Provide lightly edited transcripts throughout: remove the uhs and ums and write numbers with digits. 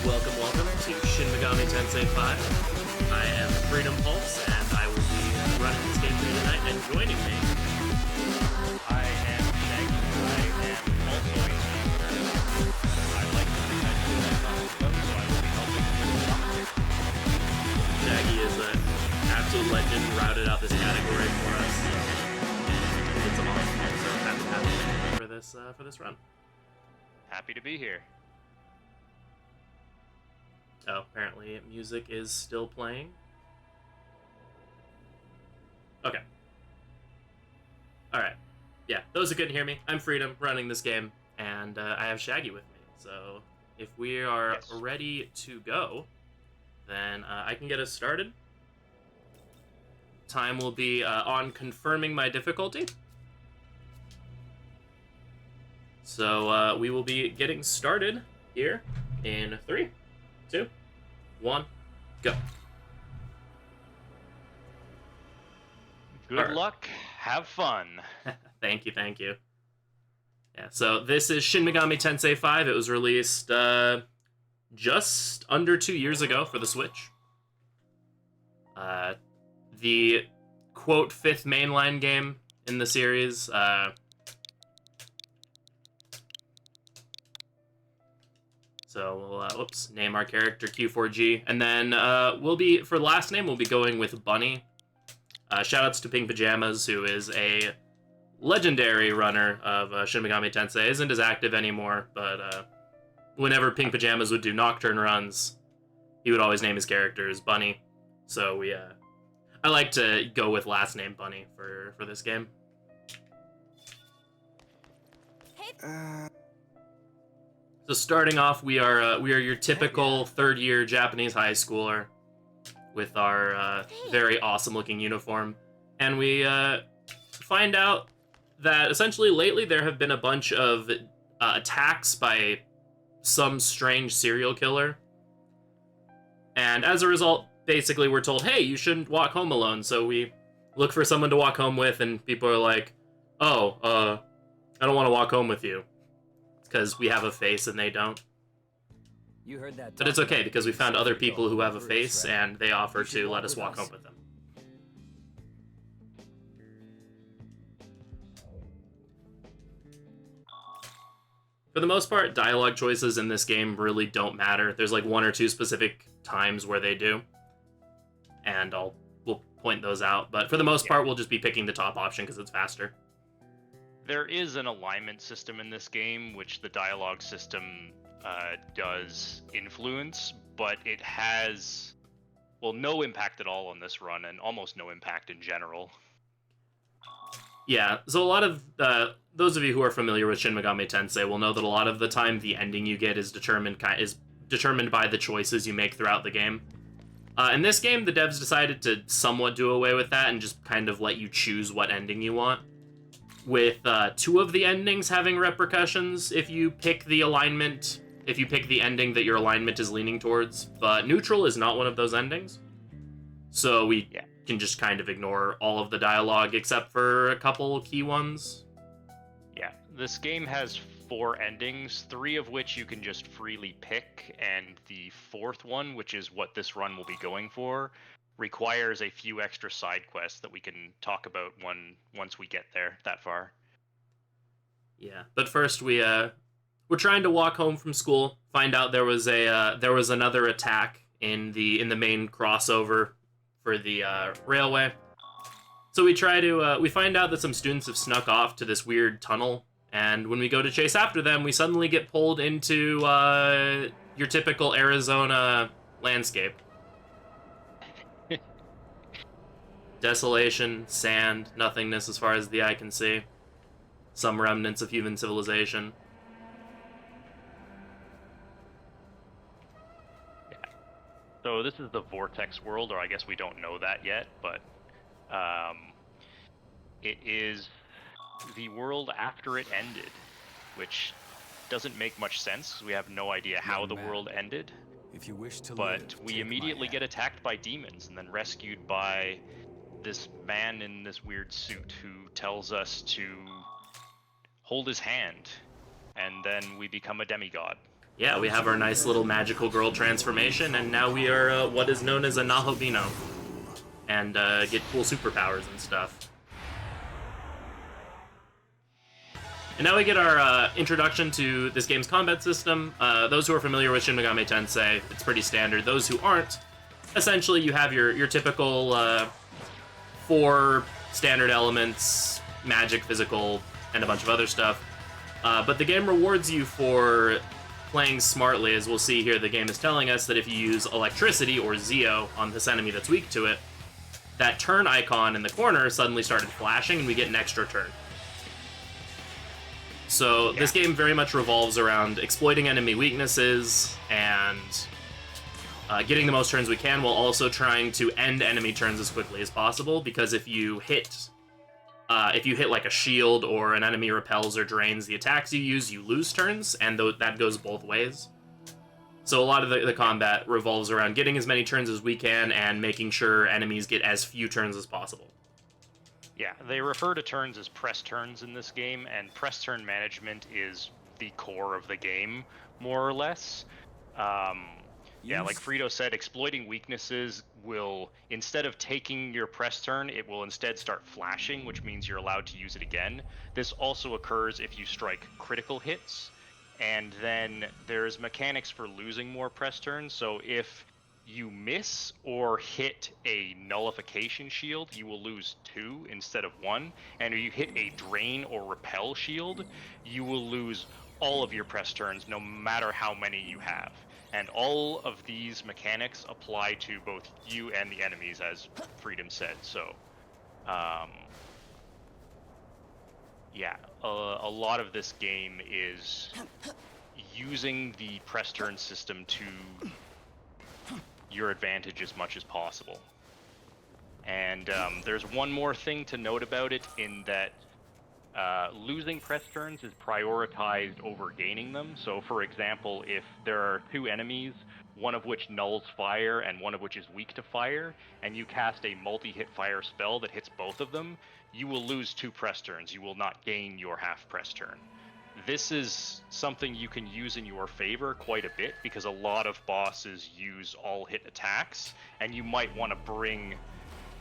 Welcome to Shin Megami Tensei 5. I am Freedom Pulse, and I will be running this game for you tonight, and joining me... I am Shaggy. I am also a speedrunner. I like to think I do that on the web, so I will be helping you. Shaggy is an absolute legend, routed out this category for us. It's awesome, so happy to have him for this run. Happy to be here. Oh, apparently music is still playing. Okay. Alright. Yeah, those who couldn't hear me, I'm Freedom, running this game, and I have Shaggy with me. So, if we are ready to go, then I can get us started. Time will be on confirming my difficulty. So, we will be getting started here in 3, 2, 1, go. Good luck. Have fun. Thank you. Yeah, so this is Shin Megami Tensei 5. It was released just under 2 years ago for the Switch. The quote 5th mainline game in the series. So we'll, name our character Q4G. And then for last name, we'll be going with Bunny. Shoutouts to Pink Pajamas, who is a legendary runner of Shin Megami Tensei. Isn't as active anymore, but whenever Pink Pajamas would do Nocturne runs, he would always name his character as Bunny. So I like to go with last name Bunny for this game. So starting off, we are your typical third-year Japanese high schooler with our very awesome-looking uniform, and we find out that essentially lately there have been a bunch of attacks by some strange serial killer, and as a result, basically we're told, hey, you shouldn't walk home alone. So we look for someone to walk home with, and people are like, oh, I don't want to walk home with you. Because we have a face and they don't. You heard that, but it's okay because we found other people who have a face and they offer to let us walk home with them. For the most part, dialogue choices in this game really don't matter. There's like 1 or 2 specific times where they do, and we'll point those out. But for the most part, we'll just be picking the top option because it's faster. There is an alignment system in this game, which the dialogue system does influence, but it has, no impact at all on this run, and almost no impact in general. Yeah, so a lot of, those of you who are familiar with Shin Megami Tensei will know that a lot of the time the ending you get is determined by the choices you make throughout the game. In this game, the devs decided to somewhat do away with that and just kind of let you choose what ending you want, with 2 of the endings having repercussions if you pick the ending that your alignment is leaning towards, but neutral is not one of those endings. So we can just kind of ignore all of the dialogue except for a couple key ones. Yeah, this game has 4 endings, 3 of which you can just freely pick, and the 4th one, which is what this run will be going for, requires a few extra side quests that we can talk about once we get there that far. Yeah, but first we're trying to walk home from school. Find out there was another attack in the main crossover for the railway. So we find out that some students have snuck off to this weird tunnel, and when we go to chase after them, we suddenly get pulled into your typical Arizona landscape. Desolation, sand, nothingness as far as the eye can see. Some remnants of human civilization. Yeah. So this is the Vortex World, or I guess we don't know that yet, but it is the world after it ended, which doesn't make much sense because we have no idea how the world ended. If you wish to but we immediately get attacked by demons and then rescued by this man in this weird suit who tells us to hold his hand, and then we become a demigod. Yeah, we have our nice little magical girl transformation, and now we are what is known as a Nahobino, and get cool superpowers and stuff. And now we get our introduction to this game's combat system. Those who are familiar with Shin Megami Tensei, it's pretty standard. Those who aren't, essentially you have your typical 4 standard elements, magic, physical, and a bunch of other stuff. But the game rewards you for playing smartly. As we'll see here, the game is telling us that if you use electricity, or Zeo, on this enemy that's weak to it, that turn icon in the corner suddenly started flashing, and we get an extra turn. So this game very much revolves around exploiting enemy weaknesses and getting the most turns we can, while also trying to end enemy turns as quickly as possible, because if you hit like a shield or an enemy repels or drains the attacks you use, you lose turns, and that goes both ways. So a lot of the combat revolves around getting as many turns as we can and making sure enemies get as few turns as possible. Yeah, they refer to turns as press turns in this game, and press turn management is the core of the game, more or less. Yeah, like Frito said, exploiting weaknesses will, instead of taking your press turn, it will instead start flashing, which means you're allowed to use it again. This also occurs if you strike critical hits, and then there's mechanics for losing more press turns. So if you miss or hit a nullification shield, you will lose 2 instead of 1. And if you hit a drain or repel shield, you will lose all of your press turns, no matter how many you have. And all of these mechanics apply to both you and the enemies, as Freedom said. So, yeah, a lot of this game is using the press turn system to your advantage as much as possible. And there's one more thing to note about it, in that losing press turns is prioritized over gaining them. So for example, if there are 2 enemies, one of which nulls fire and one of which is weak to fire, and you cast a multi-hit fire spell that hits both of them, you will lose 2 press turns. You will not gain your half press turn. This is something you can use in your favor quite a bit, because a lot of bosses use all hit attacks, and you might want to bring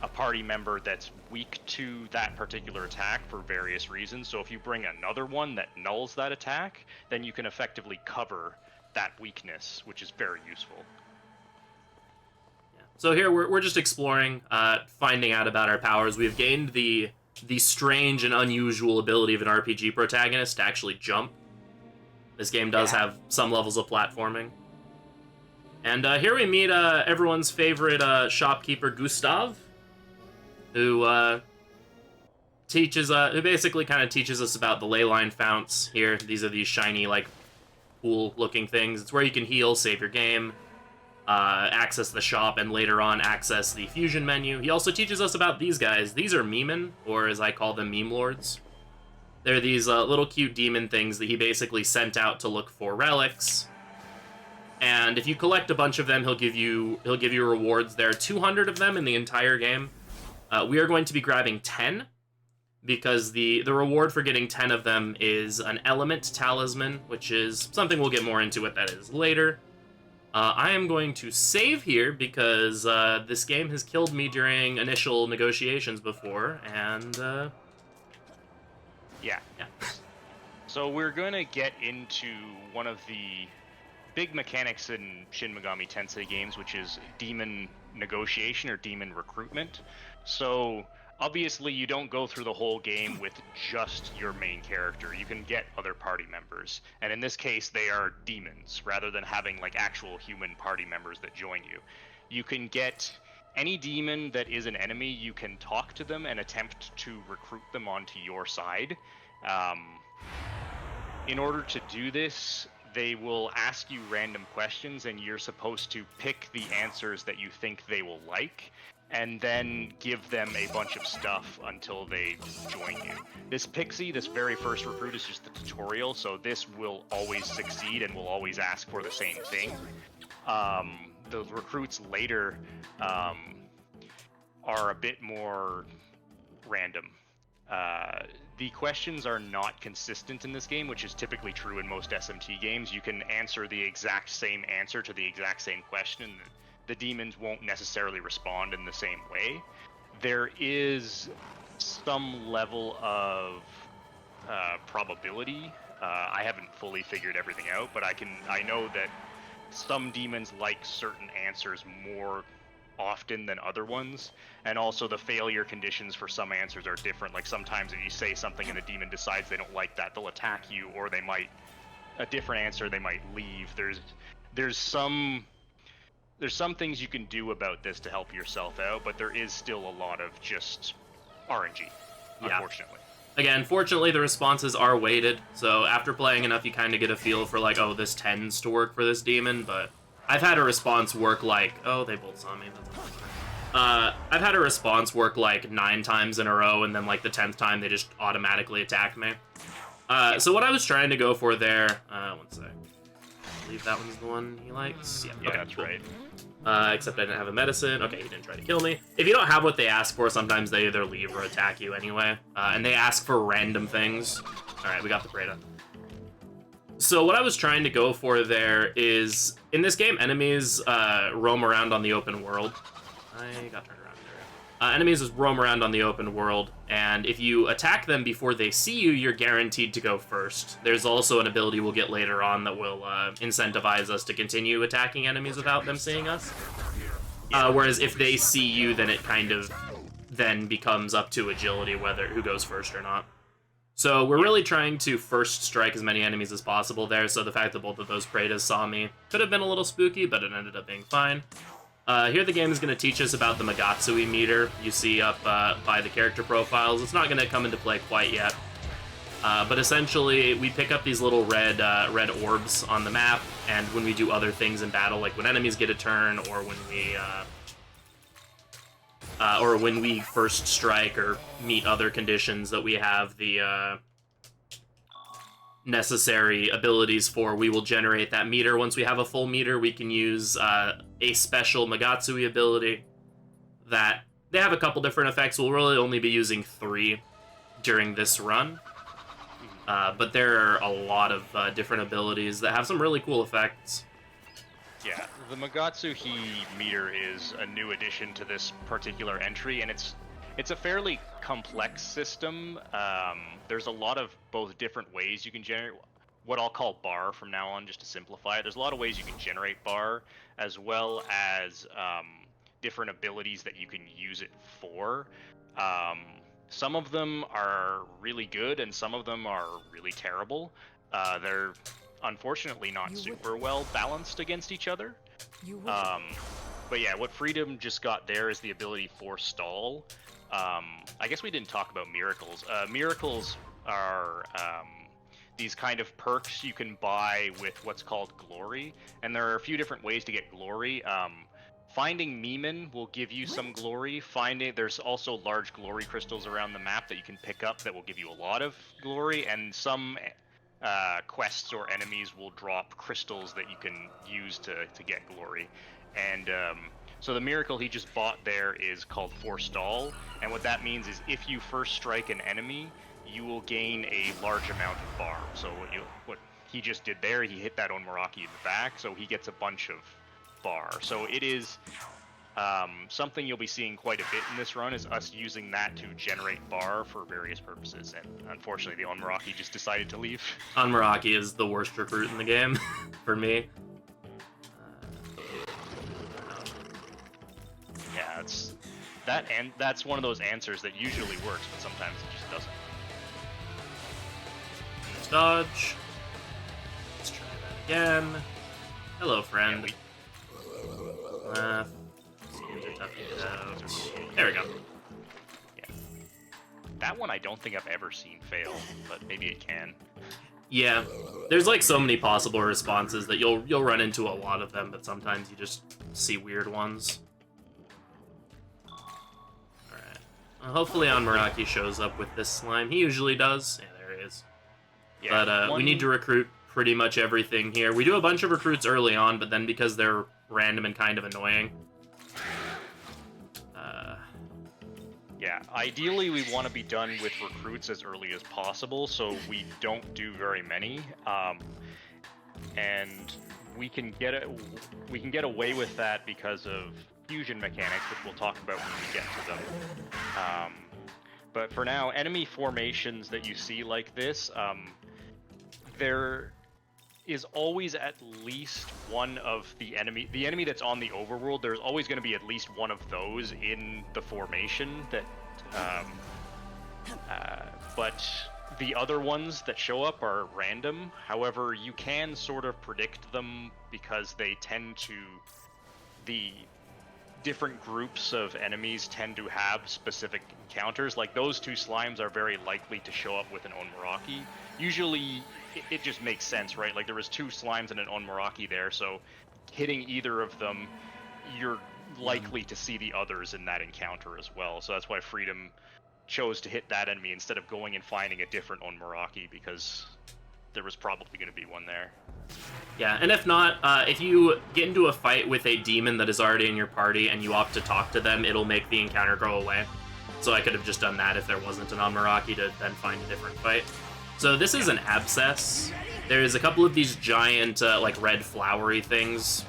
a party member that's weak to that particular attack for various reasons. So if you bring another one that nulls that attack, then you can effectively cover that weakness, which is very useful. Yeah. So here we're just exploring, finding out about our powers. We've gained the strange and unusual ability of an RPG protagonist to actually jump. This game does have some levels of platforming. And here we meet everyone's favorite shopkeeper, Gustav, who basically kind of teaches us about the ley line founts here. These are these shiny, like, cool-looking things. It's where you can heal, save your game, access the shop, and later on access the fusion menu. He also teaches us about these guys. These are Memen, or as I call them, Meme Lords. They're these little cute demon things that he basically sent out to look for relics. And if you collect a bunch of them, he'll give you rewards. There are 200 of them in the entire game. We are going to be grabbing 10, because the reward for getting 10 of them is an element talisman, which is something we'll get more into what that is later. I am going to save here, because this game has killed me during initial negotiations before, and yeah. So we're going to get into one of the big mechanics in Shin Megami Tensei games, which is demon negotiation or demon recruitment. So obviously you don't go through the whole game with just your main character. You can get other party members, and in this case they are demons rather than having like actual human party members that join you. You can get any demon that is an enemy. You can talk to them and attempt to recruit them onto your side. In order to do this, they will ask you random questions, and you're supposed to pick the answers that you think they will like, and then give them a bunch of stuff until they join you. This pixie, this very first recruit, is just the tutorial, so this will always succeed and will always ask for the same thing. The recruits later are a bit more random. The questions are not consistent in this game, which is typically true in most SMT games. You can answer the exact same answer to the exact same question, and the demons won't necessarily respond in the same way. There is some level of probability. I haven't fully figured everything out, but I know that some demons like certain answers more often than other ones, and also the failure conditions for some answers are different. Like sometimes if you say something and the demon decides they don't like that, they'll attack you, or they might a different answer they might leave. There's some things you can do about this to help yourself out, but there is still a lot of just RNG, unfortunately. Again, fortunately, the responses are weighted, so after playing enough, you kind of get a feel for, like, oh, this tends to work for this demon, but I've had a response work, like, oh, they both saw me. I've had a response work, like, 9 times in a row, and then, like, the 10th time, they just automatically attack me. So what I was trying to go for there, one sec. I believe that one's the one he likes. Yeah, okay, that's cool. right. Except I didn't have a medicine. Okay, he didn't try to kill me. If you don't have what they ask for, sometimes they either leave or attack you anyway. And they ask for random things. Alright, we got the Preda. So what I was trying to go for there is, in this game, enemies roam around on the open world. I got turned around there. Enemies roam around on the open world, and if you attack them before they see you, you're guaranteed to go first. There's also an ability we'll get later on that will incentivize us to continue attacking enemies without them seeing us. Whereas if they see you, then it kind of then becomes up to agility whether who goes first or not. So we're really trying to first strike as many enemies as possible there, so the fact that both of those Predas saw me could have been a little spooky, but it ended up being fine. Here the game is going to teach us about the Megatsui meter you see up by the character profiles. It's not going to come into play quite yet, but essentially we pick up these little red orbs on the map, and when we do other things in battle, like when enemies get a turn, or when we first strike or meet other conditions that we have the necessary abilities for, we will generate that meter. Once we have a full meter, we can use a special Megatsui ability that they have a couple different effects. We'll really only be using 3 during this run, but there are a lot of different abilities that have some really cool effects. Yeah, the Megatsuhi meter is a new addition to this particular entry, and it's a fairly complex system. There's a lot of both different ways you can generate what I'll call bar from now on, just to simplify it. There's a lot of ways you can generate bar, as well as different abilities that you can use it for. Some of them are really good, and some of them are really terrible. They're unfortunately not super well balanced against each other. But yeah, what Freedom just got there is the ability for stall. I guess we didn't talk about miracles. Miracles are these kind of perks you can buy with what's called glory, and there are a few different ways to get glory. Finding Meeman will give you some glory. There's also large glory crystals around the map that you can pick up that will give you a lot of glory, and some quests or enemies will drop crystals that you can use to get glory. And so the miracle he just bought there is called Forestall, and what that means is if you first strike an enemy, you will gain a large amount of bar. So what he just did there, he hit that Onmaraki in the back, so he gets a bunch of bar. So it is something you'll be seeing quite a bit in this run, is us using that to generate bar for various purposes, and unfortunately the Onmaraki just decided to leave. Onmaraki is the worst recruit in the game, for me. Yeah, that's one of those answers that usually works, but sometimes it just doesn't. Let's dodge. Let's try that again. Hello, friend. Seems are tough to get out. There we go. Yeah. That one I don't think I've ever seen fail, but maybe it can. Yeah, there's like so many possible responses that you'll run into a lot of them, but sometimes you just see weird ones. Hopefully Onmaraki shows up with this slime. He usually does. Yeah, there he is. Yeah, but we need to recruit pretty much everything here. We do a bunch of recruits early on, but then because they're random and kind of annoying, Yeah, ideally we want to be done with recruits as early as possible, so we don't do very many, and we can get away with that because of fusion mechanics, which we'll talk about when we get to them. But for now, enemy formations that you see like this, there is always at least one of the enemy that's on the overworld. There's always going to be at least one of those in the formation that but the other ones that show up are random. However, you can sort of predict them because they tend to, the different groups of enemies tend to have specific encounters. Like those two slimes are very likely to show up with an Onmaraki. Usually it just makes sense, right? Like there was two slimes and an Onmaraki there, so hitting either of them, you're likely to see the others in that encounter as well. So that's why Freedom chose to hit that enemy instead of going and finding a different Onmaraki, because there was probably going to be one there. Yeah, and if not, if you get into a fight with a demon that is already in your party and you opt to talk to them, it'll make the encounter go away. So I could have just done that if there wasn't an Onmaraki to then find a different fight. So this is an Abscess. There's a couple of these giant, like, red flowery things.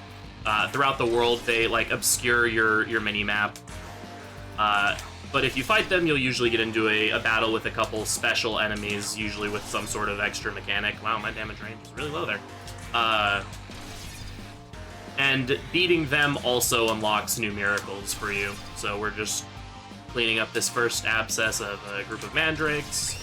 Throughout the world, they, like, obscure your mini-map. But if you fight them, you'll usually get into a battle with a couple special enemies, usually with some sort of extra mechanic. Wow, my damage range is really low there. And beating them also unlocks new miracles for you. So we're just cleaning up this first Abscess of a group of mandrakes.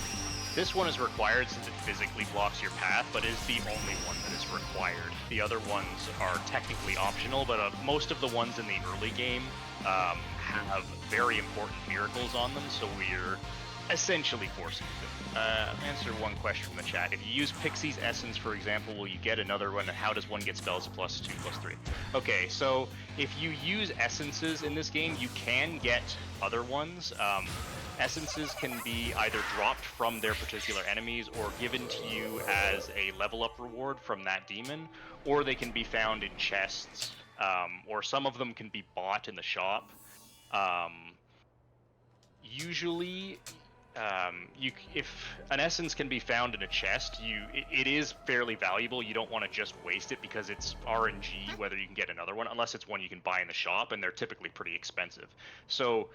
This one is required since it physically blocks your path, but is the only one that is required. The other ones are technically optional, but most of the ones in the early game have very important miracles on them, so we're essentially forcing them. Answer one question from the chat. If you use Pixie's Essence, for example, will you get another one? And how does one get spells +2, +3? Okay, so if you use Essences in this game, you can get other ones. Essences can be either dropped from their particular enemies or given to you as a level up reward from that demon, or they can be found in chests, or some of them can be bought in the shop. Usually, if an essence can be found in a chest, it is fairly valuable. You don't want to just waste it because it's RNG whether you can get another one, unless it's one you can buy in the shop, and they're typically pretty expensive. So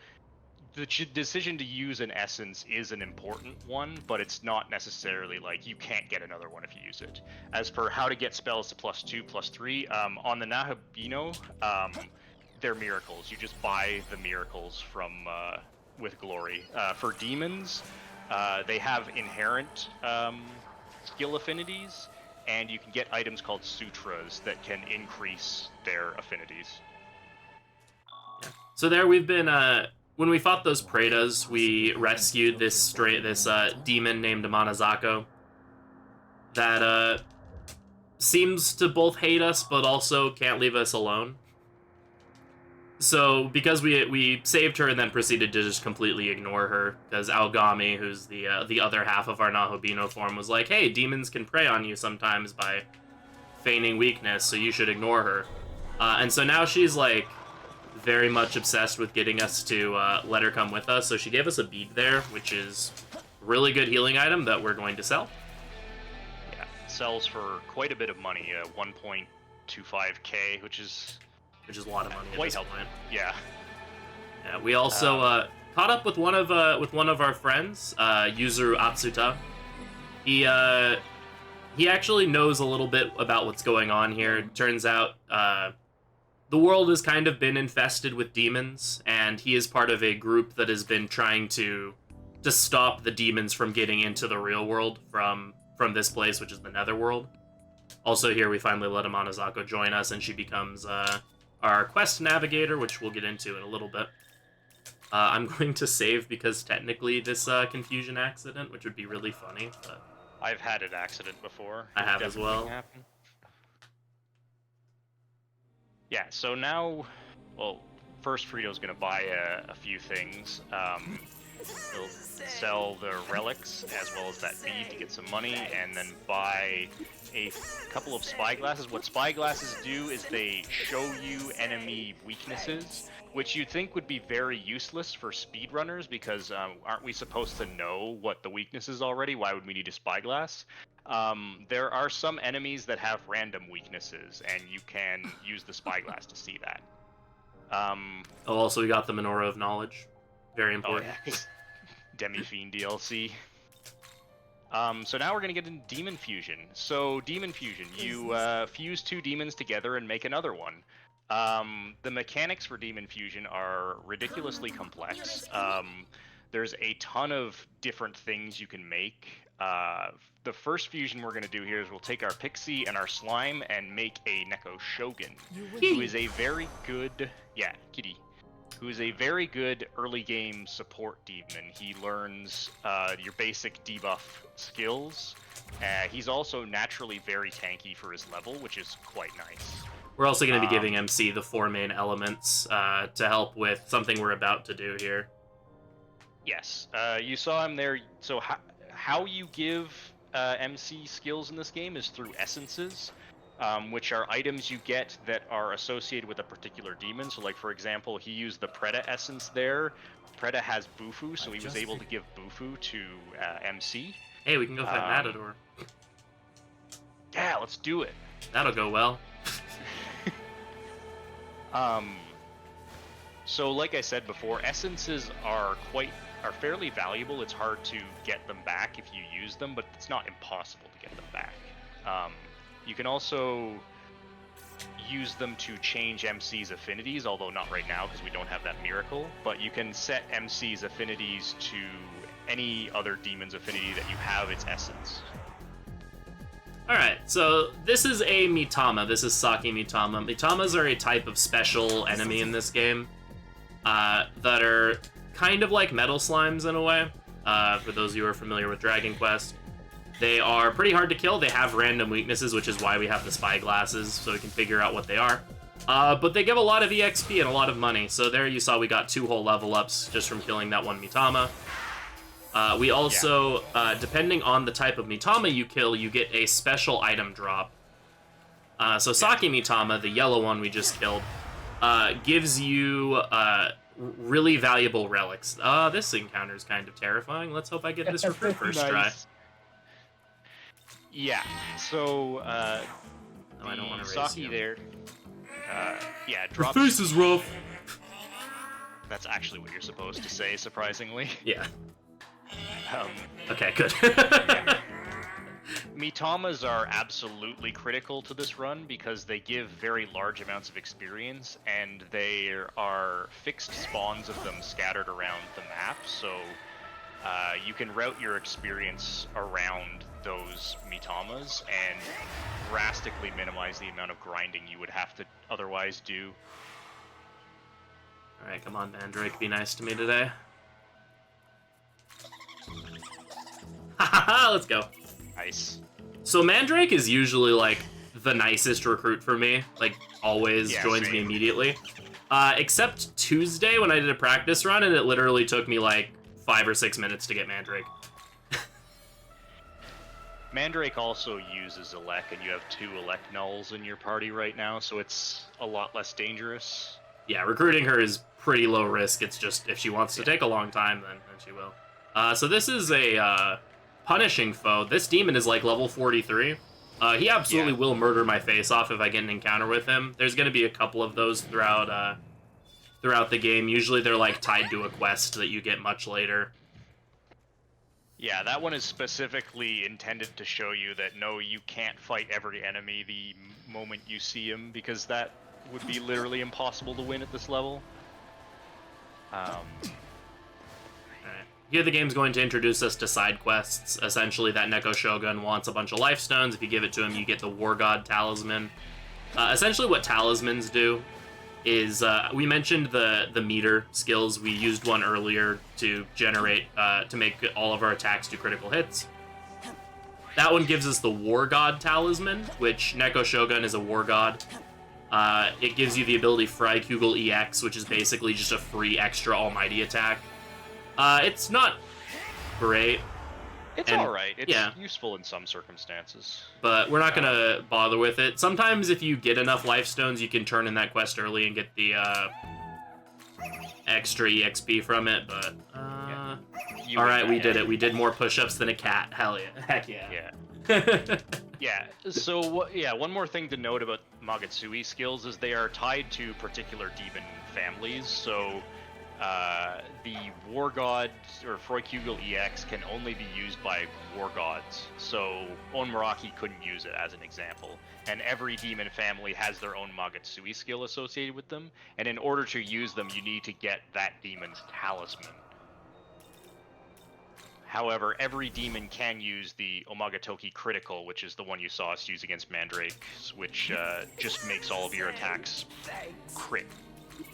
the decision to use an essence is an important one, but it's not necessarily like you can't get another one if you use it. As for how to get spells to +2, +3, on the Nahabino, they're miracles. You just buy the miracles from with glory. For demons, they have inherent skill affinities, and you can get items called sutras that can increase their affinities. Yeah. So there we've been, when we fought those Pretas, we rescued this demon named Amanazako that seems to both hate us, but also can't leave us alone. So, because we saved her and then proceeded to just completely ignore her, because Aogami, who's the other half of our Nahobino form, was like, hey, demons can prey on you sometimes by feigning weakness, so you should ignore her. And so now she's, like, very much obsessed with getting us to let her come with us, so she gave us a bead there, which is a really good healing item that we're going to sell. Yeah, it sells for quite a bit of money, 1.25k, which is a lot of money at this point. Yeah. Yeah. We also caught up with one of our friends, Yuzuru Atsuta. He actually knows a little bit about what's going on here. It turns out the world has kind of been infested with demons, and he is part of a group that has been trying to stop the demons from getting into the real world from this place, which is the Netherworld. Also here we finally let Amanazako join us, and she becomes our quest navigator, which we'll get into in a little bit. I'm going to save because technically this confusion accident, which would be really funny, but I've had an accident before. I have as well. Happened. Yeah, so now, well, first Frito's going to buy a few things. They'll sell the relics as well as that bead to get some money, and then buy a couple of spyglasses. What spyglasses do is they show you enemy weaknesses, which you'd think would be very useless for speedrunners, because aren't we supposed to know what the weakness is already? Why would we need a spyglass? There are some enemies that have random weaknesses, and you can use the spyglass to see that. Also, we got the Menorah of Knowledge. Very important. Oh, yeah. Demi-fiend DLC. So now we're going to get into Demon Fusion. So, Demon Fusion, you fuse two demons together and make another one. The mechanics for Demon Fusion are ridiculously complex. There's a ton of different things you can make. The first fusion we're going to do here is we'll take our Pixie and our Slime and make a Neko Shogun, who is a very good... Yeah, kitty. Who is a very good early game support demon. He learns your basic debuff skills. He's also naturally very tanky for his level, which is quite nice. We're also going to be giving MC the 4 main elements to help with something we're about to do here. Yes, you saw him there. So how you give MC skills in this game is through essences. Which are items you get that are associated with a particular demon. So, like, for example, he used the Preda essence there. Preda has Bufu, so he was able to give Bufu to MC. Hey, we can go fight Matador. Yeah, let's do it. That'll go well. So, like I said before, essences are fairly valuable. It's hard to get them back if you use them, but it's not impossible to get them back. You can also use them to change MC's affinities, although not right now because we don't have that miracle, but you can set MC's affinities to any other demon's affinity that you have its essence. Alright, so this is a Mitama. This is Saki Mitama. Mitamas are a type of special enemy in this game that are kind of like metal slimes in a way, for those of you who are familiar with Dragon Quest. They are pretty hard to kill. They have random weaknesses, which is why we have the spy glasses, so we can figure out what they are. But they give a lot of EXP and a lot of money. So there you saw we got 2 whole level ups just from killing that one Mitama. We also, depending on the type of Mitama you kill, you get a special item drop. So Saki Mitama, the yellow one we just killed, gives you really valuable relics. This encounter is kind of terrifying. Let's hope I get this recruit first try. Yeah, so, no, I don't want to race Saki you. there, yeah, drops... Your face is rough! That's actually what you're supposed to say, surprisingly. Yeah. Um, Okay, good. yeah. Mitamas are absolutely critical to this run because they give very large amounts of experience, and there are fixed spawns of them scattered around the map, so you can route your experience around those Mitamas and drastically minimize the amount of grinding you would have to otherwise do. Alright, come on, Mandrake, be nice to me today. Hahaha, let's go. Nice. So Mandrake is usually, like, the nicest recruit for me. Like, always joins me immediately. Except Tuesday when I did a practice run, and it literally took me, like, 5 or 6 minutes to get Mandrake. Mandrake also uses Elec, and you have 2 Elec nulls in your party right now, so it's a lot less dangerous. Yeah, recruiting her is pretty low risk. It's just, if she wants to take a long time, then she will. So this is a punishing foe. This demon is like level 43. He absolutely will murder my face off if I get an encounter with him. There's going to be a couple of those throughout the game. Usually they're like tied to a quest that you get much later. Yeah, that one is specifically intended to show you that no, you can't fight every enemy the moment you see him, because that would be literally impossible to win at this level. Here the game's going to introduce us to side quests. Essentially, that Neko Shogun wants a bunch of life stones. If you give it to him, you get the War God Talisman. Essentially what talismans do is, we mentioned the meter skills. We used one earlier to generate, to make all of our attacks do critical hits. That one gives us the War God Talisman, which Neko Shogun is a War God. It gives you the ability Freikugel EX, which is basically just a free extra almighty attack. It's not great, It's And- alright. It's yeah. useful in some circumstances. but we're not gonna bother with it. Sometimes if you get enough life stones, you can turn in that quest early and get the extra EXP from it, but all right, we did it. We did more push-ups than a cat. Hell yeah. Heck yeah. Yeah. Yeah. So one more thing to note about Magatsui's skills is they are tied to particular demon families. So the War God or Froikugel EX can only be used by War Gods. So Onmaraki couldn't use it as an example. And every demon family has their own Magatsui skill associated with them. And in order to use them, you need to get that demon's talisman. However, every demon can use the Omagatoki critical, which is the one you saw us use against Mandrakes, which just makes all of your attacks crit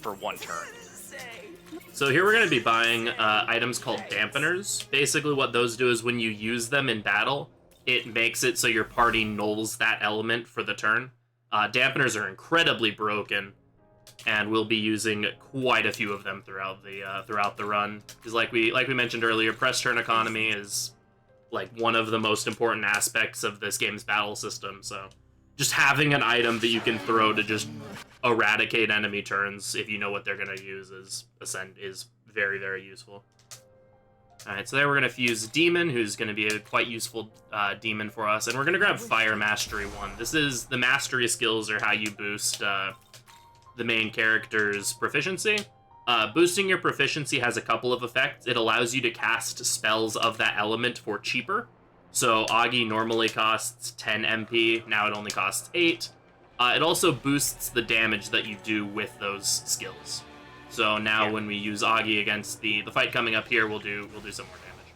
for one turn. So here we're going to be buying items called dampeners. Basically what those do is when you use them in battle, it makes it so your party nulls that element for the turn. Dampeners are incredibly broken, and we'll be using quite a few of them throughout the run. Because like we mentioned earlier, press turn economy is like one of the most important aspects of this game's battle system. So just having an item that you can throw to just eradicate enemy turns if you know what they're gonna use is very, very useful. Alright, so there we're gonna fuse Demon, who's gonna be a quite useful demon for us, and we're gonna grab Fire Mastery 1. This is the mastery skills are how you boost the main character's proficiency. Boosting your proficiency has a couple of effects. It allows you to cast spells of that element for cheaper. So Agi normally costs 10 MP, now it only costs 8. It also boosts the damage that you do with those skills. So now when we use Agi against the fight coming up here, we'll do some more damage.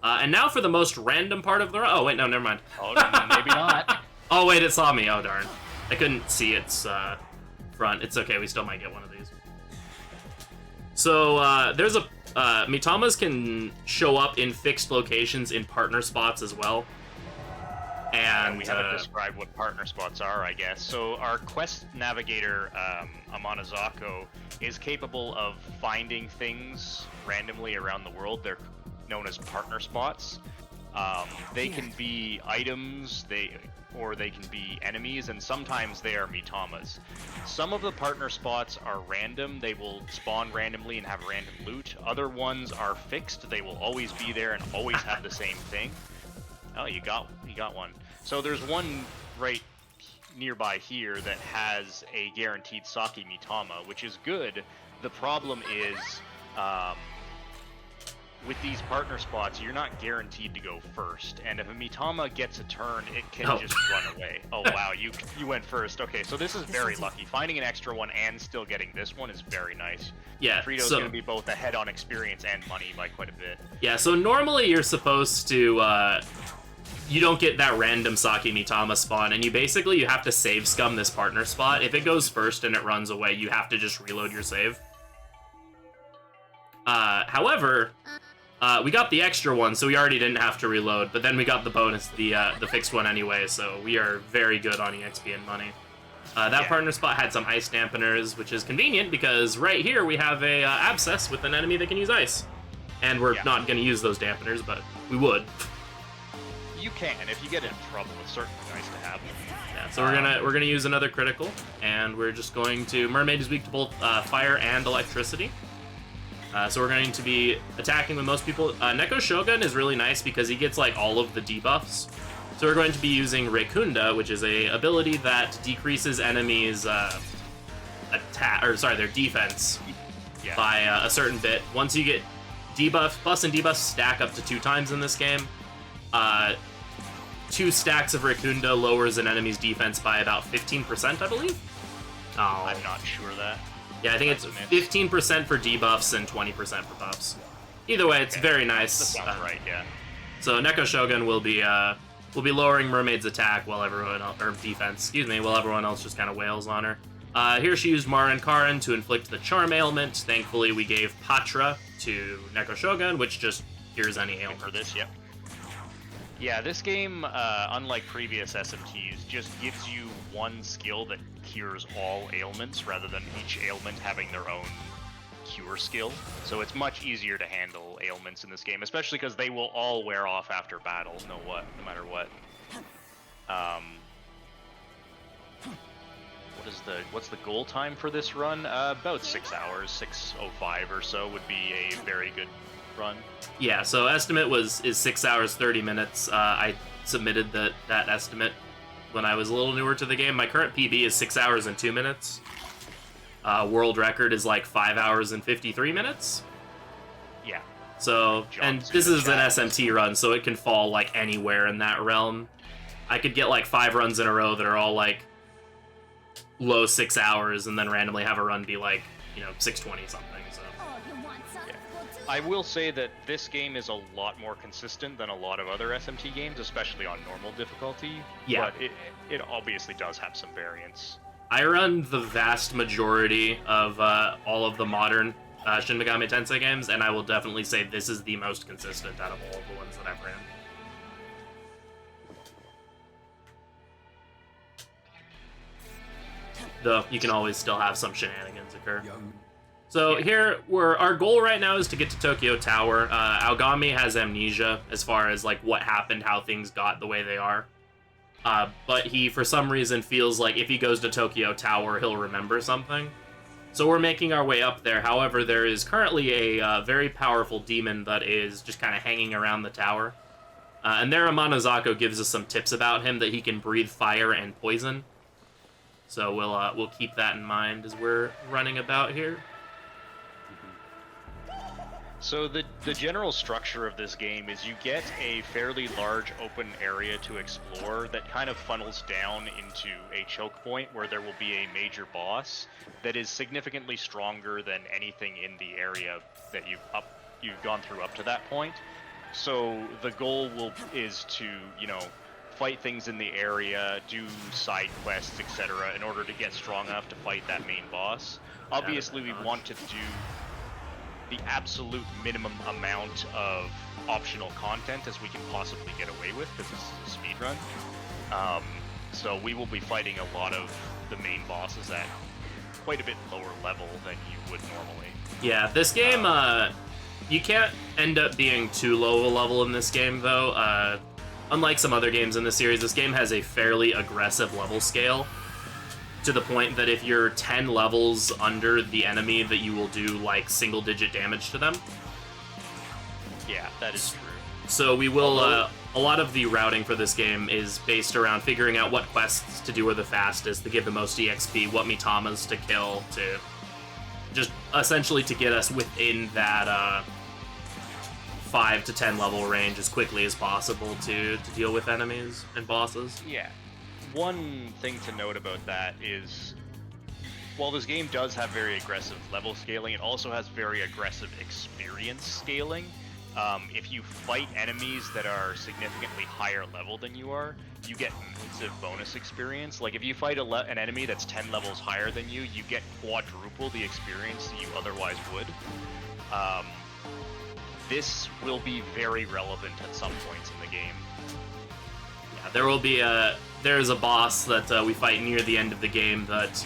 And now for the most random part of the run. Oh wait, no, never mind. Oh, maybe not. Oh wait, it saw me. Oh darn, I couldn't see its front. It's okay, we still might get one of these. So there's a Mitamas can show up in fixed locations in partner spots as well. And we haven't described what partner spots are, I guess. So our quest navigator, Amanazako, is capable of finding things randomly around the world. They're known as partner spots. They can be items, or they can be enemies, and sometimes they are Mitamas. Some of the partner spots are random. They will spawn randomly and have random loot. Other ones are fixed. They will always be there and always have the same thing. Oh, you got one. So there's one right nearby here that has a guaranteed Saki Mitama, which is good. The problem is, with these partner spots, you're not guaranteed to go first, and if a Mitama gets a turn, it can just run away. Oh wow, you went first. Okay, so this is very lucky. Finding an extra one and still getting this one is very nice. Yeah, Frito's going to be both ahead on experience and money by quite a bit. Yeah, so normally you're supposed to, you don't get that random Saki Mitama spawn, and you have to save scum this partner spot. If it goes first and it runs away, you have to just reload your save. However, we got the extra one, so we already didn't have to reload, but then we got the bonus, the fixed one anyway, so we are very good on EXP and money. That partner spot had some ice dampeners, which is convenient because right here we have a Abscess with an enemy that can use ice. And we're not going to use those dampeners, but we would. You can, if you get in trouble, it's certainly nice to have them. Yeah, so we're gonna use another critical, and we're just going to... Mermaid is weak to both fire and electricity. So we're going to be attacking with most people. Neko Shogun is really nice because he gets like all of the debuffs. So we're going to be using Rekunda, which is a ability that decreases enemies' their defense by a certain bit. Once you get buffs and debuffs stack up to 2 times in this game. 2 stacks of Rekunda lowers an enemy's defense by about 15%, I believe. Oh, I'm not sure that. Yeah, I think it's 15% for debuffs and 20% for buffs. Either way, it's very nice. That sounds right, yeah. So Neko Shogun will be lowering Mermaid's attack while everyone else, or defense, while everyone else just kind of wails on her. Here she used Marin Karin to inflict the charm ailment. Thankfully, we gave Patra to Neko Shogun, which just cures any ailment. For this, yep. Yeah, this game, unlike previous SMTs, just gives you one skill that cures all ailments rather than each ailment having their own cure skill, so it's much easier to handle ailments in this game, especially because they will all wear off after battle, no matter what. What's the goal time for this run? About 6 hours, 6:05 or so would be a very good run. Yeah, so estimate is 6 hours 30 minutes. I submitted that estimate when I was a little newer to the game. My current PB is 6 hours and 2 minutes. World record is like 5 hours and 53 minutes. Yeah. So, and this is an SMT run, so it can fall like anywhere in that realm. I could get like 5 runs in a row that are all like low 6 hours, and then randomly have a run be like, 6:20 something. So. Yeah. I will say that this game is a lot more consistent than a lot of other SMT games, especially on normal difficulty. Yeah. But it obviously does have some variance. I run the vast majority of all of the modern Shin Megami Tensei games, and I will definitely say this is the most consistent out of all of the ones that I've ran. Though you can always still have some shenanigans occur. So here, our goal right now is to get to Tokyo Tower. Aogami has amnesia as far as like what happened, how things got the way they are. But he, for some reason, feels like if he goes to Tokyo Tower, he'll remember something. So we're making our way up there. However, there is currently a very powerful demon that is just kind of hanging around the tower. And there, Amanozako gives us some tips about him, that he can breathe fire and poison. So we'll keep that in mind as we're running about here. So the general structure of this game is you get a fairly large open area to explore that kind of funnels down into a choke point where there will be a major boss that is significantly stronger than anything in the area that you've gone through up to that point. So the goal is to, fight things in the area, do side quests, etc., in order to get strong enough to fight that main boss. Obviously, we want to do the absolute minimum amount of optional content as we can possibly get away with, because this is a speedrun. So we will be fighting a lot of the main bosses at quite a bit lower level than you would normally. Yeah, this game, you can't end up being too low of a level in this game, though. Unlike some other games in the series, this game has a fairly aggressive level scale, to the point that if you're 10 levels under the enemy, that you will do, like, single-digit damage to them. Yeah, that is true. So we will, a lot of the routing for this game is based around figuring out what quests to do are the fastest, to give the most EXP, what Mitamas to kill, to just essentially to get us within that, 5 to 10 level range as quickly as possible to deal with enemies and bosses. Yeah. One thing to note about that is, while this game does have very aggressive level scaling, it also has very aggressive experience scaling. If you fight enemies that are significantly higher level than you are, you get massive bonus experience. Like, if you fight an enemy that's 10 levels higher than you, you get quadruple the experience that you otherwise would. This will be very relevant at some points in the game. Yeah, there will be there's a boss that we fight near the end of the game that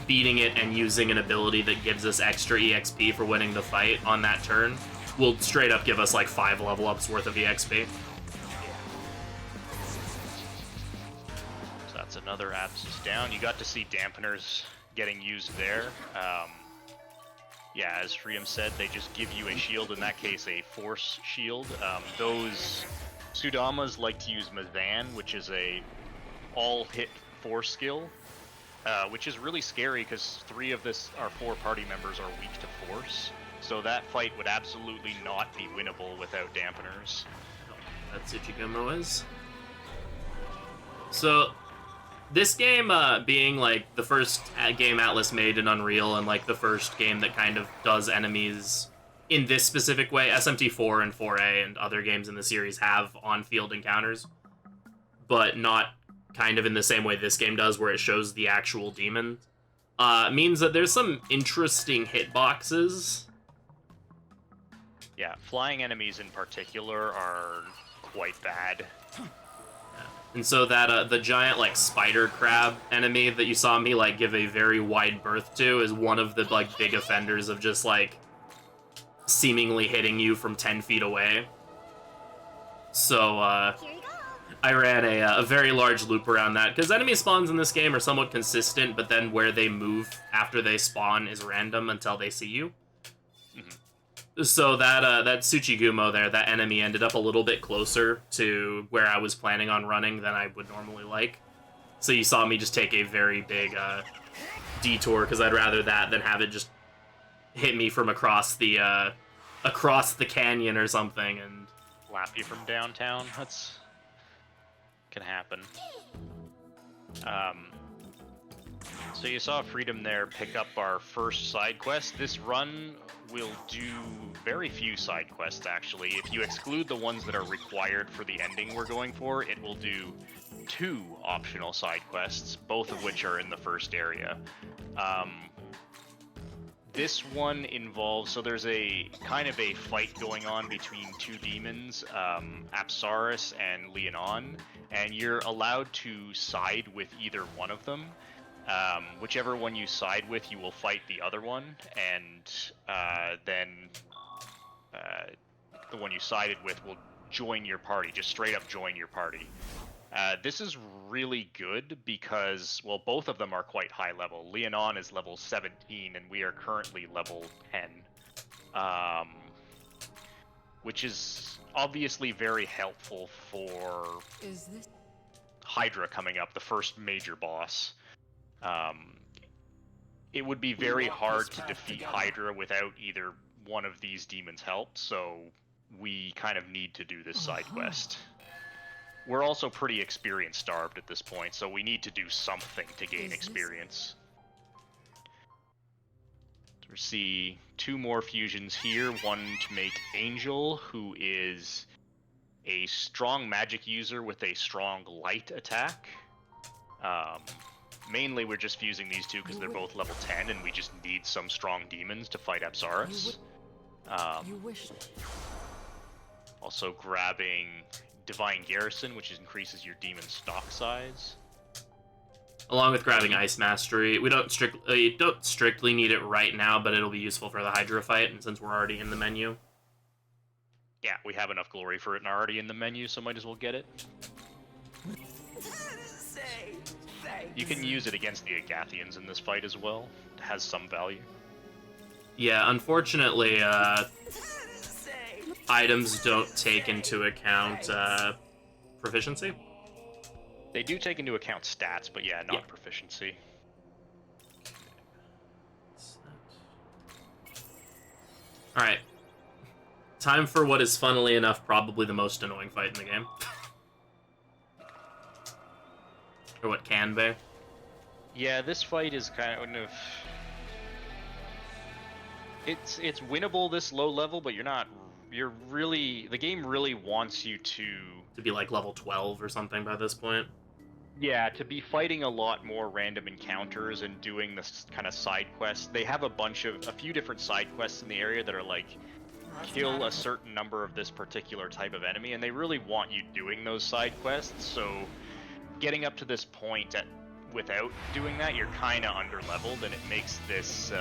beating it and using an ability that gives us extra EXP for winning the fight on that turn will straight up give us like 5 level ups worth of EXP. So that's another Abscess down. You got to see dampeners getting used there. Yeah, as Frium said, they just give you a shield, in that case a force shield. Those Sudamas like to use Mazan, which is a all-hit force skill, which is really scary because 3 of our 4 party members are weak to force. So that fight would absolutely not be winnable without dampeners. That's Ichigamo is. So this game being like the first game Atlas made in Unreal, and like the first game that kind of does enemies in this specific way. SMT4 and 4A and other games in the series have on-field encounters, but not kind of in the same way this game does, where it shows the actual demon. Means that there's some interesting hitboxes. Yeah, flying enemies in particular are quite bad. And so that the giant like spider crab enemy that you saw me like give a very wide berth to is one of the like big offenders of just like seemingly hitting you from 10 feet away. So I ran a very large loop around that because enemy spawns in this game are somewhat consistent, but then where they move after they spawn is random until they see you. So that Tsuchigumo there, that enemy, ended up a little bit closer to where I was planning on running than I would normally like. So you saw me just take a very big detour, because I'd rather that than have it just hit me from across the canyon or something and Lap you from downtown. That's can happen. So you saw Freedom there pick up our first side quest. This run will do very few side quests, actually. If you exclude the ones that are required for the ending we're going for, it will do 2 optional side quests, both of which are in the first area. This one involves, so there's a kind of a fight going on between 2 demons, Abscess and Leonon, and you're allowed to side with either one of them. Whichever one you side with, you will fight the other one, and then the one you sided with will join your party, just straight up join your party. This is really good because, well, both of them are quite high level. Leonon is level 17, and we are currently level 10, which is obviously very helpful for Hydra coming up, the first major boss. It would be very hard to defeat Hydra without either one of these demons' help, so we kind of need to do this side quest. We're also pretty experience starved at this point, so we need to do something to gain experience. So we see 2 more fusions here, one to make Angel, who is a strong magic user with a strong light attack. Mainly we're just fusing these 2 because they're both level 10 and we just need some strong demons to fight Abscess. Also grabbing Divine Garrison, which increases your demon stock size. Along with grabbing Ice Mastery. We don't strictly need it right now, but it'll be useful for the Hydra fight, and since we're already in the menu. Yeah, we have enough glory for it and already in the menu, so might as well get it. You can use it against the Agathians in this fight as well. It has some value. Yeah, unfortunately, items don't take into account proficiency. They do take into account stats, but yeah, not proficiency. Alright. Time for what is, funnily enough, probably the most annoying fight in the game. Or what can be. Yeah, this fight is kind of... It's winnable this low level, but you're really... The game really wants you to be like level 12 or something by this point. Yeah, to be fighting a lot more random encounters and doing this kind of side quests. They have a few different side quests in the area that are like, kill a certain number of this particular type of enemy, and they really want you doing those side quests, so getting up to this point without doing that, you're kind of under-leveled, and it makes this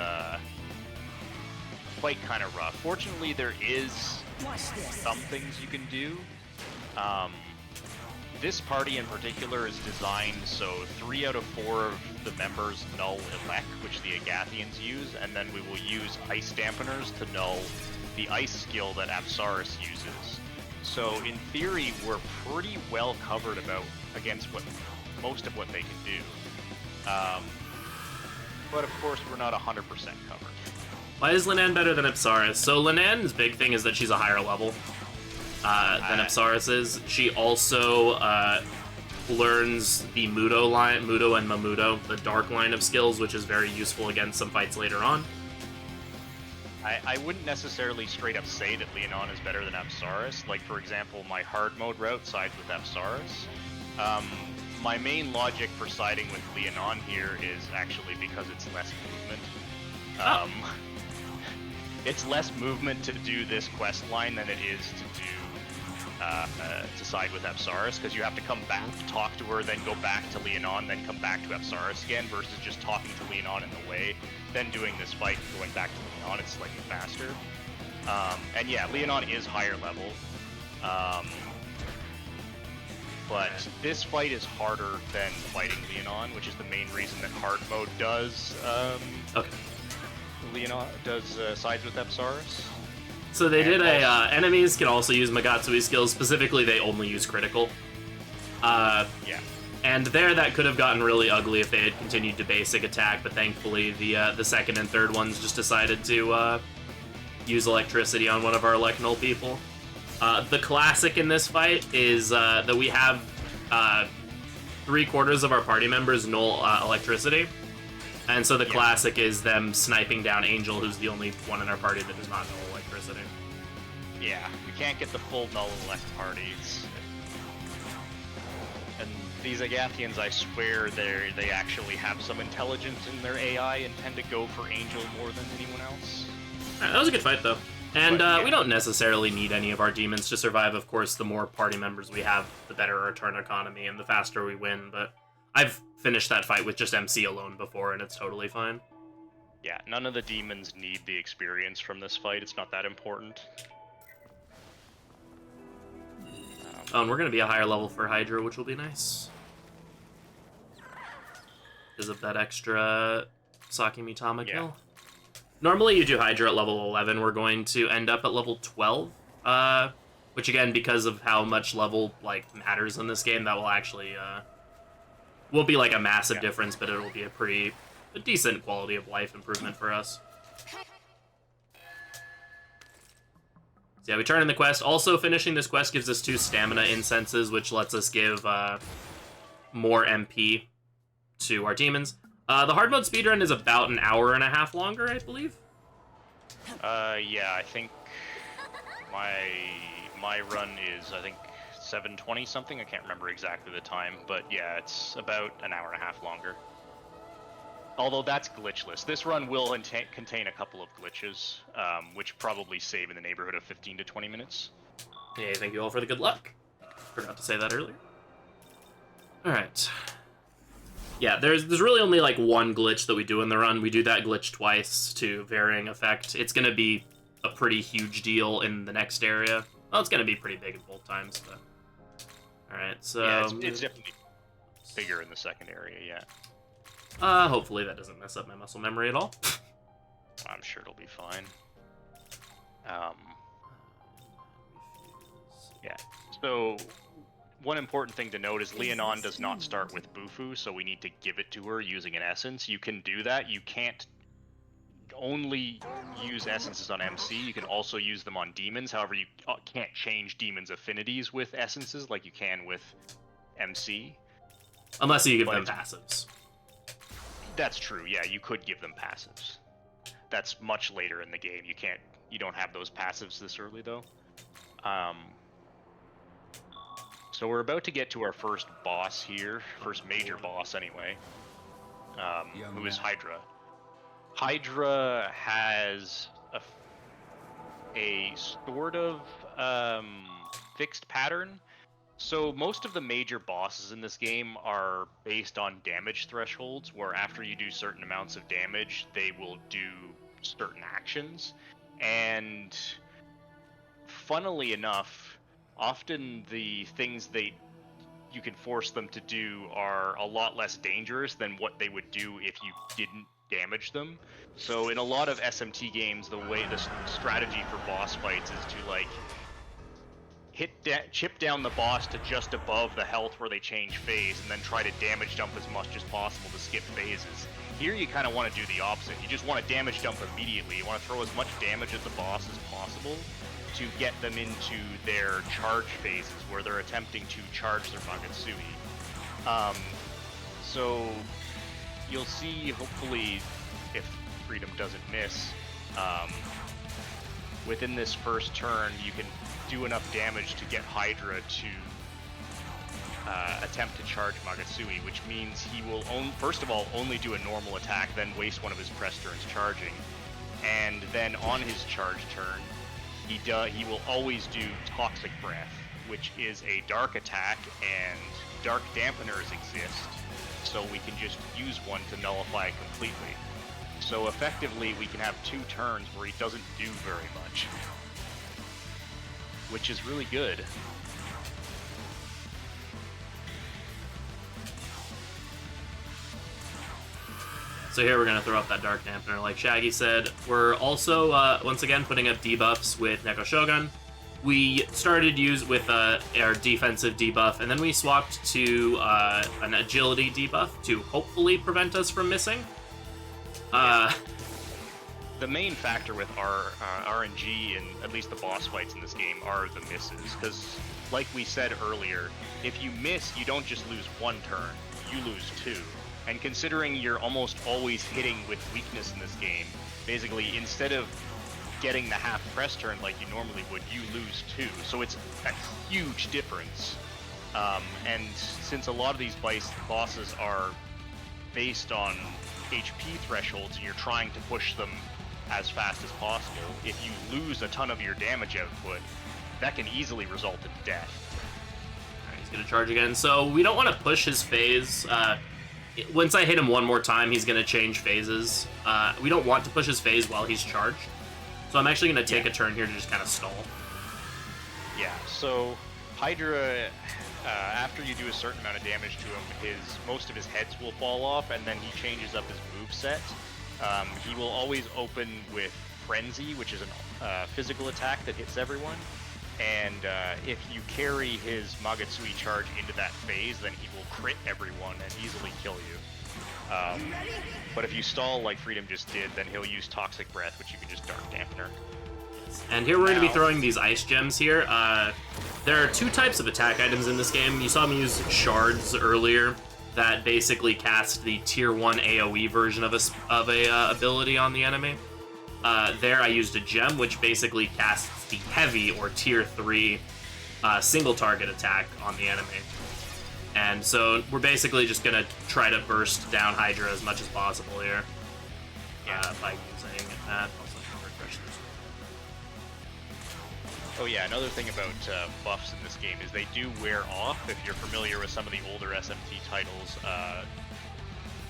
fight kind of rough. Fortunately, there is some things you can do. This party in particular is designed so 3 out of 4 of the members null Elect, which the Agathians use, and then we will use Ice Dampeners to null the Ice skill that Abscess uses. So in theory, we're pretty well covered against most of what they can do. But of course, we're not 100% covered. Why is Linan better than Abscess? So Linan's big thing is that she's a higher level than Abscess is. She also learns the Mudo and Mamudo, the dark line of skills, which is very useful against some fights later on. I wouldn't necessarily straight up say that Leonon is better than Abscess. Like, for example, my hard mode route sides with Abscess. My main logic for siding with Leonon here is actually because it's less movement. It's less movement to do this quest line than it is to do to side with Abscess, because you have to come back, talk to her, then go back to Leonon, then come back to Abscess again, versus just talking to Leonon in the way, then doing this fight and going back to Leonon. It's slightly faster. And yeah, Leonon is higher level. But this fight is harder than fighting Leonon, which is the main reason that hard mode does Leonon does sides with Abscess. So they did enemies can also use Magatsui's skills. Specifically, they only use critical. Yeah. And there, that could have gotten really ugly if they had continued to basic attack, but thankfully the second and third ones just decided to use electricity on one of our Elecnol people. The classic in this fight is that we have 3/4 of our party members null electricity. And so the classic is them sniping down Angel, who's the only one in our party that does not null electricity. Yeah, we can't get the full null elect parties. And these Agathians, I swear, they actually have some intelligence in their AI and tend to go for Angel more than anyone else. That was a good fight, though. And But, we don't necessarily need any of our demons to survive. Of course, the more party members we have, the better our turn economy and the faster we win. But I've finished that fight with just MC alone before, and it's totally fine. Yeah, none of the demons need the experience from this fight. It's not that important. Oh, and we're going to be a higher level for Hydra, which will be nice. Because of that extra Saki Mitama kill. Normally you do Hydra at level 11. We're going to end up at level 12. Which again, because of how much level matters in this game, that will actually won't be like a massive difference, but it'll be a decent quality of life improvement for us. So yeah, we turn in the quest. Also, finishing this quest gives us 2 stamina incenses, which lets us give more MP to our demons. The hard mode speedrun is about an hour and a half longer, I believe. Yeah, I think my run is, I think, 720 something. I can't remember exactly the time, but yeah, it's about an hour and a half longer. Although that's glitchless. This run will contain a couple of glitches, which probably save in the neighborhood of 15 to 20 minutes. Hey, thank you all for the good luck. Forgot to say that earlier. Alright. Yeah, there's really only one glitch that we do in the run. We do that glitch twice to varying effect. It's going to be a pretty huge deal in the next area. Well, it's going to be pretty big at both times, but... Alright, so... Yeah, it's definitely bigger in the second area, yeah. Hopefully that doesn't mess up my muscle memory at all. I'm sure it'll be fine. Yeah, so one important thing to note is Leonon does not start with Bufu, so we need to give it to her using an essence. You can do that. You can't only use essences on MC. You can also use them on demons. However, you can't change demons' affinities with essences like you can with MC. Unless you give them passives. That's true, yeah, you could give them passives. That's much later in the game. You don't have those passives this early, though. So we're about to get to our first boss here, first major boss anyway, who is Hydra. Hydra has a sort of fixed pattern. So most of the major bosses in this game are based on damage thresholds, where after you do certain amounts of damage, they will do certain actions. And funnily enough, often the things you can force them to do are a lot less dangerous than what they would do if you didn't damage them. So in a lot of SMT games, the strategy for boss fights is to chip down the boss to just above the health where they change phase, and then try to damage dump as much as possible to skip phases. Here you kind of want to do the opposite. You just want to damage dump immediately. You want to throw as much damage at the boss as possible to get them into their charge phases, where they're attempting to charge their Magatsuhi. So you'll see, hopefully, if Freedom doesn't miss, within this first turn, you can do enough damage to get Hydra to attempt to charge Magatsuhi, which means he will first of all only do a normal attack, then waste one of his press turns charging, and then on his charge turn, he will always do Toxic Breath, which is a dark attack, and dark dampeners exist, so we can just use one to nullify it completely. So effectively, we can have 2 turns where he doesn't do very much, which is really good. So here we're going to throw up that Dark Dampener, like Shaggy said. We're also, once again, putting up debuffs with Neko Shogun. We started with our defensive debuff, and then we swapped to an agility debuff to hopefully prevent us from missing. The main factor with our RNG and at least the boss fights in this game are the misses, because like we said earlier, if you miss, you don't just lose 1 turn, you lose 2. And considering you're almost always hitting with weakness in this game, basically instead of getting the half press turn like you normally would, you lose 2. So it's a huge difference. And since a lot of these bosses are based on HP thresholds and you're trying to push them as fast as possible, if you lose a ton of your damage output, that can easily result in death. Alright, he's going to charge again. So we don't want to push his phase. Once I hit him one more time, he's going to change phases. We don't want to push his phase while he's charged. So I'm actually going to take a turn here to just kind of stall. Yeah, so Hydra, after you do a certain amount of damage to him, most of his heads will fall off, and then he changes up his moveset. He will always open with Frenzy, which is a physical attack that hits everyone. And if you carry his Magatsuki charge into that phase, then he will crit everyone and easily kill you. But if you stall like Freedom just did, then he'll use Toxic Breath, which you can just Dark Dampener. And here we're going to be throwing these ice gems here. There are 2 types of attack items in this game. You saw me use shards earlier that basically cast the tier 1 AoE version of a ability on the enemy. There I used a gem, which basically casts the heavy or tier 3 single target attack on the enemy. And so we're basically just going to try to burst down Hydra as much as possible here by using that. Also, refresh this. Oh yeah, another thing about buffs in this game is they do wear off. If you're familiar with some of the older SMT titles,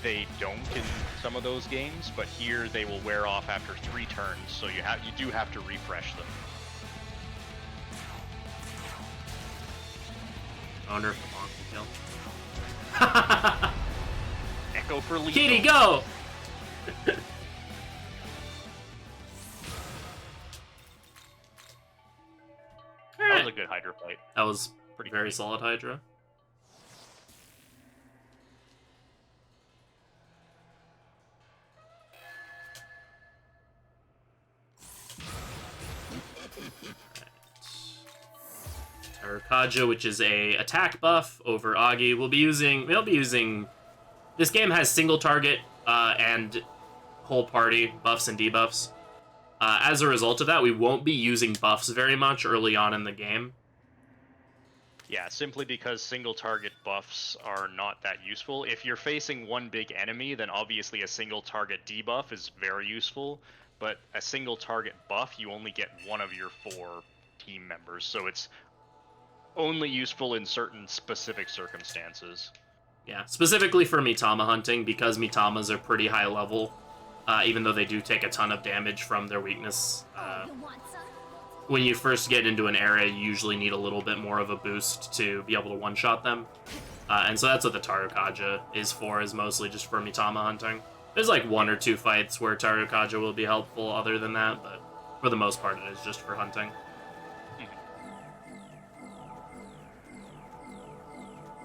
they don't in some of those games, but here they will wear off after 3 turns, so you do have to refresh them. I wonder if the monk will kill. Echo for lethal. Kitty, go! That was a good Hydra fight. That was very solid Hydra. Tarukaja, which is a attack buff over Agi. We'll be using. This game has single target and whole party buffs and debuffs. As a result of that, we won't be using buffs very much early on in the game. Yeah, simply because single target buffs are not that useful. If you're facing one big enemy, then obviously a single target debuff is very useful. But a single target buff, you only get one of your 4 team members, so it's only useful in certain specific circumstances. Yeah, specifically for Mitama hunting, because Mitamas are pretty high level, even though they do take a ton of damage from their weakness. When you first get into an area, you usually need a little bit more of a boost to be able to one-shot them. And so that's what the Tarukaja is for, is mostly just for Mitama hunting. There's like 1 or 2 fights where Tarukaja will be helpful other than that, but for the most part it is just for hunting.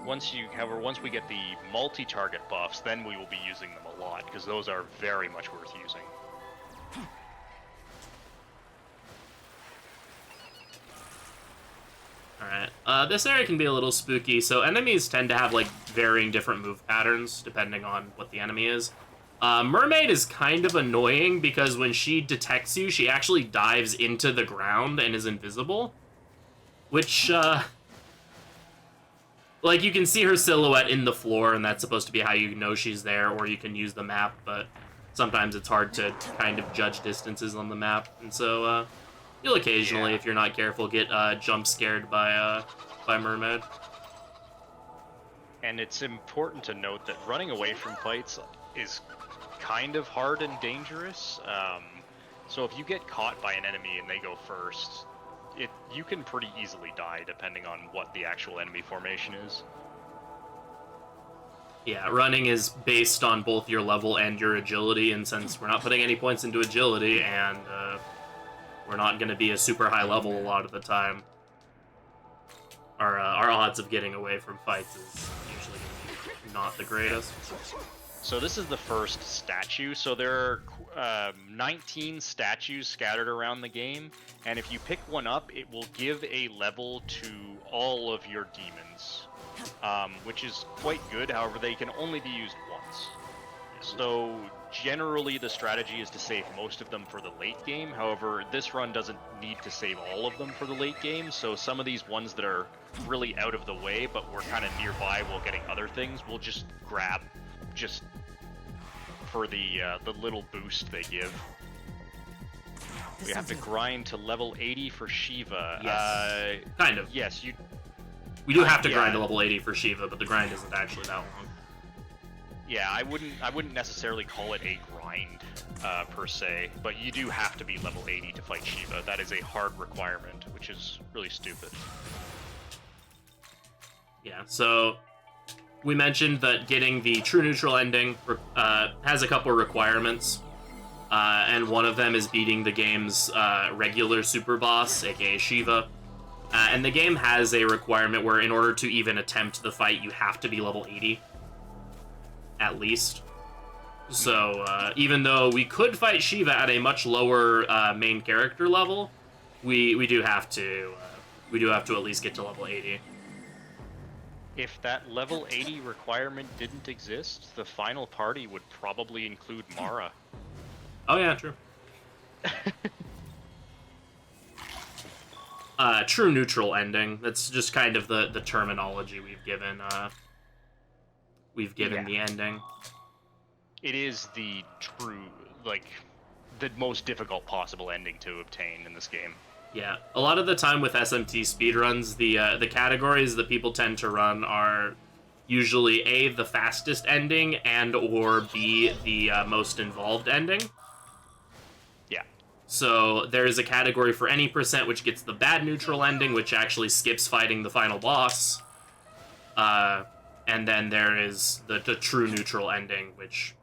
Once we get the multi-target buffs, then we will be using them a lot, because those are very much worth using. Alright, this area can be a little spooky, so enemies tend to have like varying different move patterns depending on what the enemy is. Mermaid is kind of annoying because when she detects you, she actually dives into the ground and is invisible. Which, like, you can see her silhouette in the floor, and that's supposed to be how you know she's there, or you can use the map, but sometimes it's hard to kind of judge distances on the map. And so, You'll occasionally, Yeah. if you're not careful, get jump scared by Mermaid. And it's important to note that running away from fights is kind of hard and dangerous. So if you get caught by an enemy and they go first, you can pretty easily die depending on what the actual enemy formation is. Yeah, running is based on both your level and your agility, and since we're not putting any points into agility, and we're not going to be a super high level a lot of the time, our odds of getting away from fights is usually going to be not the greatest. So this is the first statue. So there are 19 statues scattered around the game, and if you pick one up, it will give a level to all of your demons, which is quite good. However, they can only be used once. So generally the strategy is to save most of them for the late game. However, this run doesn't need to save all of them for the late game, so some of these ones that are really out of the way but we're kind of nearby while getting other things, we'll just grab just for the little boost they give. We have to grind to level 80 for Shiva. Yes. Kind of. Yes, We do have to yeah. grind to level 80 for Shiva, but the grind isn't actually that long. Yeah, I wouldn't necessarily call it a grind per se, but you do have to be level 80 to fight Shiva. That is a hard requirement, which is really stupid. Yeah, so we mentioned that getting the true neutral ending has a couple requirements, and one of them is beating the game's regular super boss, aka Shiva. And the game has a requirement where in order to even attempt the fight, you have to be level 80. At least. So, even though we could fight Shiva at a much lower main character level, we do have to at least get to level 80. If that level 80 requirement didn't exist, the final party would probably include Mara. Oh yeah, true. True neutral ending. That's just kind of the terminology we've given. The ending. It is the true, the most difficult possible ending to obtain in this game. Yeah, a lot of the time with SMT speedruns, the categories that people tend to run are usually A, the fastest ending, and or B, the most involved ending. Yeah. So there's a category for any percent which gets the bad neutral ending, which actually skips fighting the final boss. And then there is the true neutral ending, which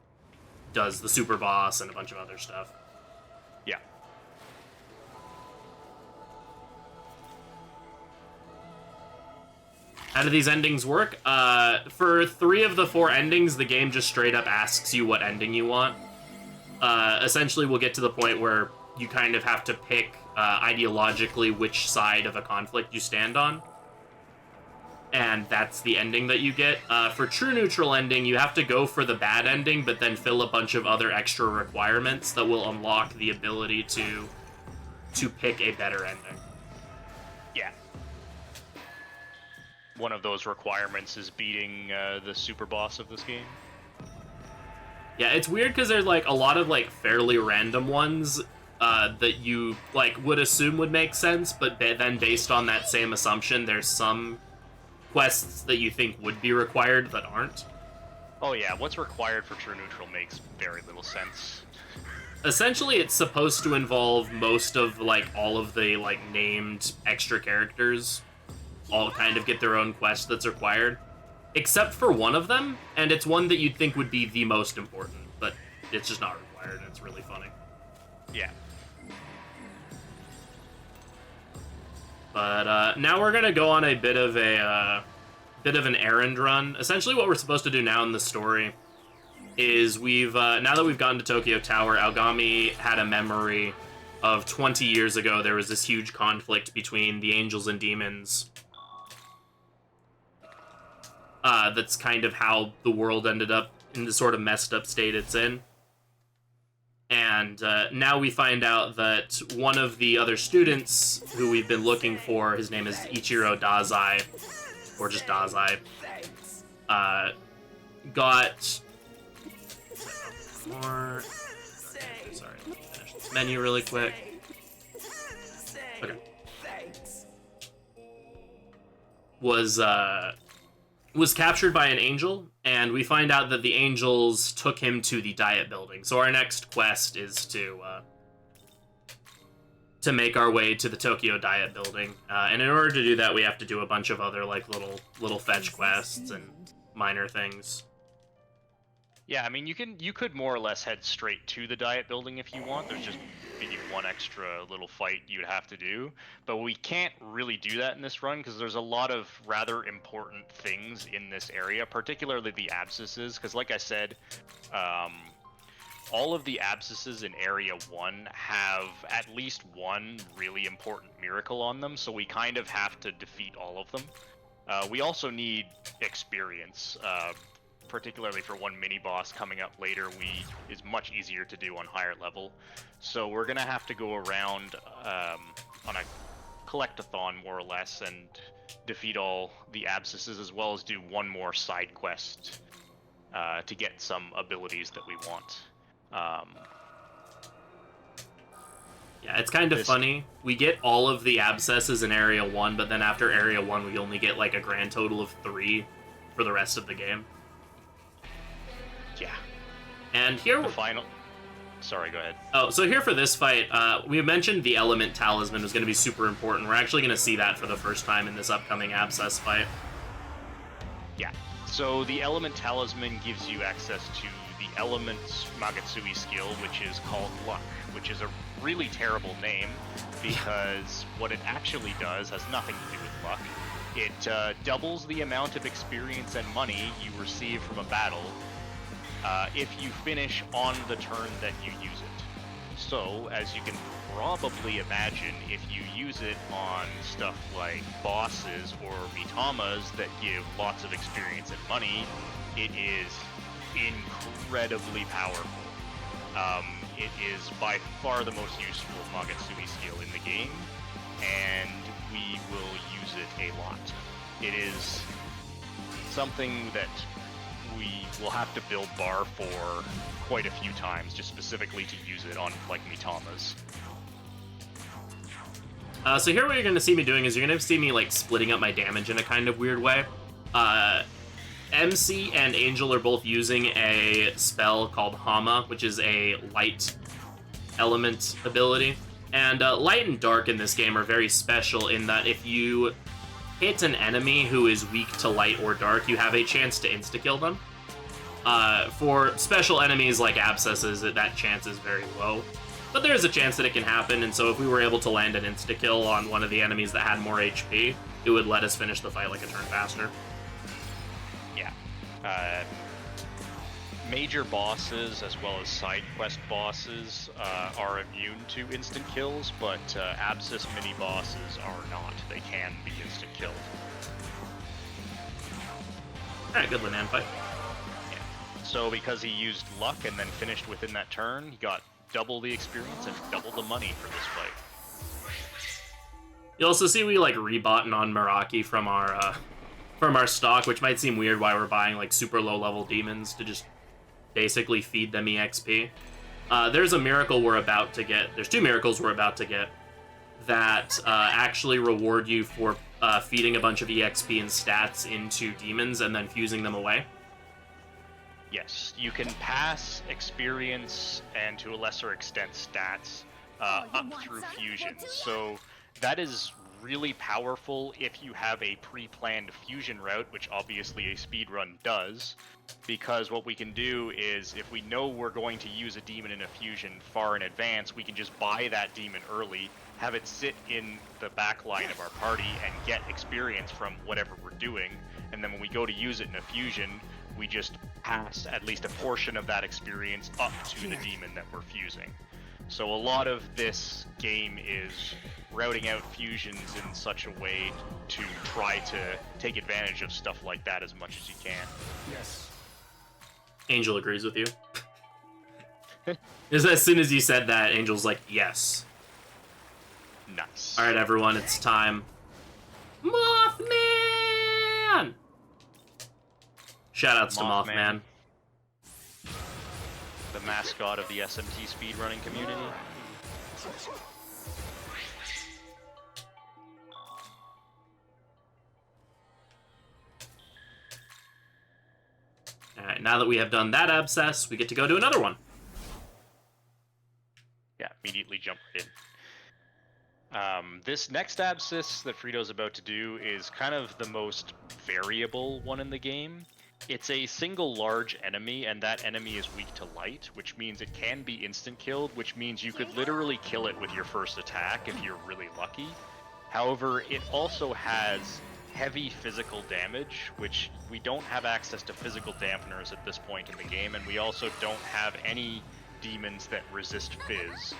does the super boss and a bunch of other stuff. Yeah. How do these endings work? For 3 of the 4 endings, the game just straight up asks you what ending you want. Essentially, we'll get to the point where you kind of have to pick ideologically which side of a conflict you stand on. And that's the ending that you get. For true neutral ending, you have to go for the bad ending, but then fill a bunch of other extra requirements that will unlock the ability to pick a better ending. Yeah. One of those requirements is beating the super boss of this game. Yeah, it's weird because there's like a lot of like fairly random ones that you like would assume would make sense, but then based on that same assumption, there's some quests that you think would be required that aren't. Oh yeah, what's required for true neutral makes very little sense. Essentially, it's supposed to involve most of like all of the like named extra characters all kind of get their own quest that's required, except for one of them, and it's one that you'd think would be the most important, but it's just not required, and it's really funny. Yeah. But now we're gonna go on a bit of an errand run. Essentially, what we're supposed to do now in the story is now that we've gotten to Tokyo Tower, Aogami had a memory of 20 years ago. There was this huge conflict between the angels and demons. That's kind of how the world ended up in the sort of messed up state it's in. And now we find out that one of the other students who we've been looking for, his name is Ichiro Dazai, or just Dazai, got... Sorry, let me finish this menu really quick. was captured by an angel, and we find out that the angels took him to the Diet Building. So our next quest is to make our way to the Tokyo Diet Building, and in order to do that, we have to do a bunch of other like little fetch quests and minor things. Yeah, I mean, you could more or less head straight to the Diet Building if you want. There's just maybe one extra little fight you'd have to do, but we can't really do that in this run because there's a lot of rather important things in this area, particularly the abscesses. Because, like I said, all of the abscesses in Area 1 have at least one really important miracle on them, so we kind of have to defeat all of them. We also need experience. Particularly for one mini boss coming up later, is much easier to do on higher level. So we're gonna have to go around on a collectathon more or less and defeat all the abscesses, as well as do one more side quest to get some abilities that we want. Yeah, it's kind of funny. We get all of the abscesses in Area 1, but then after Area 1 we only get like a grand total of 3 for the rest of the game. Yeah. And here the final. Sorry, go ahead. Oh, so here for this fight, we mentioned the element talisman was going to be super important. We're actually going to see that for the first time in this upcoming Abscess fight. Yeah. So the element talisman gives you access to the element Magatsuki skill, which is called Luck, which is a really terrible name because what it actually does has nothing to do with luck. It doubles the amount of experience and money you receive from a battle if you finish on the turn that you use it. So, as you can probably imagine, if you use it on stuff like bosses or Mitamas that give lots of experience and money, it is incredibly powerful. It is by far the most useful Magatsuki skill in the game, and we will use it a lot. It is something that we will have to build bar for quite a few times, just specifically to use it on, like, Mitamas. So here what you're going to see me doing is you're going to see me, like, splitting up my damage in a kind of weird way. MC and Angel are both using a spell called Hama, which is a light element ability. And light and dark in this game are very special in that if you hit an enemy who is weak to light or dark, you have a chance to insta-kill them. For special enemies like Abscesses, that chance is very low. But there is a chance that it can happen, and so if we were able to land an insta-kill on one of the enemies that had more HP, it would let us finish the fight like a turn faster. Yeah. Major bosses, as well as side quest bosses, are immune to instant kills, but Abscess mini-bosses are not. They can be instant killed. Alright, good Linan fight. Yeah. So because he used luck and then finished within that turn, he got double the experience and double the money for this fight. You also see we like rebought on Meraki from our stock, which might seem weird why we're buying like super low level demons to just basically feed them EXP. There's a miracle we're about to get. There's 2 miracles we're about to get that actually reward you for feeding a bunch of EXP and stats into demons and then fusing them away. Yes, you can pass experience and to a lesser extent stats up through fusions. So that is really powerful if you have a pre-planned fusion route, which obviously a speedrun does, because what we can do is if we know we're going to use a demon in a fusion far in advance, we can just buy that demon early, have it sit in the back line of our party and get experience from whatever we're doing, and then when we go to use it in a fusion, we just pass at least a portion of that experience up to the demon that we're fusing. So a lot of this game is routing out fusions in such a way to try to take advantage of stuff like that as much as you can. Yes. Angel agrees with you. As soon as you said that, Angel's like, yes. Nice. Alright, everyone, it's time. Mothman! Shoutouts to Mothman. The mascot of the SMT speedrunning community. Alright, now that we have done that Abscess, we get to go to another one. Yeah, immediately jump right in. This next Abscess that Frito's about to do is kind of the most variable one in the game. It's a single large enemy, and that enemy is weak to light, which means it can be instant killed, which means you could literally kill it with your first attack if you're really lucky. However, it also has heavy physical damage, which we don't have access to physical dampeners at this point in the game, and we also don't have any demons that resist fizz.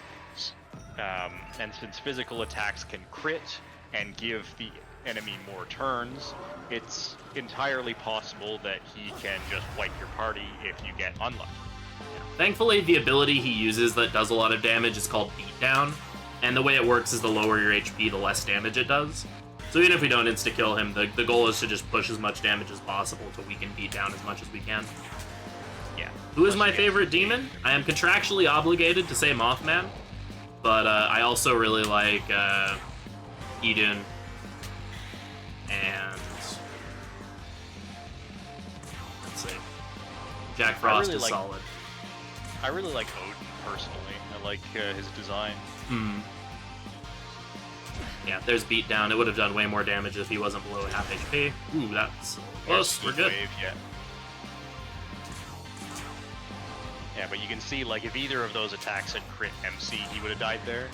And since physical attacks can crit and give the enemy more turns, it's entirely possible that he can just wipe your party if you get unlucky. Thankfully, the ability he uses that does a lot of damage is called Beatdown, and the way it works is the lower your HP, the less damage it does. So even if we don't insta-kill him, the goal is to just push as much damage as possible to weaken Beatdown as much as we can. Yeah. Who is my favorite demon? I am contractually obligated to say Mothman, but I also really like Idun and let's see, Jack Frost is solid. I really like Odin personally. I like his design. Yeah, there's Beatdown. It would have done way more damage if he wasn't below half HP. Ooh, that's close. We're good. Wave, yeah. Yeah, but you can see, like, if either of those attacks had crit MC, he would have died there.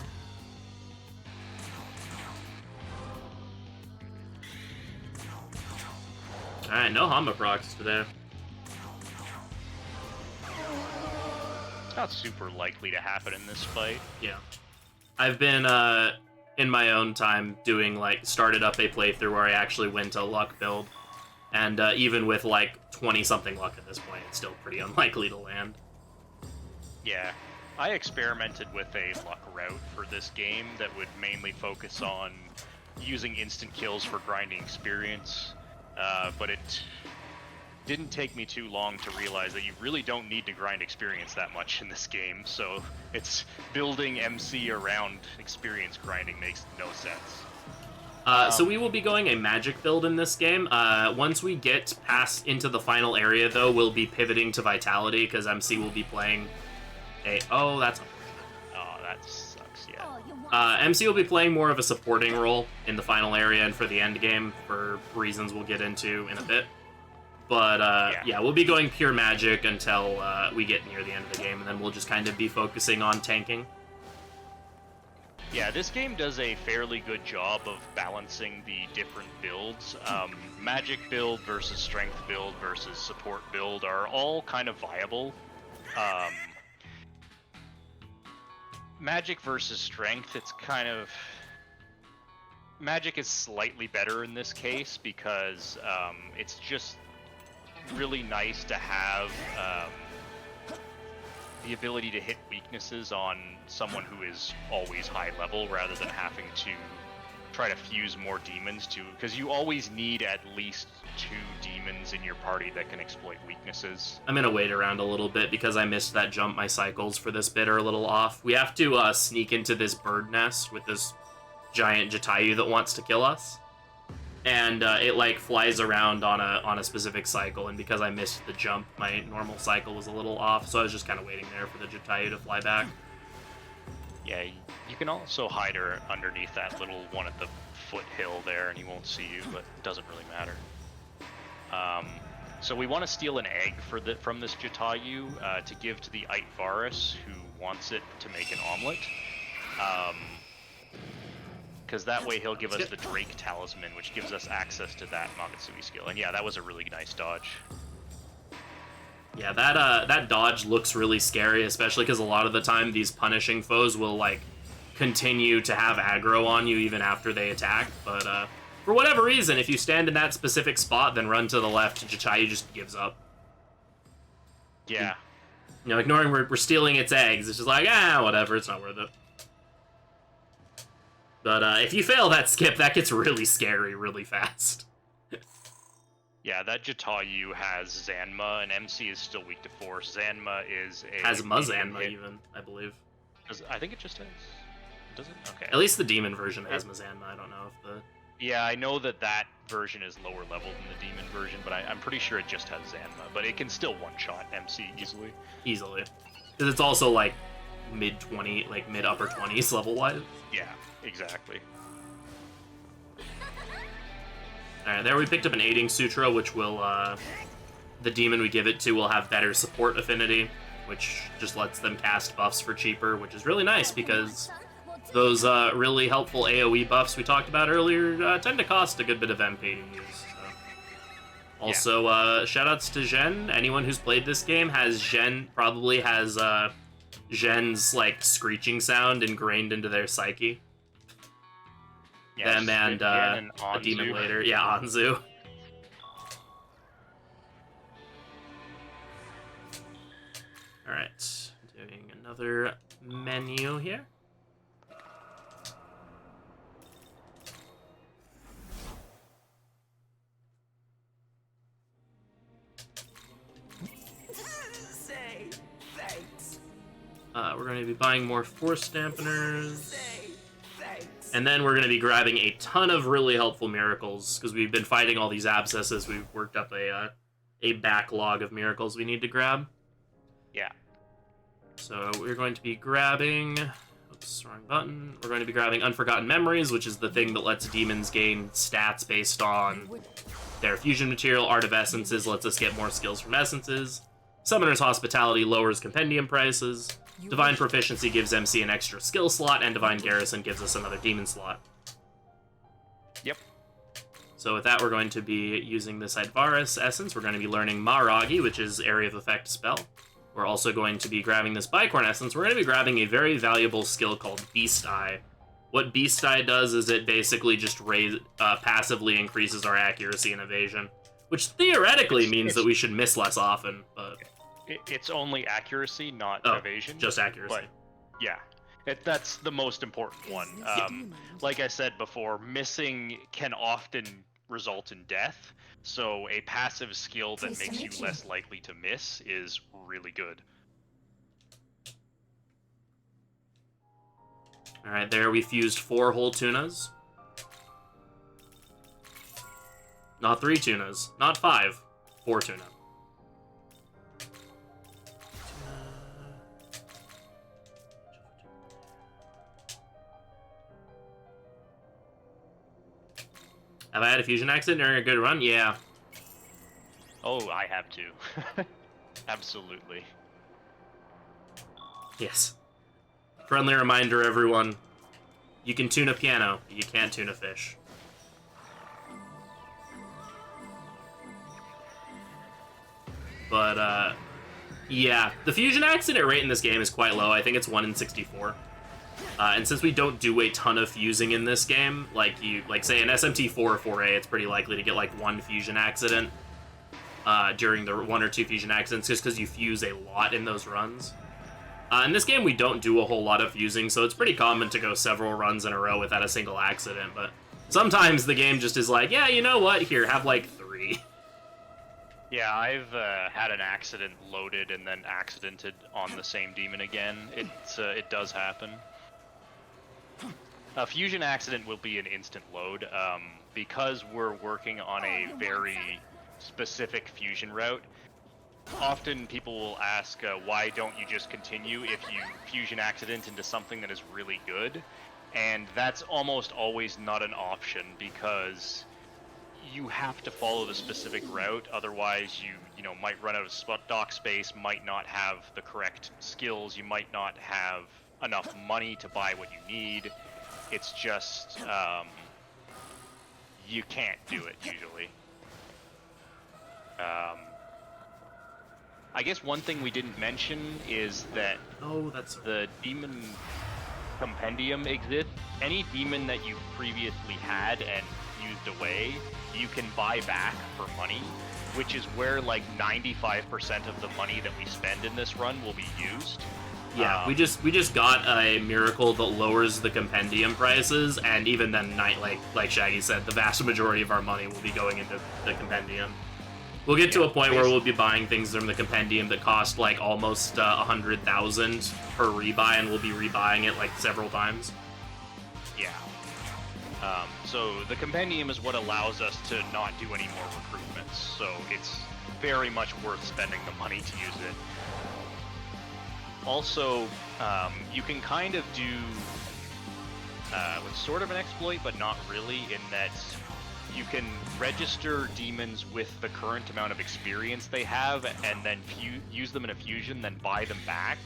Alright, no Hama procs today. It's not super likely to happen in this fight. Yeah. I've been, in my own time, doing, like, started up a playthrough where I actually went a luck build. And even with, like, 20-something luck at this point, it's still pretty unlikely to land. Yeah. I experimented with a luck route for this game that would mainly focus on using instant kills for grinding experience, but it didn't take me too long to realize that you really don't need to grind experience that much in this game, so it's building MC around experience grinding makes no sense. So we will be going a magic build in this game. Once we get past into the final area, though, we'll be pivoting to Vitality, because MC will be playing a... Oh, that's unfortunate. Oh, that sucks, yeah. MC will be playing more of a supporting role in the final area and for the end game, for reasons we'll get into in a bit. But, yeah, we'll be going pure magic until we get near the end of the game, and then we'll just kind of be focusing on tanking. Yeah, this game does a fairly good job of balancing the different builds. Magic build versus strength build versus support build are all kind of viable. Magic versus strength, it's kind of... Magic is slightly better in this case because it's just really nice to have the ability to hit weaknesses on someone who is always high level rather than having to try to fuse more demons to, because you always need at least 2 demons in your party that can exploit weaknesses. I'm gonna wait around a little bit because I missed that jump. My cycles for this bit are a little off. We have to sneak into this bird nest with this giant Jatayu that wants to kill us. And it like flies around on a specific cycle, and because I missed the jump, my normal cycle was a little off, so I was just kind of waiting there for the Jatayu to fly back. Yeah, you can also hide her underneath that little one at the foothill there, and he won't see you, but it doesn't really matter. So we want to steal an egg from this Jatayu to give to the Aitvaris, who wants it to make an omelet. Because that way he'll give us the Drake Talisman, which gives us access to that Magatsuki skill. And yeah, that was a really nice dodge. Yeah, that dodge looks really scary, especially because a lot of the time these punishing foes will, like, continue to have aggro on you even after they attack. But for whatever reason, if you stand in that specific spot, then run to the left, Jatayu just gives up. Yeah. You know, ignoring we're stealing its eggs, it's just like, whatever, it's not worth it. But if you fail that skip, that gets really scary really fast. Yeah, that Jatayu has Zanma, and MC is still weak to Force. Zanma is a... Has Mazanma even, I believe. I think it just has. Does it? Okay. At least the demon version has Mazanma. I don't know if the Yeah, I know that version is lower level than the demon version, but I'm pretty sure it just has Zanma. But it can still one-shot MC easily. Easily. Because it's also like mid-20, like mid-upper 20s level-wise. Yeah, exactly. Alright, there we picked up an Aiding Sutra, which will, the demon we give it to will have better support affinity, which just lets them cast buffs for cheaper, which is really nice because those really helpful AoE buffs we talked about earlier tend to cost a good bit of MP to use. So. Also, shoutouts to Shin. Anyone who's played this game probably has Shin's like screeching sound ingrained into their psyche. Yeah, them and a demon later. Yeah, Anzu. Alright, doing another menu here. Say thanks. We're going to be buying more force dampeners. Say thanks. And then we're going to be grabbing a ton of really helpful miracles, because we've been fighting all these abscesses. We've worked up a backlog of miracles we need to grab. Yeah. So we're going to be grabbing... Oops, wrong button. We're going to be grabbing Unforgotten Memories, which is the thing that lets demons gain stats based on their fusion material. Art of Essences lets us get more skills from essences. Summoner's Hospitality lowers compendium prices. Divine Proficiency gives MC an extra skill slot, and Divine Garrison gives us another demon slot. Yep. So with that, we're going to be using this Hydvaris Essence. We're going to be learning Maragi, which is Area of Effect spell. We're also going to be grabbing this Bicorn Essence. We're going to be grabbing a very valuable skill called Beast Eye. What Beast Eye does is it basically just passively increases our accuracy and evasion, which theoretically means that we should miss less often, but... It's only accuracy, not evasion. Just accuracy. But, yeah. That's the most important one. Like I said before, missing can often result in death, so a passive skill that makes you less likely to miss is really good. Alright, there we fused 4 whole tunas. Not 3 tunas. Not 5. 4 tuna. Have I had a fusion accident during a good run? Yeah. Oh, I have to. Absolutely. Yes. Friendly reminder, everyone. You can tune a piano, but you can't tune a fish. But, yeah. The fusion accident rate in this game is quite low. I think it's 1 in 64. And since we don't do a ton of fusing in this game, like say an SMT4 or 4A, it's pretty likely to get like 1 fusion accident during the 1 or 2 fusion accidents, just because you fuse a lot in those runs. In this game, we don't do a whole lot of fusing, so it's pretty common to go several runs in a row without a single accident, but sometimes the game just is like, yeah, you know what, here, have like 3. Yeah, I've had an accident loaded and then accidented on the same demon again. It does happen. A fusion accident will be an instant load. Because we're working on a very specific fusion route, often people will ask, why don't you just continue if you fusion accident into something that is really good? And that's almost always not an option, because you have to follow the specific route, otherwise you know, might run out of dock space, might not have the correct skills, you might not have enough money to buy what you need. It's just, you can't do it, usually. I guess one thing we didn't mention is that the demon compendium exists. Any demon that you previously had and used away, you can buy back for money, which is where like 95% of the money that we spend in this run will be used. Yeah, we just got a miracle that lowers the compendium prices, and even then, like Shaggy said, the vast majority of our money will be going into the compendium. We'll get to a point where we'll be buying things from the compendium that cost like almost 100,000 per rebuy, and we'll be rebuying it like several times. Yeah. So the compendium is what allows us to not do any more recruitments. So it's very much worth spending the money to use it. Also, you can kind of do what's sort of an exploit, but not really, in that you can register demons with the current amount of experience they have, and then use them in a fusion, then buy them back,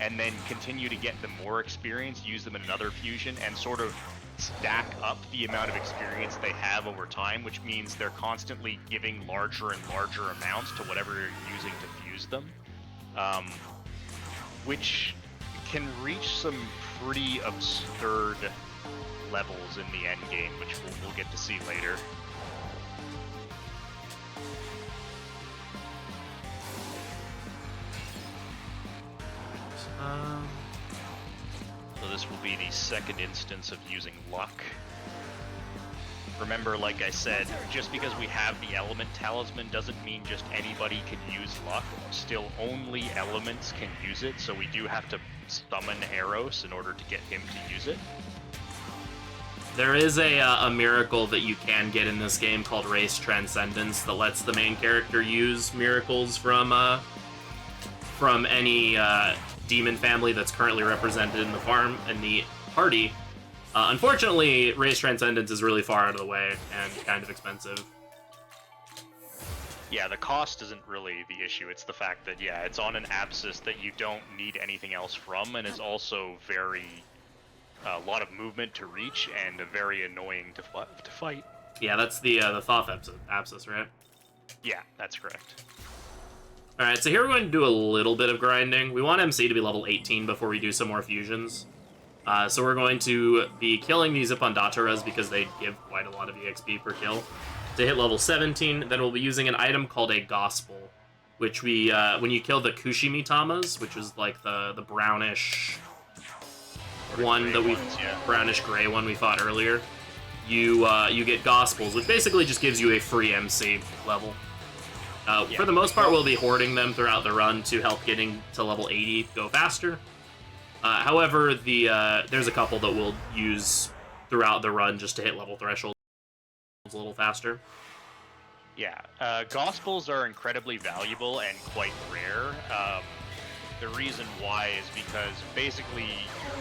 and then continue to get them more experience, use them in another fusion, and sort of stack up the amount of experience they have over time, which means they're constantly giving larger and larger amounts to whatever you're using to fuse them, which can reach some pretty absurd levels in the end game, which we'll get to see later. So this will be the second instance of using luck. Remember, like I said, just because we have the element talisman doesn't mean just anybody can use luck. Still, only elements can use it, so we do have to summon Eros in order to get him to use it. There is a miracle that you can get in this game called Race Transcendence that lets the main character use miracles from any demon family that's currently represented in the party. Unfortunately, Race Transcendence is really far out of the way and kind of expensive. Yeah, the cost isn't really the issue. It's the fact that, yeah, it's on an Abscess that you don't need anything else from, and is also a lot of movement to reach and very annoying to fight. Yeah, that's the Thoth Abscess, right? Yeah, that's correct. Alright, so here we're going to do a little bit of grinding. We want MC to be level 18 before we do some more fusions. So we're going to be killing these Ipondataras because they give quite a lot of EXP per kill. To hit level 17, then we'll be using an item called a Gospel, which we, when you kill the Kushimitamas, which is like the brownish one that brownish gray one we fought earlier, you get Gospels, which basically just gives you a free MC level. For the most part, we'll be hoarding them throughout the run to help getting to level 80 go faster. However, there's a couple that we'll use throughout the run just to hit level thresholds a little faster. Yeah, Gospels are incredibly valuable and quite rare. The reason why is because basically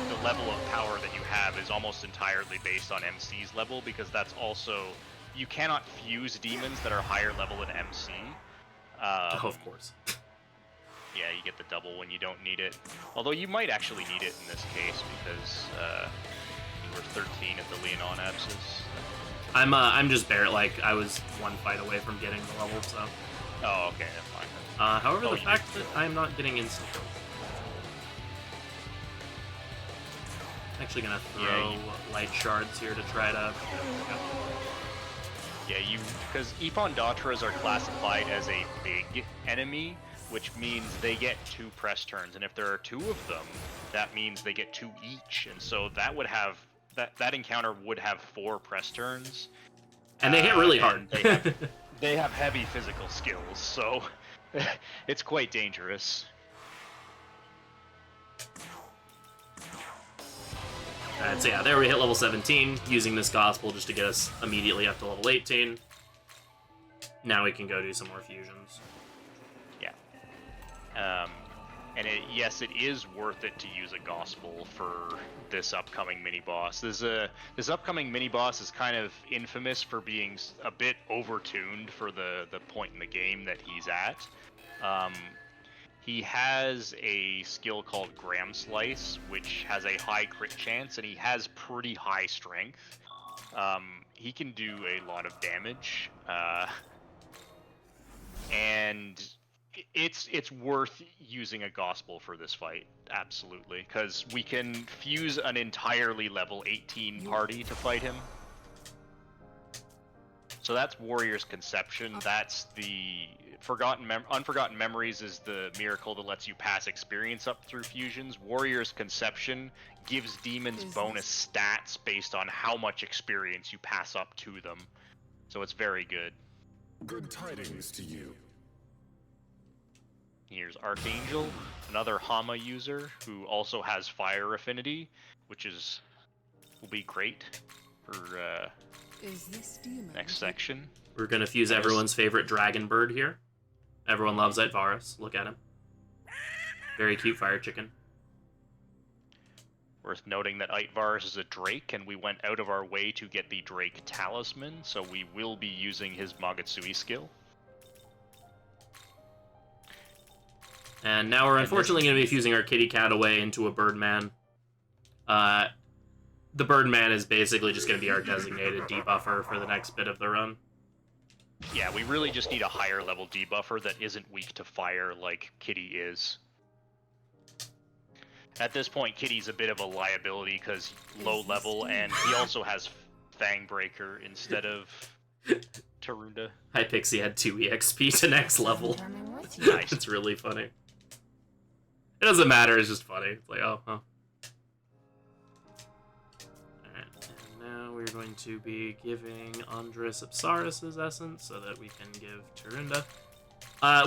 the level of power that you have is almost entirely based on MC's level, because that's also, you cannot fuse demons that are higher level than MC. Of course. Yeah, you get the double when you don't need it. Although you might actually need it in this case because you were 13 at the Leonon Abscess. I'm just bare, like, I was one fight away from getting the level, so. Oh, okay, that's fine. However, the fact that I'm not getting instant kills. I'm actually gonna throw light shards here to try to. Yeah, because Ipondataras are classified as a big enemy, which means they get 2 press turns, and if there are 2 of them, that means they get 2 each, and so that would have that encounter would have 4 press turns. And they hit really hard. They have heavy physical skills, so it's quite dangerous. Alright, so yeah, there we hit level 17, using this Gospel just to get us immediately up to level 18. Now we can go do some more fusions. Yeah. And yes, it is worth it to use a Gospel for this upcoming mini-boss. This upcoming mini-boss is kind of infamous for being a bit overtuned for the point in the game that he's at. He has a skill called Gram Slice, which has a high crit chance, and he has pretty high strength. He can do a lot of damage, and it's worth using a Gospel for this fight, absolutely, because we can fuse an entirely level 18 party to fight him. So that's Warrior's Conception. That's the Unforgotten Memories is the miracle that lets you pass experience up through fusions. Warrior's Conception gives demons bonus stats based on how much experience you pass up to them. So it's very good. Good tidings to you. Here's Archangel, another Hama user who also has fire affinity, which will be great. for Is this demon? next section. We're gonna fuse everyone's favorite dragon bird here. Everyone loves Varus. Look at him. Very cute fire chicken. Worth noting that Varus is a Drake, and we went out of our way to get the Drake Talisman, so we will be using his Magatsui skill. And now we're unfortunately going to be fusing our kitty cat away into a birdman. The birdman is basically just going to be our designated debuffer for the next bit of the run. Yeah, we really just need a higher level debuffer that isn't weak to fire like Kitty is. At this point, Kitty's a bit of a liability because low level, and he also has Fangbreaker instead of Tarunda. Hypixie had 2 EXP to next level. Nice. It's really funny. It doesn't matter, it's just funny. It's like, oh, huh. Alright, and now we're going to be giving Andres Apsaris' essence so that we can give Tarunda.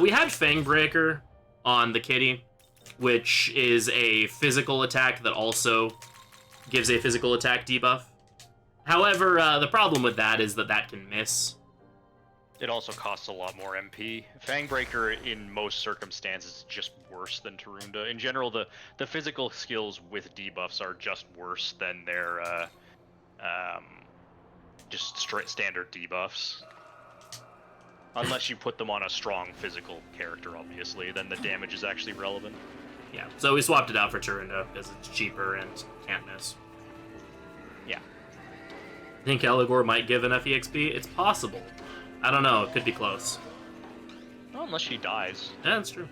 We had Fangbreaker on the kitty, which is a physical attack that also gives a physical attack debuff. However, the problem with that is that can miss. It also costs a lot more MP. Fangbreaker, in most circumstances, is just worse than Tarunda. In general, the physical skills with debuffs are just worse than their just straight standard debuffs. Unless you put them on a strong physical character, obviously, then the damage is actually relevant. Yeah, so we swapped it out for Tarunda because it's cheaper and can't miss. Yeah. I think Eligor might give enough EXP. It's possible. I don't know. It could be close. Well, unless she dies. Yeah, that's true.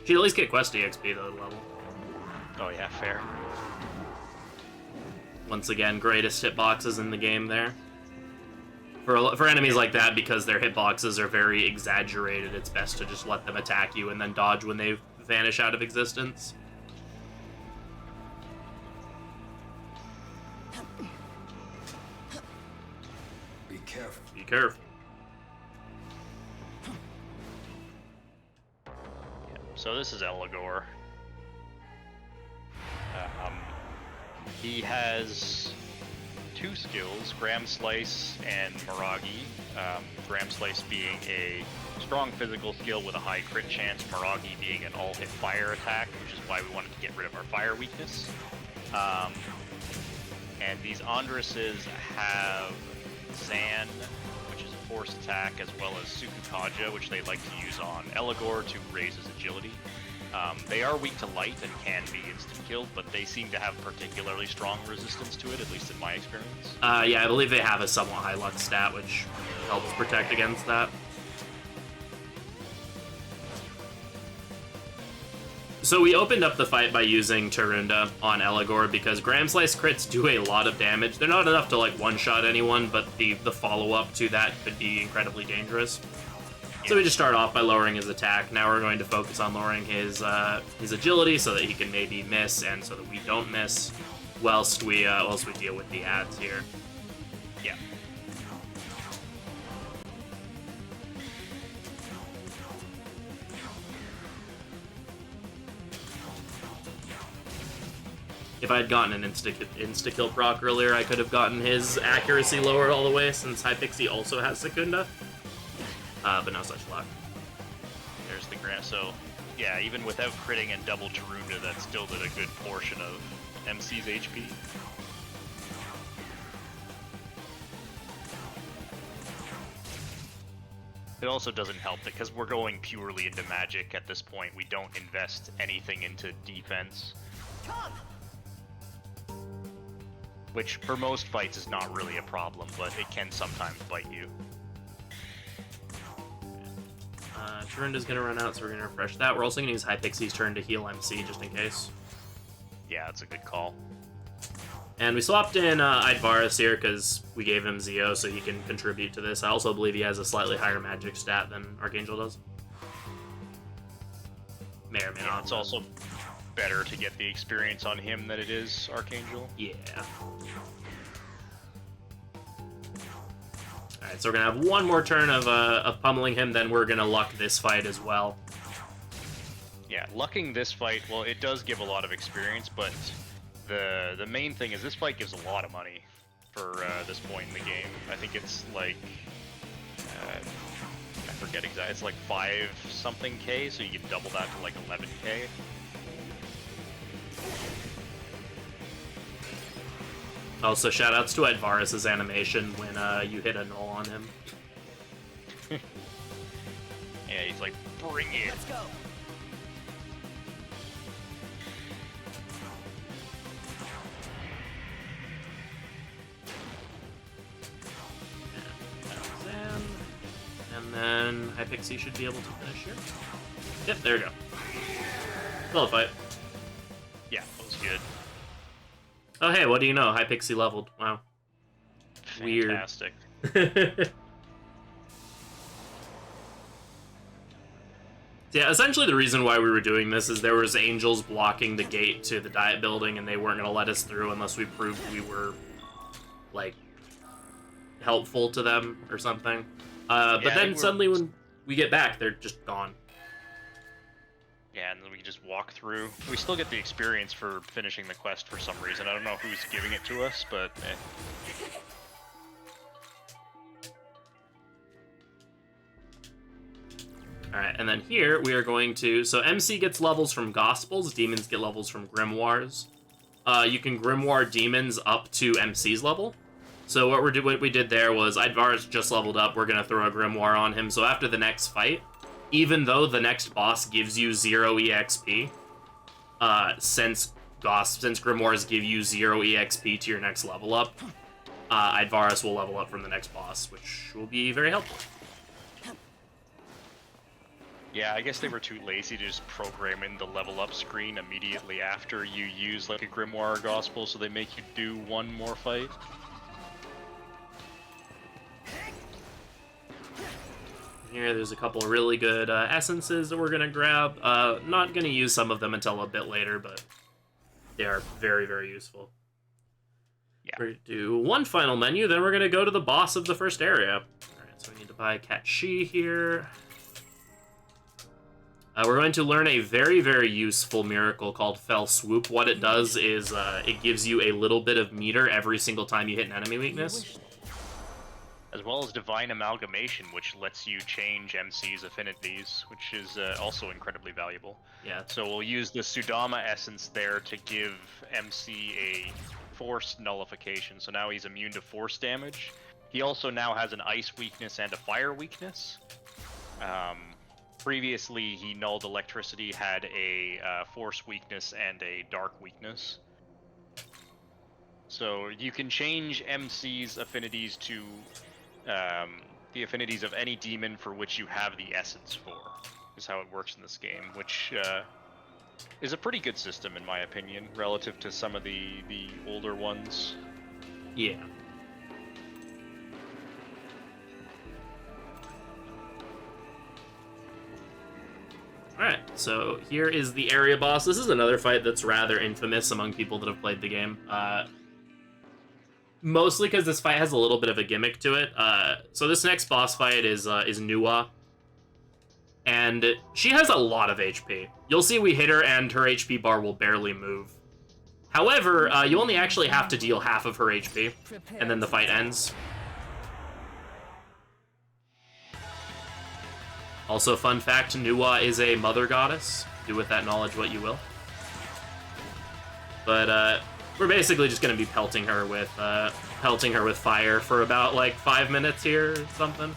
She'd at least get quest EXP, though, level. Oh yeah, fair. Once again, greatest hitboxes in the game there. For enemies like that, because their hitboxes are very exaggerated, it's best to just let them attack you and then dodge when they vanish out of existence. Be careful. Be careful. So this is Eligor. He has 2 skills, Gram Slice and Miragi. Gram Slice being a strong physical skill with a high crit chance, Miragi being an all-hit fire attack, which is why we wanted to get rid of our fire weakness. And these Andreses have Zan, which is a force attack, as well as Sukukaja, which they like to use on Eligor to raise his agility. They are weak to light and can be instant-killed, but they seem to have particularly strong resistance to it, at least in my experience. Yeah, I believe they have a somewhat high luck stat, which helps protect against that. So we opened up the fight by using Tarunda on Eligor because Gram Slice crits do a lot of damage. They're not enough to like one-shot anyone, but the follow-up to that could be incredibly dangerous. So we just start off by lowering his attack. Now we're going to focus on lowering his agility so that he can maybe miss and so that we don't miss whilst we deal with the ads here. Yeah. If I had gotten an insta-kill proc earlier, I could have gotten his accuracy lowered all the way since Hypixie also has Secunda. But no such luck. There's the Gram. So, yeah, even without critting and double Tarunda, that still did a good portion of MC's HP. It also doesn't help that because we're going purely into magic at this point, we don't invest anything into defense. Which, for most fights, is not really a problem, but it can sometimes bite you. Tarunda's gonna run out, so we're gonna refresh that. We're also gonna use Hypixie's turn to heal MC, just in case. Yeah, that's a good call. And we swapped in Varus here, because we gave him Zeo, so he can contribute to this. I also believe he has a slightly higher magic stat than Archangel does. May or may not. It's also better to get the experience on him than it is Archangel. Yeah. Alright, so we're gonna have one more turn of pummeling him, then we're gonna luck this fight as well. Yeah, lucking this fight, well, it does give a lot of experience, but the main thing is this fight gives a lot of money. for this point in the game. I think it's like I forget exactly. It's like 5 something K, so you can double that to like 11K. Also, shoutouts to Advaris' animation when you hit a null on him. Yeah, he's like, bring it. Let's go. And then Hypixie should be able to finish here. Yep, there we go. Solid fight. Yeah, that was good. Oh hey, what do you know? Hypixie leveled. Wow. Weird. Fantastic. Yeah, essentially the reason why we were doing this is there was angels blocking the gate to the diet building, and they weren't going to let us through unless we proved we were, like, helpful to them or something. But Yeah, then suddenly when we get back, they're just gone. Yeah, and then we can just walk through. We still get the experience for finishing the quest for some reason. I don't know who's giving it to us, but Alright, and then here we are going to... So MC gets levels from Gospels, demons get levels from Grimoires. You can Grimoire demons up to MC's level. So what we did there was Idvar's just leveled up, we're going to throw a Grimoire on him. So after the next fight, even though the next boss gives you 0 EXP, since Grimoires give you 0 EXP to your next level up, Idvarus will level up from the next boss, which will be very helpful. yeah, I guess they were too lazy to just program in the level up screen immediately after you use like a Grimoire or Gospel, so they make you do one more fight. Here, there's a couple of really good essences that we're going to grab. Not going to use some of them until a bit later, but they are very, very useful. Yeah. We're going to do one final menu, then we're going to go to the boss of the first area. Alright, so we need to buy Cat Shi here. We're going to learn a very, very useful miracle called Fell Swoop. What it does is it gives you a little bit of meter every single time you hit an enemy weakness. As well as Divine Amalgamation, which lets you change MC's affinities, which is also incredibly valuable. Yeah. So we'll use the Sudama Essence there to give MC a Force Nullification, so now he's immune to Force damage. He also now has an Ice weakness and a Fire weakness. Previously, he nulled Electricity, had a Force weakness and a Dark weakness. So you can change MC's affinities to the affinities of any demon for which you have the essence for, is how it works in this game, which is a pretty good system in my opinion, relative to some of the older ones. Yeah. Alright, so here is the area boss. This is another fight that's rather infamous among people that have played the game. Mostly because this fight has a little bit of a gimmick to it. So this next boss fight is Nuwa. And she has a lot of HP. You'll see we hit her and her HP bar will barely move. However, you only actually have to deal half of her HP, and then the fight ends. Also, fun fact, Nuwa is a mother goddess. Do with that knowledge what you will. But, we're basically just going to be pelting her with fire for about, like, 5 minutes here or something.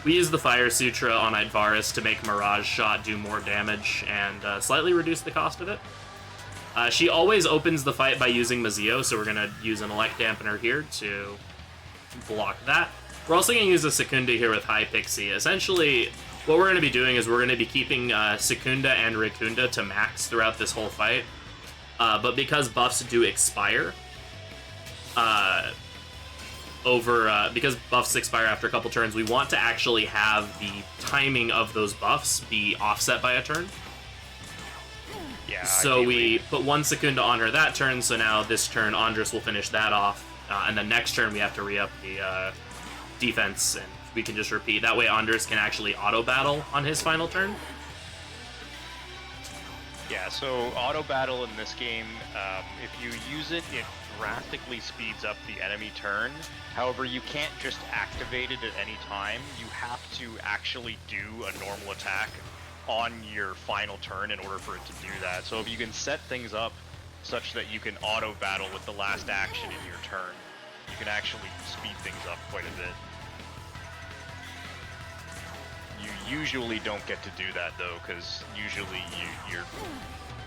We use the Fire Sutra on Idvarus to make Mirage Shot do more damage and slightly reduce the cost of it. She always opens the fight by using Mazio, so we're going to use an Elect Dampener here to block that. We're also going to use a Secunda here with Hypixie. Essentially, what we're going to be doing is we're going to be keeping Secunda and Recunda to max throughout this whole fight. But because buffs do expire, because buffs expire after a couple turns, we want to actually have the timing of those buffs be offset by a turn. Yeah. So we put 1 Secunda on her that turn, so now this turn Andres will finish that off, and then next turn we have to re-up the defense, and we can just repeat. That way Andres can actually auto-battle on his final turn. Yeah, so auto battle in this game, if you use it, it drastically speeds up the enemy turn. However, you can't just activate it at any time. You have to actually do a normal attack on your final turn in order for it to do that. So if you can set things up such that you can auto battle with the last action in your turn, you can actually speed things up quite a bit. You usually don't get to do that though, because usually your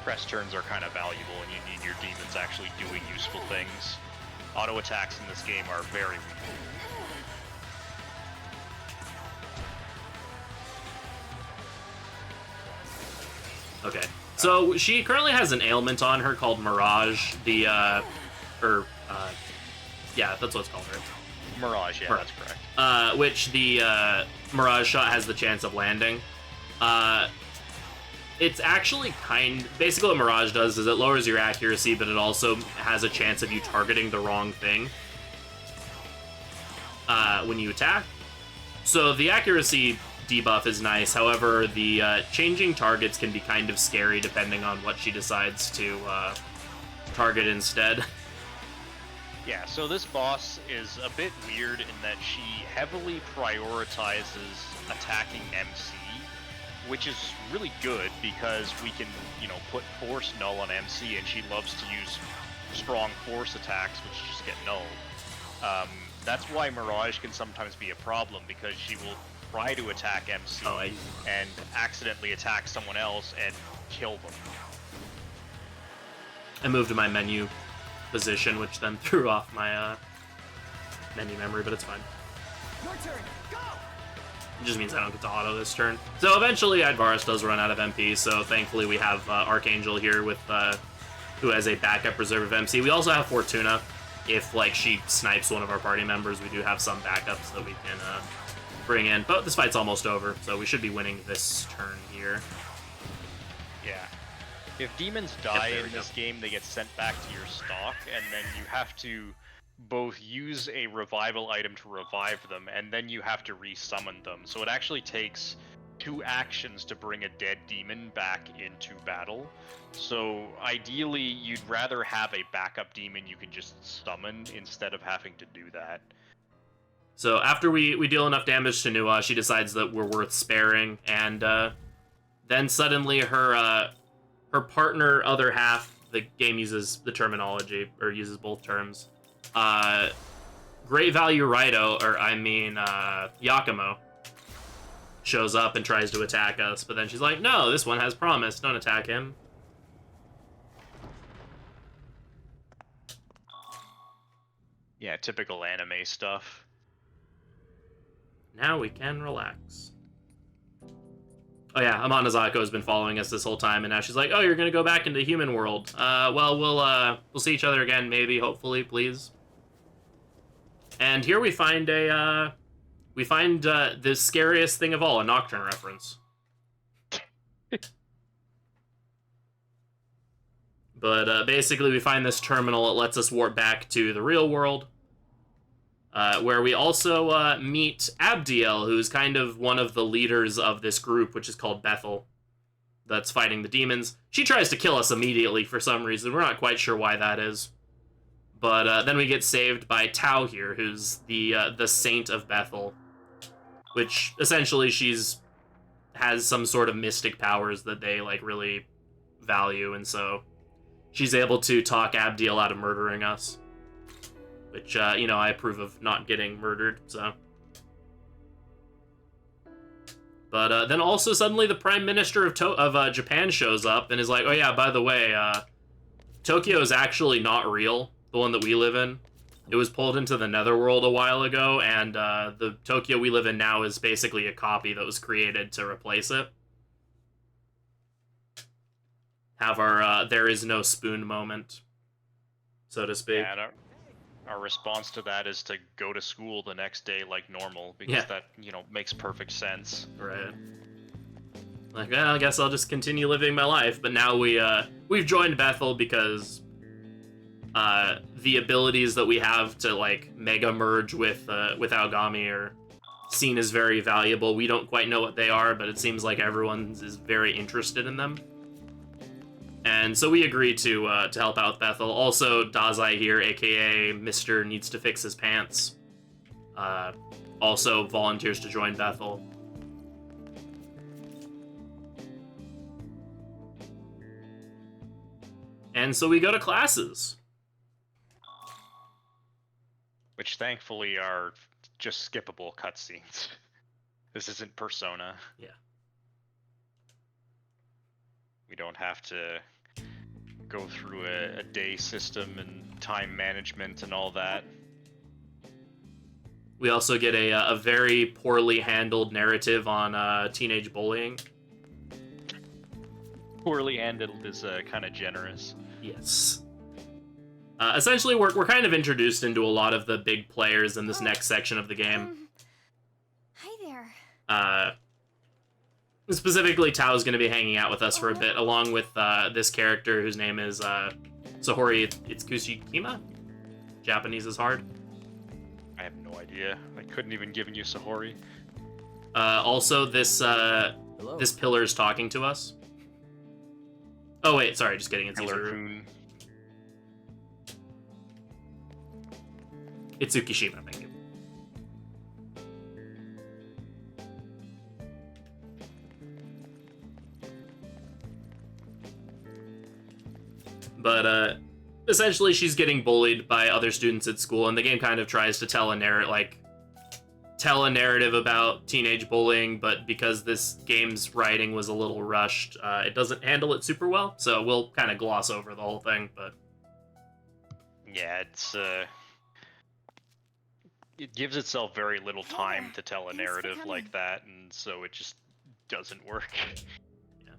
press turns are kind of valuable and you need your demons actually doing useful things. Auto attacks in this game are very weak. Okay. So she currently has an ailment on her called Mirage. Yeah, that's what it's called, right? Mirage, yeah, that's correct. Which the Mirage shot has the chance of landing. It's actually basically what Mirage does is it lowers your accuracy, but it also has a chance of you targeting the wrong thing when you attack. So the accuracy debuff is nice, however, the changing targets can be kind of scary depending on what she decides to target instead. Yeah, so this boss is a bit weird in that she heavily prioritizes attacking MC, which is really good because we can, put Force Null on MC, and she loves to use strong Force attacks, which just get nulled. That's why Mirage can sometimes be a problem, because she will try to attack MC and accidentally attack someone else and kill them. I moved to my menu position, which then threw off my menu memory, but it's fine. Your turn. Go. It just means I don't get to auto this turn. So eventually Advaris does run out of MP, so thankfully we have Archangel here with who has a backup reserve of MC. We also have Fortuna. If she snipes one of our party members, we do have some backups that we can bring in. But this fight's almost over, so we should be winning this turn here. Yeah. If demons die in this game, they get sent back to your stock, and then you have to both use a revival item to revive them, and then you have to resummon them. So it actually takes 2 actions to bring a dead demon back into battle. So ideally, you'd rather have a backup demon you can just summon instead of having to do that. So after we deal enough damage to Nua, she decides that we're worth sparing, and then suddenly her partner, other half, the game uses the terminology, or uses both terms, Great Value Yakumo, shows up and tries to attack us, but then she's like, no, this one has promise, don't attack him. Yeah, typical anime stuff. Now we can relax. Oh yeah, Amanazako has been following us this whole time, and now she's like, oh, you're gonna go back into human world. Well, we'll see each other again, maybe, hopefully, please. And here we find the scariest thing of all, a Nocturne reference. But basically we find this terminal. It lets us warp back to the real world, where we also meet Abdiel, who's kind of one of the leaders of this group, which is called Bethel, that's fighting the demons. She tries to kill us immediately for some reason. We're not quite sure why that is. But then we get saved by Tau here, who's the Saint of Bethel, which essentially has some sort of mystic powers that they really value, and so she's able to talk Abdiel out of murdering us, which I approve of not getting murdered. So, but then also suddenly the Prime Minister of Japan shows up and is like, oh yeah, by the way, Tokyo is actually not real. The one that we live in. It was pulled into the Netherworld a while ago, and the Tokyo we live in now is basically a copy that was created to replace it. Have our there is no spoon moment, so to speak. Yeah, and our response to that is to go to school the next day like normal, because that, makes perfect sense. Right. Well, I guess I'll just continue living my life, but now we've joined Bethel because the abilities that we have to mega merge with Aogami are seen as very valuable. We don't quite know what they are, but it seems like everyone is very interested in them. And so we agree to help out with Bethel. Also, Dazai here, aka Mr. Needs to Fix His Pants, also volunteers to join Bethel. And so we go to classes. Which thankfully are just skippable cutscenes. This isn't Persona. Yeah. We don't have to go through a day system and time management and all that. We also get a very poorly handled narrative on teenage bullying. Poorly handled is kind of generous. Yes. Essentially, we're kind of introduced into a lot of the big players in this next section of the game. Hi there. Specifically, Tao's going to be hanging out with us for a bit, along with this character whose name is Sahori Itsukushikima. Japanese is hard. I have no idea. I couldn't even given you Sahori. Also, this pillar's talking to us. Oh wait, sorry, just kidding. It's Izuru. It's Tsukishima, thank you. But essentially, she's getting bullied by other students at school, and the game kind of tries to tell a narrative about teenage bullying, but because this game's writing was a little rushed, it doesn't handle it super well, so we'll kind of gloss over the whole thing, but... Yeah, it gives itself very little time to tell a narrative like that, and so it just doesn't work. Yeah.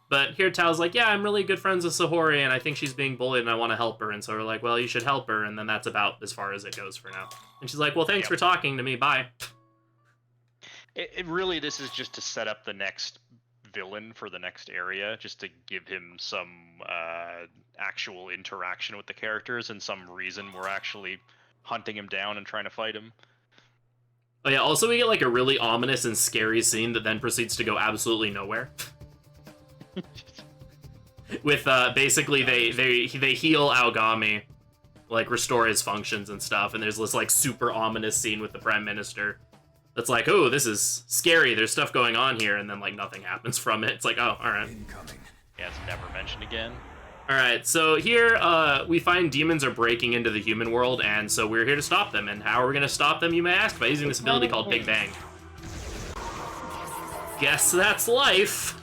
But here Tao's like, yeah, I'm really good friends with Sahori, and I think she's being bullied, and I want to help her, and so we're like, well, you should help her, and then that's about as far as it goes for now. And she's like, well, thanks for talking to me, bye. It really, this is just to set up the next villain for the next area, just to give him some actual interaction with the characters and some reason we're actually hunting him down and trying to fight him. Oh yeah, also we get like a really ominous and scary scene that then proceeds to go absolutely nowhere. With basically they heal Aogami, like restore his functions and stuff, and there's this like super ominous scene with the Prime Minister that's like, oh, this is scary, there's stuff going on here, and then like nothing happens from it. It's like, oh, alright. Yeah, it's never mentioned again. Alright, so here we find demons are breaking into the human world, and so we're here to stop them. And how are we going to stop them, you may ask? By using this ability called Big Bang. Guess that's life.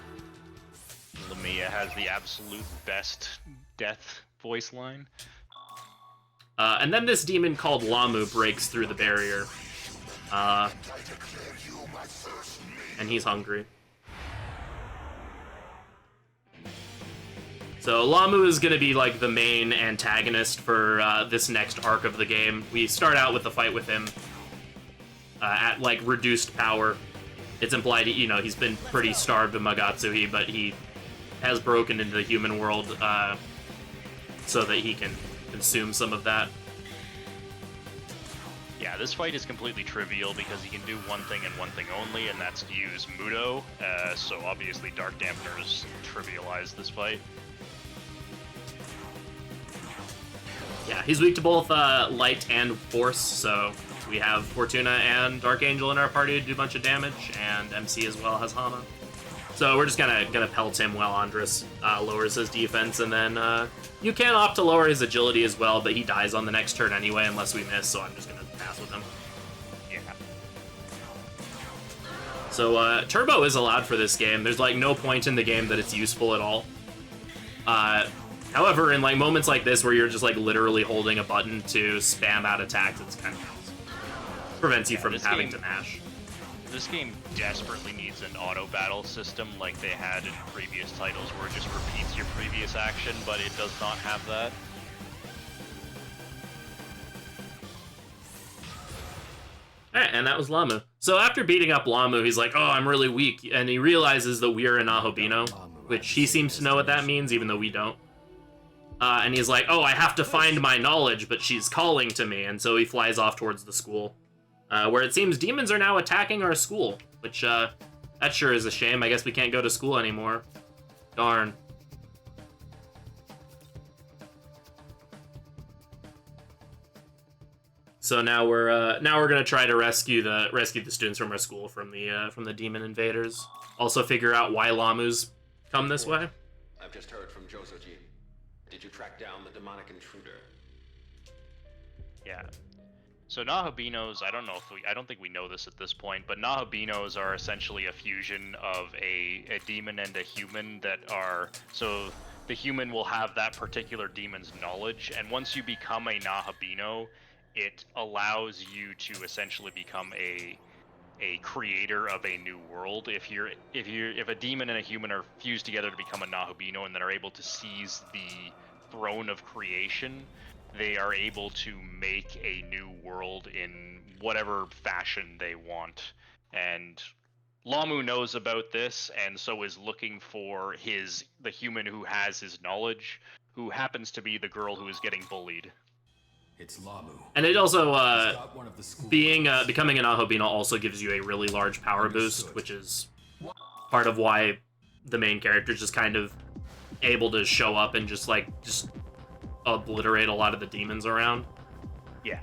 Lamia has the absolute best death voice line. And then this demon called Lahmu breaks through the barrier. And he's hungry. So Lahmu is going to be like the main antagonist for this next arc of the game. We start out with a fight with him at like reduced power. It's implied, you know, he's been pretty starved of Magatsuhi, but he has broken into the human world so that he can consume some of that. Yeah, this fight is completely trivial because he can do one thing and one thing only, and that's use Mudo. So obviously Dark Dampeners trivialize this fight. Yeah, he's weak to both light and force, so we have Fortuna and Dark Angel in our party to do a bunch of damage, and MC as well has Hama. So we're just gonna pelt him while Andres lowers his defense, and then you can opt to lower his agility as well, but he dies on the next turn anyway unless we miss, so I'm just gonna pass with him. Yeah. So Turbo is allowed for this game. There's like no point in the game that it's useful at all. However, in like moments like this where you're just like literally holding a button to spam out attacks, it's kind of nice. Prevents you from having to mash. This game desperately needs an auto battle system like they had in previous titles where it just repeats your previous action, but it does not have that. Alright, and that was Lahmu. So after beating up Lahmu, he's like, oh, I'm really weak, and he realizes that we're in Ahobino, which he seems to know what that means, even though we don't. And he's like, oh, I have to find my knowledge, but she's calling to me, and so he flies off towards the school. Where it seems demons are now attacking our school, which, that sure is a shame. I guess we can't go to school anymore. Darn. So now we're gonna try to rescue the students from our school from the demon invaders. Also figure out why Lahmu's come this way. I've just heard from Josoji. Did you track down the demonic intruder? Yeah. So Nahabinos, I don't think we know this at this point, but Nahabinos are essentially a fusion of a demon and a human that are, so the human will have that particular demon's knowledge, and once you become a Nahabino, it allows you to essentially become a creator of a new world. If a demon and a human are fused together to become a Nahabino and then are able to seize the throne of creation, they are able to make a new world in whatever fashion they want. And Lahmu knows about this, and so is looking for the human who has his knowledge, who happens to be the girl who is getting bullied. It's Lahmu. And it also, becoming an Nahabino also gives you a really large power boost, which is part of why the main character is just kind of able to show up and just obliterate a lot of the demons around. Yeah.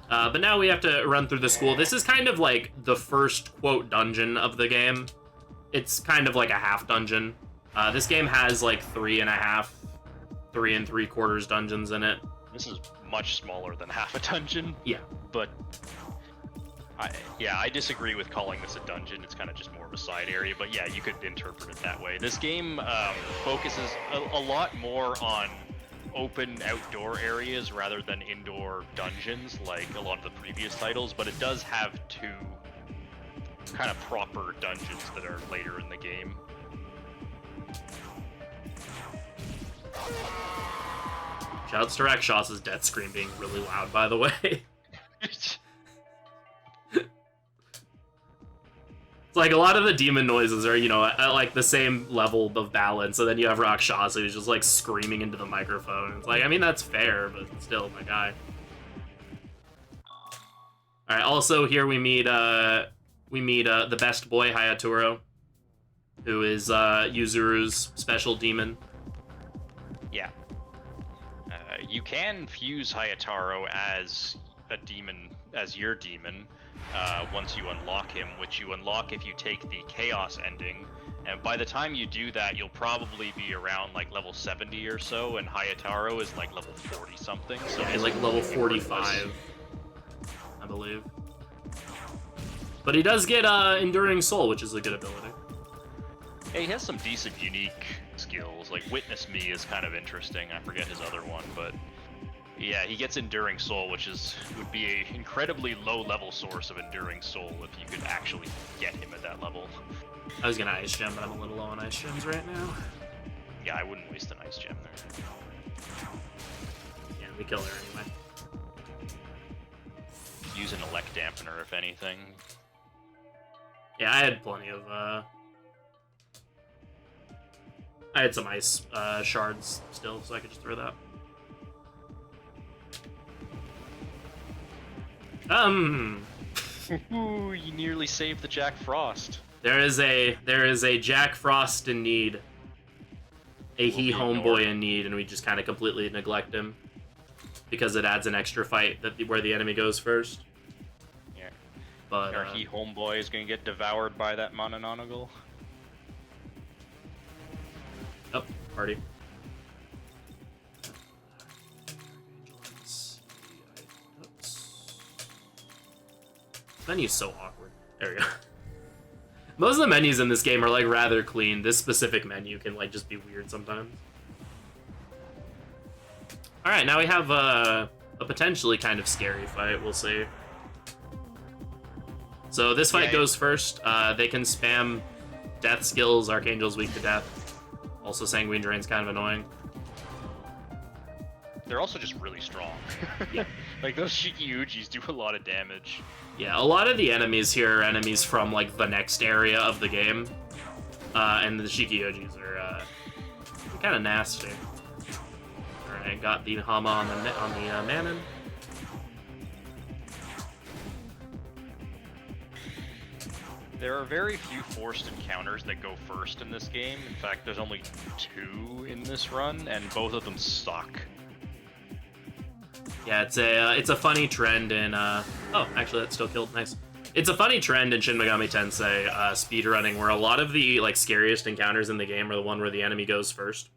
But now we have to run through the school. This is kind of like the first, quote, dungeon of the game. It's kind of like a half dungeon. This game has like 3 3/4 dungeons in it. This is much smaller than half a dungeon. Yeah. But I disagree with calling this a dungeon. It's kind of just more of a side area, but yeah, you could interpret it that way. This game focuses a lot more on open outdoor areas rather than indoor dungeons like a lot of the previous titles, but it does have 2 kind of proper dungeons that are later in the game. Shouts to Rakshas's death scream being really loud, by the way. It's like a lot of the demon noises are, at like the same level of balance, and then you have Rakshasa who's just like screaming into the microphone. It's like, I mean, that's fair, but still, my guy. All right. Also, here we meet the best boy Hayatoro, who is Yuzuru's special demon. Yeah. You can fuse Hayataro as a demon, as your demon, once you unlock him, which you unlock if you take the Chaos ending. And by the time you do that, you'll probably be around like level 70 or so, and Hayataro is like level 40 something. So yeah, he's like level 45, I believe. But he does get Enduring Soul, which is a good ability. Yeah, he has some decent unique skills. Like Witness Me is kind of interesting. I forget his other one, but yeah, he gets Enduring Soul, which would be an incredibly low-level source of Enduring Soul if you could actually get him at that level. I was gonna Ice Gem, but I'm a little low on Ice Gems right now. Yeah, I wouldn't waste an Ice Gem there. Yeah, we kill her anyway. Use an Elect Dampener, if anything. Yeah, I had plenty of, I had some ice shards still, so I could just throw that. Ooh, you nearly saved the Jack Frost. There is a Jack Frost in need. He homeboy in need, and we just kind of completely neglect him because it adds an extra fight where the enemy goes first. Yeah. But our he homeboy is gonna get devoured by that Mononogal. Oh, party. Menu's so awkward. There we go. Most of the menus in this game are like rather clean. This specific menu can like just be weird sometimes. All right, now we have a potentially kind of scary fight. We'll see. So this fight goes first. They can spam death skills. Archangel's weak to death. Also, Sanguine Drain's kind of annoying. They're also just really strong. Yeah. Like, those Shiki-Ujis do a lot of damage. Yeah, a lot of the enemies here are enemies from, like, the next area of the game. And the Shiki-Ujis are, kind of nasty. Alright, got the Hama on the Manon. There are very few forced encounters that go first in this game. In fact, there's only 2 in this run, and both of them suck. Yeah, it's a funny trend in oh, actually that still killed. Nice. It's a funny trend in Shin Megami Tensei speedrunning where a lot of the like scariest encounters in the game are the one where the enemy goes first.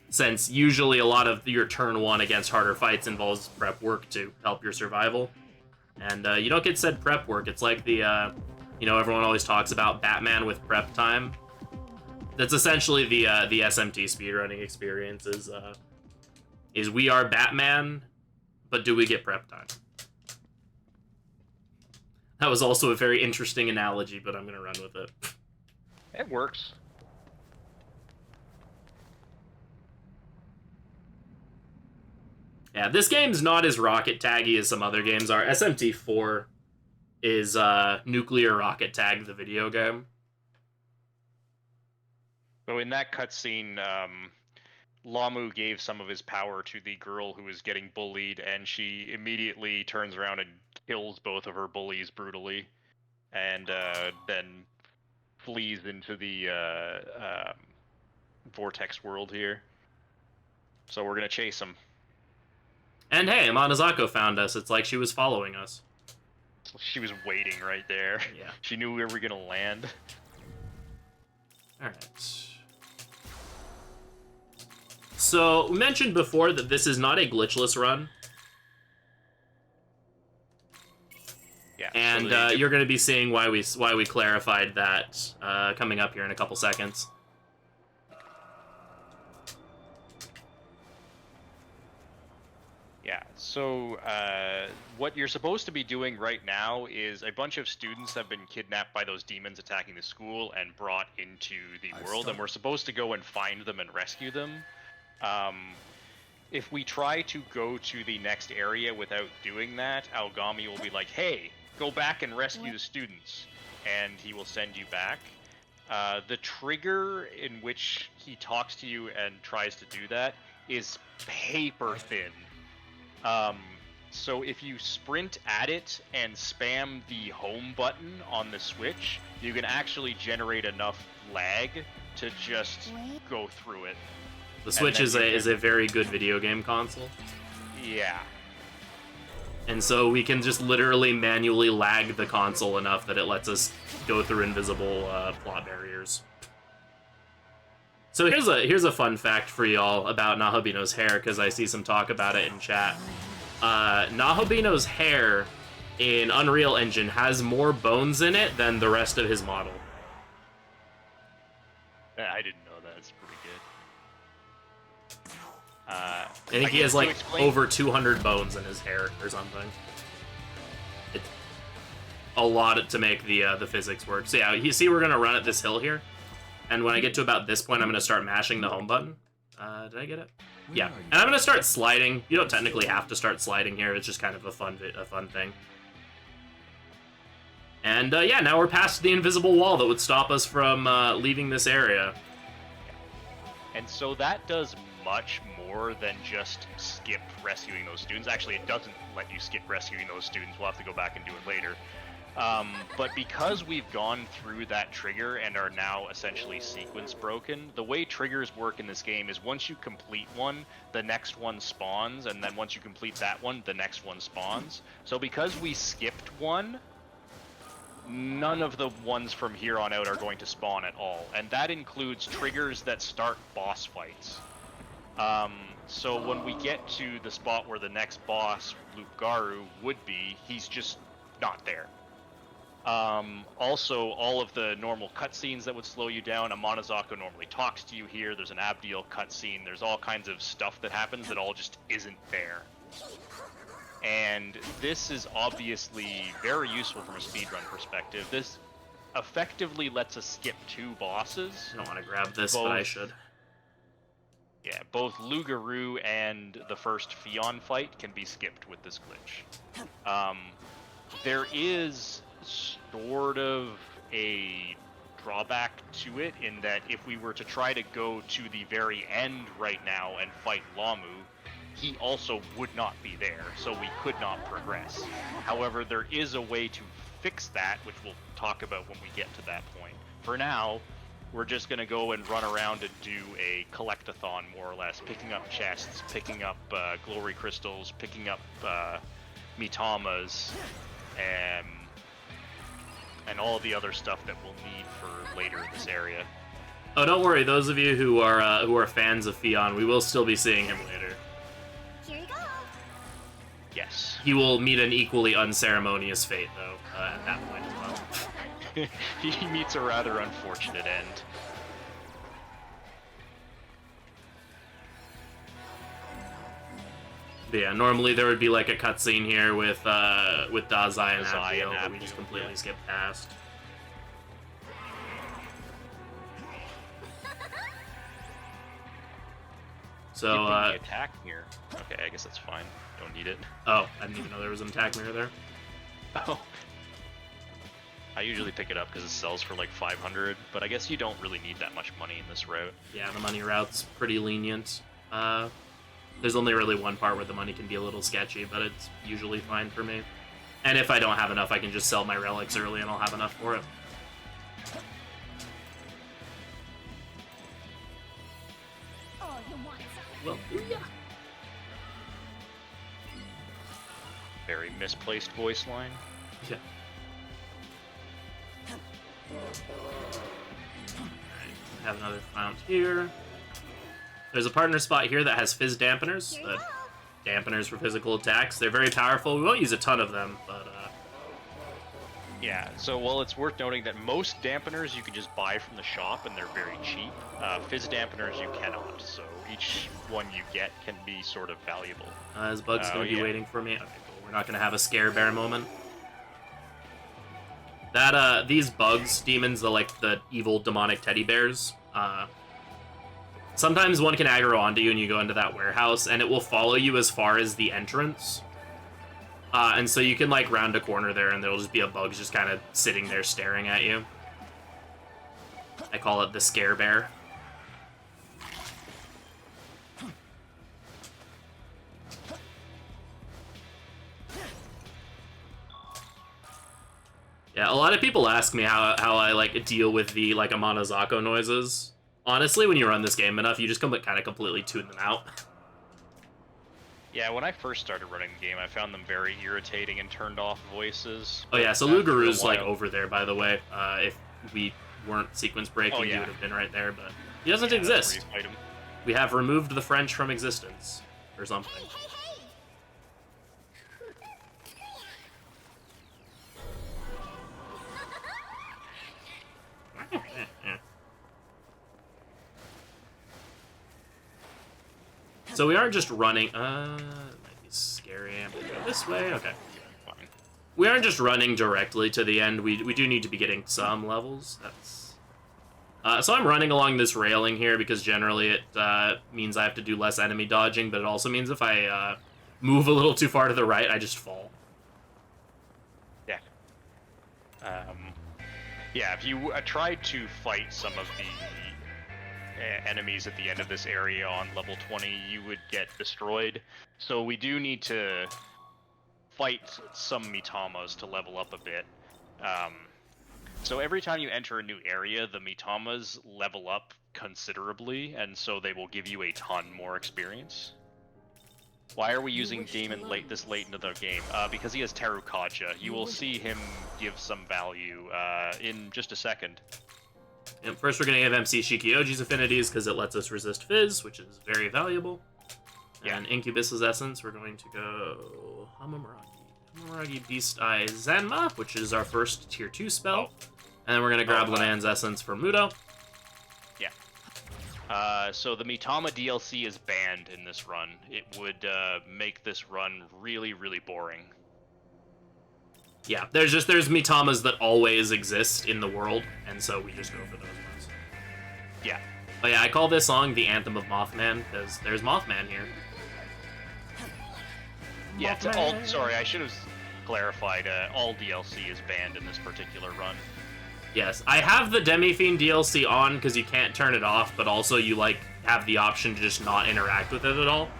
Since usually a lot of your turn 1 against harder fights involves prep work to help your survival. And you don't get said prep work. It's like the you know, everyone always talks about Batman with prep time. That's essentially the SMT speedrunning experience is we are Batman, but do we get prep time? That was also a very interesting analogy, but I'm gonna run with it. It works. Yeah, this game's not as rocket taggy as some other games are. SMT4 is Nuclear Rocket Tag, the video game. So in that cutscene, Lahmu gave some of his power to the girl who was getting bullied, and she immediately turns around and kills both of her bullies brutally, and then flees into the Vortex World here. So we're gonna chase him. And hey, Amanazako found us. It's like she was following us. She was waiting right there. Yeah. She knew we were gonna land. Alright. So, we mentioned before that this is not a glitchless run. Yeah. And so you're going to be seeing why we clarified that coming up here in a couple seconds. Yeah, so what you're supposed to be doing right now is a bunch of students have been kidnapped by those demons attacking the school and brought into the world, and we're supposed to go and find them and rescue them. If we try to go to the next area without doing that, Aogami will be like, hey, go back and rescue the students, and he will send you back. The trigger in which he talks to you and tries to do that is paper thin. So if you sprint at it and spam the home button on the Switch, you can actually generate enough lag to just go through it. The Switch is a very good video game console. Yeah. And so we can just literally manually lag the console enough that it lets us go through invisible plot barriers. So here's a fun fact for y'all about Nahabino's hair, because I see some talk about it in chat. Nahabino's hair in Unreal Engine has more bones in it than the rest of his model. I didn't know that. It's pretty good. I think he has like over 200 bones in his hair or something. It's a lot to make the physics work. So yeah, you see we're gonna run at this hill here. And when I get to about this point, I'm going to start mashing the home button. Did I get it? Yeah. And I'm going to start sliding. You don't technically have to start sliding here. It's just kind of a fun thing. And yeah, now we're past the invisible wall that would stop us from leaving this area. And so that does much more than just skip rescuing those students. Actually, it doesn't let you skip rescuing those students. We'll have to go back and do it later. But because we've gone through that trigger and are now essentially sequence broken, the way triggers work in this game is once you complete one, the next one spawns, and then once you complete that one, the next one spawns. So because we skipped one, none of the ones from here on out are going to spawn at all, and that includes triggers that start boss fights. So when we get to the spot where the next boss, Lugaru, would be, he's just not there. Also, all of the normal cutscenes that would slow you down, Amanazako normally talks to you here, there's an Abdiel cutscene, there's all kinds of stuff that happens that all just isn't there. And this is obviously very useful from a speedrun perspective. This effectively lets us skip 2 bosses. I don't want to grab this, but I should. Yeah, both Lugaru and the first Fion fight can be skipped with this glitch. There is sort of a drawback to it in that if we were to try to go to the very end right now and fight Lahmu, he also would not be there, so we could not progress. However, there is a way to fix that, which we'll talk about when we get to that point. For now, we're just going to go and run around and do a collectathon, more or less, picking up chests, picking up glory crystals, picking up mitamas, and all the other stuff that we'll need for later in this area. Oh, don't worry. Those of you who are fans of Fion, we will still be seeing him later. Here you go. Yes. He will meet an equally unceremonious fate, though, at that point as well. He meets a rather unfortunate end. But yeah, normally there would be like a cutscene here with Dazai and Abdiel that we just completely skip past. So, the attack mirror. Okay, I guess that's fine. Don't need it. Oh, I didn't even know there was an attack mirror there. Oh. I usually pick it up because it sells for like 500, but I guess you don't really need that much money in this route. Yeah, the money route's pretty lenient. There's only really one part where the money can be a little sketchy, but it's usually fine for me. And if I don't have enough, I can just sell my relics early and I'll have enough for it. Oh, you want some? Well, yeah. Very misplaced voice line. Yeah. Have another fount here. There's a partner spot here that has fizz dampeners. Dampeners for physical attacks. They're very powerful. We won't use a ton of them, but yeah, so well, it's worth noting that most dampeners you can just buy from the shop and they're very cheap. Fizz dampeners you cannot, so each one you get can be sort of valuable. Is Bug's going to be waiting for me? Okay, cool. We're not going to have a scare bear moment. That, these bugs, demons, the evil demonic teddy bears, sometimes one can aggro onto you and you go into that warehouse, and it will follow you as far as the entrance. And so you can, round a corner there, and there'll just be a bug just kind of sitting there staring at you. I call it the scare bear. Yeah, a lot of people ask me how I deal with the Amanazako noises. Honestly, when you run this game enough, you just kind of completely tune them out. Yeah, when I first started running the game, I found them very irritating and turned off voices. Oh yeah, so Lugaru's over there, by the way. If we weren't sequence breaking, he would have been right there, but he doesn't exist. We have removed the French from existence, or something. So we aren't just running. It might be scary. I'm gonna go this way. Okay. Fine. We aren't just running directly to the end. We do need to be getting some levels. That's. So I'm running along this railing here because generally it means I have to do less enemy dodging, but it also means if I move a little too far to the right, I just fall. Yeah. Yeah. If you tried to fight some of the enemies at the end of this area on level 20, you would get destroyed. So we do need to fight some Mitamas to level up a bit. So every time you enter a new area, the Mitamas level up considerably, and so they will give you a ton more experience. Why are we using Damon this late into the game? Because he has Terukaja. You will see him give some value in just a second. And first we're going to give MC Shikioji's affinities because it lets us resist Fizz, which is very valuable. Yeah. And Incubus's essence, we're going to go Hamamuragi. Hamamuragi Beast Eye Zanma, which is our first tier 2 spell. And then we're going to grab Lanan's essence for Mudo. Yeah. So the Mitama DLC is banned in this run. It would make this run really, really boring. Yeah, there's Mitamas that always exist in the world, and so we just go for those ones. Yeah. But yeah, I call this song the Anthem of Mothman, because there's Mothman here. Yeah, sorry, I should have clarified, all DLC is banned in this particular run. Yes, I have the Demi-fiend DLC on because you can't turn it off, but also you, have the option to just not interact with it at all.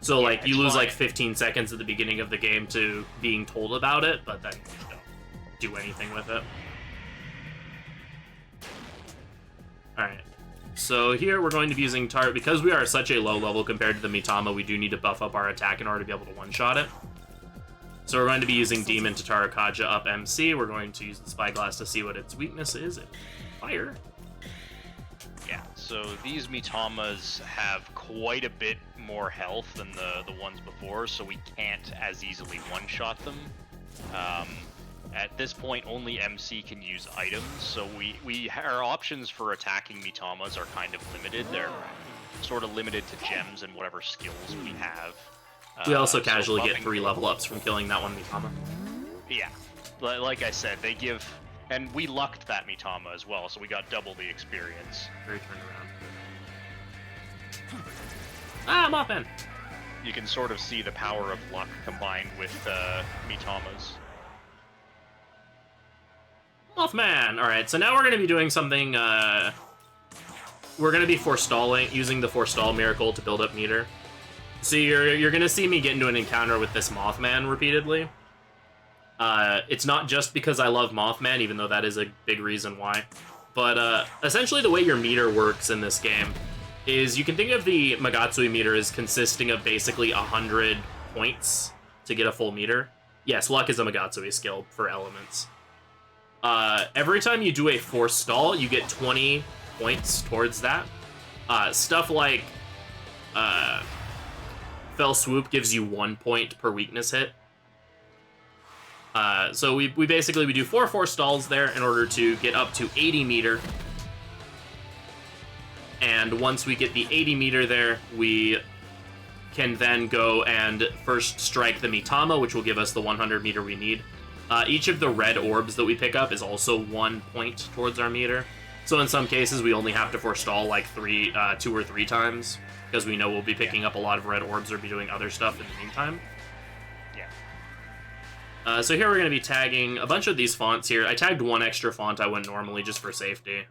So, you lose, 15 seconds at the beginning of the game to being told about it, but then you don't. do anything with it. Alright. So here we're going to be using because we are such a low level compared to the Mitama, we do need to buff up our attack in order to be able to one-shot it. So we're going to be using Demon to Tarakaja up MC. We're going to use the Spyglass to see what its weakness is. Fire. Yeah, so these Mitamas have quite a bit more health than the ones before, so we can't as easily one-shot them. At this point, only MC can use items, so our options for attacking Mitamas are kind of limited. They're sort of limited to gems and whatever skills we have. We also casually get 3 level ups from killing that one Mitama. Yeah, like I said, they give... And we lucked that Mitama as well, so we got double the experience. Very turned around. Ah, Mothman! You can sort of see the power of luck combined with Mitamas. Mothman! Alright, so now we're going to be doing something, we're going to be using the forestall miracle to build up meter. So you're going to see me get into an encounter with this Mothman repeatedly. It's not just because I love Mothman, even though that is a big reason why. But essentially the way your meter works in this game is you can think of the Magatsui meter as consisting of basically 100 points to get a full meter. Yes, luck is a Magatsui skill for elements. Every time you do a forestall, you get 20 points towards that. Stuff like Fell Swoop gives you 1 point per weakness hit. So we do 4 forestalls there in order to get up to 80 meter. And once we get the 80 meter there, we can then go and first strike the Mitama, which will give us the 100 meter we need. Each of the red orbs that we pick up is also 1 point towards our meter. So in some cases, we only have to forestall like 2 or 3 times, because we know we'll be picking up a lot of red orbs or be doing other stuff in the meantime. So here we're going to be tagging a bunch of these fonts here. I tagged 1 extra font I wouldn't normally just for safety.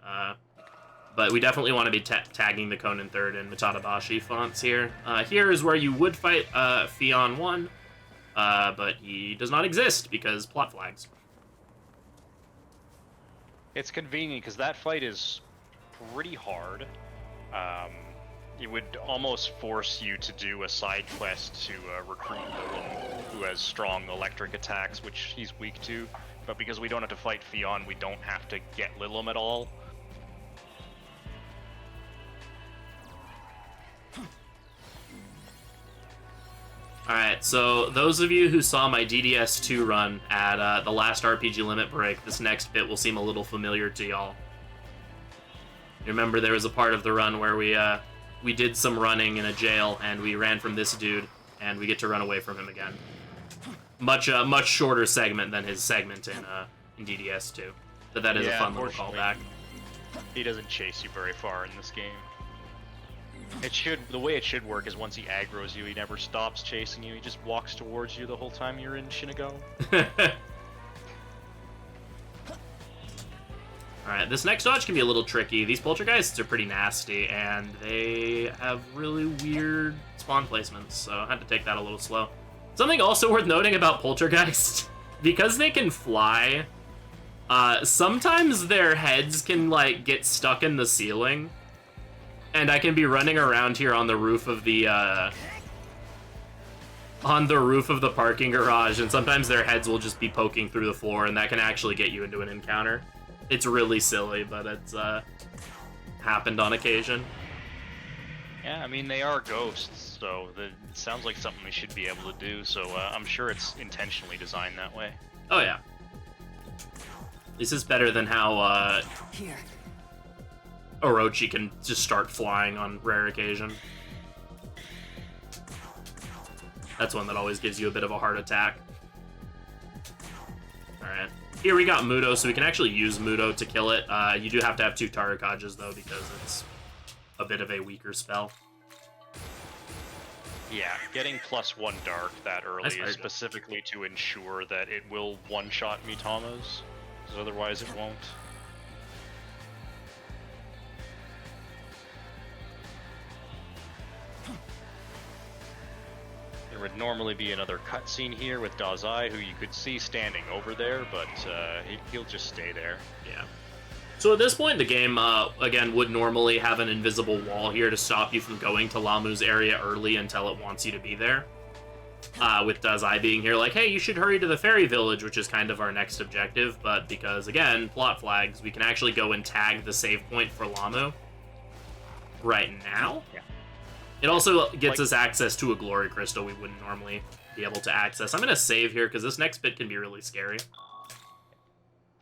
But we definitely want to be tagging the Conan 3rd and Mitadabashi fonts here. Here is where you would fight Fion 1, but he does not exist because plot flags. It's convenient because that fight is pretty hard. It would almost force you to do a side quest to recruit Willem, who has strong electric attacks, which he's weak to. But because we don't have to fight Fion, we don't have to get Lilum at all. Alright, so those of you who saw my DDS2 run at the last RPG limit break, this next bit will seem a little familiar to y'all. Remember there was a part of the run where we did some running in a jail, and we ran from this dude, and we get to run away from him again. Much shorter segment than his segment in DDS2. But that is a fun little callback. He doesn't chase you very far in this game. The way it should work is once he aggroes you, he never stops chasing you. He just walks towards you the whole time you're in Shinagawa. Alright, this next dodge can be a little tricky. These poltergeists are pretty nasty, and they have really weird spawn placements, so I had to take that a little slow. Something also worth noting about poltergeists, because they can fly, sometimes their heads can, like, get stuck in the ceiling, and I can be running around here on the roof of the, parking garage, and sometimes their heads will just be poking through the floor, and that can actually get you into an encounter. It's really silly, but it's happened on occasion. Yeah, I mean, they are ghosts, so it sounds like something they should be able to do, so I'm sure it's intentionally designed that way. Oh, yeah. This is better than how Here. Orochi can just start flying on rare occasion. That's one that always gives you a bit of a heart attack. Alright. Here we got Mudo, so we can actually use Mudo to kill it. You do have to have 2 Tarakajas, though, because it's a bit of a weaker spell. Yeah, getting +1 Dark that early That's very is good. specifically to ensure that it will one-shot Mitamas, because otherwise it won't. There would normally be another cutscene here with Dazai, who you could see standing over there, but he'll just stay there. Yeah. So at this point, the game, again, would normally have an invisible wall here to stop you from going to Lahmu's area early until it wants you to be there. With Dazai being here like, hey, you should hurry to the fairy village, which is kind of our next objective, but because, again, plot flags, we can actually go and tag the save point for Lahmu right now. Yeah. It also gets us access to a glory crystal we wouldn't normally be able to access. I'm going to save here because this next bit can be really scary.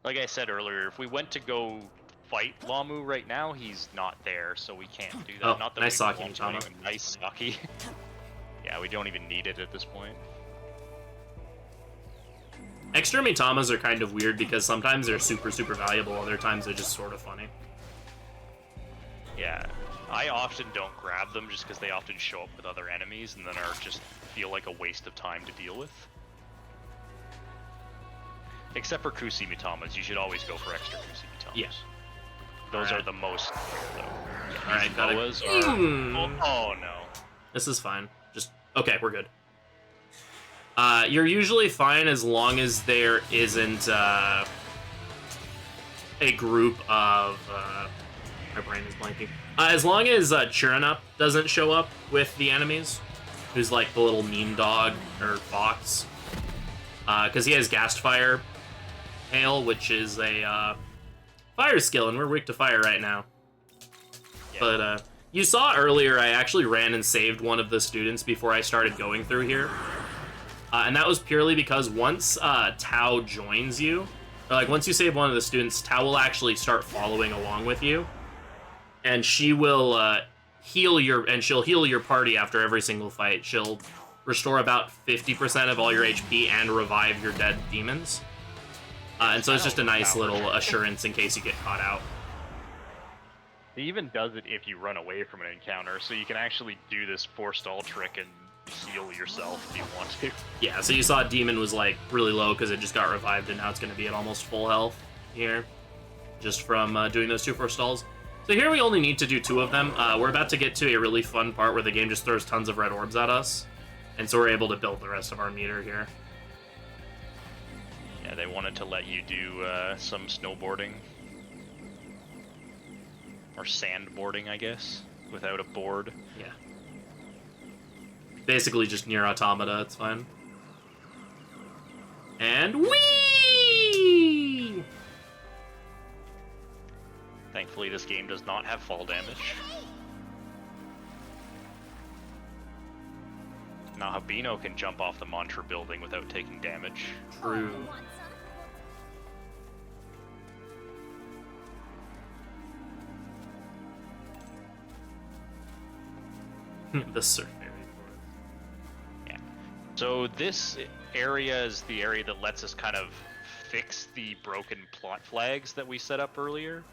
Like I said earlier, if we went to go fight Lahmu right now, he's not there, so we can't do that. Oh, not that nice we Saki want to Mitama. anyway. Nice Saki. Yeah, we don't even need it at this point. Extra Mitamas are kind of weird because sometimes they're super, super valuable, other times they're just sort of funny. Yeah, I often don't grab them just because they often show up with other enemies and then are just feel like a waste of time to deal with. Except for Kusi Mitamas, you should always go for extra Kusi Mitamas. Yeah. Those Alright. are the most. Alright, got it. Oh no. This is fine. Just, okay, we're good. You're usually fine as long as there isn't, a group of, my brain is blanking. As long as, Churnup doesn't show up with the enemies, who's like the little meme dog, or fox. Because he has Ghast Fire Hail, which is a, fire skill, and we're weak to fire right now. Yeah. But, you saw earlier I actually ran and saved one of the students before I started going through here. And that was purely because once Tao joins you, or like once you save one of the students, Tao will actually start following along with you. And she will she'll heal your party after every single fight. She'll restore about 50% of all your HP and revive your dead demons. And so it's just a nice little assurance in case you get caught out. He even does it if you run away from an encounter, so you can actually do this forestall trick and heal yourself if you want to. Yeah, so you saw Demon was like really low because it just got revived, and now it's going to be at almost full health here, just from doing those 2 forestalls. So here we only need to do 2 of them. We're about to get to a really fun part where the game just throws tons of red orbs at us, and so we're able to build the rest of our meter here. Yeah, they wanted to let you do some snowboarding. Or sandboarding, I guess, without a board. Yeah. Basically just near Automata, it's fine. And whee! Thankfully, this game does not have fall damage. Now Habino can jump off the Mantra building without taking damage. True. The Surf Fairy Forest. Yeah. So this area is the area that lets us kind of fix the broken plot flags that we set up earlier.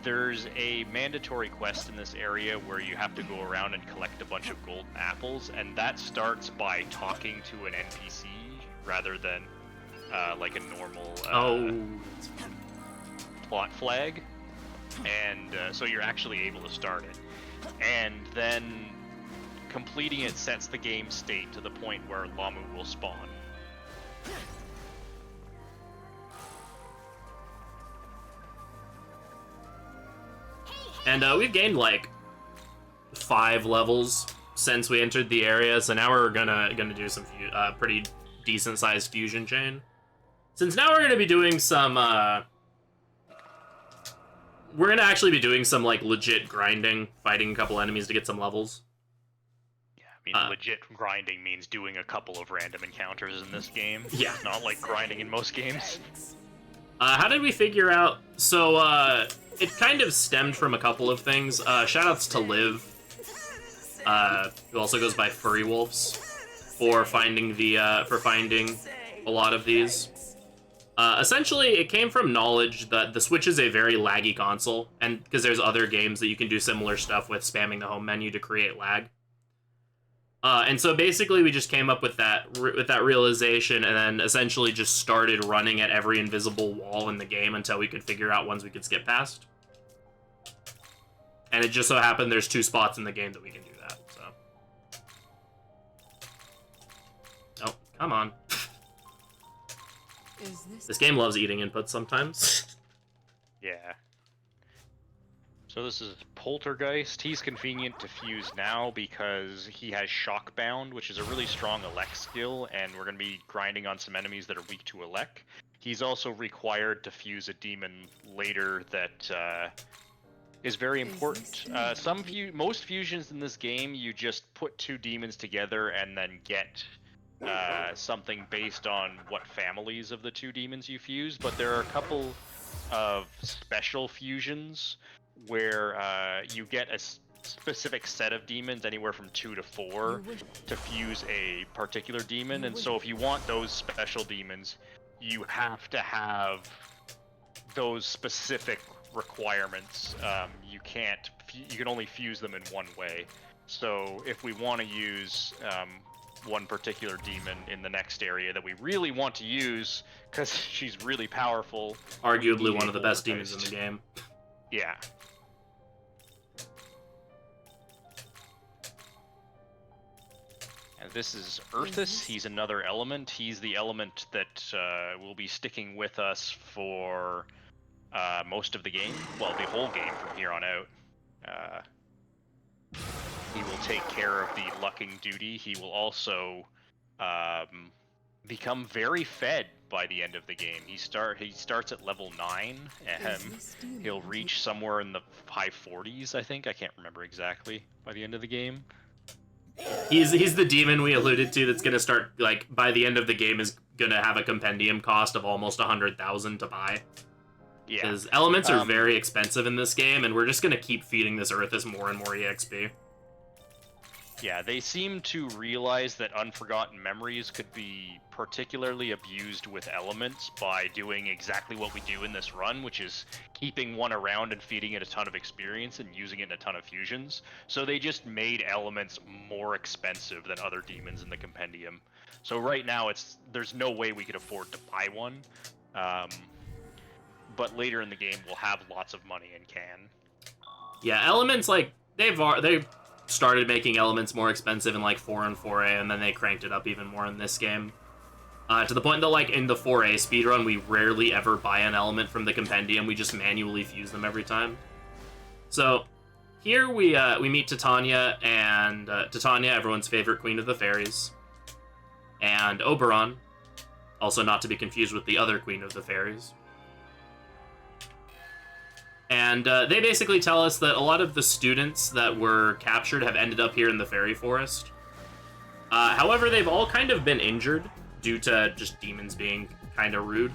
There's a mandatory quest in this area where you have to go around and collect a bunch of golden apples, and that starts by talking to an NPC rather than like a normal plot flag. And so you're actually able to start it. And then completing it sets the game state to the point where Lahmu will spawn. And we've gained like 5 levels since we entered the area, so now we're gonna do some pretty decent sized fusion chain. Since now we're gonna be doing some we're gonna actually be doing some like legit grinding, fighting a couple enemies to get some levels. Yeah, I mean, legit grinding means doing a couple of random encounters in this game. Yeah. It's not like grinding in most games. How did we figure out? So, it kind of stemmed from a couple of things. Shoutouts to Liv, who also goes by Furry Wolves, for finding a lot of these. Essentially, it came from knowledge that the Switch is a very laggy console, and because there's other games that you can do similar stuff with, spamming the home menu to create lag. And so basically we just came up with that realization, and then essentially just started running at every invisible wall in the game until we could figure out ones we could skip past. And it just so happened there's 2 spots in the game that we can do that, so. Come on. Is this? This game loves eating inputs sometimes. Yeah. So this is Poltergeist. He's convenient to fuse now because he has Shockbound, which is a really strong elect skill, and we're going to be grinding on some enemies that are weak to elect. He's also required to fuse a demon later that is very important. Most fusions in this game, you just put two demons together and then get something based on what families of the two demons you fuse, but there are a couple of special fusions where you get a specific set of demons, anywhere from 2 to 4, to fuse a particular demon. And so if you want those special demons, you have to have those specific requirements. You can only fuse them in one way. So if we want to use one particular demon in the next area that we really want to use, because she's really powerful. Arguably one of the best demons in the game. Yeah. And this is Earthus. He's another element. He's the element that will be sticking with us for most of the game. Well, the whole game from here on out. He will take care of the lucking duty. He will also become very fed by the end of the game. He starts at level 9, and he'll reach somewhere in the high 40s, I think. I can't remember exactly by the end of the game. He's the demon we alluded to that's gonna start, like, by the end of the game is gonna have a compendium cost of almost 100,000 to buy. Yeah. Because elements are very expensive in this game, and we're just gonna keep feeding this Earthus more and more EXP. Yeah, they seem to realize that Unforgotten Memories could be particularly abused with elements by doing exactly what we do in this run, which is keeping one around and feeding it a ton of experience and using it in a ton of fusions. So they just made elements more expensive than other demons in the compendium. So right now there's no way we could afford to buy one. But later in the game we'll have lots of money and can. Yeah, elements, like, they've started making elements more expensive in like 4 and 4A, and then they cranked it up even more in this game. To the point that, like, in the 4A speedrun, we rarely ever buy an element from the compendium. We just manually fuse them every time. So here we meet Titania, and Titania, everyone's favorite queen of the fairies, and Oberon, also not to be confused with the other queen of the fairies. And they basically tell us that a lot of the students that were captured have ended up here in the fairy forest. However, they've all kind of been injured due to just demons being kind of rude.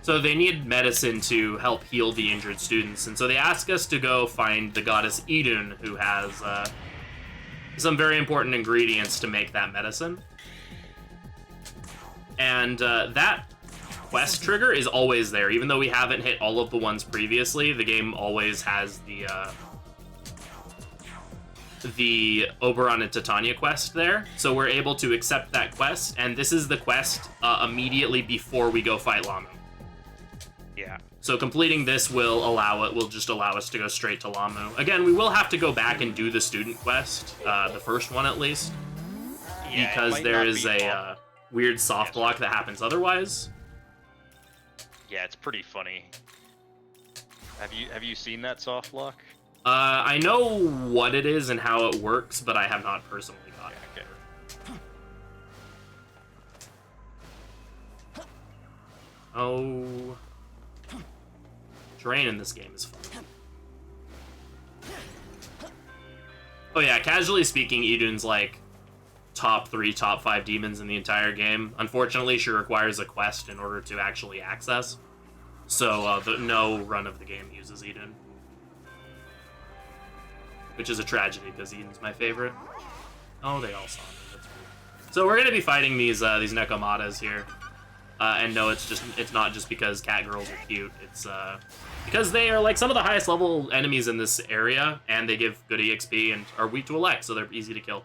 So they need medicine to help heal the injured students. And so they ask us to go find the goddess Idun, who has some very important ingredients to make that medicine. And that quest trigger is always there. Even though we haven't hit all of the ones previously, the game always has the Oberon and Titania quest there. So we're able to accept that quest, and this is the quest immediately before we go fight Lahmu. Yeah. So completing this will just allow us to go straight to Lahmu. Again, we will have to go back and do the student quest, the first one at least, Yeah, because there is a weird soft block that happens otherwise. Yeah, it's pretty funny. Have you seen that soft lock? I know what it is and how it works, but I have not personally got it. Okay. Oh, terrain in this game is fun. Oh yeah, casually speaking, Idun's like top 3, top 5 demons in the entire game. Unfortunately, she requires a quest in order to actually access. So no run of the game uses Idun. Which is a tragedy, because Idun's my favorite. Oh, they all saw me. That's weird. So we're going to be fighting these Nekomatas here. And no, it's not just because cat girls are cute. It's because they are like some of the highest level enemies in this area, and they give good EXP and are weak to elect, so they're easy to kill.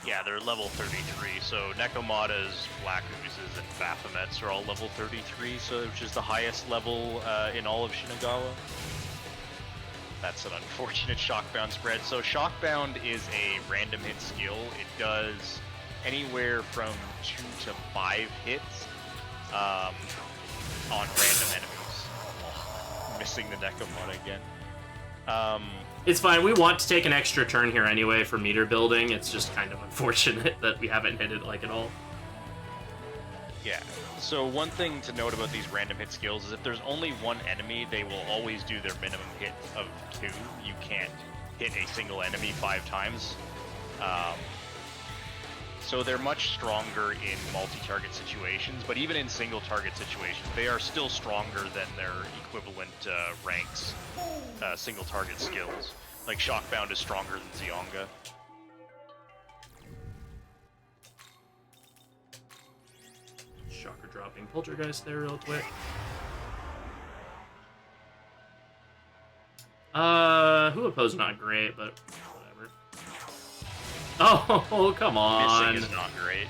Yeah, they're level 33, so Nekomatas, Black Oozes, and Baphomets are all level 33, so which is the highest level in all of Shinagawa. That's an unfortunate Shockbound spread. So Shockbound is a random hit skill. It does anywhere from 2 to 5 hits on random enemies. Missing the Necomon again. It's fine. We want to take an extra turn here anyway for meter building. It's just kind of unfortunate that we haven't hit it like at all. Yeah. So one thing to note about these random hit skills is if there's only one enemy, they will always do their minimum hit of 2. You can't hit a single enemy 5 times. So they're much stronger in multi-target situations, but even in single-target situations, they are still stronger than their equivalent ranks single-target skills. Like Shockbound is stronger than Zionga. Shocker dropping Poltergeist there real quick. Who opposed not great, but whatever. Oh, come on. Missing is not great.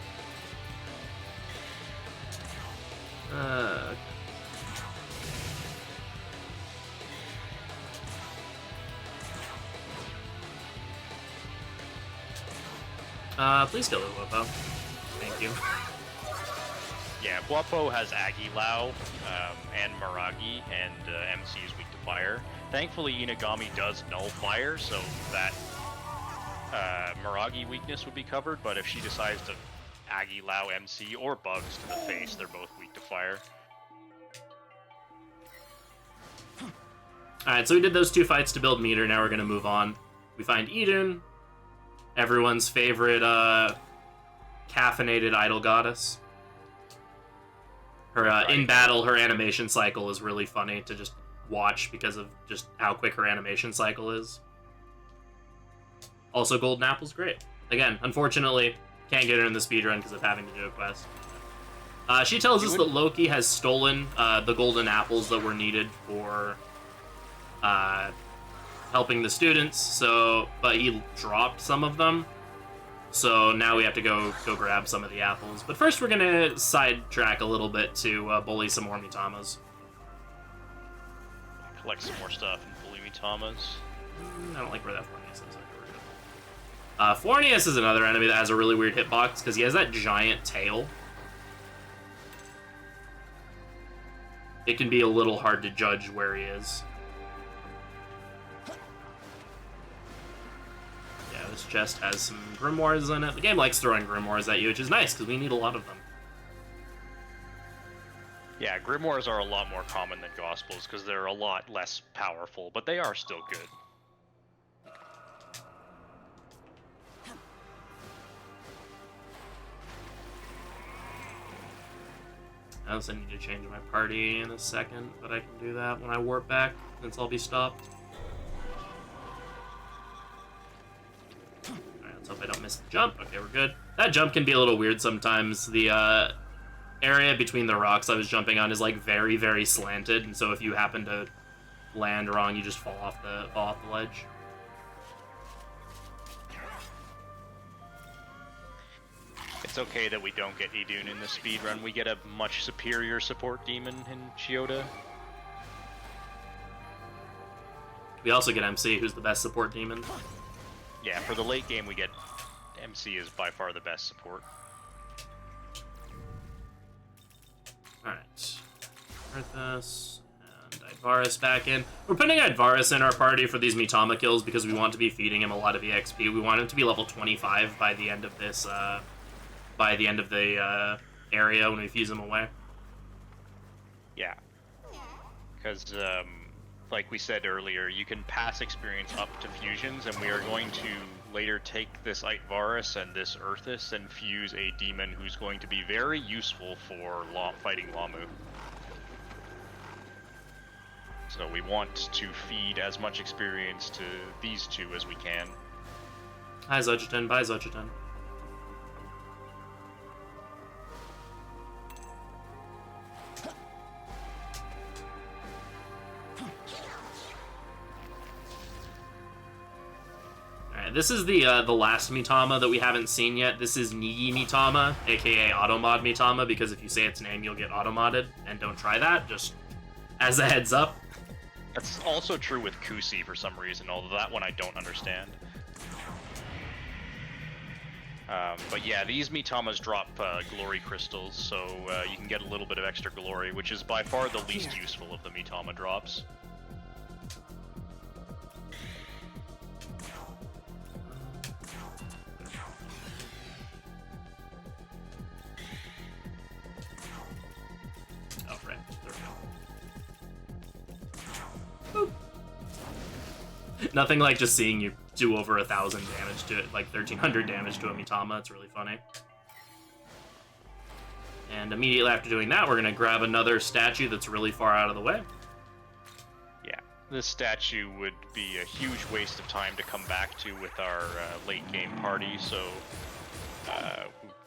Please kill the Wopo. Thank you. Yeah, Guapo has Aguilau and Maragi, and MC is weak to fire. Thankfully, Inagami does null fire, so that Maragi weakness would be covered, but if she decides to Aguilau MC or Bugs to the face, they're both weak to fire. Alright, so we did those 2 fights to build meter, now we're going to move on. We find Idun, everyone's favorite caffeinated idol goddess. Her in battle, her animation cycle is really funny to just watch because of just how quick her animation cycle is. Also, Golden Apple's great. Again, unfortunately, can't get her in the speedrun because of having to do a quest. She tells us that Loki has stolen the Golden Apples that were needed for helping the students, but he dropped some of them. So now we have to go grab some of the apples. But first we're going to sidetrack a little bit to bully some more Mitamas. Collect some more stuff and bully Mitamas. I don't like where that Fornius is. Fornius is another enemy that has a really weird hitbox because he has that giant tail. It can be a little hard to judge where he is. This chest has some grimoires in it. The game likes throwing grimoires at you, which is nice, because we need a lot of them. Yeah, grimoires are a lot more common than gospels, because they're a lot less powerful, but they are still good. I also need to change my party in a second, but I can do that when I warp back, since I'll be stopped. Let's hope I don't miss the jump. Okay, we're good. That jump can be a little weird sometimes. The area between the rocks I was jumping on is like very, very slanted, and so if you happen to land wrong, you just fall off the ledge. It's okay that we don't get Idun in the speedrun. We get a much superior support demon in Chota. We also get MC, who's the best support demon. Yeah, for the late game, we get MC is by far the best support. Alright. Arthas and Idvarus back in. We're putting Idvarus in our party for these Mitama kills because we want to be feeding him a lot of EXP. We want him to be level 25 by the end of this, by the end of the area when we fuse him away. Yeah. Because, like we said earlier, you can pass experience up to fusions, and we are going to later take this Idvarus and this Arthas and fuse a demon who's going to be very useful for fighting Lahmu. So we want to feed as much experience to these two as we can. Hi Zochitan, bye Zochitan. This is the last Mitama that we haven't seen yet. This is Nigi Mitama, aka Automod Mitama, because if you say its name, you'll get automodded, and don't try that, just as a heads up. That's also true with Kusi for some reason, although that one I don't understand. But yeah, these Mitamas drop glory crystals, so you can get a little bit of extra glory, which is by far the least useful of the Mitama drops. Oh, right. There we go. Boop. Nothing like just seeing you do over 1,000 damage to it, like 1,300 damage to a Mitama. It's really funny. And immediately after doing that, we're going to grab another statue that's really far out of the way. Yeah, this statue would be a huge waste of time to come back to with our late game party, so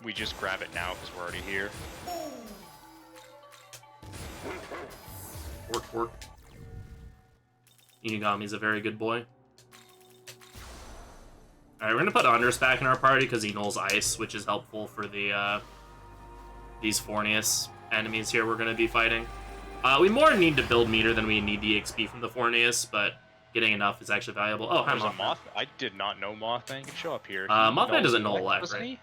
we just grab it now because we're already here. Work. Inugami's a very good boy. Alright, we're going to put Andres back in our party because he nulls ice, which is helpful for the these Fornius enemies here we're going to be fighting. We more need to build meter than we need the XP from the Fornius, but getting enough is actually valuable. Oh, hi, There's a Mothman. Moth. I did not know Mothman could show up here. Mothman doesn't null elect, doesn't right? he?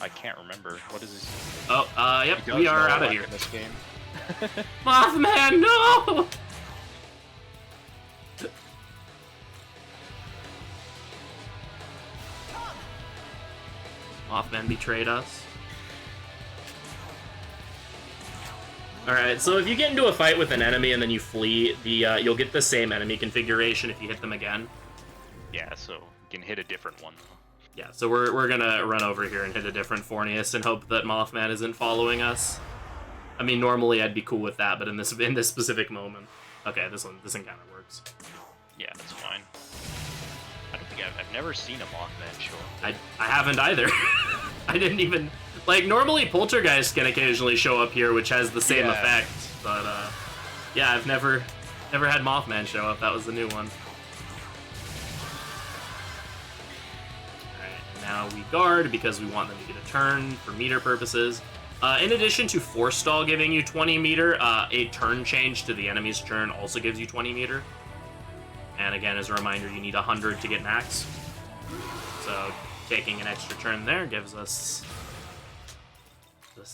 I can't remember. What is his... Oh, yep, He does we are null out of elect here. in this game. Mothman, no! Mothman betrayed us. Alright, so if you get into a fight with an enemy and then you flee, you'll get the same enemy configuration if you hit them again. Yeah, so you can hit a different one, though. Yeah, so we're gonna run over here and hit a different Fornius and hope that Mothman isn't following us. I mean, normally I'd be cool with that, but in this specific moment... Okay, this encounter works. Yeah, that's fine. I don't think I've never seen a Mothman show up. I haven't either. I didn't even... Like, normally Poltergeist can occasionally show up here, which has the same effect, but, yeah, I've never had Mothman show up. That was the new one. Alright, and now we guard because we want them to get a turn for meter purposes. In addition to Force Stall giving you 20 meter, a turn change to the enemy's turn also gives you 20 meter. And again, as a reminder, you need 100 to get max. So taking an extra turn there gives us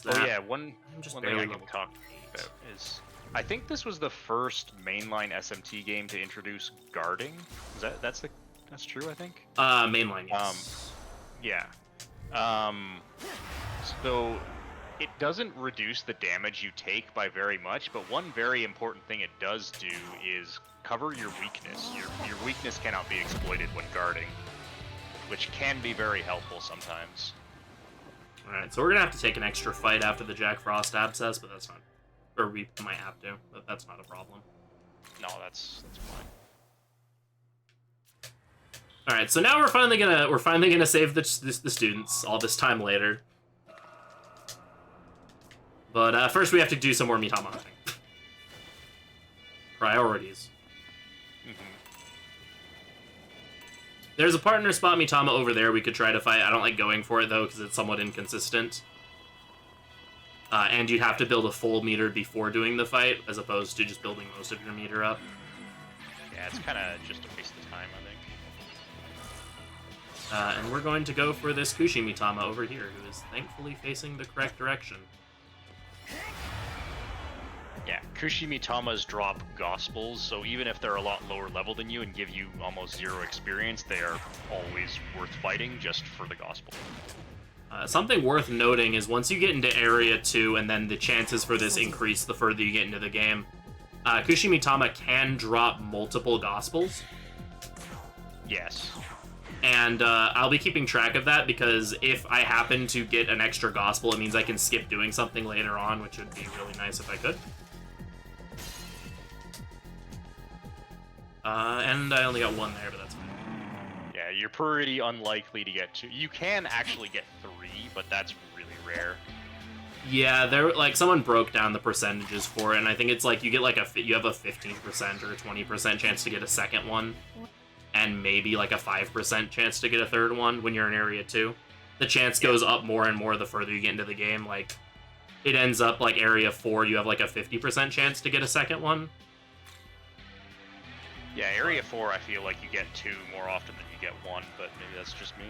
that. Oh yeah, one just thing I barely can level talk about is I think this was the first mainline SMT game to introduce guarding. That's true, I think? Mainline, yes. Yeah. So it doesn't reduce the damage you take by very much, but one very important thing it does do is cover your weakness. Your weakness cannot be exploited when guarding, which can be very helpful sometimes. Alright, so we're gonna have to take an extra fight after the Jack Frost Abscess, but that's not... Or we might have to, but that's not a problem. No, that's fine. Alright, so now we're finally gonna save the students all this time later. But first we have to do some more Mitama hunting. Priorities. There's a partner spot Mitama over there we could try to fight. I don't like going for it, though, because it's somewhat inconsistent. And you'd have to build a full meter before doing the fight, as opposed to just building most of your meter up. Yeah, it's kind of just a waste of time, I think. And we're going to go for this Kushi Mitama over here, who is thankfully facing the correct direction. Yeah, Kushi Mitamas drop Gospels, so even if they're a lot lower level than you and give you almost 0 experience, they are always worth fighting just for the Gospel. Something worth noting is once you get into Area 2, and then the chances for this increase the further you get into the game, Kushi Mitama can drop multiple Gospels. Yes. And I'll be keeping track of that, because if I happen to get an extra Gospel, it means I can skip doing something later on, which would be really nice if I could. And I only got one there, but that's fine. Yeah, you're pretty unlikely to get 2. You can actually get 3, but that's really rare. Yeah, like someone broke down the percentages for it, and I think it's like you get like you have a 15% or a 20% chance to get a second one, and maybe like a 5% chance to get a third one when you're in Area 2. The chance goes up more and more the further you get into the game. Like, it ends up like Area 4, you have like a 50% chance to get a second one. Yeah, Area 4, I feel like you get 2 more often than you get 1, but maybe that's just me.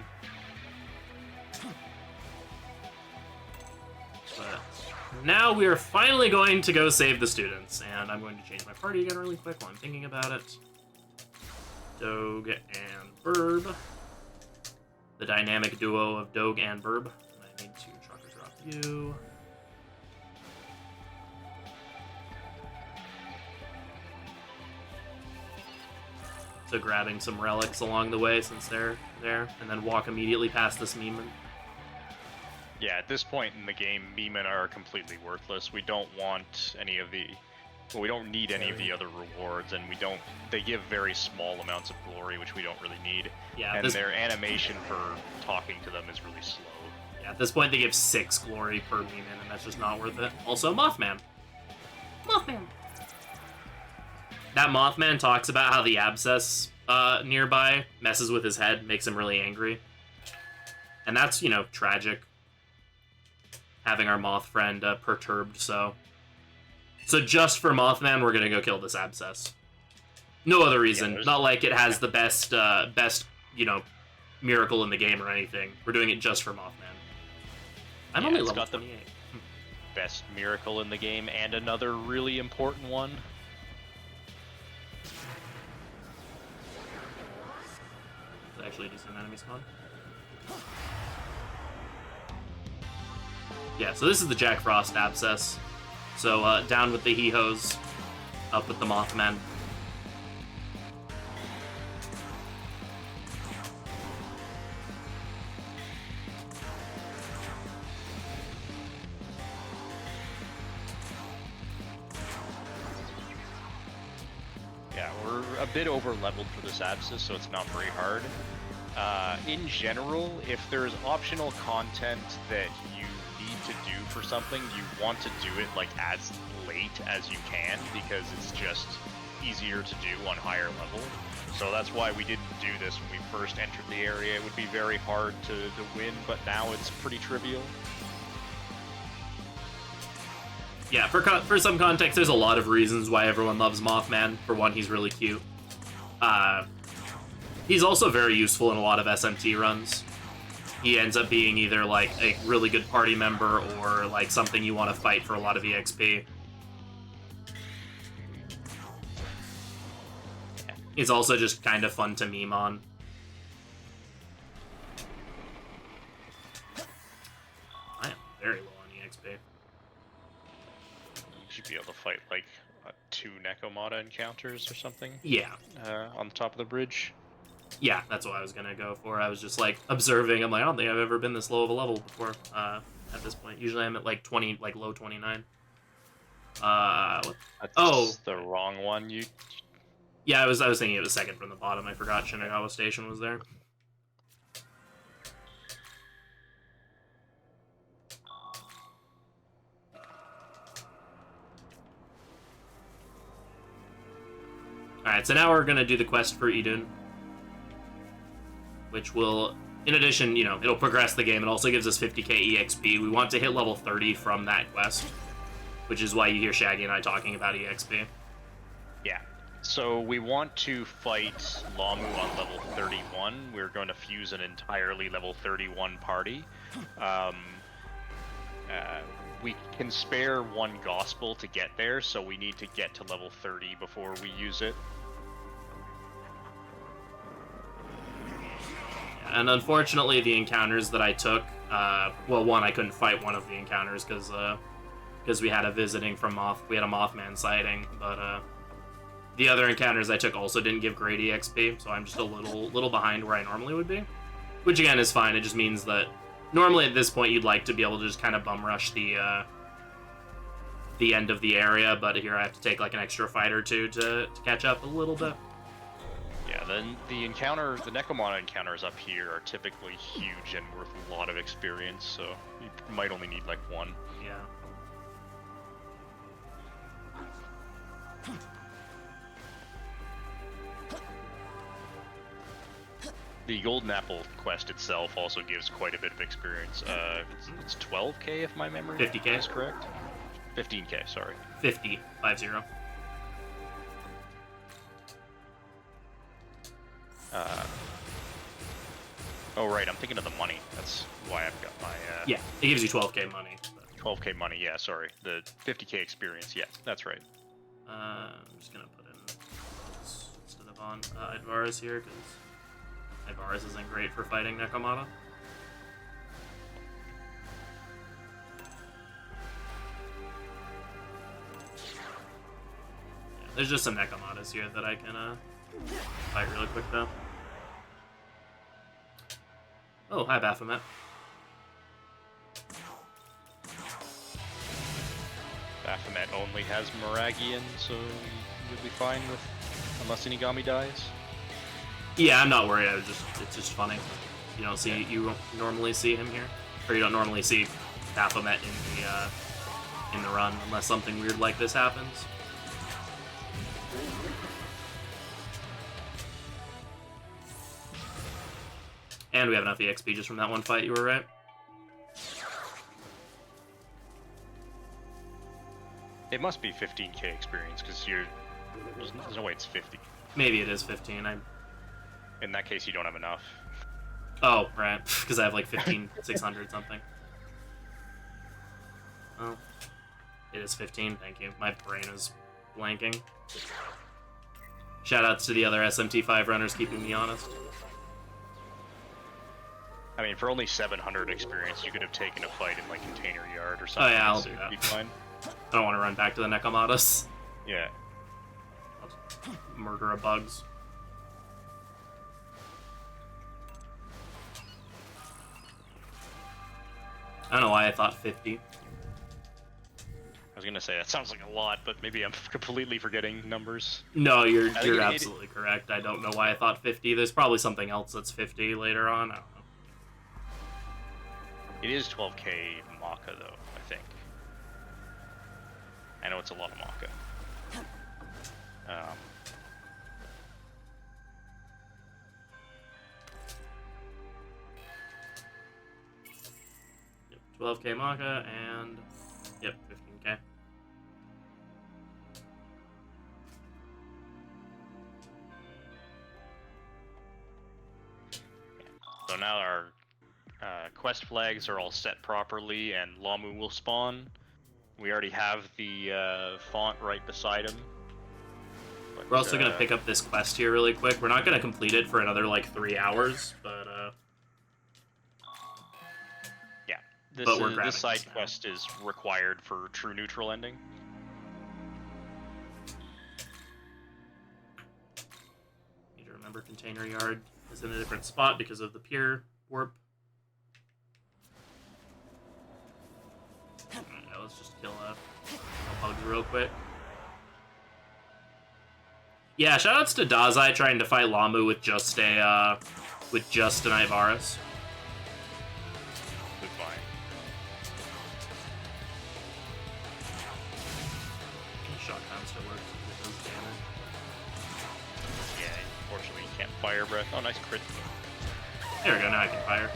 Now we are finally going to go save the students, and I'm going to change my party again really quick while I'm thinking about it. Doge and Burb. The dynamic duo of Doge and Burb. I need to Chakra drop you. So grabbing some relics along the way since they're there, and then walk immediately past this Meeman. Yeah, at this point in the game, Meeman are completely worthless. We don't want any of the... Well, we don't need any of the other rewards, and we don't... They give very small amounts of glory, which we don't really need. Yeah, and their animation for talking to them is really slow. Yeah, at this point they give 6 glory per Meeman, and that's just not worth it. Also, Mothman. Mothman! That Mothman talks about how the Abscess nearby messes with his head, makes him really angry. And that's, you know, tragic. Having our Moth friend perturbed, so... So just for Mothman, we're gonna go kill this Abscess. No other reason. Yeah, not like it has the best, you know, miracle in the game or anything. We're doing it just for Mothman. I'm only level 28. Best miracle in the game, and another really important one. There's actually a decent enemy spawn. Yeah, so this is the Jack Frost Abscess. So down with the He-Hos, up with the Mothman. Yeah, we're a bit over-leveled for this Abscess, so it's not very hard. In general, if there's optional content that you need to do for something, you want to do it like as late as you can, because it's just easier to do on higher level. So that's why we didn't do this when we first entered the area. It would be very hard to win, but now it's pretty trivial. Yeah, for some context, there's a lot of reasons why everyone loves Mothman. For one, he's really cute. He's also very useful in a lot of SMT runs. He ends up being either like a really good party member or like something you want to fight for a lot of EXP. He's also just kind of fun to meme on. I am very low on EXP. You should be able to fight like 2 Necomata encounters or something. Yeah. On the top of the bridge. Yeah, that's what I was gonna go for. I was just like observing. I'm like, I don't think I've ever been this low of a level before. At this point, usually I'm at like 20, like low 29. That's the wrong one. Yeah, I was thinking it was second from the bottom. I forgot Shinagawa Station was there. Alright, so now we're gonna do the quest for Idun, which will, in addition, you know, it'll progress the game. It also gives us 50k EXP. We want to hit level 30 from that quest, which is why you hear Shaggy and I talking about EXP. Yeah. So we want to fight Lahmu on level 31. We're going to fuse an entirely level 31 party. We can spare 1 gospel to get there, so we need to get to level 30 before we use it. And unfortunately, the encounters that I took, well, one, I couldn't fight one of the encounters because we had a visiting from we had a Mothman sighting, but the other encounters I took also didn't give great EXP, so I'm just a little behind where I normally would be, which again is fine. It just means that normally at this point you'd like to be able to just kind of bum rush the end of the area, but here I have to take like an extra fight or two to catch up a little bit. Yeah, then the Necomata encounters up here are typically huge and worth a lot of experience, so you might only need like 1. Yeah. The Golden Apple quest itself also gives quite a bit of experience. It's 12k if my memory 50k is correct. 15k, sorry. 50. Oh right, I'm thinking of the money. That's why I've got my. Yeah, it gives you 12k money. But... 12k money, yeah, sorry. The 50k experience, yeah, that's right. I'm just gonna put in instead of on Idvaris here because Idvaris isn't great for fighting Nekomata. Yeah, there's just some Nekomatas here that I can fight really quick though. Oh, hi Baphomet. Baphomet only has Miragian, so you'll be fine with unless Inigami dies. Yeah, I'm not worried. It's just funny. You don't see you don't normally see him here, or you don't normally see Baphomet in the run unless something weird like this happens. And we have enough EXP just from that one fight. You were right. It must be 15k experience because there's no way it's 50. Maybe it is 15. In that case, you don't have enough. Oh, right, because I have like 15,600 something. Oh, it is 15. Thank you. My brain is blanking. Shoutouts to the other SMT5 runners keeping me honest. I mean, for only 700 experience, you could have taken a fight in like Container Yard or something. Oh yeah, I'll so do it'd that. be fine. I don't want to run back to the Nekomatas. Yeah. I'll just murder a bugs. I don't know why I thought 50. I was gonna say that sounds like a lot, but maybe I'm completely forgetting numbers. No, you're think you're absolutely correct. I don't know why I thought 50. There's probably something else that's 50 later on. I don't know. It is 12k Maka though, I think. I know it's a lot of Maka. Yep, 12k Maka and yep, 15k. So now our quest flags are all set properly, and Lahmu will spawn. We already have the font right beside him. But, We're also gonna pick up this quest here really quick. We're not gonna complete it for another like 3 hours, but yeah, but we're grabbing this side this now. quest is required for true neutral ending. Need to remember Container Yard is in a different spot because of the pier warp. Alright, let's just kill bugs real quick. Yeah, shoutouts to Dazai trying to fight Lahmu with just an Ivaris. Good fine. Shotgun still works. It does damage. Yeah, unfortunately you can't fire breath. Oh, nice crit. There we go, now I can fire.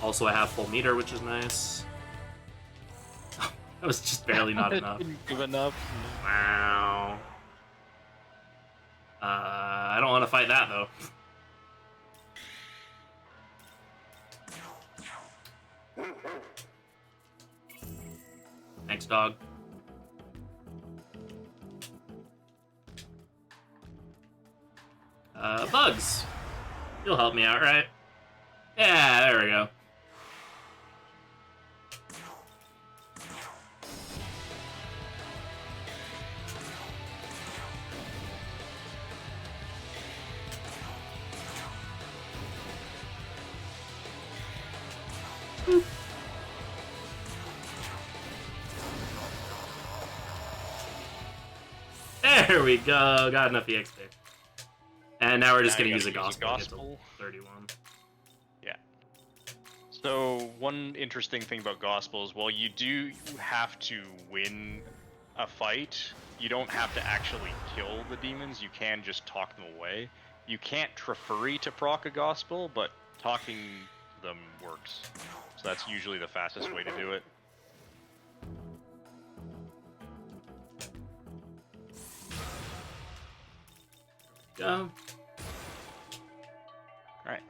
Also, I have full meter, which is nice. That was just barely not enough. Didn't give enough. Wow. I don't want to fight that, though. Thanks, dog. Bugs. You'll help me out, right? Yeah, there we go. There we go. Got enough EXP. And now we're just Now gonna you use a gotta use a gospel. gospel. To 31. Yeah. So one interesting thing about gospel is, while you do have to win a fight, you don't have to actually kill the demons. You can just talk them away. You can't Trifuri to proc a gospel, but talking them works. So that's usually the fastest way to do it. Go. Alright.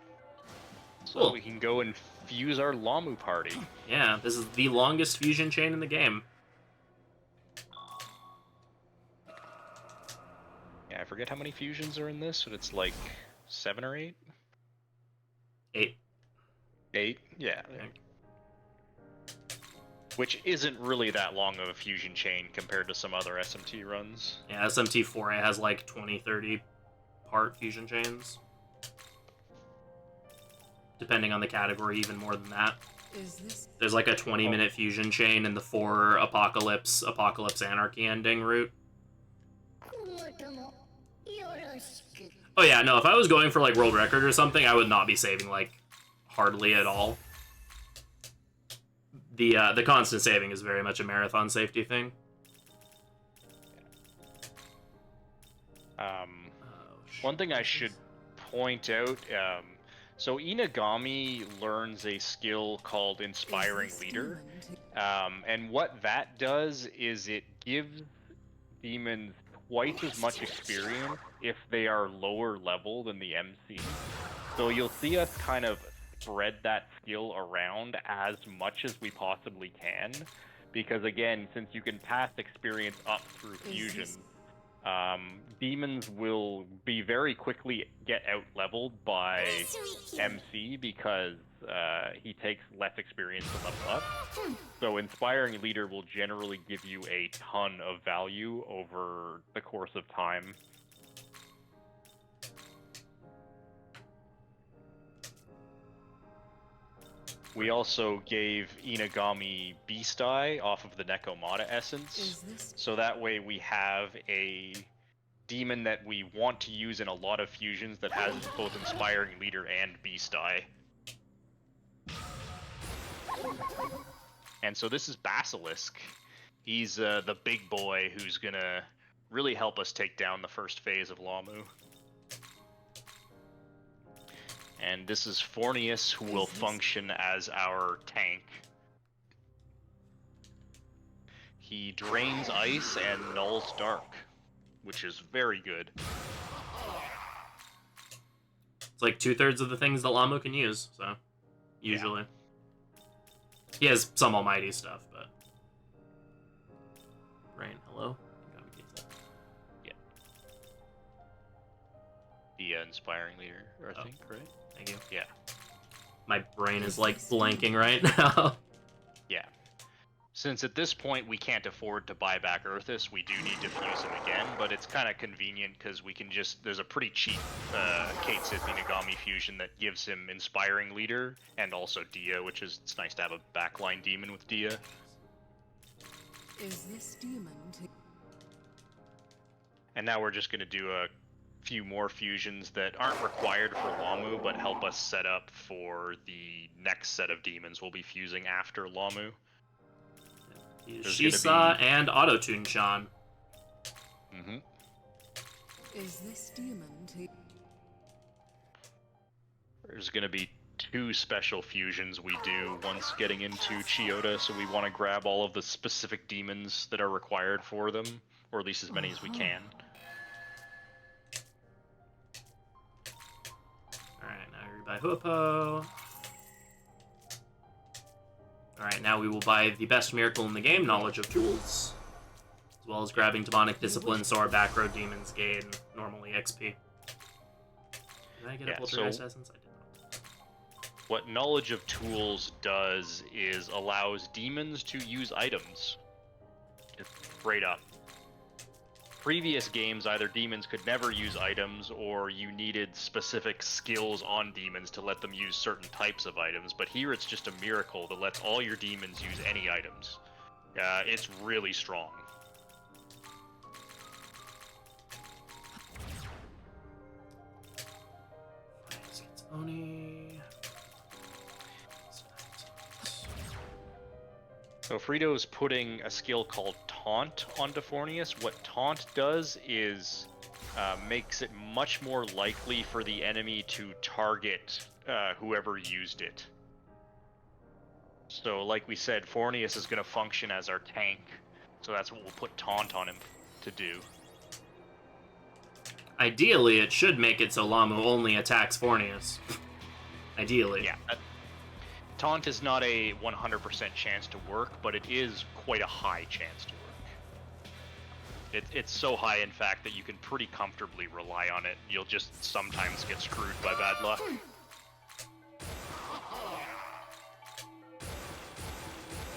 So Cool. we can go and fuse our Lahmu party. Yeah, this is the longest fusion chain in the game. Yeah, I forget how many fusions are in this, but it's like 7 or 8? 8. 8? Yeah. Which isn't really that long of a fusion chain compared to some other SMT runs. Yeah, SMT4A has like 20, 30 part fusion chains. Depending on the category, even more than that. There's like a 20-minute fusion chain in the 4 Apocalypse Anarchy ending route. Oh yeah, no, if I was going for like world record or something, I would not be saving like hardly at all. The constant saving is very much a marathon safety thing. One thing I should point out, so Inagami learns a skill called Inspiring Leader, and what that does is it gives demons twice as much experience if they are lower level than the MC. So you'll see us kind of spread that skill around as much as we possibly can, because again, since you can pass experience up through fusion, demons will be very quickly get out leveled by MC because he takes less experience to level up. So Inspiring Leader will generally give you a ton of value over the course of time. We also gave Inagami Beast Eye off of the Nekomata Essence, so that way we have a demon that we want to use in a lot of fusions that has both Inspiring Leader and Beast Eye. And so this is Basilisk. He's the big boy who's gonna really help us take down the first phase of Lahmu. And this is Fornius, who will function as our tank. He drains ice and nulls dark, which is very good. It's like 2/3 of the things that Lahmu can use, so usually. Yeah. He has some almighty stuff, but Rain, hello? Yeah. The Inspiring Leader, I think, right? Thank you. Yeah. My brain is like blanking right now. Yeah. Since at this point we can't afford to buy back Earthus, we do need to fuse him again, but it's kind of convenient because we can just, there's a pretty cheap Kate Sith Inagami fusion that gives him Inspiring Leader and also Dia, which is, it's nice to have a backline demon with Dia. Is this demon And now we're just going to do a few more fusions that aren't required for Lahmu, but help us set up for the next set of demons we'll be fusing after Lahmu. Shisa and Autotune Sean. Mm-hmm. Is this demon There's going to be 2 special fusions we do once getting into Chota, so we want to grab all of the specific demons that are required for them, or at least as many as we can. Alright, now we buy Huopo. Alright, now we will buy the best miracle in the game, Knowledge of Tools. As well as grabbing Demonic Discipline so our back row demons gain normally XP. Did I get a Poltergeist Essence? I did not. What Knowledge of Tools does is allows demons to use items. Just straight up. Previous games, either demons could never use items, or you needed specific skills on demons to let them use certain types of items, but here it's just a miracle that lets all your demons use any items. It's really strong. So Frito's putting a skill called Taunt onto Fornius. What Taunt does is makes it much more likely for the enemy to target whoever used it. So like we said, Fornius is going to function as our tank, so that's what we'll put Taunt on him to do. Ideally, it should make it so Lahmu only attacks Fornius. ideally. Yeah. Taunt is not a 100% chance to work, but it is quite a high chance to work. It's so high, in fact, that you can pretty comfortably rely on it. You'll just sometimes get screwed by bad luck.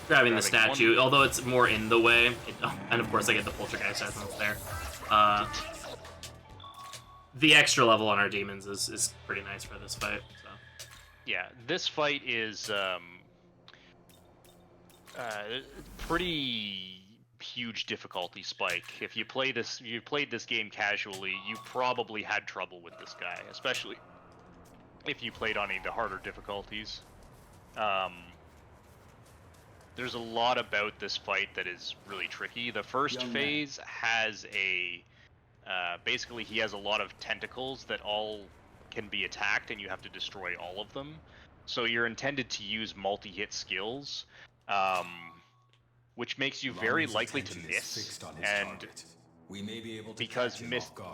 Grabbing the statue, although it's more in the way. And of course I get the poltergeist essence there. The extra level on our demons is pretty nice for this fight. So. Yeah, this fight is pretty huge difficulty spike. If you played this game casually, you probably had trouble with this guy, especially if you played on any of the harder difficulties. There's a lot about this fight that is really tricky. The first phase has basically he has a lot of tentacles that all can be attacked, and you have to destroy all of them. So you're intended to use multi-hit skills, which makes you very likely to miss. And because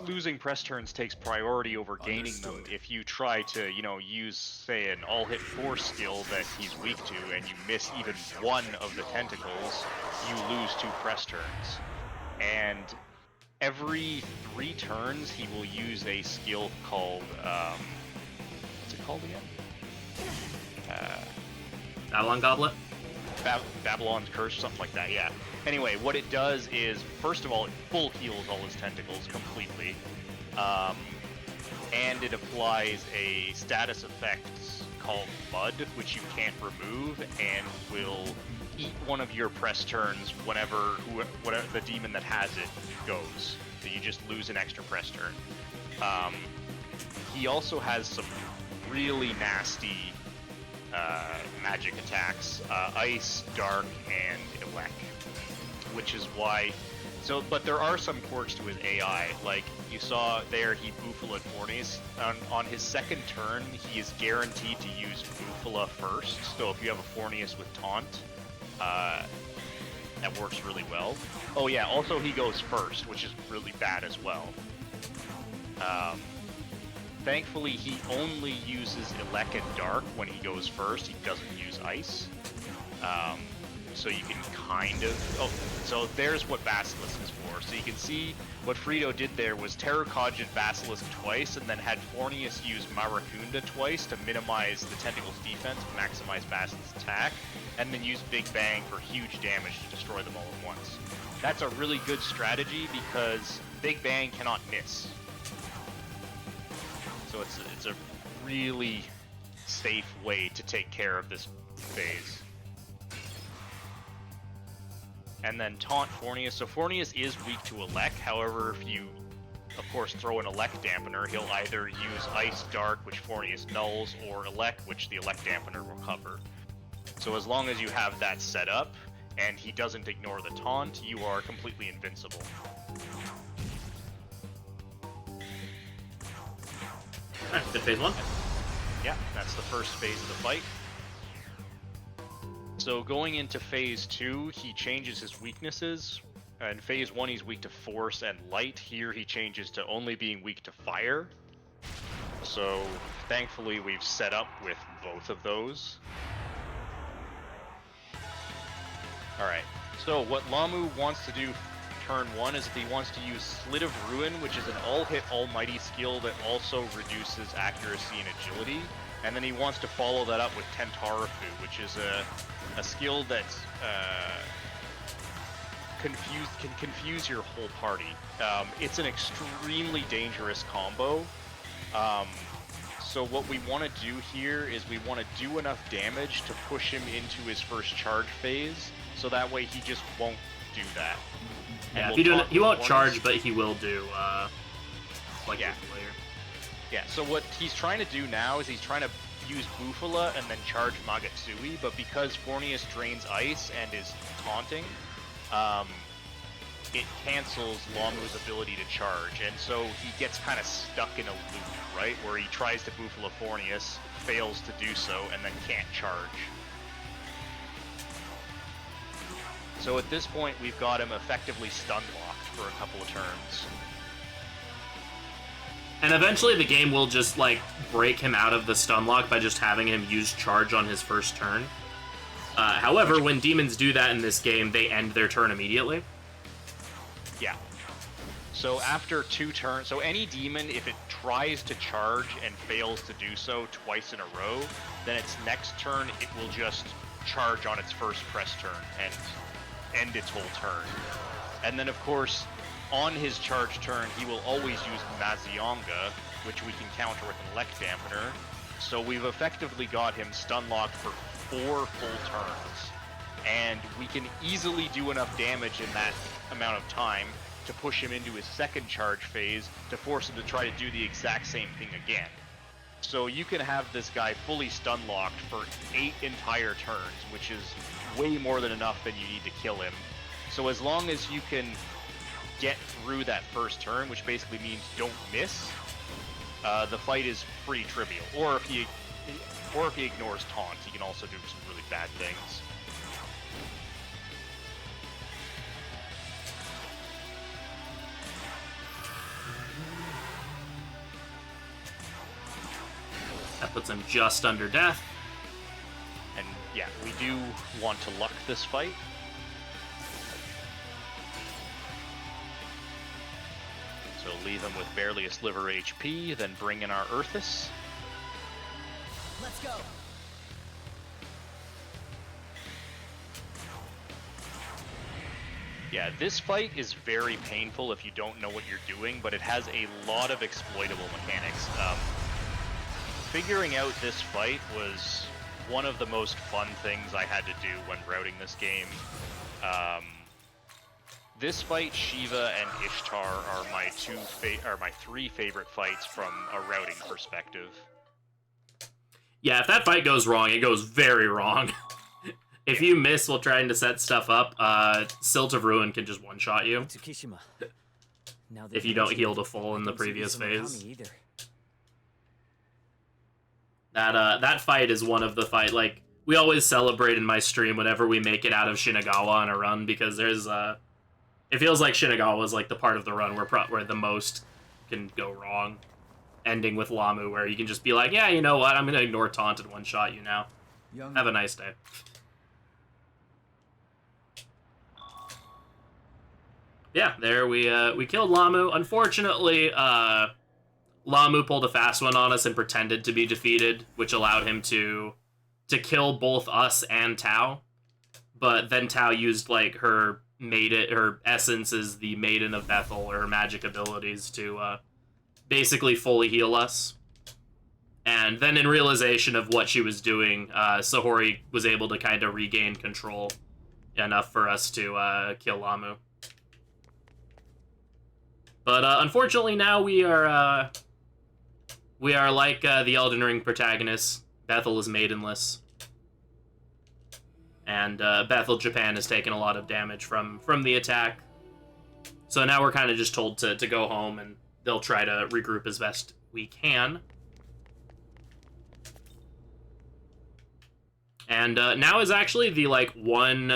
losing press turns takes priority over gaining them, if you try to, use, say, an all-hit force skill that he's weak to, and you miss even one of the tentacles, you lose 2 press turns. And every 3 turns, he will use a skill called, what's it called again? Babylon Goblet? Babylon's Curse, something like that, yeah. Anyway, what it does is, first of all, it full heals all his tentacles completely. And it applies a status effect called Mud, which you can't remove, and will eat one of your press turns whenever the demon that has it goes. So you just lose an extra press turn. He also has some really nasty magic attacks, Ice, Dark, and Elect, which is why... but there are some quirks to his AI, like you saw there, he Bufala Fornies. On his second turn, he is guaranteed to use Bufala first, so if you have a Fornius with Taunt, that works really well. Oh yeah, also he goes first, which is really bad as well. Thankfully, he only uses Elect and Dark when he goes first. He doesn't use Ice. So you can kind of... Oh, so there's what Basilisk is for. So you can see what Frito did there was Terror Cogent Basilisk twice, and then had Fornius use Maracunda twice to minimize the Tentacle's defense, maximize Basilisk's attack, and then use Big Bang for huge damage to destroy them all at once. That's a really good strategy because Big Bang cannot miss. So it's a really safe way to take care of this phase. And then Taunt Fornius. So Fornius is weak to Elect, however, if you, of course, throw an Elect Dampener, he'll either use Ice Dark, which Fornius nulls, or Elect, which the Elect Dampener will cover. So as long as you have that set up, and he doesn't ignore the Taunt, you are completely invincible. Alright, good phase 1. Yeah, that's the first phase of the fight. So going into phase 2, he changes his weaknesses. In phase 1, he's weak to force and light. Here he changes to only being weak to fire. So thankfully we've set up with both of those. Alright, so what Lahmu wants to do turn 1 is if he wants to use Slit of Ruin, which is an all-hit almighty skill that also reduces accuracy and agility. And then he wants to follow that up with Tentarafu, which is a skill that can confuse your whole party. It's an extremely dangerous combo. So what we want to do here is we want to do enough damage to push him into his first charge phase, so that way he just won't do that. Yeah, he won't charge, but he will do like yeah. later. Yeah, so what he's trying to do now is he's trying to use Bufala and then charge Magatsui, but because Fornius drains ice and is taunting, it cancels Lahmu's ability to charge, and so he gets kind of stuck in a loop, right? Where he tries to Bufala Fornius, fails to do so, and then can't charge. So at this point, we've got him effectively stun locked for a couple of turns. And eventually the game will just, like, break him out of the stun lock by just having him use charge on his first turn. However, when demons do that in this game, they end their turn immediately. Yeah. So after 2 turns, so any demon, if it tries to charge and fails to do so twice in a row, then its next turn it will just charge on its first press turn and end its whole turn. And then of course, on his charge turn, he will always use Mazionga, which we can counter with an Elect Dampener. So we've effectively got him stun locked for 4 full turns. And we can easily do enough damage in that amount of time to push him into his second charge phase to force him to try to do the exact same thing again. So you can have this guy fully stun locked for 8 entire turns, which is way more than enough than you need to kill him. So as long as you can get through that first turn, which basically means don't miss, the fight is pretty trivial. Or if he ignores taunt, he can also do some really bad things. That puts him just under death. And yeah, we do want to luck this fight. So leave him with barely a sliver HP, then bring in our Earthus. Let's go. Yeah, this fight is very painful if you don't know what you're doing, but it has a lot of exploitable mechanics. Figuring out this fight was one of the most fun things I had to do when routing this game. This fight, Shiva and Ishtar are my 3 favorite fights from a routing perspective. Yeah, if that fight goes wrong, it goes very wrong. If you miss while trying to set stuff up, Silt of Ruin can just one-shot you. Tsukishima. Now If you don't heal to full in the previous phase. That fight is one of the like, we always celebrate in my stream whenever we make it out of Shinagawa on a run, because there's, it feels like Shinagawa is like the part of the run where the most can go wrong. Ending with Lahmu, where you can just be like, yeah, you know what, I'm gonna ignore taunt and one-shot you now. Have a nice day. Yeah, there we killed Lahmu. Unfortunately, Lahmu pulled a fast one on us and pretended to be defeated, which allowed him to kill both us and Tao. But then Tao used like her essence as the Maiden of Bethel, or her magic abilities, to basically fully heal us. And then in realization of what she was doing, Sahori was able to kind of regain control enough for us to kill Lahmu. But unfortunately now we are like the Elden Ring protagonist. Bethel is maidenless. And Bethel, Japan, has taken a lot of damage from the attack. So now we're kind of just told to go home, and they'll try to regroup as best we can. And now is actually the, like, one,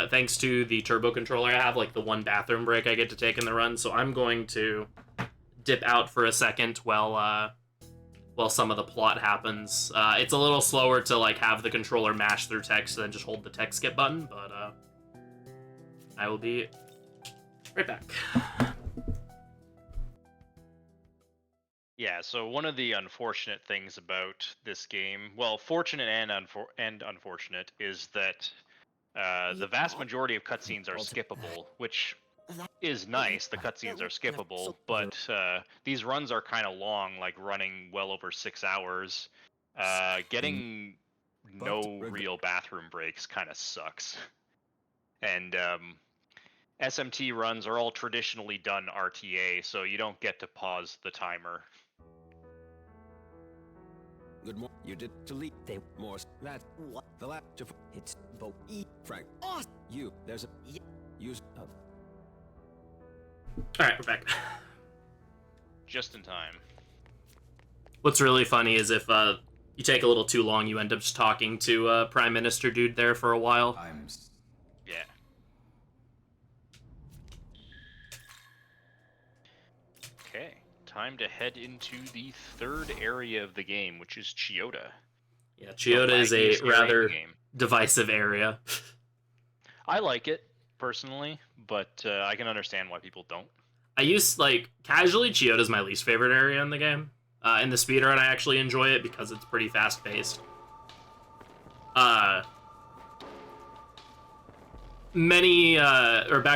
thanks to the turbo controller I have, like, the one bathroom break I get to take in the run. So I'm going to dip out for a second while some of the plot happens. It's a little slower to, like, have the controller mash through text than just hold the text skip button, but I will be right back. Yeah, so one of the unfortunate things about this game, well, fortunate and unfortunate, is that the vast majority of cutscenes are skippable, which is nice. The cutscenes are skippable, but these runs are kind of long, like running well over 6 hours. Getting no real bathroom breaks kind of sucks. And SMT runs are all traditionally done RTA, so you don't get to pause the timer. Good morning. You did delete they more that what the lap to it's both Frank. You there's a use of. All right, we're back. Just in time. What's really funny is if you take a little too long, you end up just talking to Prime Minister dude there for a while. Yeah. Okay. time to head into the third area of the game, which is Chota. Yeah, Chota is a laggiest area in the rather game. divisive area. I like it personally, but I can understand why people don't. I used, like, casually, Chota's my least favorite area in the game. In the speedrun, I actually enjoy it because it's pretty fast-paced. Back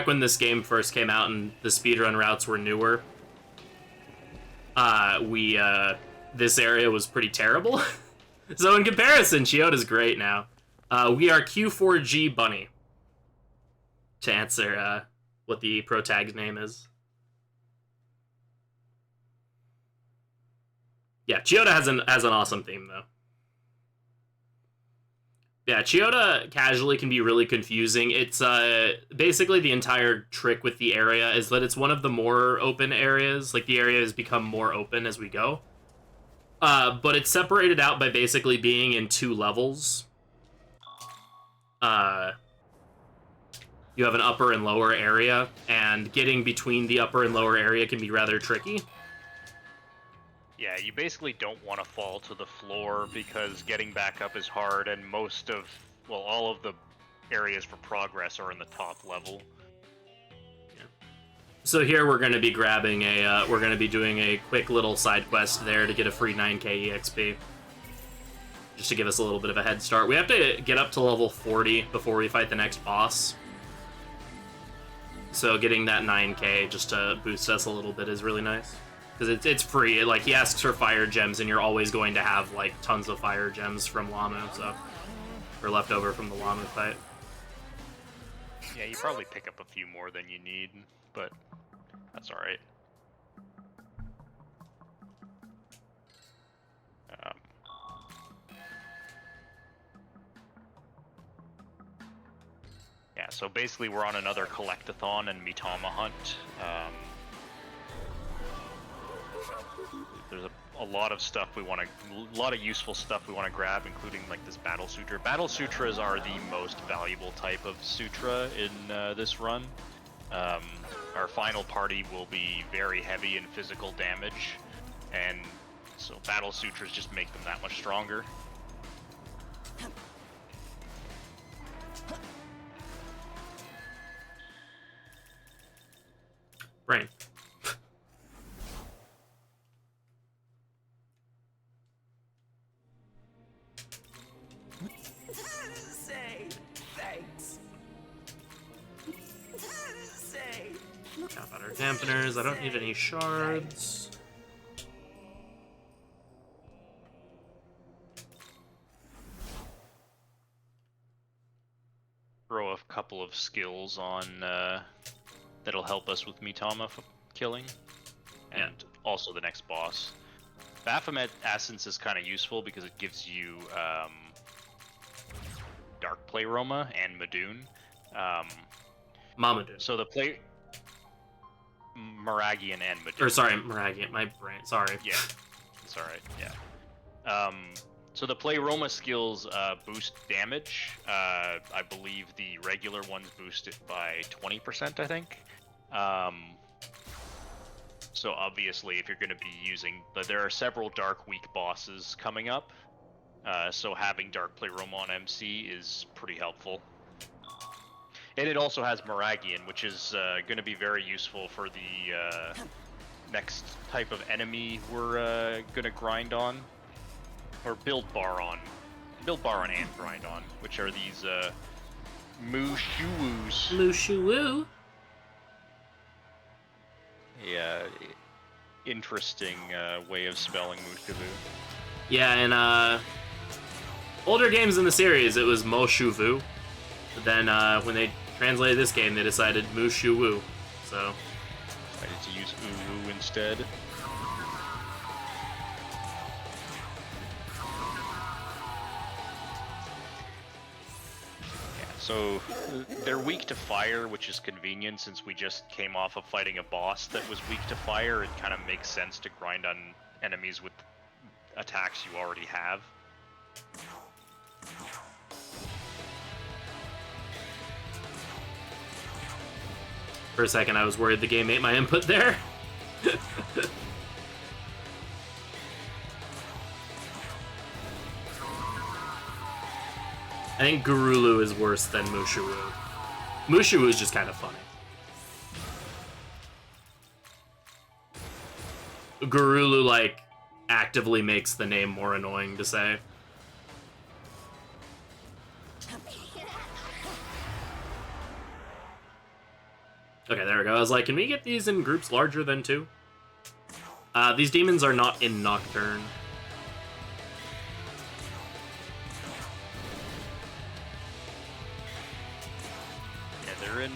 when this game first came out and the speedrun routes were newer, this area was pretty terrible. So in comparison, Chota's great now. We are Q4G Bunny, to answer what the pro tag's name is. Yeah, Chota has an awesome theme, though. Yeah, Chota casually can be really confusing. It's basically the entire trick with the area is that it's one of the more open areas. Like, the area has become more open as we go. But it's separated out by basically being in 2 levels. You have an upper and lower area, and getting between the upper and lower area can be rather tricky. Yeah, you basically don't want to fall to the floor because getting back up is hard, and all of the areas for progress are in the top level. Yeah. So here we're going to be grabbing we're going to be doing a quick little side quest there to get a free 9k EXP. Just to give us a little bit of a head start. We have to get up to level 40 before we fight the next boss. So getting that 9k just to boost us a little bit is really nice. Because it's free. Like, he asks for fire gems, and you're always going to have, like, tons of fire gems from Lahmu, so... Or left over from the Lahmu fight. Yeah, you probably pick up a few more than you need, but that's alright. Yeah, so basically we're on another collectathon and Mitama hunt. There's a lot of stuff a lot of useful stuff we want to grab, including like this Battle Sutra. Battle Sutras are the most valuable type of sutra in this run. Our final party will be very heavy in physical damage, and so Battle Sutras just make them that much stronger. Brain. Say thanks. Say. Got better dampeners. I don't need any shards. Throw a couple of skills on that'll help us with Mitama killing, and also the next boss. Baphomet Essence is kind of useful because it gives you Dark Playroma and Madoon. Mamadou. So the Maragian and Madoon. Or sorry, Maragian. My brain. Sorry. Yeah, it's alright, yeah. So the Playroma skills boost damage. I believe the regular ones boost it by 20%, I think. So obviously, if you're going to be using... There are several Dark Week bosses coming up. So having Dark Playroma on MC is pretty helpful. And it also has Maragian, which is going to be very useful for the next type of enemy we're going to grind on. Or build bar on and grind on, which are these Mushuus. Mushu. Yeah, interesting way of spelling Mushu. Yeah, in older games in the series, it was Moshuvu. But then when they translated this game, they decided Mushu. So I need to use Uwu instead. So they're weak to fire, which is convenient since we just came off of fighting a boss that was weak to fire. It kind of makes sense to grind on enemies with attacks you already have. for a second, I was worried the game ate my input there. I think Gurulu is worse than Mushiru. Mushiru is just kind of funny. Gurulu, like, actively makes the name more annoying to say. Okay, there we go. I was like, can we get these in groups larger than 2? These demons are not in Nocturne. Yeah, they're in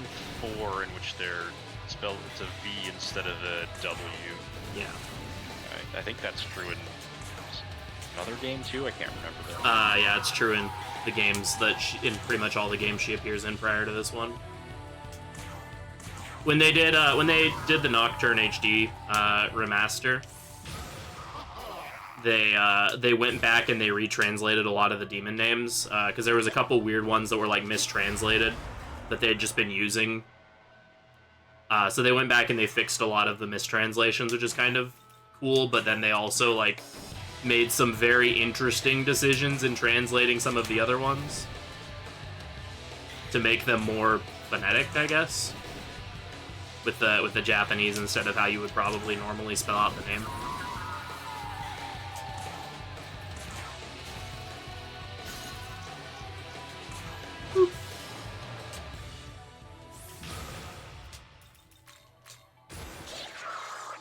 4, in which they're spelled, it's a V instead of a W. Yeah. I think that's true in another game too. I can't remember though. Yeah, it's true in the games that in pretty much all the games she appears in prior to this one. When they did the Nocturne HD remaster, they went back and they retranslated a lot of the demon names because there was a couple weird ones that were like mistranslated that they had just been using. So they went back and they fixed a lot of the mistranslations, which is kind of cool, but then they also like made some very interesting decisions in translating some of the other ones to make them more phonetic, I guess, with the Japanese instead of how you would probably normally spell out the name.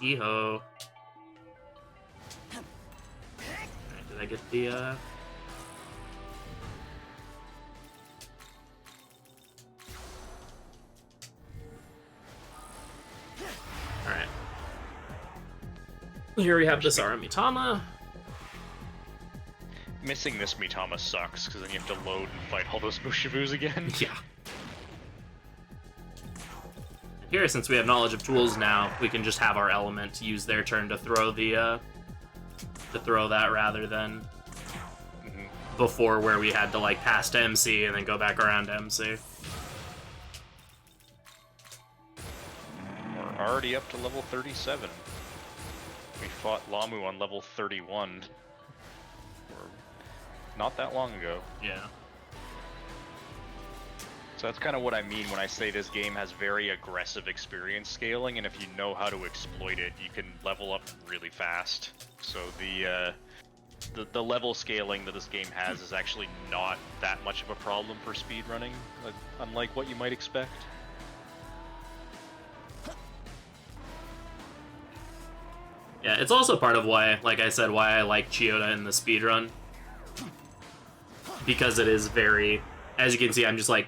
Yeeho. Did I get the, Alright. Here we have this Aramitama. Missing this Mitama sucks, because then you have to load and fight all those Mushibus again. Yeah. Here, since we have knowledge of tools now, we can just have our element use their turn to throw the, that rather than before where we had to, like, pass to MC and then go back around to MC. We're already up to level 37. We fought Lahmu on level 31. Not that long ago. Yeah. So that's kind of what I mean when I say this game has very aggressive experience scaling, and if you know how to exploit it, you can level up really fast. So the level scaling that this game has is actually not that much of a problem for speedrunning, unlike what you might expect. Yeah, it's also part of why, like I said, why I like Chota in the speedrun. Because it is very, as you can see, I'm just like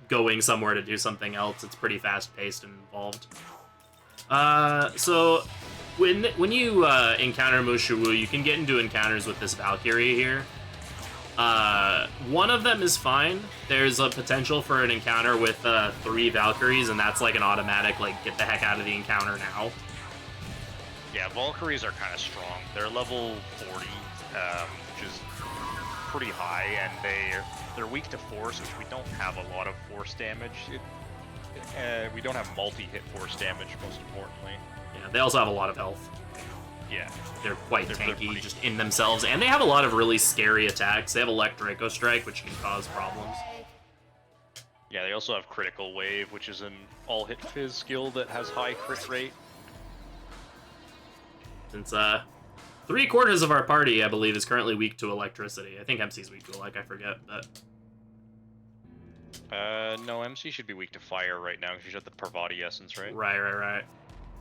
going somewhere to do something else. It's pretty fast-paced and involved. So when you encounter Mushiwu, you can get into encounters with this Valkyrie here. One of them is fine. There's a potential for an encounter with 3 Valkyries, and that's like an automatic, like, get the heck out of the encounter now. Yeah, Valkyries are kind of strong. They're level 40, which is pretty high, and they're weak to force, which we don't have a lot of force damage. We don't have multi-hit force damage, most importantly. Yeah, they also have a lot of health. Yeah. They're quite tanky just in themselves, and they have a lot of really scary attacks. They have Electrico Strike, which can cause problems. Yeah, they also have Critical Wave, which is an all-hit fizz skill that has high crit rate. Since 3/4 of our party, I believe, is currently weak to electricity. I think MC's weak to elect, I forget, but... No, MC should be weak to fire right now, because she's at the Parvati Essence, right? Right.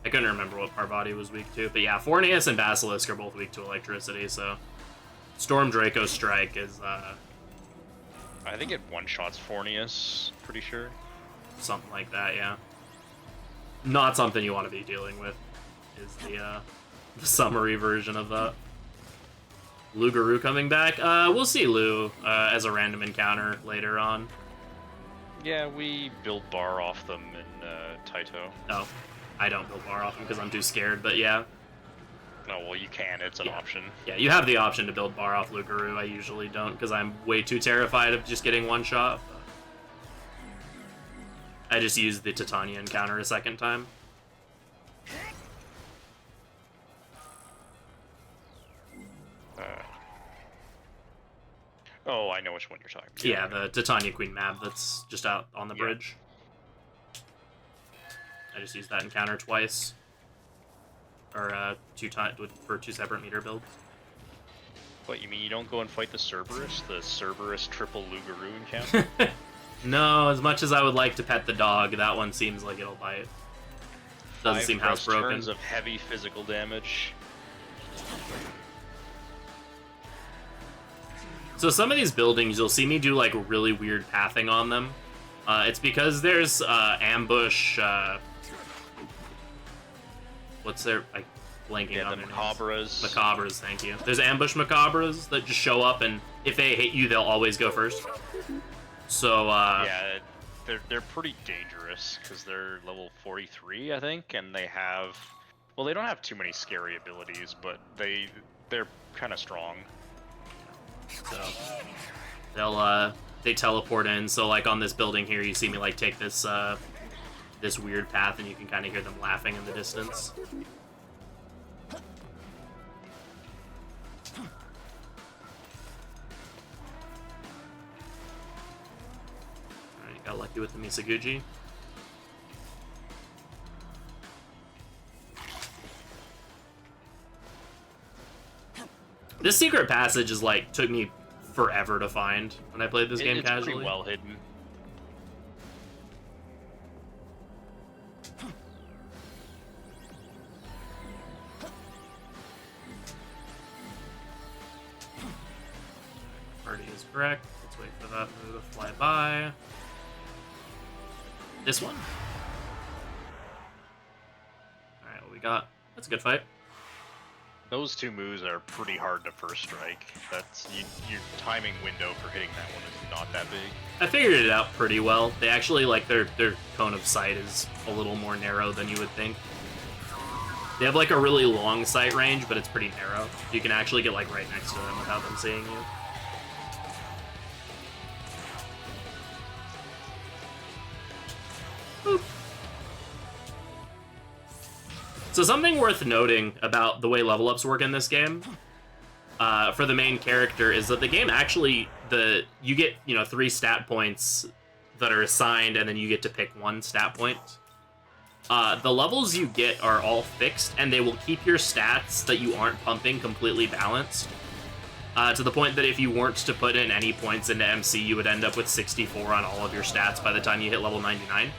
I couldn't remember what Parvati was weak to, but yeah, Fornius and Basilisk are both weak to electricity, so... Storm Draco Strike is, I think it one-shots Fornius, pretty sure. something like that, yeah. Not something you want to be dealing with, is the summary version of that. Lugaru coming back. We'll see Lu as a random encounter later on. Yeah, we build bar off them in Taito. Oh, I don't build bar off him because I'm too scared, but yeah. No, well, you can. It's an option. Yeah, you have the option to build bar off Lugaru. I usually don't because I'm way too terrified of just getting one shot. I just used the Titania encounter a second time. Oh, I know which one you're talking about. Yeah, the Titania Queen map that's just out on the Yeah. bridge. I just used that encounter twice. Or for 2 separate meter builds. What, you mean you don't go and fight the Cerberus triple Lugaroo encounter? No, as much as I would like to pet the dog, that one seems like it'll bite. Doesn't seem 5 housebroken. turns of heavy physical damage. So some of these buildings, you'll see me do like really weird pathing on them. It's because there's ambush. What's their blanking on The their names. Macabras. Macabras, thank you. There's ambush Macabras that just show up, and if they hit you, they'll always go first. So Yeah, they're pretty dangerous because they're level 43, I think, and they have, well, they don't have too many scary abilities, but they're kind of strong. so they teleport in. So like on this building here, you see me like take this this weird path, and you can kind of hear them laughing in the distance. Alright, got lucky with the Misaguchi. This secret passage is like took me forever to find when I played this game It's casually. pretty well hidden. Party is correct. Let's wait for that move to fly by. This one? Alright, what we got? That's a good fight. Those 2 moves are pretty hard to first strike. That's your timing window for hitting that one is not that big. I figured it out pretty well. They actually, like, their cone of sight is a little more narrow than you would think. They have, like, a really long sight range, but it's pretty narrow. You can actually get, like, right next to them without them seeing you. Boop. So something worth noting about the way level ups work in this game, for the main character, is that the game actually you get 3 stat points that are assigned, and then you get to pick 1 stat point. The levels you get are all fixed, and they will keep your stats that you aren't pumping completely balanced. To the point that if you weren't to put in any points into MC, you would end up with 64 on all of your stats by the time you hit level 99.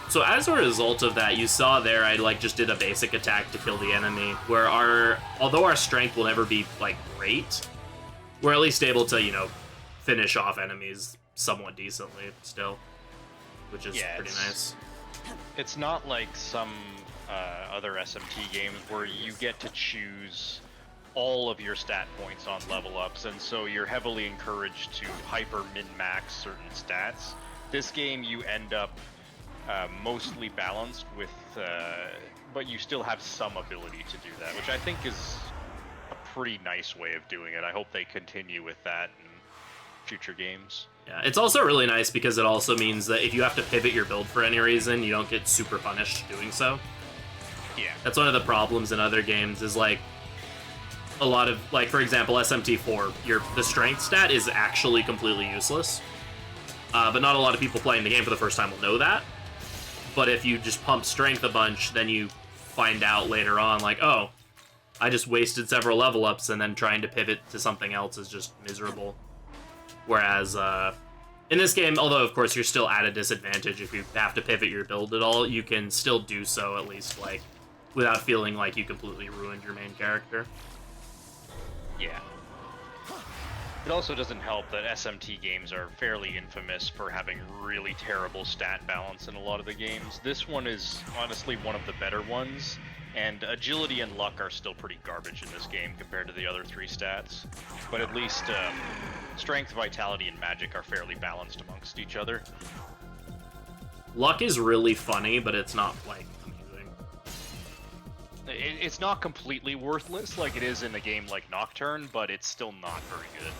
So as a result of that, you saw there I just did a basic attack to kill the enemy, where although our strength will never be great, we're at least able to, finish off enemies somewhat decently still, which is pretty nice. It's not like some other SMT games where you get to choose all of your stat points on level ups, and so you're heavily encouraged to hyper min-max certain stats. This game, you end up mostly balanced with, but you still have some ability to do that, which I think is a pretty nice way of doing it. I hope they continue with that in future games. Yeah, it's also really nice because it also means that if you have to pivot your build for any reason, you don't get super punished doing so. Yeah. That's one of the problems in other games is a lot of, for example, SMT4, the strength stat is actually completely useless. But not a lot of people playing the game for the first time will know that. But if you just pump strength a bunch, then you find out later on, oh, I just wasted several level ups, and then trying to pivot to something else is just miserable. Whereas, in this game, although of course you're still at a disadvantage if you have to pivot your build at all, you can still do so at least, without feeling like you completely ruined your main character. Yeah. It also doesn't help that SMT games are fairly infamous for having really terrible stat balance in a lot of the games. This one is honestly one of the better ones, and agility and luck are still pretty garbage in this game compared to the other 3 stats. But at least strength, vitality, and magic are fairly balanced amongst each other. Luck is really funny, but it's not, amazing. It's not completely worthless like it is in a game like Nocturne, but it's still not very good.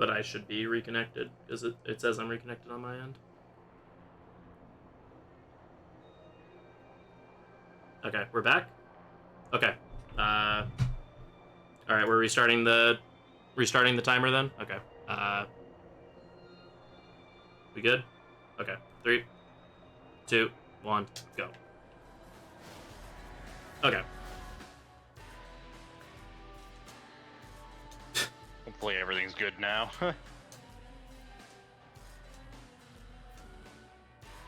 but I should be reconnected, because it says I'm reconnected on my end. Okay, we're back? Okay. Alright, we're restarting the timer then? Okay. We good? Okay. 3, 2, 1, go. Okay. Hopefully everything's good now.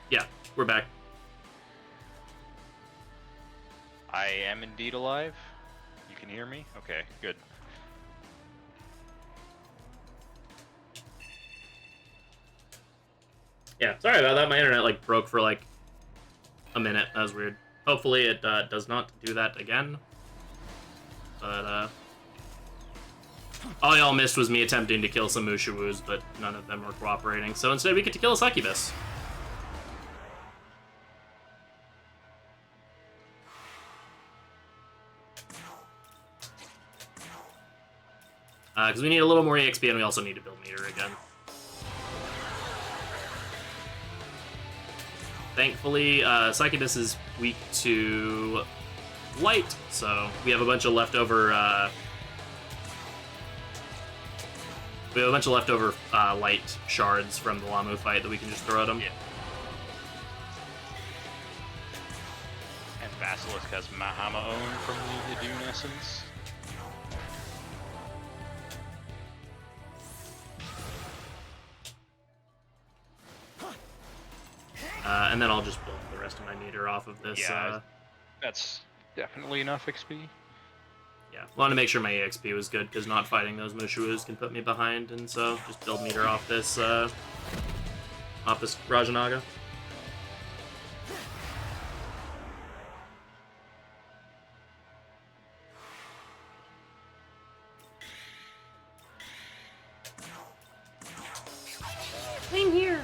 Yeah, we're back. I am indeed alive. You can hear me? Okay, good. Yeah, sorry about that. My internet like broke for like a minute. That was weird. Hopefully it does not do that again. But all y'all missed was me attempting to kill some Mushuwus, but none of them were cooperating. So instead we get to kill a succubus. Because we need a little more EXP, and we also need to build meter again. Thankfully, Succubus is weak to light, so we have a bunch of leftover. Light shards from the Lahmu fight that we can just throw at him. Yeah. And Basilisk has Mahamaon from the Hidun Essence. And then I'll just build the rest of my meter off of this. Yeah, that's definitely enough XP. Yeah, want to make sure my EXP was good, because not fighting those Mushuus can put me behind, and so just build meter off this Rajanaga. Same here.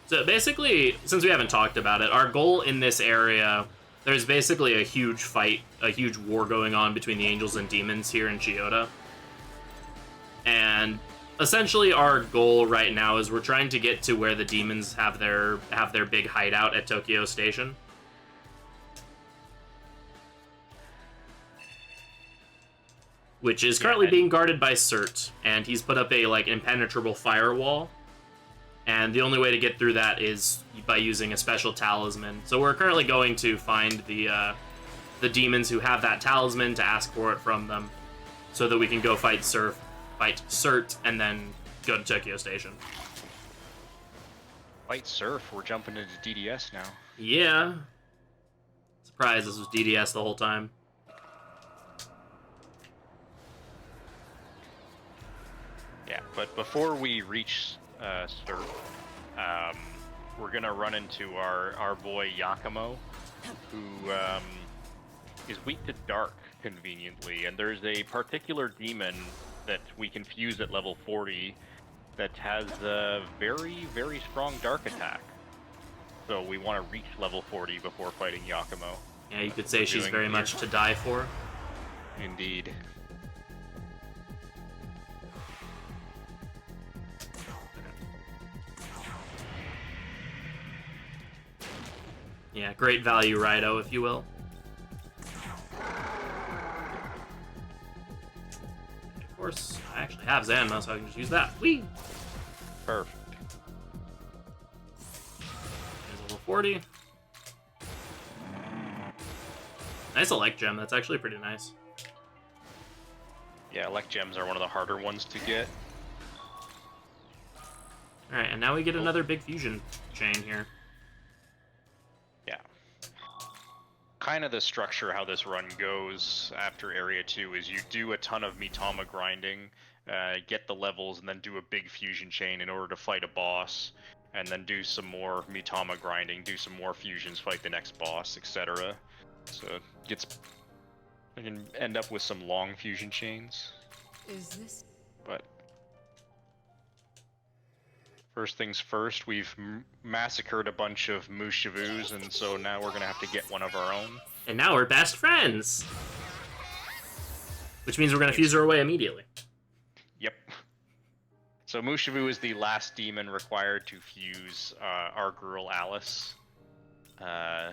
So basically, since we haven't talked about it, our goal in this area, there's basically a huge fight, a huge war going on between the angels and demons here in Chota. And essentially our goal right now is we're trying to get to where the demons have their big hideout at Tokyo Station. Which is currently being guarded by Cert, and he's put up a like impenetrable firewall. And the only way to get through that is by using a special talisman. So we're currently going to find the demons who have that talisman to ask for it from them, so that we can go fight Cert, and then go to Tokyo Station. Fight Surf, we're jumping into DDS now. Yeah. Surprised this was DDS the whole time. Yeah, but before we reach Surf, we're gonna run into our boy Yakumo, who is weak to dark, conveniently, and there's a particular demon that we can fuse at level 40 that has a very, very strong dark attack. So we want to reach level 40 before fighting Yakumo. Yeah, you could say she's very much to die for. Indeed. Yeah, great value Raido, if you will. Of course, I actually have Zanma, so I can just use that. Whee! Perfect. There's level 40. Nice elect gem, that's actually pretty nice. Yeah, elect gems are one of the harder ones to get. Alright, and now we get another big fusion chain here. Yeah. Kind of the structure how this run goes after Area 2 is you do a ton of Mitama grinding, get the levels, and then do a big fusion chain in order to fight a boss. and then do some more Mitama grinding, do some more fusions, fight the next boss, etc. So I can end up with some long fusion chains. Is this But first things first, we've massacred a bunch of Mushavus, and so now we're gonna have to get one of our own. And now we're best friends! Which means we're gonna fuse her away immediately. Yep. So Mushavu is the last demon required to fuse our girl Alice,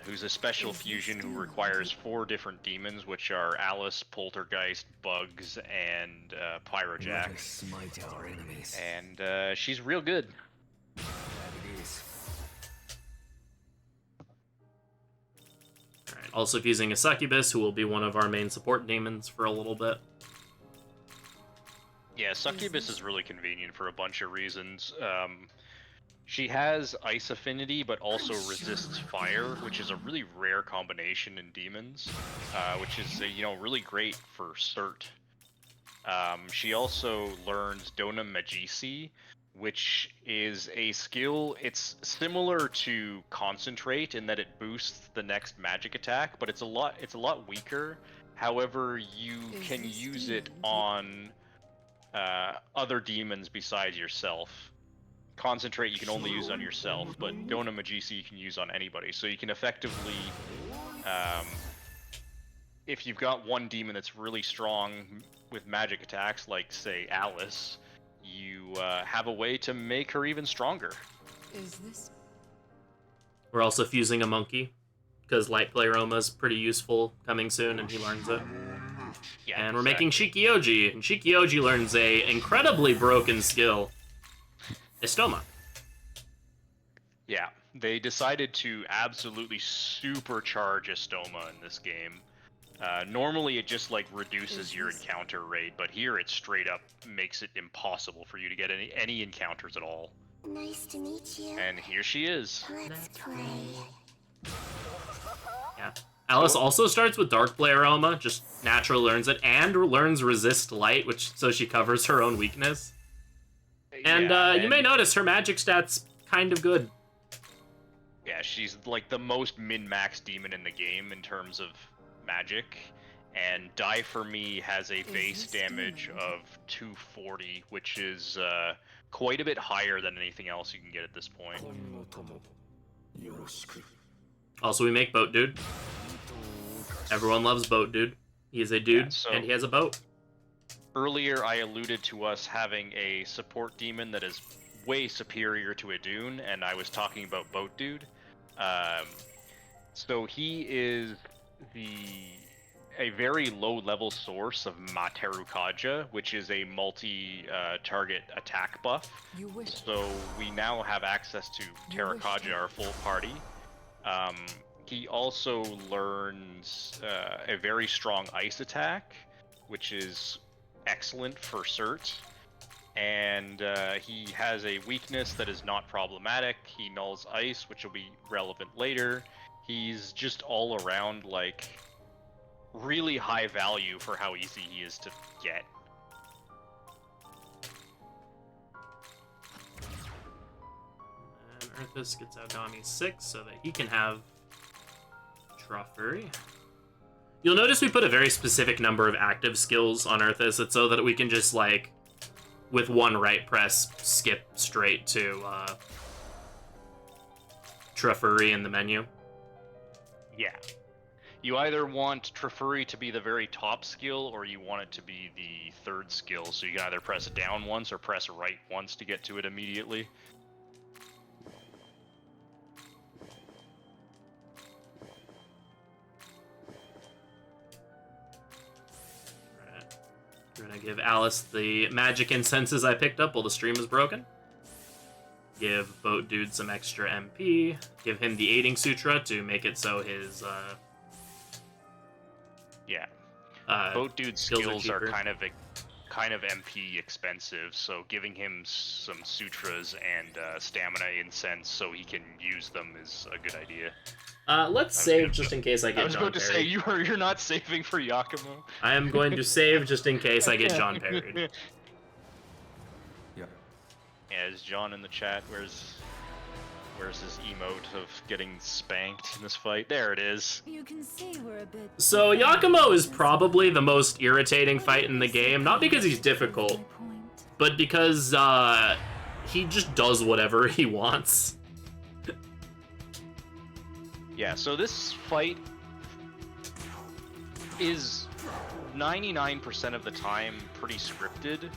who's a special fusion who requires 4 different demons, which are Alice, Poltergeist, Bugs, and Pyrojack. Smite our enemies. And she's real good. That it is. Alright, also fusing a Succubus, who will be one of our main support demons for a little bit. Yeah, Succubus is really convenient for a bunch of reasons. She has ice affinity, but also resists fire, which is a really rare combination in demons, which is really great for Cert. She also learns Dona Magisi, which is a skill. It's similar to Concentrate in that it boosts the next magic attack, but it's a lot weaker. However, you can use it on other demons besides yourself. Concentrate you can only use on yourself, but Dona Magisi you can use on anybody. So you can effectively, if you've got one demon that's really strong with magic attacks, like say Alice, you have a way to make her even stronger. is this We're also fusing a monkey, because Light Pleroma is pretty useful coming soon, and he learns it. Yeah, And we're making Shikioji, and Shikioji learns a incredibly broken skill, Estoma. Yeah, they decided to absolutely supercharge Estoma in this game. Normally it just reduces your encounter rate, but here it straight up makes it impossible for you to get any encounters at all. Nice to meet you. And here she is. Let's play. Yeah. Alice also starts with Dark Pleroma, just naturally learns it, and learns Resist Light, so she covers her own weakness. And you may notice her magic stats kind of good. Yeah, she's the most min-max demon in the game in terms of magic. And Die For Me has a base damage of 240, which is quite a bit higher than anything else you can get at this point. Also, we make Boat Dude. Everyone loves Boat Dude. He is a dude, and he has a boat. Earlier, I alluded to us having a support demon that is way superior to a Dune, and I was talking about Boat Dude. So he is a very low-level source of Materukaja, which is a multi-target attack buff. So we now have access to Terakaja, our full party. He also learns a very strong ice attack, which is excellent for Cert. And he has a weakness that is not problematic. He nulls ice, which will be relevant later. He's just all around really high value for how easy he is to get. And Arthas gets out Donnie 6 so that he can have Truffery. You'll notice we put a very specific number of active skills on Arthas. It's so that we can just, with one right press, skip straight to Truffery in the menu. Yeah. You either want Truffery to be the very top skill, or you want it to be the third skill, so you can either press down once or press right once to get to it immediately. Alright. We're gonna give Alice the magic incenses I picked up while the stream is broken. Give Boat Dude some extra MP. Give him the Aiding Sutra to make it so his Yeah. Boat Dude's skills are kind of MP expensive, so giving him some sutras and stamina incense so he can use them is a good idea. Let's save just in case I get John I was about to Perry. say, you're not saving for Yakumo. I am going to save just in case I get John parried. Yeah. Yeah, is John in the chat? Where's... Where's his emote of getting spanked in this fight? There it is. You can see we're a bit. So Yakumo is probably the most irritating fight in the game, not because he's difficult, but because he just does whatever he wants. Yeah, so this fight is 99% of the time pretty scripted,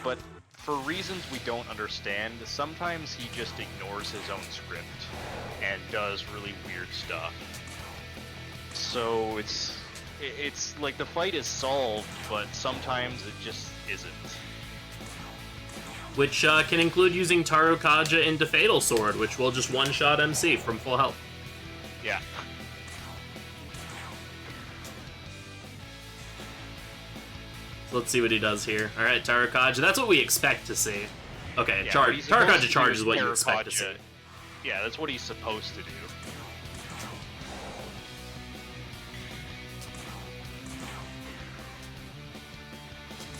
but for reasons we don't understand, sometimes he just ignores his own script and does really weird stuff. So it's like the fight is solved, but sometimes it just isn't. Which can include using Tarukaja into Fatal Sword, which will just one-shot MC from full health. Yeah. So let's see what he does here. Alright, Tarukaja, that's what we expect to see. Okay, Yeah, Tarukaja charge is what you expect to see. Yeah, that's what he's supposed to do.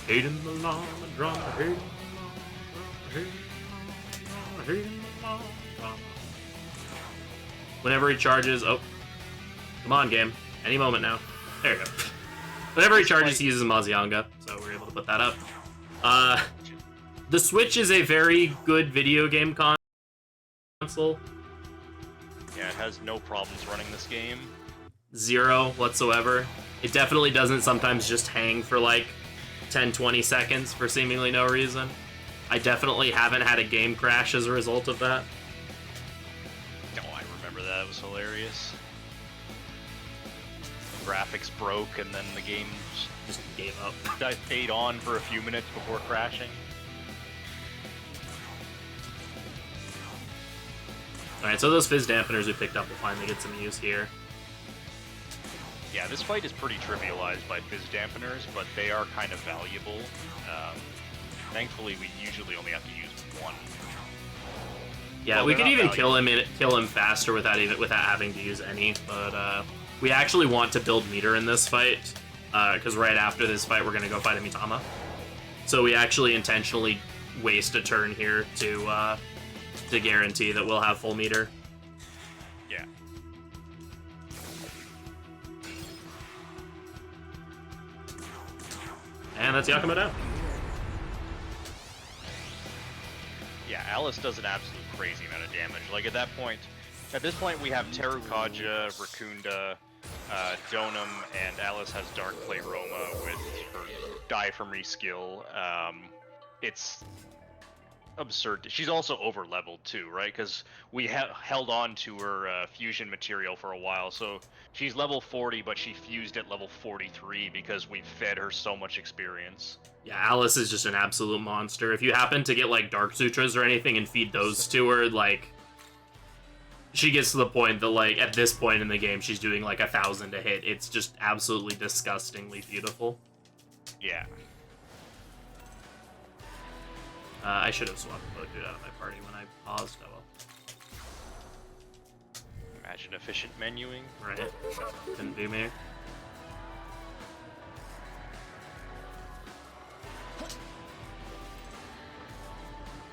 Hating the llama, drama, hating the llama. Whenever he charges, oh, come on, game. Any moment now. There you go. Whenever he charges, he uses Mazianga, so we're able to put that up. The Switch is a very good video game console. Yeah, it has no problems running this game. Zero whatsoever. It definitely doesn't sometimes just hang for like 10-20 seconds for seemingly no reason. I definitely haven't had a game crash as a result of that. Oh, I remember that. It was hilarious. Graphics broke, and then the game Just gave up. stayed on for a few minutes before crashing. Alright, so those fizz dampeners we picked up will finally get some use here. Yeah, this fight is pretty trivialized by fizz dampeners, but they are kind of valuable. Thankfully, we usually only have to use one. Yeah, Well, we they're could not even kill him faster without having to use any, but we actually want to build meter in this fight, because right after this fight we're gonna go fight a Mitama. So we actually intentionally waste a turn here to guarantee that we'll have full meter. Yeah. And that's Yakumo down. Yeah, Alice does an absolute crazy amount of damage. Like at this point we have Terukaja, Rakunda, Donum, and Alice has Dark Play Roma with her Die From Reskill. It's absurd. She's also over leveled too, right? Because we held on to her fusion material for a while, so she's level 40, but she fused at level 43 because we fed her so much experience. Yeah, Alice is just an absolute monster. If you happen to get like Dark Sutras or anything and feed those to her, like, she gets to the point that like at this point in the game she's doing like 1,000 to hit. It's just absolutely disgustingly beautiful. Yeah. I should have swapped Moju out of my party when I paused. Oh well. Imagine efficient menuing. Right. Couldn't be me.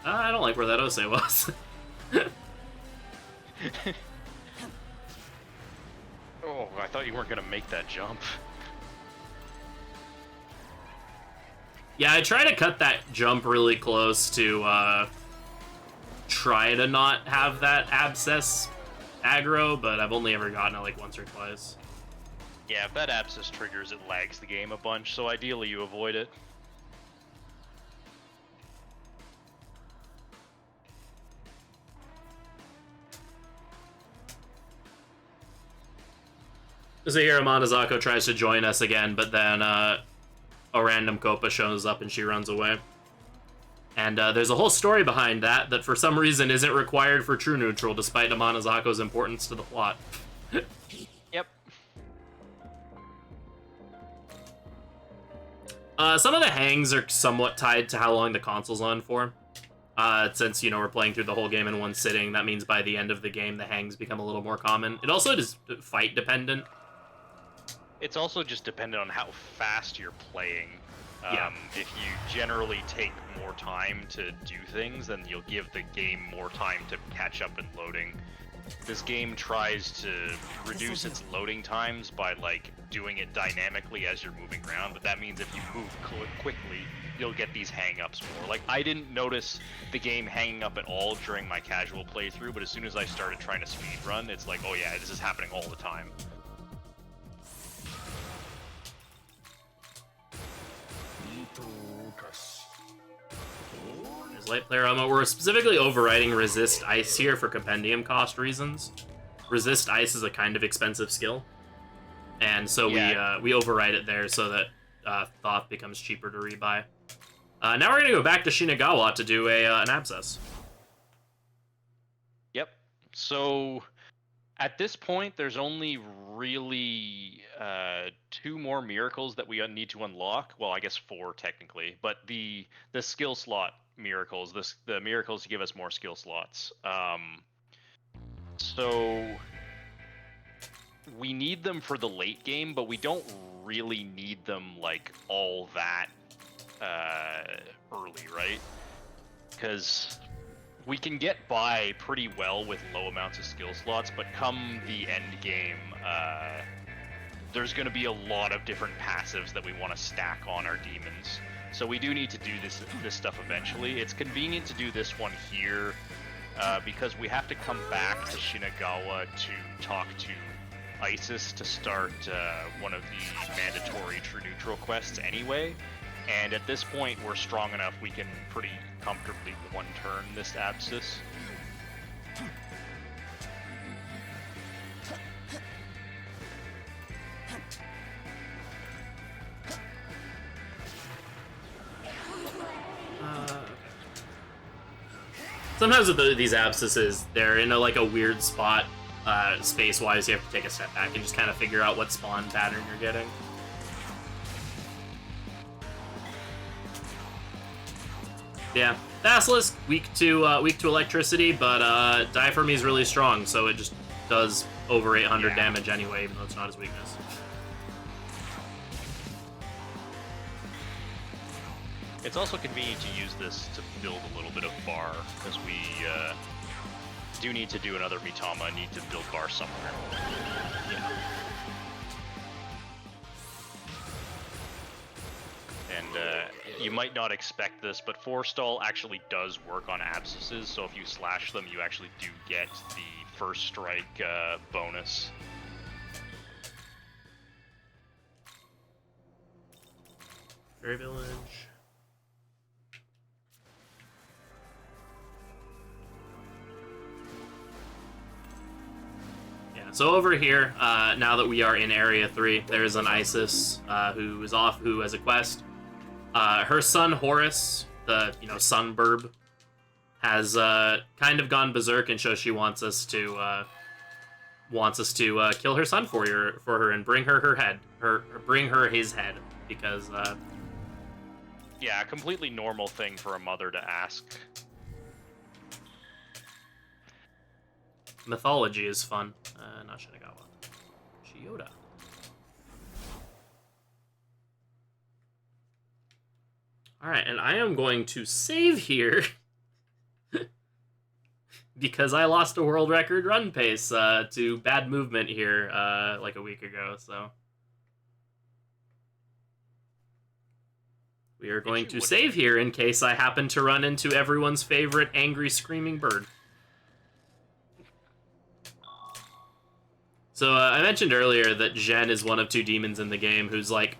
I don't like where that Ose was. Oh, I thought you weren't gonna make that jump. Yeah, I try to cut that jump really close to try to not have that Abscess aggro, but I've only ever gotten it like once or twice. Yeah, if that Abscess triggers, it lags the game a bunch, so ideally you avoid it. Zahira Monozako tries to join us again, but then a random Copa shows up and she runs away. And there's a whole story behind that for some reason isn't required for True Neutral, despite Monozako's importance to the plot. Yep. Some of the hangs are somewhat tied to how long the console's on for. Since, you know, we're playing through the whole game in one sitting, that means by the end of the game, the hangs become a little more common. It also is fight dependent. It's also just dependent on how fast you're playing. Yeah. If you generally take more time to do things, then you'll give the game more time to catch up in loading. This game tries to reduce its loading times by like doing it dynamically as you're moving around, but that means if you move quickly, you'll get these hang-ups more. Like, I didn't notice the game hanging up at all during my casual playthrough, but as soon as I started trying to speedrun, it's like, oh yeah, this is happening all the time. There's light player ammo. We're specifically overriding resist ice here for compendium cost reasons. Resist ice is a kind of expensive skill, and so we override it there so that Thoth becomes cheaper to rebuy. Now we're gonna go back to Shinagawa to do an abscess. Yep. So at this point, there's only really 2 more miracles that we need to unlock. Well, I guess 4 technically, but the skill slot miracles, the miracles to give us more skill slots. So we need them for the late game, but we don't really need them like all that early, right? Because we can get by pretty well with low amounts of skill slots, but come the end game, there's going to be a lot of different passives that we want to stack on our demons. So we do need to do this stuff eventually. It's convenient to do this one here because we have to come back to Shinagawa to talk to Isis to start one of the mandatory True Neutral quests anyway. And at this point, we're strong enough we can pretty comfortably one-turn this Abscess. Sometimes with these abscesses, they're in a weird spot space-wise. You have to take a step back and just kind of figure out what spawn pattern you're getting. Yeah, Basilisk, weak to electricity, but Diaphragm is really strong, so it just does over 800 damage anyway, even though it's not his weakness. It's also convenient to use this to build a little bit of bar, because we do need to do another Mitama, need to build bar somewhere. Yeah. And you might not expect this, but Forestall actually does work on abscesses, so if you slash them, you actually do get the first strike bonus. Fairy Village. Yeah, so over here, now that we are in Area 3, there's an Isis who has a quest. Her son Horus, the sun burb, has kind of gone berserk, and so she wants us to kill her son for her and bring her his head, because yeah, a completely normal thing for a mother to ask. mythology is fun. Not Shinagawa. Chota. Alright, and I am going to save here because I lost a world record run pace to bad movement here like a week ago, so. We are going to save here in case I happen to run into everyone's favorite angry screaming bird. So I mentioned earlier that Shin is one of 2 demons in the game whose, like,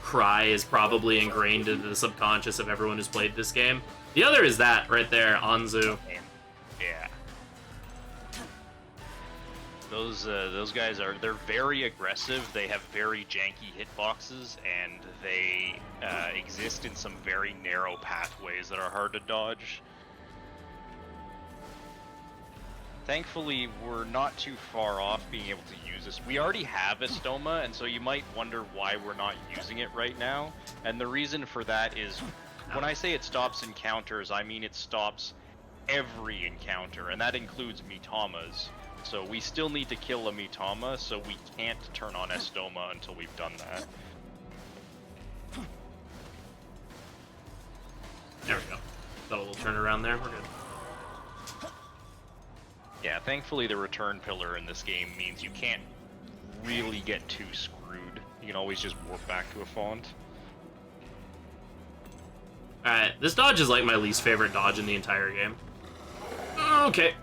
cry is probably ingrained into the subconscious of everyone who's played this game. The other is that right there, Anzu. Yeah. Those guys they're very aggressive. They have very janky hitboxes, and they exist in some very narrow pathways that are hard to dodge. Thankfully, we're not too far off being able to use this. We already have Estoma, and so you might wonder why we're not using it right now. And the reason for that is, when I say it stops encounters, I mean it stops every encounter, and that includes Mitamas. So we still need to kill a Mitama, so we can't turn on Estoma until we've done that. turn around there. We're good. Yeah, thankfully the return pillar in this game means you can't really get too screwed. You can always just warp back to a font. Alright, this dodge is like my least favorite dodge in the entire game. Okay.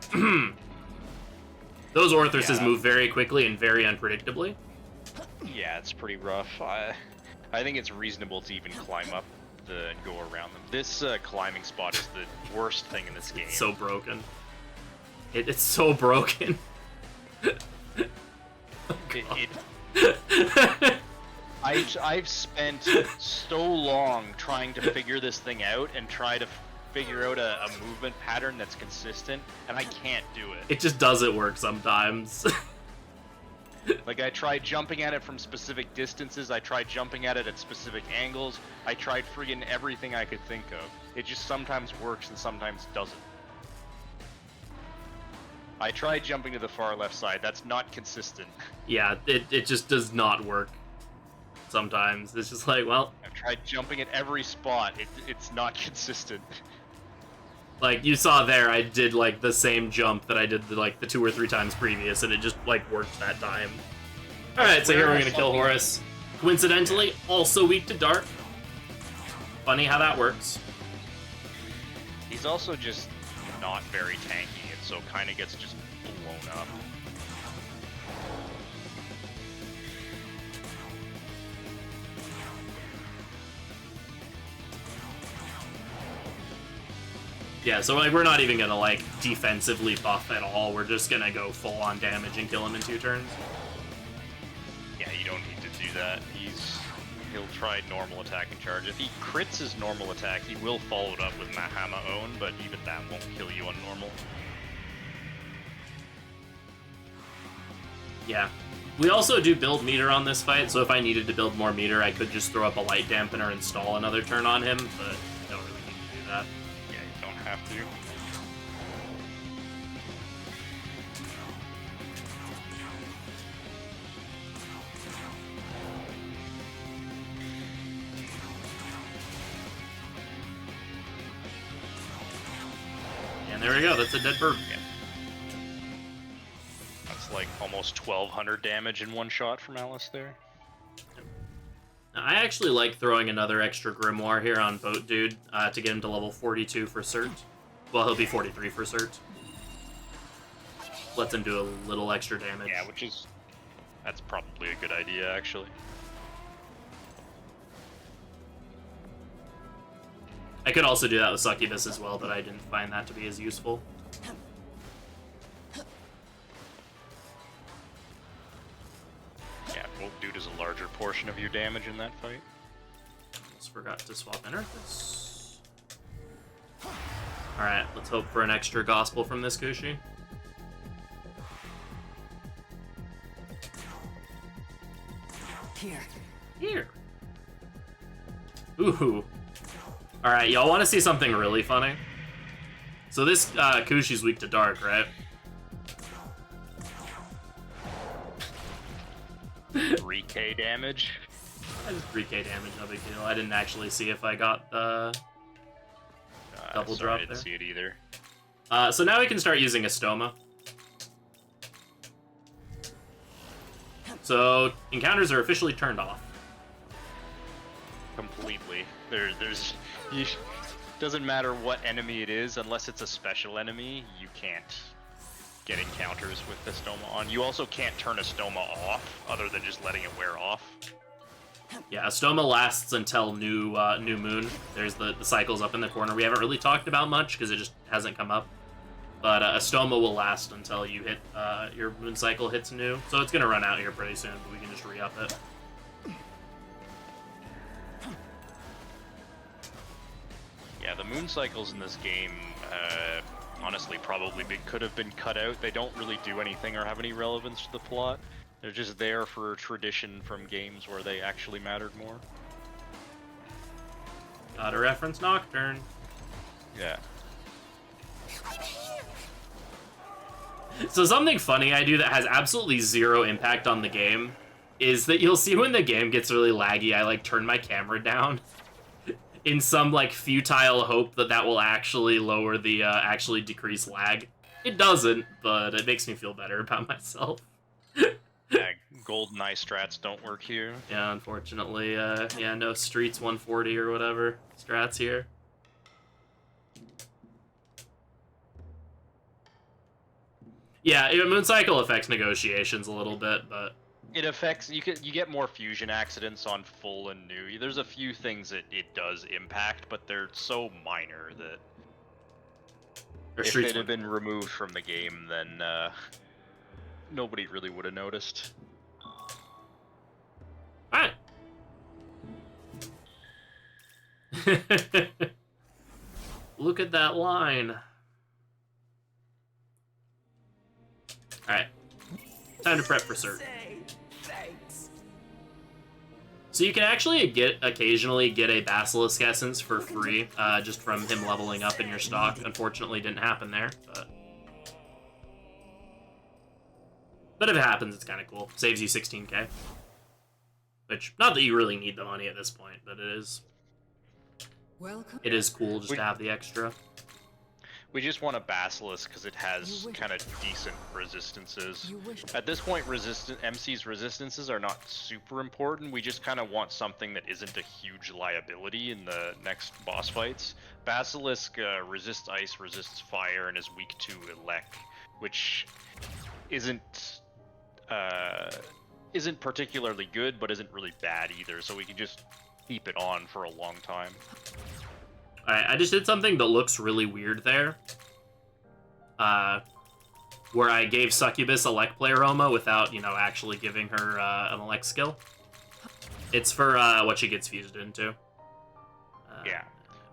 Those Orthruses move very quickly and very unpredictably. Yeah, it's pretty rough. I think it's reasonable to even climb up and go around them. This climbing spot is the worst thing in this game. It's so broken. It's so broken. I've spent so long trying to figure this thing out and try to figure out a movement pattern that's consistent, and I can't do it. It just doesn't work sometimes. Like, I tried jumping at it from specific distances, I tried jumping at it at specific angles, I tried friggin' everything I could think of. It just sometimes works and sometimes doesn't. I tried jumping to the far left side, that's not consistent. Yeah, it just does not work sometimes. It's just like, well... I've tried jumping at every spot, it's not consistent. Like, you saw there, I did, like, the same jump that I did, like, the 2 or 3 times previous, and it just, like, worked that time. Alright, so here we're gonna kill Horus. Coincidentally, also weak to Dark. Funny how that works. He's also just not very tanky, and so kind of gets just blown up. Yeah, so like we're not even gonna like defensively buff at all. We're just gonna go full on damage and kill him in 2 turns. Yeah, you don't need to do that. He'll try normal attack and charge. If he crits his normal attack, he will follow it up with Mahama Own, but even that won't kill you on normal. Yeah. We also do build meter on this fight, so if I needed to build more meter, I could just throw up a light dampener and stall another turn on him, but I don't really need to do that. Have to. And there we go, that's a dead bird. Yeah. That's like almost 1200 damage in one shot from Alice there. Now, I actually like throwing another extra Grimoire here on Boat Dude to get him to level 42 for Cert. Well, he'll be 43 for Cert. Lets him do a little extra damage. Yeah, that's probably a good idea, actually. I could also do that with Succubus as well, but I didn't find that to be as useful. Yeah, Boat Dude is a larger portion of your damage in that fight. Just forgot to swap Enerthus. Alright, let's hope for an extra gospel from this Kushi. Here. Ooh. Alright, y'all want to see something really funny? So this Kushi's weak to Dark, right? 3k damage. I just 3k damage, no big deal. I didn't actually see if I got the double drop I didn't there. see it either. So now we can start using Astoma. So encounters are officially turned off. Completely. Doesn't matter what enemy it is, unless it's a special enemy, you can't get encounters with Astoma on. You also can't turn Astoma off, other than just letting it wear off. Yeah, Astoma lasts until new moon. There's the cycles up in the corner. We haven't really talked about much because it just hasn't come up. But Astoma will last until you hit your moon cycle hits new. So it's gonna run out here pretty soon, but we can just re-up it. Yeah, the moon cycles in this game, honestly, probably could have been cut out. They don't really do anything or have any relevance to the plot. They're just there for tradition from games where they actually mattered more. Gotta reference Nocturne. Yeah. So something funny I do that has absolutely zero impact on the game is that you'll see when the game gets really laggy, I like turn my camera down. in some like futile hope that that will actually lower the actually decrease lag. It doesn't, but it makes me feel better about myself. Yeah, golden eye strats don't work here. Yeah, unfortunately, yeah, no streets 140 or whatever strats here. Yeah, Moon Cycle affects negotiations a little bit, but It affects you get more fusion accidents on full and new. There's a few things that it does impact, but they're so minor that if it had been removed from the game, then nobody really would have noticed. Alright. Look at that line. Alright. Time to prep for cert. Say thanks. So you can actually occasionally get a Basilisk Essence for free, just from him leveling up in your stock. Unfortunately, didn't happen there, but if it happens, it's kind of cool. Saves you 16k. Which, not that you really need the money at this point, but Welcome. it is cool just to have the extra. We just want a Basilisk because it has kind of decent resistances. You wish. At this point, MC's resistances are not super important. We just kind of want something that isn't a huge liability in the next boss fights. Basilisk resists ice, resists fire, and is weak to Elec, which isn't particularly good, but isn't really bad either. So we can just keep it on for a long time. Alright, I just did something that looks really weird there. Where I gave Succubus Elec Pleroma without, actually giving her an Elec skill. It's for what she gets fused into. Yeah.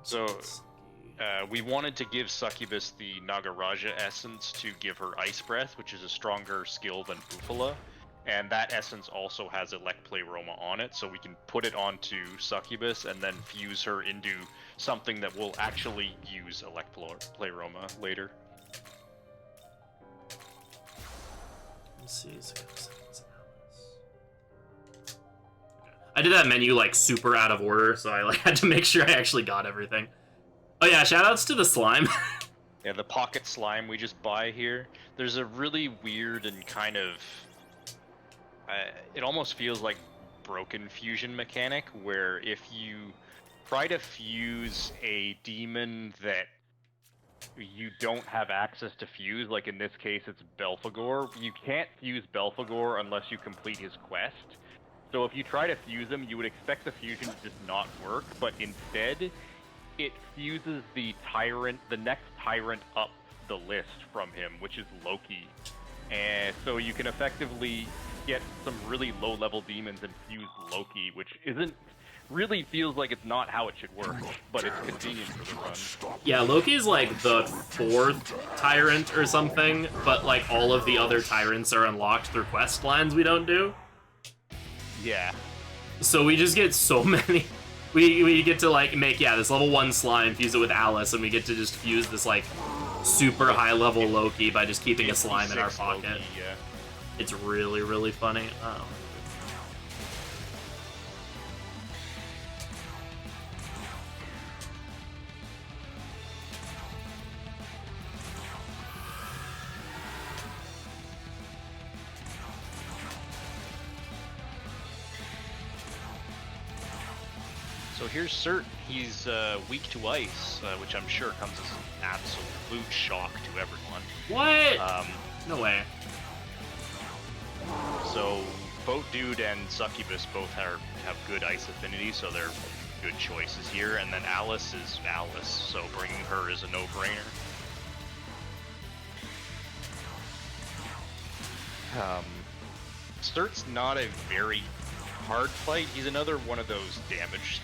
So we wanted to give Succubus the Nagaraja Essence to give her Ice Breath, which is a stronger skill than Bufala. And that essence also has Elec Pleroma on it, so we can put it onto Succubus and then fuse her into something that will actually use Elec Pleroma later. Let's see. I did that menu like super out of order, so I had to make sure I actually got everything. Oh yeah, shoutouts to the slime. Yeah, the pocket slime we just buy here. There's a really weird and kind of it almost feels like broken fusion mechanic where if you try to fuse a demon that you don't have access to fuse, like in this case it's Belphegor, you can't fuse Belphegor unless you complete his quest. So if you try to fuse him, you would expect the fusion to just not work, but instead it fuses the next tyrant up the list from him, which is Loki. And so you can effectively get some really low-level demons and fuse Loki, which really feels like it's not how it should work, but it's convenient for the run. Yeah, Loki's like the 4th tyrant or something, but like all of the other tyrants are unlocked through quest lines we don't do. Yeah. So we just get so many. We get to like make this level 1 slime, fuse it with Alice, and we get to just fuse this like super high level Loki by just keeping a slime in our pocket. Loki, yeah. It's really, really funny. Oh. So here's Cert. He's weak to ice, which I'm sure comes as an absolute shock to everyone. What? No way. So both Dude and Succubus both have good ice affinity, so they're good choices here. And then Alice is Alice, so bringing her is a no-brainer. Cert's not a very hard fight. He's another one of those damage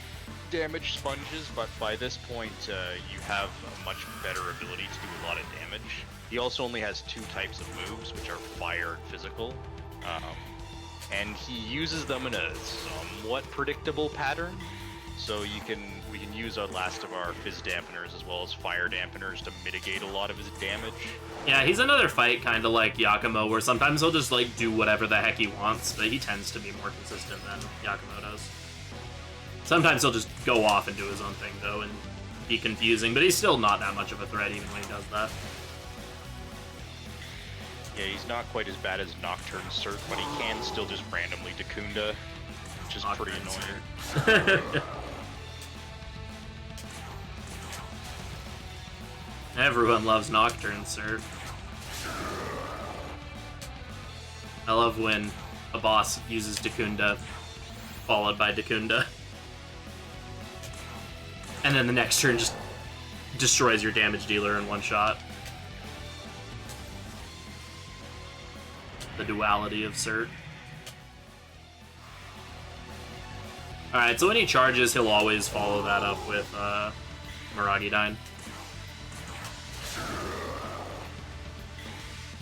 sponges, but by this point you have a much better ability to do a lot of damage. He also only has 2 types of moves, which are fire and physical, and he uses them in a somewhat predictable pattern. So we can use our last of our fizz dampeners as well as fire dampeners to mitigate a lot of his damage. Yeah, he's another fight kind of like Yakumo, where sometimes he'll just like do whatever the heck he wants, but he tends to be more consistent than Yakumo does. Sometimes he'll just go off and do his own thing, though, and be confusing, but he's still not that much of a threat even when he does that. Yeah, he's not quite as bad as Nocturne Cert, but he can still just randomly Dakunda, which is pretty annoying. Everyone loves Nocturne, sir. I love when a boss uses Dakunda, followed by Dakunda. And then the next turn just destroys your damage dealer in one shot. The duality of Cert. Alright, so when he charges, he'll always follow that up with Miragidyne.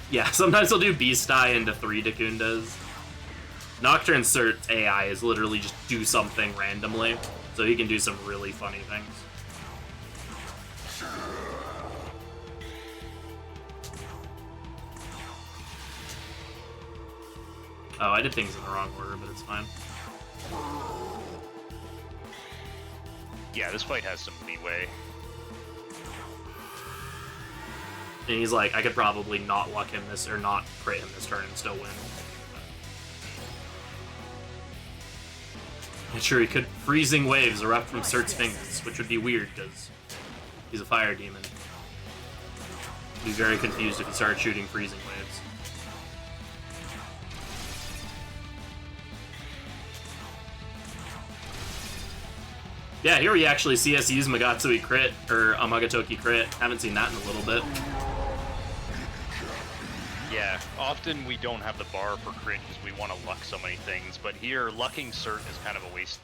Yeah, sometimes he'll do Beast Eye into 3 Dakundas. Nocturne Cert's AI is literally just do something randomly, so he can do some really funny things. Oh, I did things in the wrong order, but it's fine. Yeah, this fight has some leeway. And he's like, I could probably not luck him this, or not crit him this turn and still win. And sure, he could freezing waves erupt from Cert's fingers, which would be weird, because he's a fire demon. He'd be very confused if he started shooting freezing waves. Yeah, here we actually see us use Magatsui crit, or Amagatoki crit. Haven't seen that in a little bit. Yeah, often we don't have the bar for crit because we want to luck so many things, but here, lucking Cert is kind of a waste.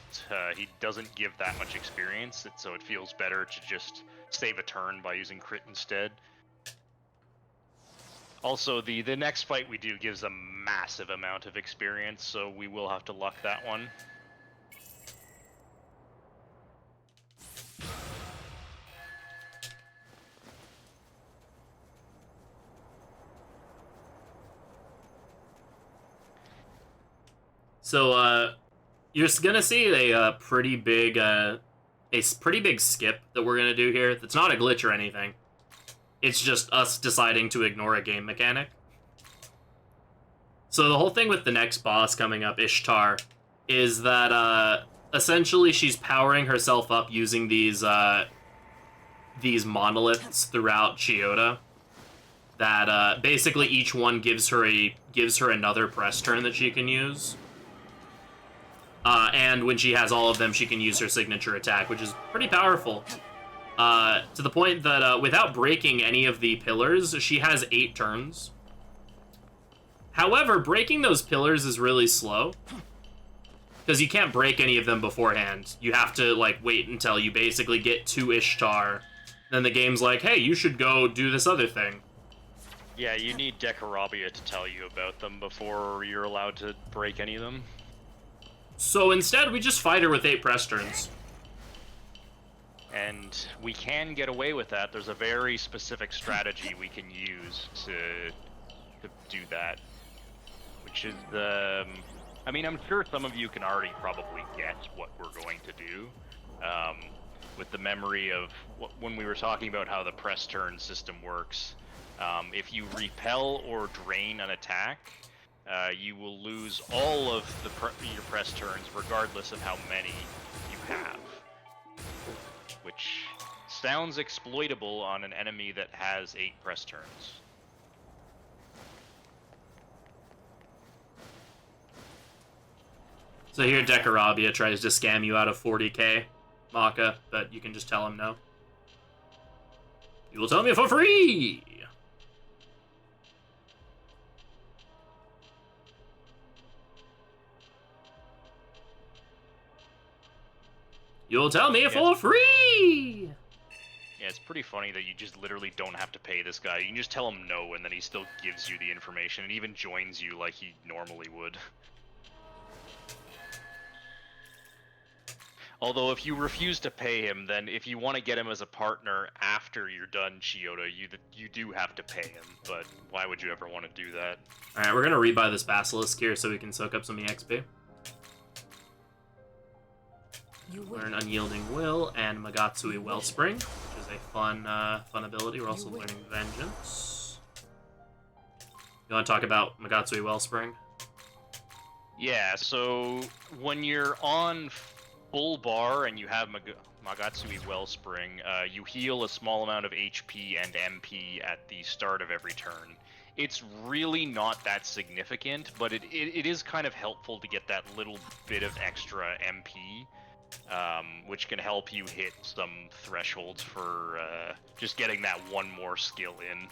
He doesn't give that much experience, so it feels better to just save a turn by using crit instead. Also, the next fight we do gives a massive amount of experience, so we will have to luck that one. So, you're gonna see a pretty big skip that we're gonna do here. It's not a glitch or anything. It's just us deciding to ignore a game mechanic. So the whole thing with the next boss coming up, Ishtar, is that, essentially she's powering herself up using these monoliths throughout Chota. That, basically each one gives her another press turn that she can use. And when she has all of them, she can use her signature attack, which is pretty powerful. To the point that, without breaking any of the pillars, she has 8 turns. However, breaking those pillars is really slow. Because you can't break any of them beforehand. You have to, like, wait until you basically get to Ishtar. Then the game's like, hey, you should go do this other thing. Yeah, you need Dekarabia to tell you about them before you're allowed to break any of them. So instead, we just fight her with 8 press turns. And we can get away with that. There's a very specific strategy we can use to do that. Which is the... I mean, I'm sure some of you can already probably guess what we're going to do. With the memory of when we were talking about how the press turn system works. If you repel or drain an attack, you will lose all of your press turns, regardless of how many you have. Which sounds exploitable on an enemy that has 8 press turns. So here Dekarabia tries to scam you out of 40k, Maka, but you can just tell him no. You will tell me for free! You'll tell me for free! Yeah, it's pretty funny that you just literally don't have to pay this guy. You can just tell him no, and then he still gives you the information, and even joins you like he normally would. Although, if you refuse to pay him, then if you want to get him as a partner after you're done Chota, you do have to pay him, but why would you ever want to do that? Alright, we're gonna rebuy this Basilisk here so we can soak up some EXP. You learn Unyielding Will and Magatsui Wellspring, which is a fun ability. We're also learning Vengeance. You want to talk about Magatsui Wellspring? Yeah, so when you're on full bar and you have Magatsui Wellspring, you heal a small amount of HP and MP at the start of every turn. It's really not that significant, but it is kind of helpful to get that little bit of extra MP, which can help you hit some thresholds for just getting that one more skill in.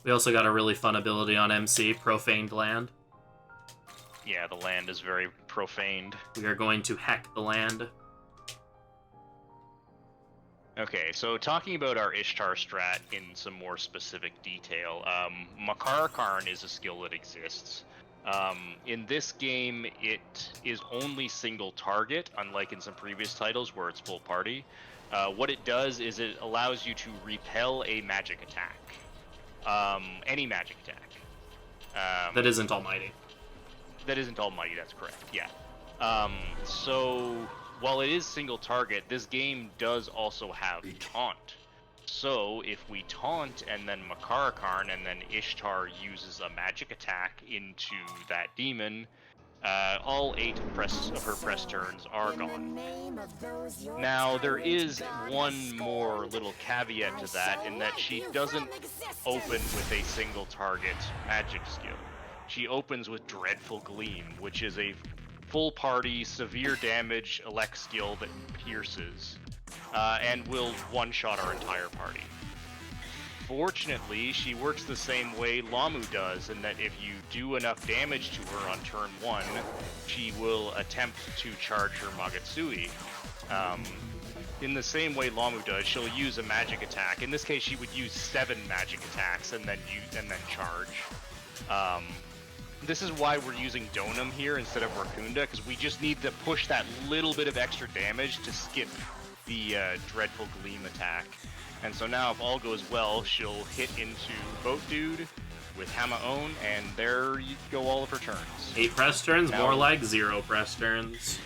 We also got a really fun ability on MC, Profaned Land. Yeah, the land is very profaned. We are going to hack the land. Okay, so talking about our Ishtar strat in some more specific detail, Makar Karn is a skill that exists. In this game, it is only single target, unlike in some previous titles where it's full party. What it does is it allows you to repel a magic attack. Any magic attack. That isn't Almighty. That isn't Almighty, that's correct, yeah. So, while it is single target, this game does also have taunt. So, if we taunt and then Makar Karn and then Ishtar uses a magic attack into that demon, all 8 of her press turns are gone. Now, there is one more little caveat to that, in that she doesn't open with a single target magic skill. She opens with Dreadful Gleam, which is a full party, severe damage elect skill that pierces, and will one-shot our entire party. Fortunately, she works the same way Lahmu does, in that if you do enough damage to her on turn 1, she will attempt to charge her Magatsui. In the same way Lahmu does, she'll use a magic attack. In this case, she would use 7 magic attacks and then charge. This is why we're using Donum here instead of Rakunda, because we just need to push that little bit of extra damage to skip the Dreadful Gleam attack. And so now, if all goes well, she'll hit into Boat Dude with Hamaon, and there you go all of her turns. 8 press turns, Now, more like 0 press turns.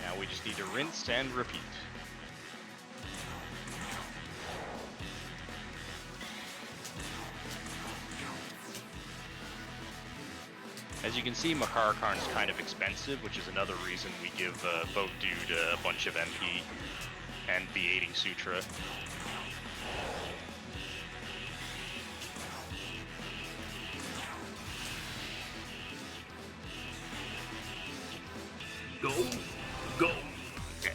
Now we just need to rinse and repeat. As you can see, Makar Karn is kind of expensive, which is another reason we give Boat Dude a bunch of MP and the Aiding Sutra. Go. Go. Okay.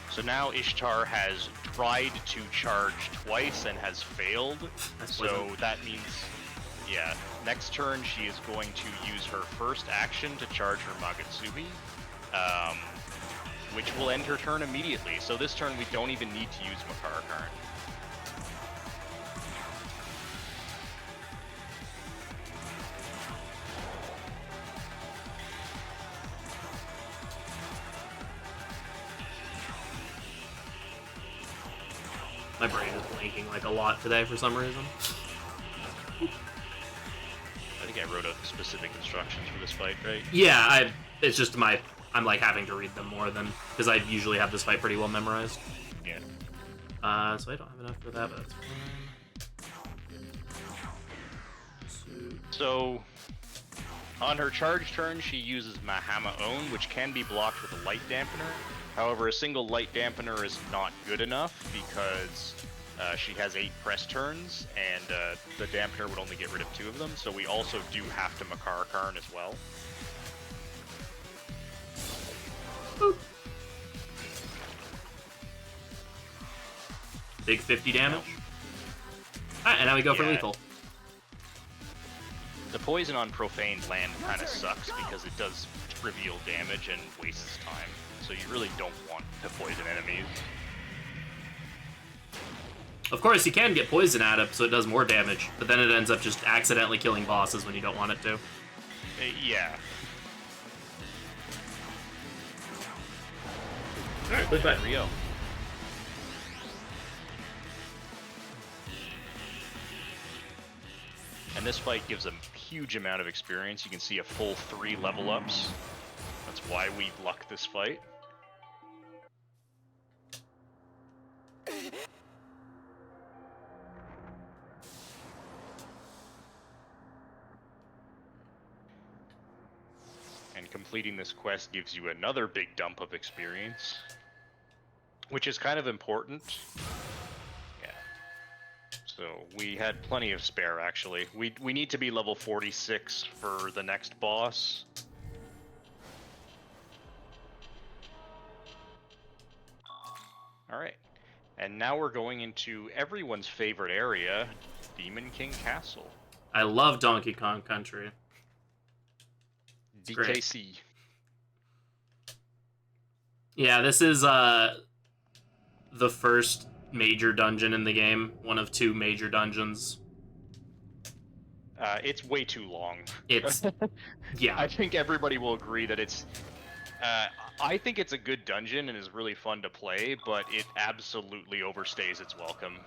So now Ishtar has tried to charge twice and has failed. So that means, yeah, next turn she is going to use her first action to charge her Magatsui, which will end her turn immediately. So this turn we don't even need to use Makar Karn. My brain is blanking like a lot today for some reason. I think I wrote out specific instructions for this fight, right? Yeah, it's just I'm like having to read them more than, because I usually have this fight pretty well memorized. Yeah. So I don't have enough for that, but that's fine. So, on her charge turn, she uses Mahamaon, which can be blocked with a light dampener. However, a single light dampener is not good enough because she has 8 press turns, and the dampener would only get rid of 2 of them, so we also do have to Makar Karn as well. Boop. Big 50 damage. Alright, and now we go for lethal. The poison on Profaned Land kind of sucks because it does trivial damage and wastes time, so you really don't want to poison enemies. Of course, you can get poison at it, so it does more damage, but then it ends up just accidentally killing bosses when you don't want it to. Yeah. Alright, push back. Rio. And this fight gives a huge amount of experience. You can see a full 3 level ups. That's why we lucked this fight. And completing this quest gives you another big dump of experience, which is kind of important. Yeah. So we had plenty of spare, actually. We need to be level 46 for the next boss. Alright. And now we're going into everyone's favorite area, Demon King Castle. I love Donkey Kong Country. It's great. DKC. Yeah, this is the first major dungeon in the game. One of 2 major dungeons. It's way too long. It's... yeah. I think everybody will agree that it's... I think it's a good dungeon and is really fun to play, but it absolutely overstays its welcome.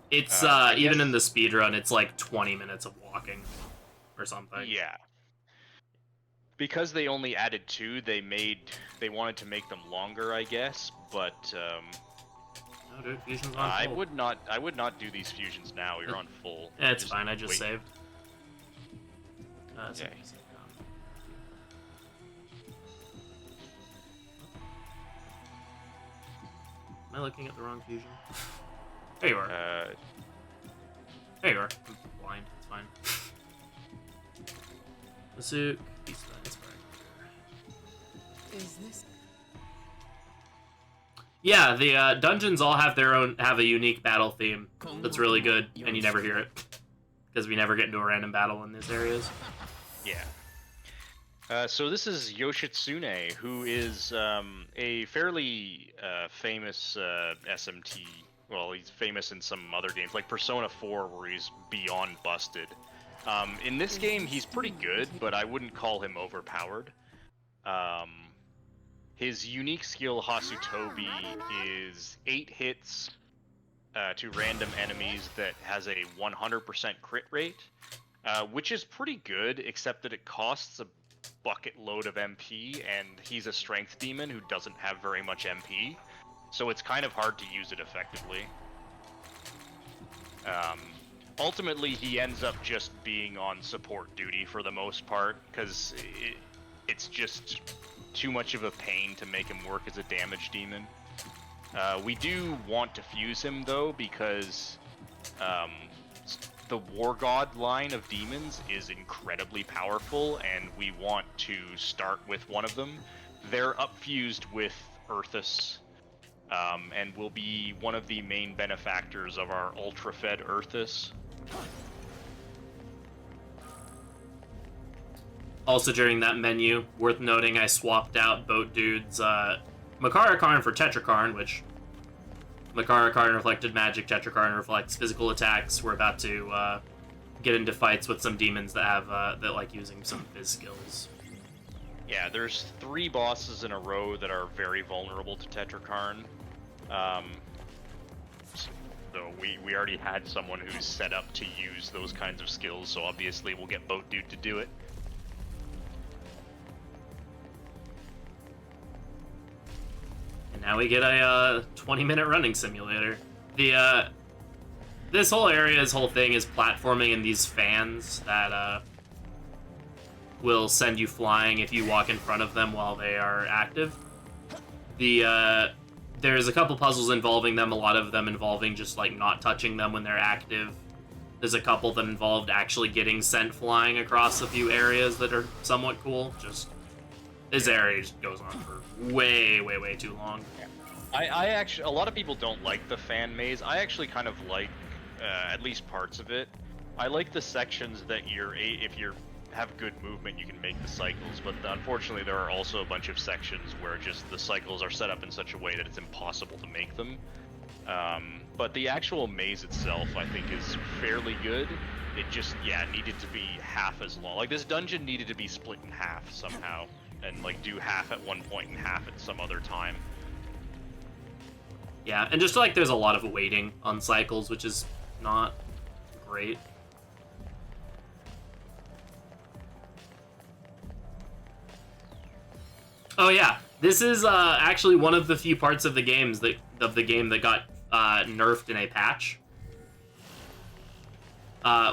It's, even in the speedrun, it's like 20 minutes of walking. Or something. Yeah. Because they only added 2, they wanted to make them longer, I guess, but, No, dude, fusion's on I full. would not do these fusions now, you're on full. Yeah, it's fine, I just wait. saved. Okay. Am I looking at the wrong fusion? There you are. There you are. I'm blind. It's fine. Masuk. Beast Inspector. Is this? Yeah, the dungeons all have a unique battle theme that's really good, and you never hear it because we never get into a random battle in these areas. Yeah. So this is Yoshitsune, who is a fairly famous SMT. Well, he's famous in some other games, like Persona 4, where he's beyond busted. In this game, he's pretty good, but I wouldn't call him overpowered. His unique skill, Hasutobi, is 8 hits to random enemies that has a 100% crit rate, which is pretty good, except that it costs a bucket load of MP, and he's a strength demon who doesn't have very much MP, so it's kind of hard to use it effectively. Ultimately, he ends up just being on support duty for the most part, because it's just too much of a pain to make him work as a damage demon. We do want to fuse him, though, because the War God line of demons is incredibly powerful, and we want to start with one of them. They're upfused with Earthus, and will be one of the main benefactors of our ultra-fed Earthus. Also during that menu, worth noting, I swapped out Boat Dude's Makara Karn for Tetrakarn, which Makara Karn reflected magic, Tetrakarn reflects physical attacks. We're about to get into fights with some demons that have that like using some phys skills. Yeah, there's 3 bosses in a row that are very vulnerable to Tetrakarn. So we already had someone who's set up to use those kinds of skills, so obviously we'll get Boat Dude to do it. And now we get a 20-minute running simulator. This whole area's whole thing is platforming in these fans that will send you flying if you walk in front of them while they are active. There's a couple puzzles involving them, a lot of them involving just like not touching them when they're active. There's a couple that involved actually getting sent flying across a few areas that are somewhat cool. Just this area just goes on for way too long. I actually, a lot of people don't like the fan maze. I actually kind of like at least parts of it. I like the sections that if you have good movement, you can make the cycles, but unfortunately there are also a bunch of sections where just the cycles are set up in such a way that it's impossible to make them. But the actual maze itself, I think, is fairly good. It just, needed to be half as long. Like, this dungeon needed to be split in half somehow, and like do half at one point and half at some other time. Yeah, and just like there's a lot of waiting on cycles, which is not great. Oh yeah, this is actually one of the few parts of the game that got nerfed in a patch.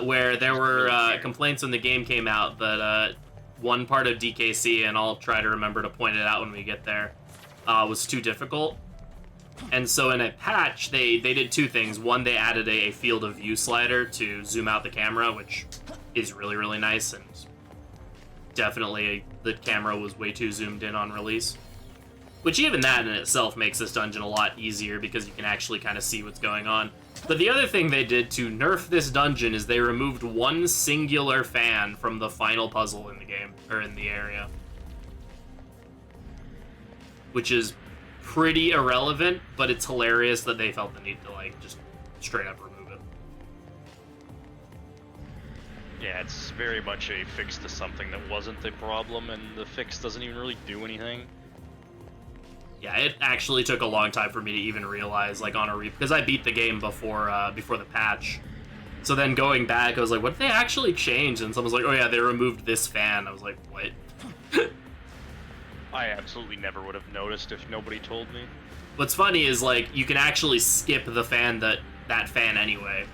Where there were complaints when the game came out that one part of DKC, and I'll try to remember to point it out when we get there, was too difficult. And so in a patch, they did two things. One, they added a field of view slider to zoom out the camera, which is really, really nice, and definitely the camera was way too zoomed in on release. Which even that in itself makes this dungeon a lot easier because you can actually kind of see what's going on. But the other thing they did to nerf this dungeon is they removed one singular fan from the final puzzle in the game, or in the area. Which is pretty irrelevant, but it's hilarious that they felt the need to, like, just straight up remove it. Yeah, it's very much a fix to something that wasn't the problem, and the fix doesn't even really do anything. Yeah, it actually took a long time for me to even realize, like, on a because I beat the game before the patch. So then going back, I was like, what did they actually change? And someone's like, oh yeah, they removed this fan. I was like, what? I absolutely never would have noticed if nobody told me. What's funny is, like, you can actually skip the fan that fan anyway.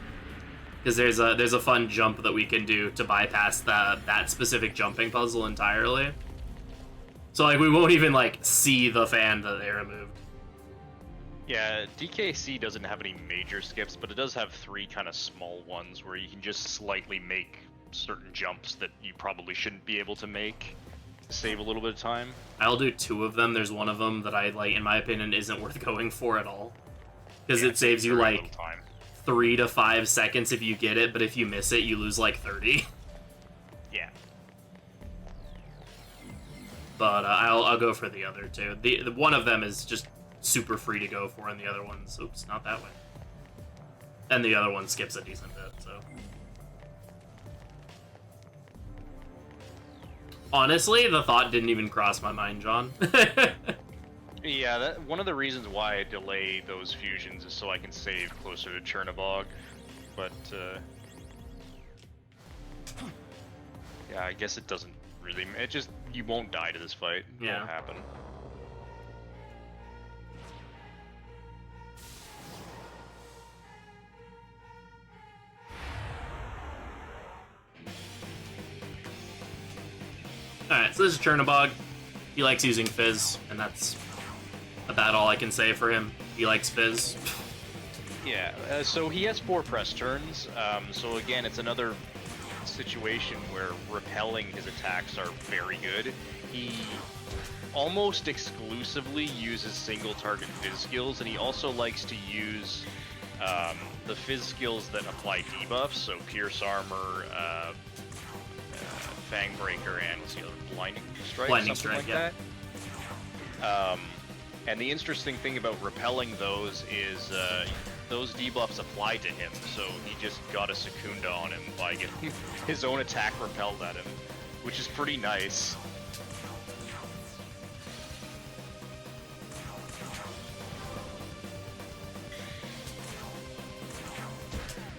Because there's a fun jump that we can do to bypass that specific jumping puzzle entirely. So, like, we won't even, like, see the fan that they removed. Yeah, DKC doesn't have any major skips, but it does have 3 kind of small ones where you can just slightly make certain jumps that you probably shouldn't be able to make to save a little bit of time. I'll do 2 of them. There's one of them that I, like, in my opinion, isn't worth going for at all. Because it saves you, like, 3 to 5 seconds if you get it, but if you miss it, you lose, like, 30. Yeah. But I'll go for the other 2. The one of them is just super free to go for, and the other one's, oops, not that way. And the other one skips a decent bit, so. Honestly, the thought didn't even cross my mind, John. Yeah, one of the reasons why I delay those fusions is so I can save closer to Chernobog. But, yeah, I guess it doesn't really... It just... You won't die to this fight. It won't happen. Alright, so this is Chernobog. He likes using Fizz, and that's about all I can say for him. He likes Fizz. Yeah, so he has 4 press turns, so again, it's another situation where repelling his attacks are very good. He almost exclusively uses single target Fizz skills, and he also likes to use the Fizz skills that apply debuffs, so Pierce Armor, Fang Breaker, and what's the other? Blinding Strike? Blinding something Strike, like yeah. that. And the interesting thing about repelling those is those debuffs apply to him, so he just got a Secunda on him by getting his own attack repelled at him, which is pretty nice.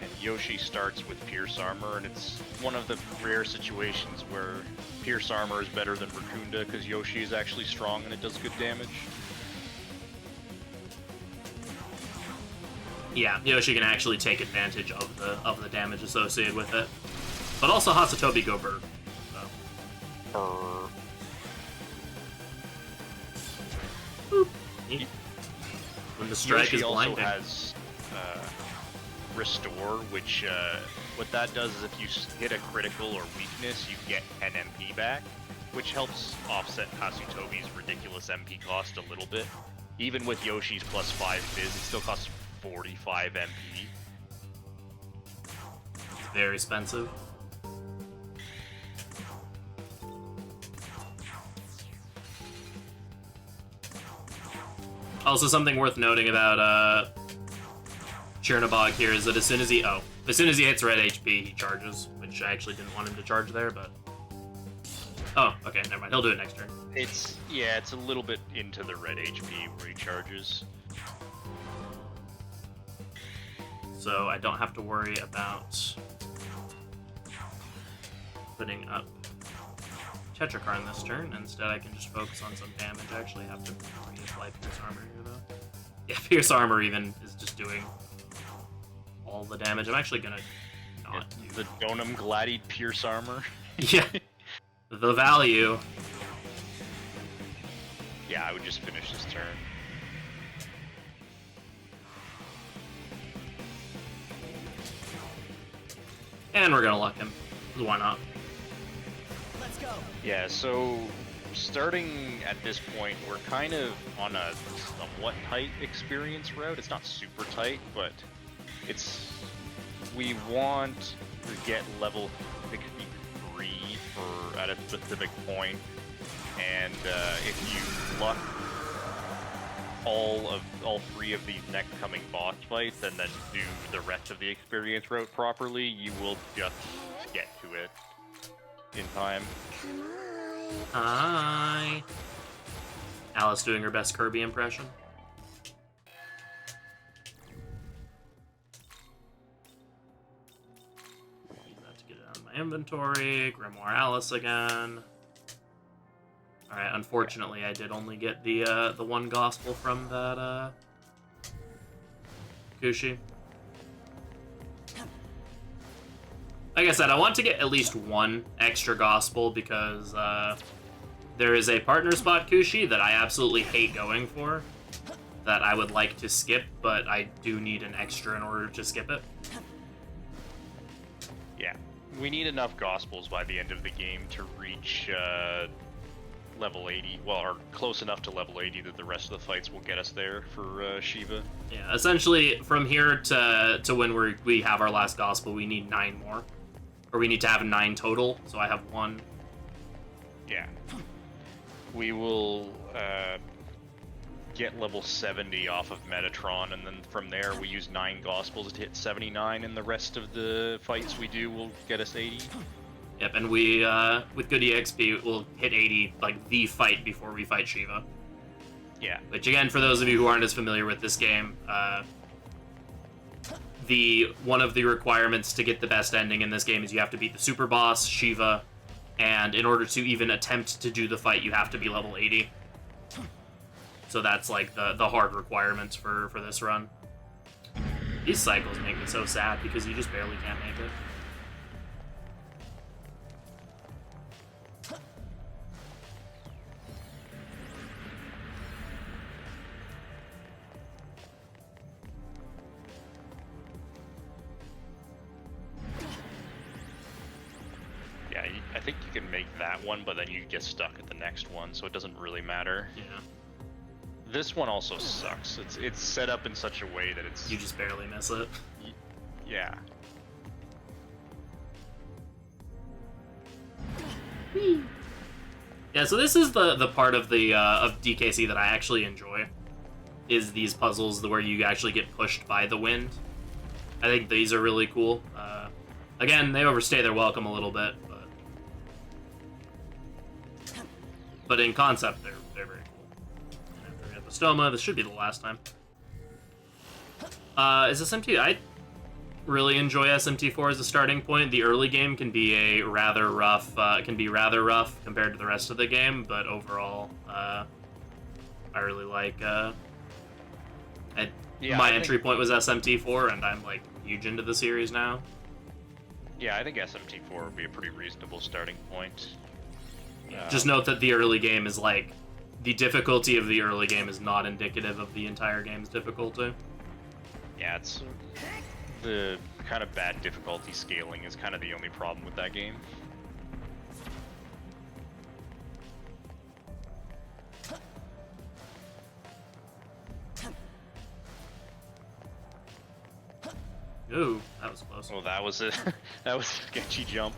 And Yoshi starts with Pierce Armor, and it's one of the rare situations where Pierce Armor is better than Raccoonda because Yoshi is actually strong and it does good damage. Yeah, Yoshi can actually take advantage of the damage associated with it. But also Hasatobi go Bird. So. Boop. When the strike Yoshi is blinding. also has Restore, which what that does is if you hit a critical or weakness, you get an MP back, which helps offset Hasatobi's ridiculous MP cost a little bit. Even with Yoshi's plus 5 Fizz, it still costs 45 MP. It's very expensive. Also, something worth noting about Chernobog here is that as soon as he hits red HP, he charges, which I actually didn't want him to charge there, but oh, okay, never mind. He'll do it next turn. It's a little bit into the red HP where he charges. So I don't have to worry about putting up Tetrakarn this turn. Instead, I can just focus on some damage. I actually have to reapply Pierce Armor here, though. Yeah, Pierce Armor even is just doing all the damage. I'm actually gonna not do the Donum Gladied Pierce Armor. Yeah, the value. Yeah, I would just finish this turn. And we're gonna luck him. Why not? Yeah, so starting at this point, we're kind of on a somewhat tight experience route. It's not super tight, but we want to get level 63 at a specific point, and if you luck all three of these next coming boss fights and then do the rest of the experience route properly, you will just get to it in time. Hi. Alice doing her best Kirby impression. Use that to get it out of my inventory. Grimoire Alice again. Alright, unfortunately I did only get the one gospel from that Kushi. Like I said, I want to get at least one extra gospel because there is a partner spot Kushi that I absolutely hate going for that I would like to skip, but I do need an extra in order to skip it. Yeah, we need enough gospels by the end of the game to reach level 80, well, or close enough to level 80 that the rest of the fights will get us there for Shiva. Yeah, essentially from here to when we have our last gospel, we need 9 more. Or we need to have 9 total, so I have 1. Yeah. We will get level 70 off of Metatron, and then from there we use 9 Gospels to hit 79, and the rest of the fights we do will get us 80. Yep, and we, with good EXP, we'll hit 80, like, the fight before we fight Shiva. Yeah. Which, again, for those of you who aren't as familiar with this game, one of the requirements to get the best ending in this game is you have to beat the super boss, Shiva, and in order to even attempt to do the fight, you have to be level 80. So that's like the hard requirements for this run. These cycles make me so sad because you just barely can't make it. I think you can make that one, but then you get stuck at the next one, so it doesn't really matter. Yeah. This one also sucks. It's set up in such a way that it's... You just barely miss it. Yeah. Yeah, so this is the part of the of DKC that I actually enjoy, is these puzzles where you actually get pushed by the wind. I think these are really cool. Again, they overstay their welcome a little bit, but in concept, they're very cool. And after we have the Stoma, this should be the last time. Is SMT? I really enjoy SMT4 as a starting point. The early game can be rather rough compared to the rest of the game, but overall, I really like. My entry point was SMT4, and I'm like huge into the series now. Yeah, I think SMT4 would be a pretty reasonable starting point. Just note that the early game is like, the difficulty of the early game is not indicative of the entire game's difficulty. Yeah, it's the kind of bad difficulty scaling is kind of the only problem with that game. Ooh, that was close. Well, that was that was a sketchy jump.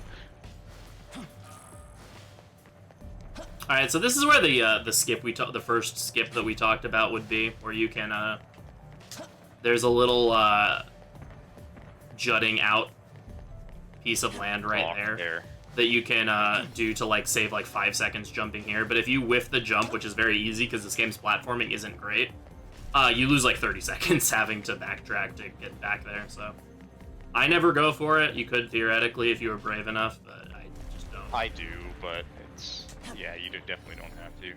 All right, so this is where the first skip that we talked about would be, where you can there's a little jutting out piece of land right there that you can do to like save like 5 seconds jumping here. But if you whiff the jump, which is very easy because this game's platforming isn't great, you lose like 30 seconds having to backtrack to get back there. So I never go for it. You could theoretically if you were brave enough, but I just don't. I do, but it's Yeah, you definitely don't have to.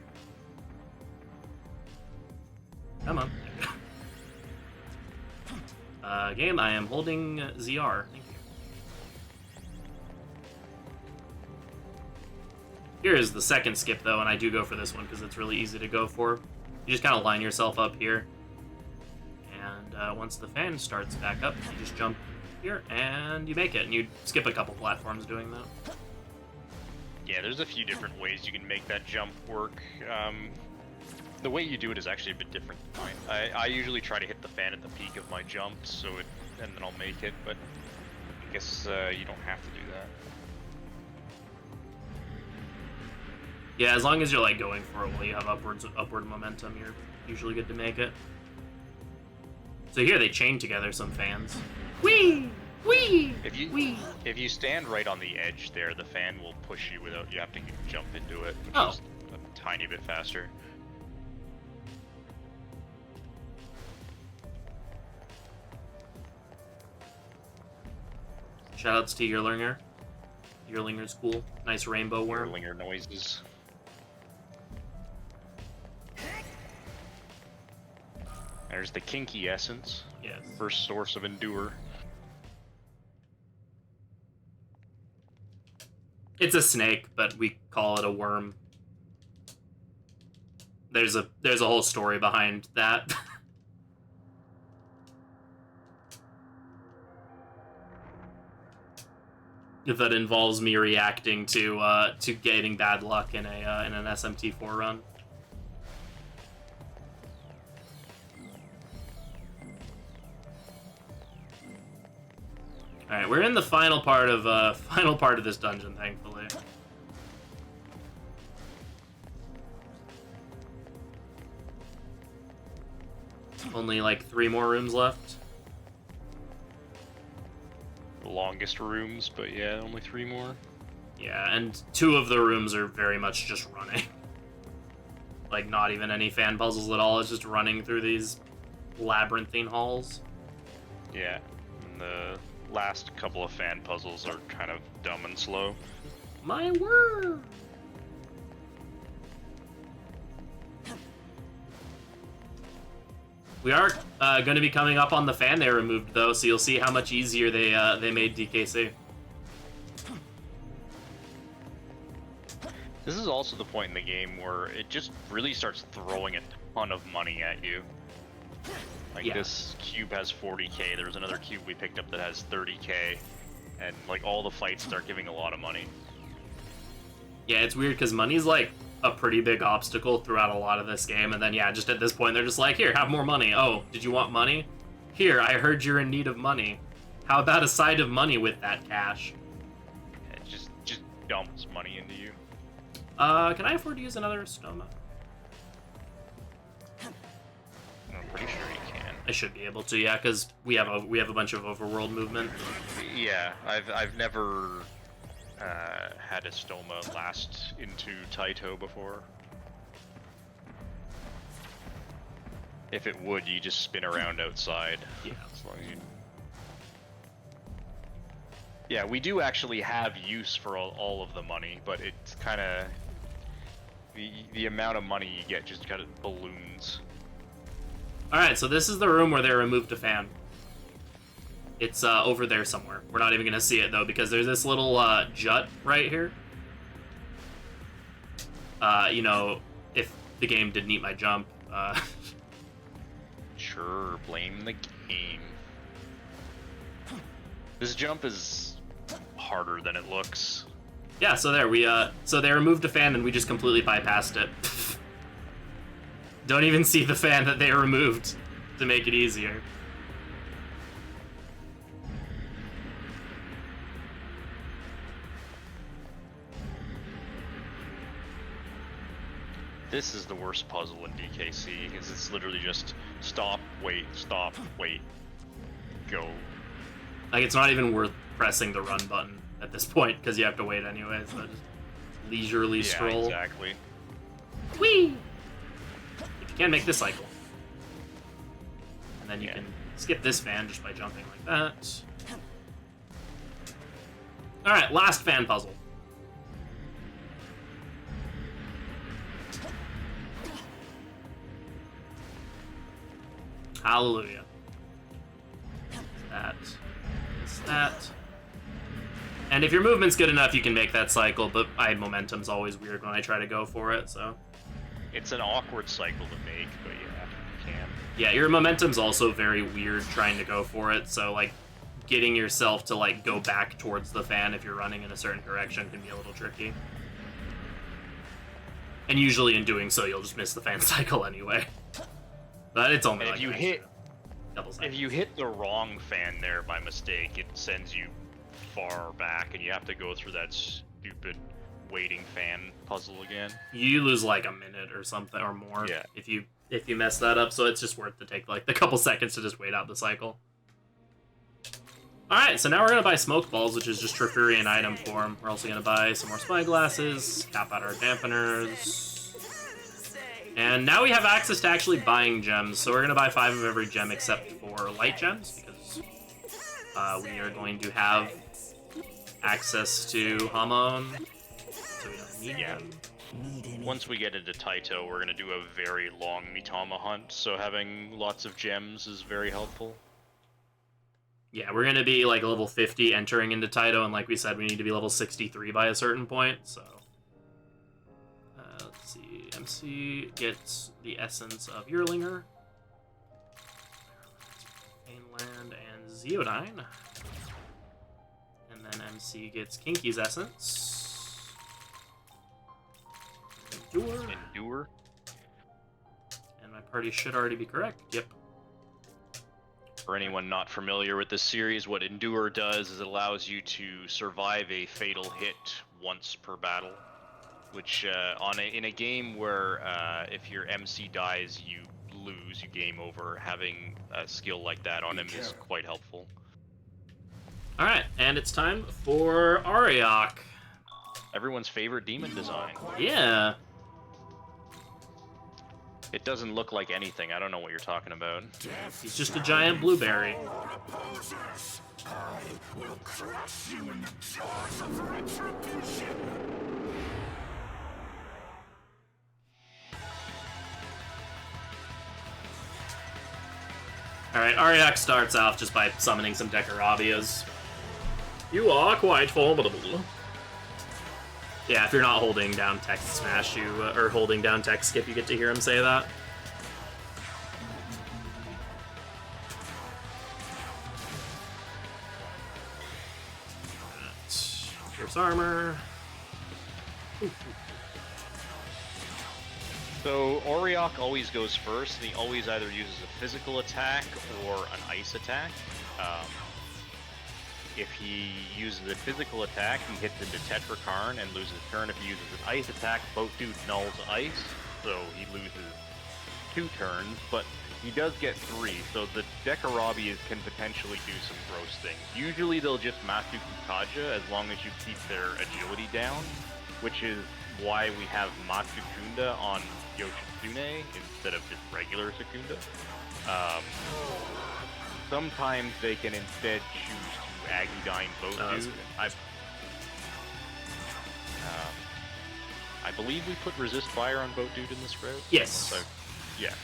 Come on. Game, I am holding ZR. Thank you. Here is the second skip, though, and I do go for this one because it's really easy to go for. You just kind of line yourself up here. And once the fan starts back up, you just jump here, and you make it. And you skip a couple platforms doing that. Yeah, there's a few different ways you can make that jump work. The way you do it is actually a bit different than mine. I usually try to hit the fan at the peak of my jump, and then I'll make it, but I guess you don't have to do that. Yeah, as long as you're like going for it while you have upward momentum, you're usually good to make it. So here they chain together some fans. Whee! Whee! If you stand right on the edge there, the fan will push you without you having to jump into it, which is a tiny bit faster. Shoutouts to Yearlinger. Yearlinger's cool. Nice rainbow worm. Yearlinger noises. There's the kinky essence. Yes. First source of endure. It's a snake, but we call it a worm. There's a whole story behind that. That involves me reacting to getting bad luck in an SMT4 run. All right, we're in the final part of this dungeon, thankfully. Only like 3 more rooms left. The longest rooms, but yeah, only 3 more. Yeah, and 2 of the rooms are very much just running. Like, not even any fan puzzles at all, it's just running through these labyrinthine halls. Yeah, and the last couple of fan puzzles are kind of dumb and slow. My word! We are going to be coming up on the fan they removed, though, so you'll see how much easier they made DKC. This is also the point in the game where it just really starts throwing a ton of money at you. Like, yeah. This cube has 40k, there was another cube we picked up that has 30k, and like all the fights start giving a lot of money. Yeah, it's weird because money's like a pretty big obstacle throughout a lot of this game, and then yeah, just at this point they're just like, here, have more money. Oh, did you want money? Here, I heard you're in need of money. How about a side of money with that cash? It just dumps money into you. Can I afford to use another stoma? I'm pretty sure you can. I should be able to, yeah, because we have a bunch of overworld movement. Yeah, I've never had a stoma last into Taito before. If it would, you just spin around outside. Yeah. As long as you... Yeah, we do actually have use for all of the money, but it's kind of... The amount of money you get just kind of balloons. Alright, so this is the room where they removed a fan. It's over there somewhere. We're not even going to see it, though, because there's this little jut right here. You know, if the game didn't eat my jump. Sure, blame the game. This jump is harder than it looks. Yeah, so there, so they removed a fan and we just completely bypassed it. Don't even see the fan that they removed to make it easier. This is the worst puzzle in DKC, because it's literally just stop, wait, go. Like, it's not even worth pressing the run button at this point, because you have to wait anyway, so just leisurely stroll. Yeah, exactly. Whee! If you can make this cycle. And then you can skip this fan just by jumping like that. Alright, last fan puzzle. Hallelujah. That. That. And if your movement's good enough, you can make that cycle, but momentum's always weird when I try to go for it, so... It's an awkward cycle to make, but yeah, you can. Yeah, your momentum's also very weird trying to go for it, so, like, getting yourself to, like, go back towards the fan if you're running in a certain direction can be a little tricky. And usually in doing so, you'll just miss the fan cycle anyway. But it's only And like if you an hit... extra couple seconds. If you hit the wrong fan there by mistake, it sends you far back, and you have to go through that stupid waiting fan puzzle again. You lose like a minute or something or more Yeah. if you mess that up, so it's just worth to take like the couple seconds to just wait out the cycle. Alright, so now we're gonna buy smoke balls, which is just Trifurian item form. We're also gonna buy some more spyglasses, cap out our dampeners. And now we have access to actually buying gems, so we're gonna buy 5 of every gem except for light gems, because we are going to have access to Hamon, so we don't need them. Once we get into Taito, we're going to do a very long Mitama hunt, so having lots of gems is very helpful. Yeah, we're going to be like level 50 entering into Taito, and like we said, we need to be level 63 by a certain point, so... let's see, MC gets the essence of Yearlinger, Mainland, and Zeodine. And then MC gets Kinky's essence. Endure. And my party should already be correct. Yep. For anyone not familiar with this series, what Endure does is it allows you to survive a fatal hit once per battle, which in a game where if your MC dies, you lose, you game over. Having a skill like that on him is quite helpful. Alright, and it's time for Ariok. Everyone's favorite demon design. Yeah. It doesn't look like anything. I don't know what you're talking about. He's just a giant blueberry. Alright, Ariok starts off just by summoning some Dekarabias. You are quite formidable. Yeah, if you're not holding down text smash, or holding down text skip, you get to hear him say that. Pierce armor. So Ariok always goes first, and he always either uses a physical attack or an ice attack. If he uses a physical attack, he hits into Tetrakarn and loses a turn. If he uses an ice attack, both dudes nulls ice, so he loses 2 turns, but he does get 3, so the Dekarabias can potentially do some gross things. Usually they'll just Matsuki Kaja as long as you keep their agility down, which is why we have Matsukunda on Yoshitsune instead of just regular Sukunda. Sometimes they can instead choose to Agudyne both dudes. I believe we put Resist Fire on boat dude in this route. Yes. So, yeah.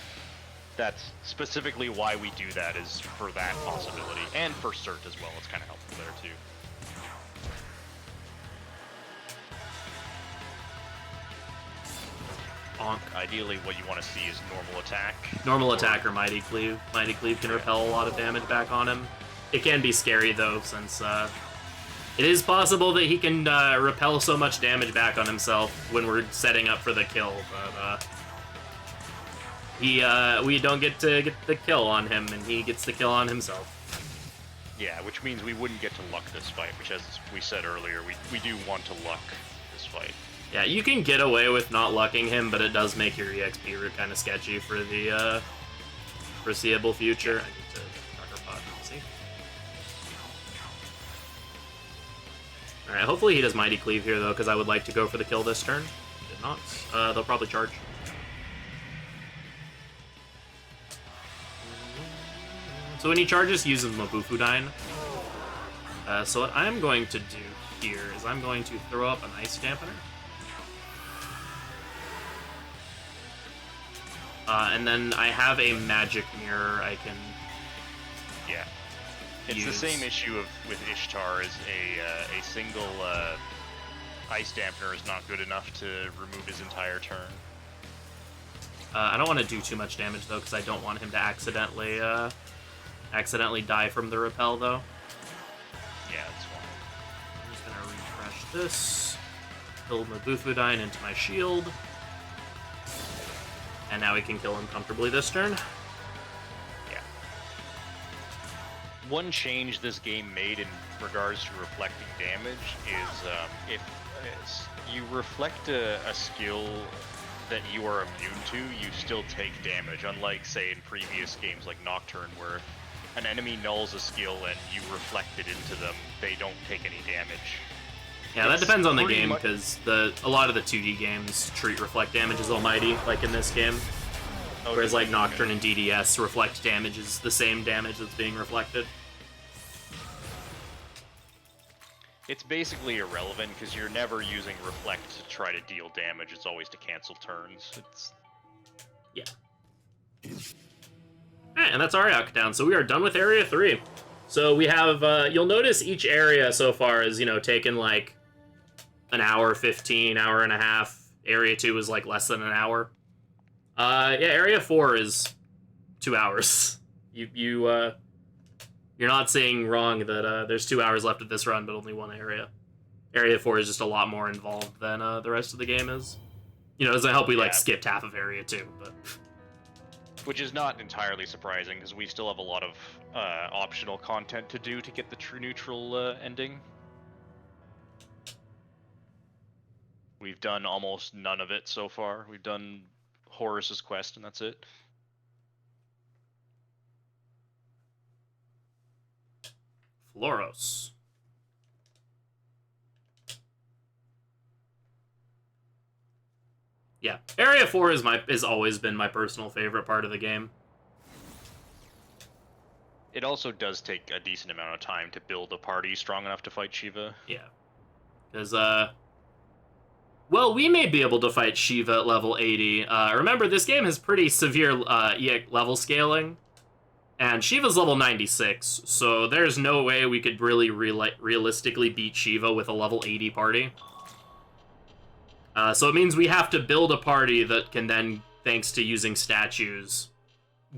That's specifically why we do that, is for that possibility. And for Cert as well, it's kind of helpful there too. Bonk. Ideally, what you want to see is normal attack. Normal attack or Mighty Cleave. Mighty Cleave can repel a lot of damage back on him. It can be scary though, since it is possible that he can repel so much damage back on himself when we're setting up for the kill, but we don't get to get the kill on him, and he gets the kill on himself. Yeah, which means we wouldn't get to luck this fight, which, as we said earlier, we do want to luck this fight. Yeah, you can get away with not lucking him, but it does make your EXP route kind of sketchy for the foreseeable future. I need to Darker Pot, see. Alright, hopefully he does Mighty Cleave here, though, because I would like to go for the kill this turn. He did not. They'll probably charge. So when he charges, he uses Mabufudine. So what I'm going to do here is I'm going to throw up an Ice Dampener. And then I have a magic mirror I can. Yeah. It's the same issue with Ishtar as a single ice dampener is not good enough to remove his entire turn. I don't want to do too much damage though, because I don't want him to accidentally die from the repel though. Yeah, that's fine. I'm just gonna refresh this, build my Bufudine into my shield, and now we can kill him comfortably this turn. Yeah. One change this game made in regards to reflecting damage is if you reflect a skill that you are immune to, you still take damage, unlike, say, in previous games like Nocturne, where if an enemy nulls a skill and you reflect it into them, they don't take any damage. Yeah, that depends on the game, because a lot of the 2D games treat reflect damage as almighty, like in this game. Whereas like Nocturne and DDS, reflect damage is the same damage that's being reflected. It's basically irrelevant because you're never using reflect to try to deal damage. It's always to cancel turns. Yeah. Alright, and that's our down. So we are done with Area 3. So we have, you'll notice each area so far is, taken like an hour, 15, hour and a half. Area 2 is like less than an hour. Yeah, Area 4 is 2 hours. You're not saying wrong that there's 2 hours left of this run, but only one area. Area 4 is just a lot more involved than the rest of the game is. Doesn't help we skipped half of Area 2, but... Which is not entirely surprising, because we still have a lot of optional content to do to get the true neutral ending. We've done almost none of it so far. We've done Horus's quest, and that's it. Floros. Yeah, Area 4 is always been my personal favorite part of the game. It also does take a decent amount of time to build a party strong enough to fight Shiva. Yeah. Because, well, we may be able to fight Shiva at level 80. Remember, this game has pretty severe level scaling. And Shiva's level 96, so there's no way we could really realistically beat Shiva with a level 80 party. So it means we have to build a party that can then, thanks to using statues,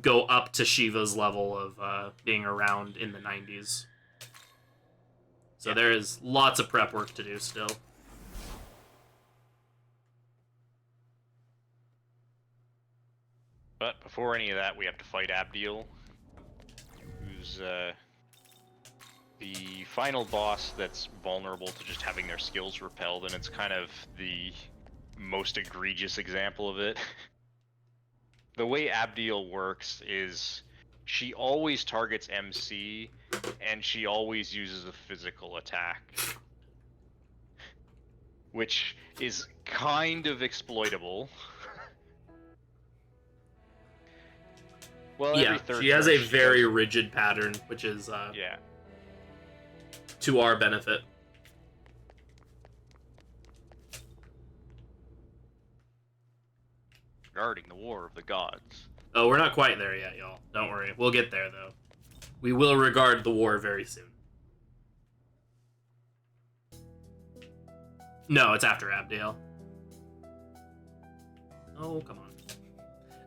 go up to Shiva's level of being around in the 90s. So there is lots of prep work to do still. But before any of that, we have to fight Abdiel, who's the final boss that's vulnerable to just having their skills repelled, and it's kind of the most egregious example of it. The way Abdiel works is she always targets MC, and she always uses a physical attack. Which is kind of exploitable. Well, yeah, she has a very rigid pattern, which is to our benefit. Regarding the War of the Gods. Oh, we're not quite there yet, y'all. Don't worry. We'll get there, though. We will regard the war very soon. No, it's after Abdiel. Oh, come on.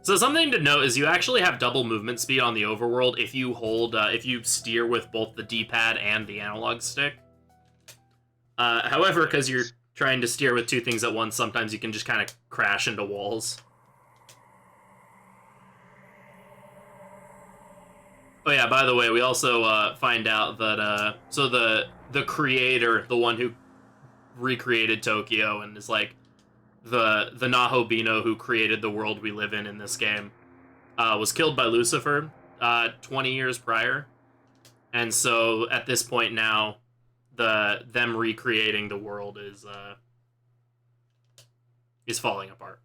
So something to note is you actually have double movement speed on the overworld if you hold, if you steer with both the D-pad and the analog stick. However, because you're trying to steer with two things at once, sometimes you can just kind of crash into walls. Oh yeah, by the way, we also find out that, so the creator, the one who recreated Tokyo and is like the Nahobino who created the world we live in this game, was killed by Lucifer 20 years prior. And so at this point now, them recreating the world is falling apart.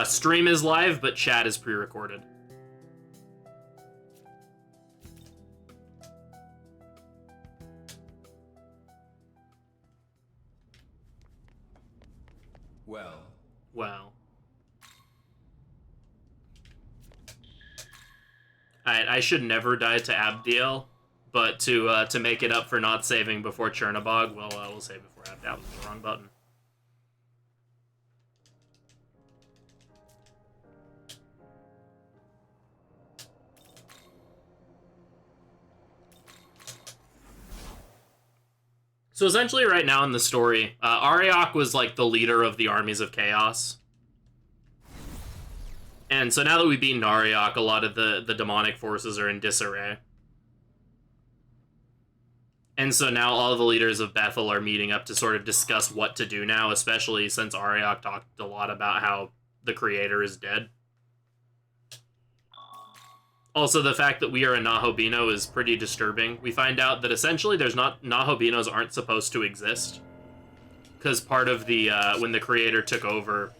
Stream is live, but chat is pre-recorded. Well, Well. I should never die to Abdiel, but to make it up for not saving before Chernobog, we'll save before Abdiel. That was the wrong button. So essentially right now in the story, Ariok was like the leader of the armies of chaos. And so now that we've beaten Ariok, a lot of the demonic forces are in disarray. And so now all the leaders of Bethel are meeting up to sort of discuss what to do now, especially since Ariok talked a lot about how the creator is dead. Also, the fact that we are a Nahobino is pretty disturbing. We find out that essentially Nahobinos aren't supposed to exist. Because part of the, when the creator took over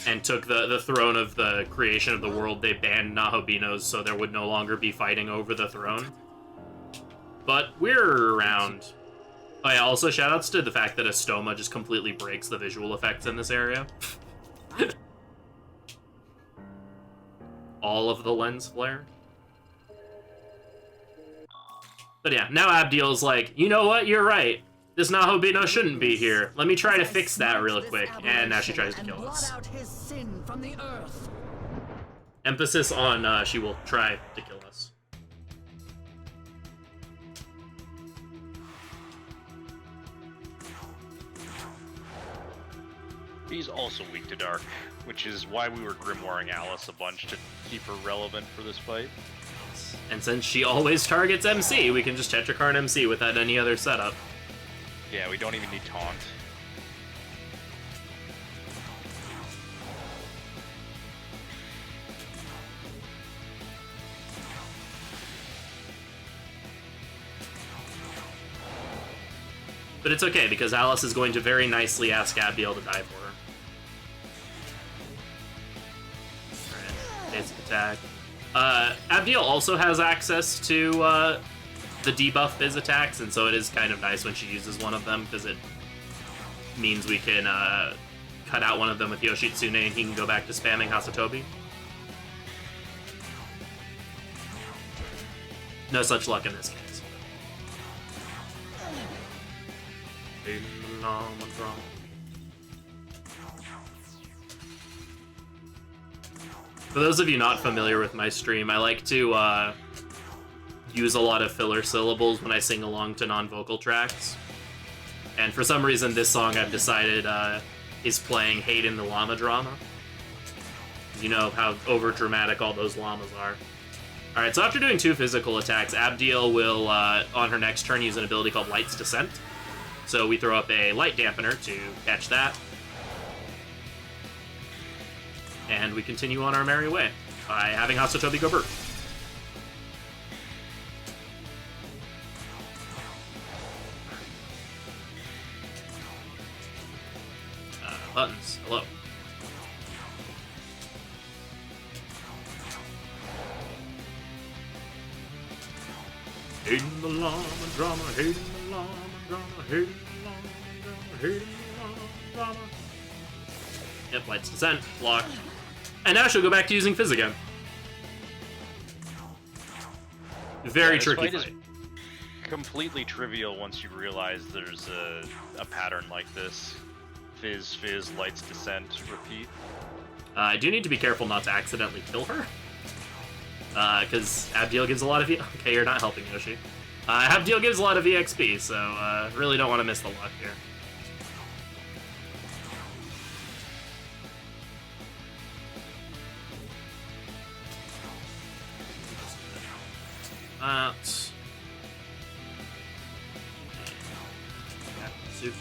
and took the throne of the creation of the world, they banned Nahobinos so there would no longer be fighting over the throne. But we're around. Oh yeah, also shoutouts to the fact that Astoma just completely breaks the visual effects in this area. All of the lens flare. But yeah, now Abdiel's like, you know what, you're right. This Nahobino shouldn't be here. Let me try to fix that real quick. And now she tries to kill us. Emphasis on she will try to kill us. He's also weak to dark, which is why we were grimoiring Alice a bunch to keep her relevant for this fight. And since she always targets MC, we can just Tetrakarn MC without any other setup. Yeah, we don't even need taunt. But it's okay, because Alice is going to very nicely ask Abdiel to die for her. Alright, basic attack. Abdiel also has access to the debuff Fizz attacks, and so it is kind of nice when she uses one of them, because it means we can cut out one of them with Yoshitsune and he can go back to spamming Hasatobi. No such luck in this case. For those of you not familiar with my stream, I like to use a lot of filler syllables when I sing along to non-vocal tracks. And for some reason, this song I've decided is playing Hate in the Llama Drama. You know how over-dramatic all those llamas are. Alright, so after doing 2 physical attacks, Abdiel will, on her next turn, use an ability called Light's Descent. So we throw up a Light Dampener to catch that. And we continue on our merry way by having Hasatobi go burp. Buttons, hello. Hating the llama drama, hating the llama drama, hating the llama drama, hating the llama drama. Yep, Light's Descent, blocked. And now she'll go back to using Fizz again. Very tricky fight. fight. Is completely trivial once you realize there's a pattern like this. Fizz, Fizz, Light's Descent, repeat. I do need to be careful not to accidentally kill her. Because Abdiel gives a lot of okay, you're not helping, Yoshi. Abdiel gives a lot of EXP, so really don't want to miss the luck here. That. Soup.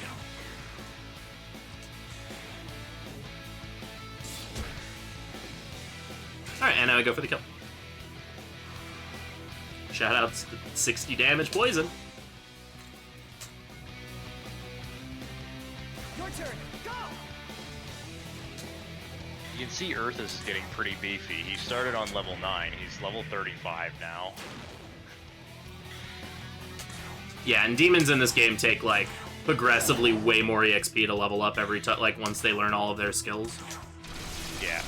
Alright, and now we go for the kill. Shoutouts to 60 damage poison. Your turn. Go. You can see Earth is getting pretty beefy. He started on level 9. He's level 35 now. Yeah, and demons in this game take, like, progressively way more EXP to level up every time, like once they learn all of their skills. Yeah.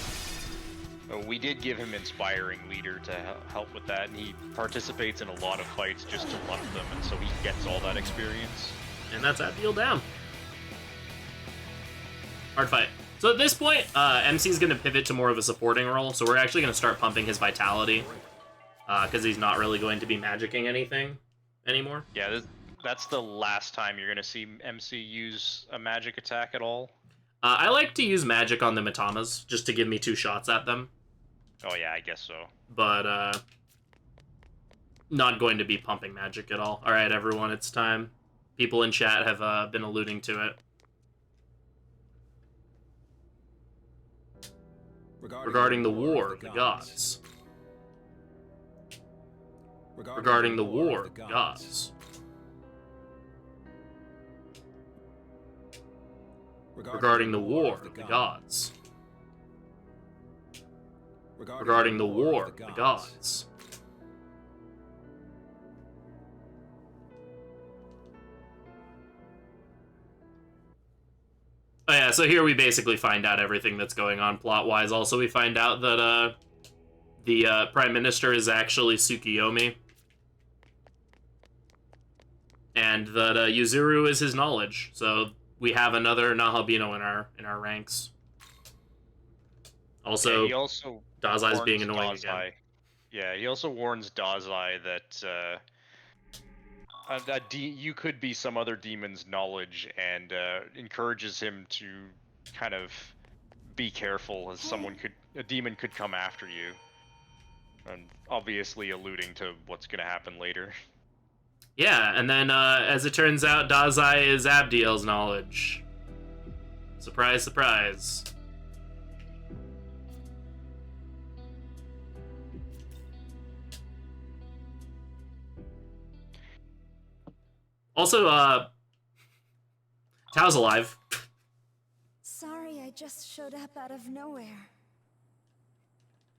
We did give him Inspiring Leader to help with that, and he participates in a lot of fights just to luck them, and so he gets all that experience. And that's Abdiel down. Hard fight. So at this point, MC's going to pivot to more of a supporting role, so we're actually going to start pumping his vitality, because he's not really going to be magicking anything anymore. Yeah, that's the last time you're going to see MC use a magic attack at all. I like to use magic on the Matamas, just to give me 2 shots at them. Oh yeah, I guess so. But, not going to be pumping magic at all. Alright, everyone, it's time. People in chat have been alluding to it. Regarding the war of the gods. Regarding the war of the gods. Regarding the war of the gods. Regarding the war of the gods. Oh yeah, so here we basically find out everything that's going on plot-wise. Also, we find out that the Prime Minister is actually Tsukiyomi. And that Yuzuru is his knowledge. So we have another Nahabino in our ranks. Also, yeah, he also Dazai's being warns annoying Dazai. again. Yeah, he also warns Dazai that you could be some other demon's knowledge, and encourages him to kind of be careful, as a demon could come after you, and obviously alluding to what's going to happen later. Yeah, and then as it turns out, Dazai is Abdiel's knowledge. Surprise, surprise. Also, Tao's alive. Sorry, I just showed up out of nowhere.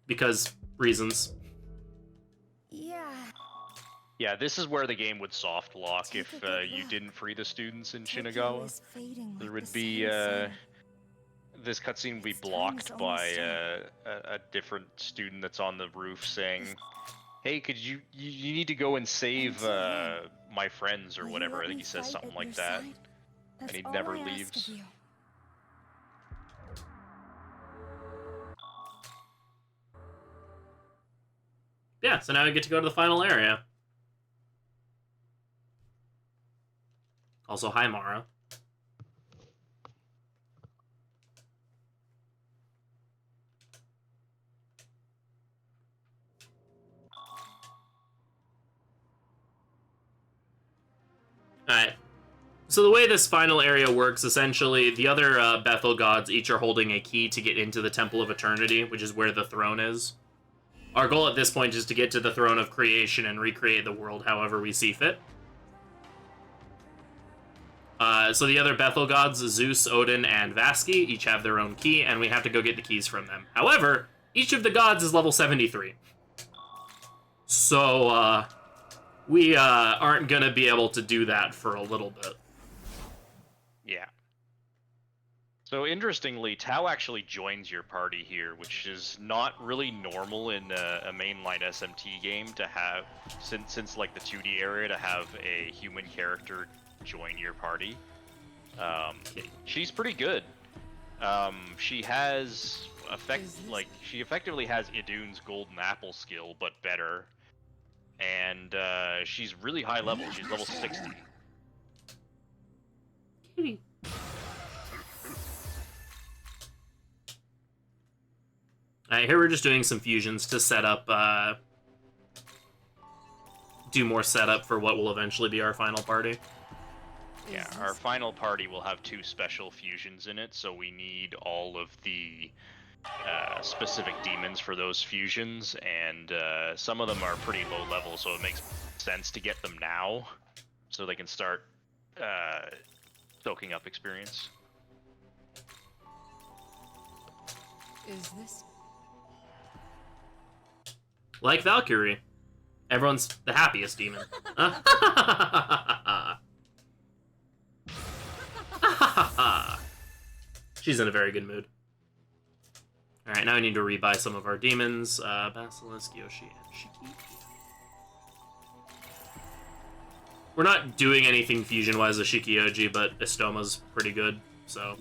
Because reasons. Yeah. Yeah, this is where the game would soft lock Take if a good you look. didn't free the students in Tokyo Shinagawa. is fading There like would the be sunset. this cutscene would be Its time blocked is by almost a different student that's on the roof saying, "Hey, could you need to go and save my friends," or Will you whatever. let I think me he says fight something at like your that. side? That's he all never I ask of leaves. you. Yeah, so now we get to go to the final area. Also, hi, Mara. Alright. So the way this final area works, essentially, the other Bethel gods each are holding a key to get into the Temple of Eternity, which is where the throne is. Our goal at this point is to get to the throne of creation and recreate the world however we see fit. So the other Bethel gods, Zeus, Odin, and Vaski, each have their own key, and we have to go get the keys from them. However, each of the gods is level 73. So, we aren't gonna be able to do that for a little bit. Yeah. So interestingly, Tao actually joins your party here, which is not really normal in a mainline SMT game to have, since like the 2D area, to have a human character join your party. She's pretty good. She has she effectively has Idun's golden apple skill, but better. And she's really high level. She's level 60. Alright, here we're just doing some fusions to set up, do more setup for what will eventually be our final party. Yeah, our final party will have 2 special fusions in it, so we need all of the specific demons for those fusions, and some of them are pretty low level, so it makes sense to get them now, so they can start soaking up experience. Is this? Like Valkyrie. Everyone's the happiest demon. She's in a very good mood. Alright, now we need to rebuy some of our demons. Basilisk, Yoshi, and Shiki. We're not doing anything fusion-wise with Shikioji, but Estoma's pretty good, so...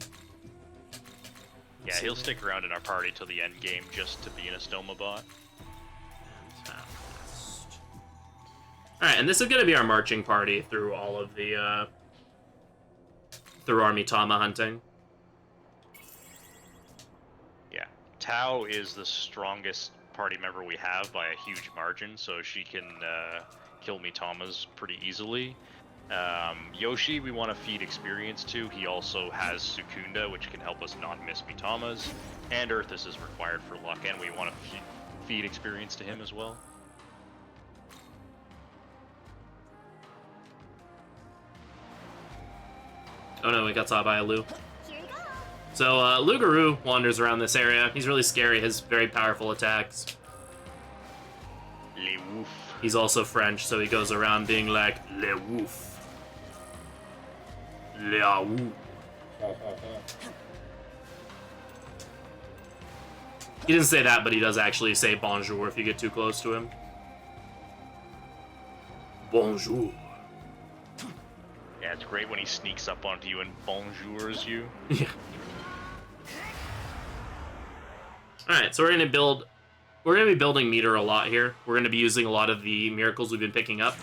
Yeah, he'll stick around in our party till the end game just to be an Estoma bot. Alright, and this is going to be our marching party through all of the, through Armitama hunting. Yeah, Tao is the strongest party member we have by a huge margin, so she can kill Mitamas pretty easily. Yoshi, we want to feed experience to. He also has Sukunda, which can help us not miss Mitamas. And Earthus is required for luck, and we want to feed experience to him as well. Oh no, we got saw by a Lu. So, Lugaru wanders around this area. He's really scary, has very powerful attacks. Le Wouf. He's also French, so he goes around being like, Le Wouf. Le Woo. He didn't say that, but he does actually say bonjour if you get too close to him. Bonjour. Yeah, it's great when he sneaks up onto you and bonjours you. Yeah. Alright, so we're gonna be building meter a lot here. We're gonna be using a lot of the miracles we've been picking up.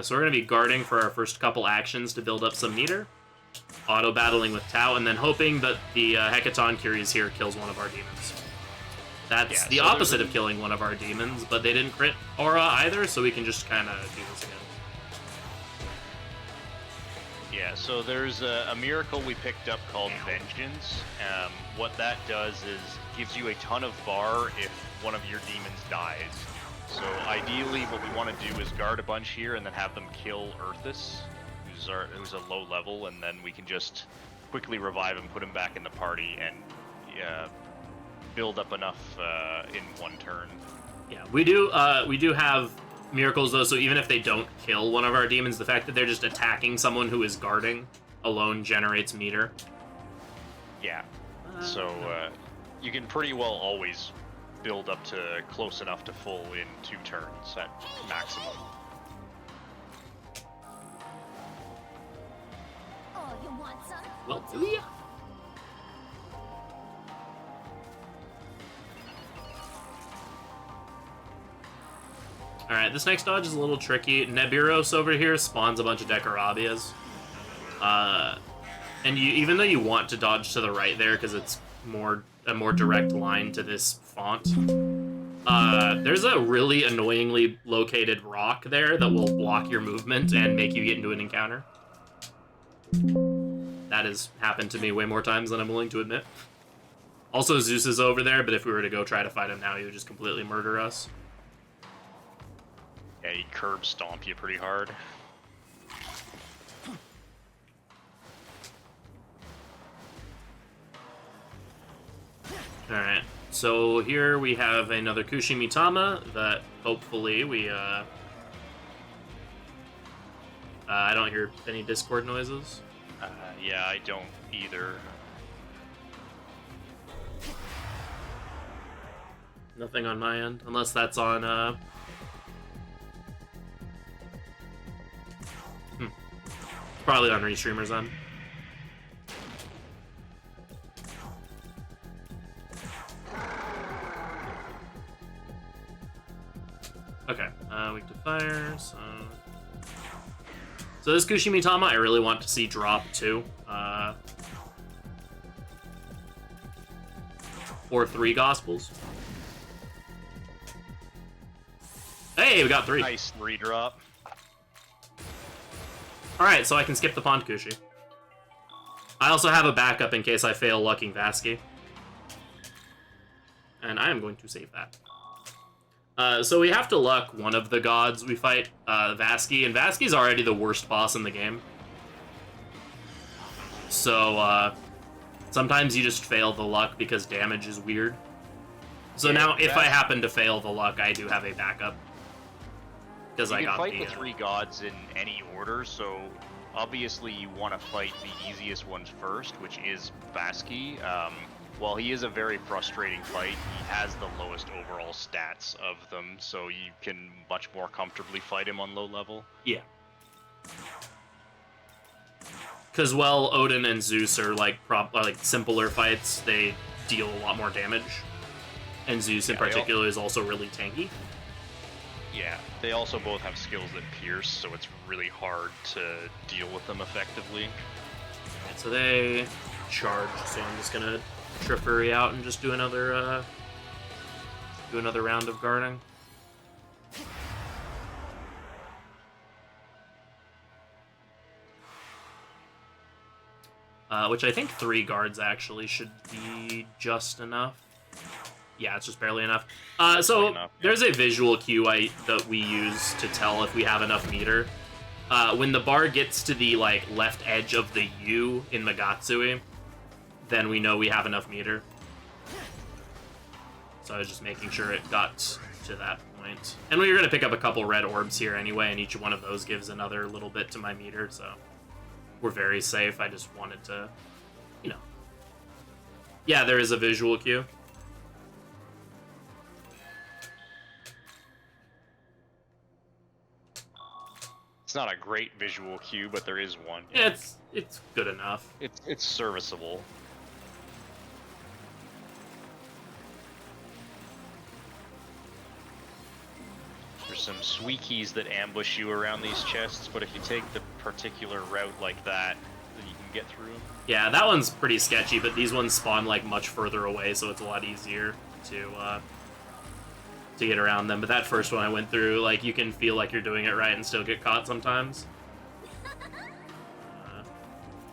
So we're gonna be guarding for our first couple actions to build up some meter. Auto battling with Tau, and then hoping that the Hecaton Curies here kills one of our demons. That's the opposite of killing one of our demons, but they didn't crit Aura either, so we can just kind of do this again. Yeah, so there's a miracle we picked up called Vengeance. What that does is gives you a ton of bar if one of your demons dies. So ideally what we want to do is guard a bunch here and then have them kill Earthus, who's a low level, and then we can just quickly revive him, put him back in the party, and build up enough in one turn. Yeah, we do have miracles though, so even if they don't kill one of our demons, the fact that they're just attacking someone who is guarding alone generates meter. Yeah, so you can pretty well always build up to close enough to full in 2 turns at maximum. Oh, you want some? Well, yeah. Alright, this next dodge is a little tricky. Nebiros over here spawns a bunch of Decarabias. And even though you want to dodge to the right there, because it's a more direct line to this font, there's a really annoyingly located rock there that will block your movement and make you get into an encounter. That has happened to me way more times than I'm willing to admit. Also, Zeus is over there, but if we were to go try to fight him now, he would just completely murder us. Yeah, he'd curb stomp you pretty hard. Alright, so here we have another Kushimitama that hopefully we, I don't hear any Discord noises. Yeah, I don't either. Nothing on my end, unless that's on, probably on Restreamer's end. Okay, weak to fire, so this Kushimitama I really want to see drop too. Or 3 Gospels. Hey, we got 3. Nice redrop. Alright, so I can skip the Pond Kushi. I also have a backup in case I fail lucking Vasky. And I am going to save that. So we have to luck one of the gods we fight, Vasky, and Vasky's already the worst boss in the game. So, sometimes you just fail the luck because damage is weird. So yeah, now, if I happen to fail the luck, I do have a backup. Because I got You can fight the 3 gods in any order, so Obviously, you want to fight the easiest ones first, which is Vasky. While he is a very frustrating fight, he has the lowest overall stats of them, so you can much more comfortably fight him on low level. Yeah. Because, well, Odin and Zeus are like simpler fights. They deal a lot more damage. And Zeus in particular is also really tanky. Yeah, they also both have skills that pierce, so it's really hard to deal with them effectively. Right, so they charge, so I'm just gonna Triffery out and just do another round of guarding. Which I think 3 guards actually should be just enough. Yeah, it's just barely enough. There's a visual cue that we use to tell if we have enough meter. When the bar gets to the left edge of the U in Magatsui, then we know we have enough meter. So I was just making sure it got to that point. And we were going to pick up a couple red orbs here anyway, and each one of those gives another little bit to my meter, so we're very safe. I just wanted to, Yeah, there is a visual cue. It's not a great visual cue, but there is one. Yeah, it's good enough. It's serviceable. There's some Suikies that ambush you around these chests, but if you take the particular route like that, then you can get through them. Yeah, that one's pretty sketchy, but these ones spawn much further away, so it's a lot easier to get around them. But that first one I went through, you can feel like you're doing it right and still get caught sometimes.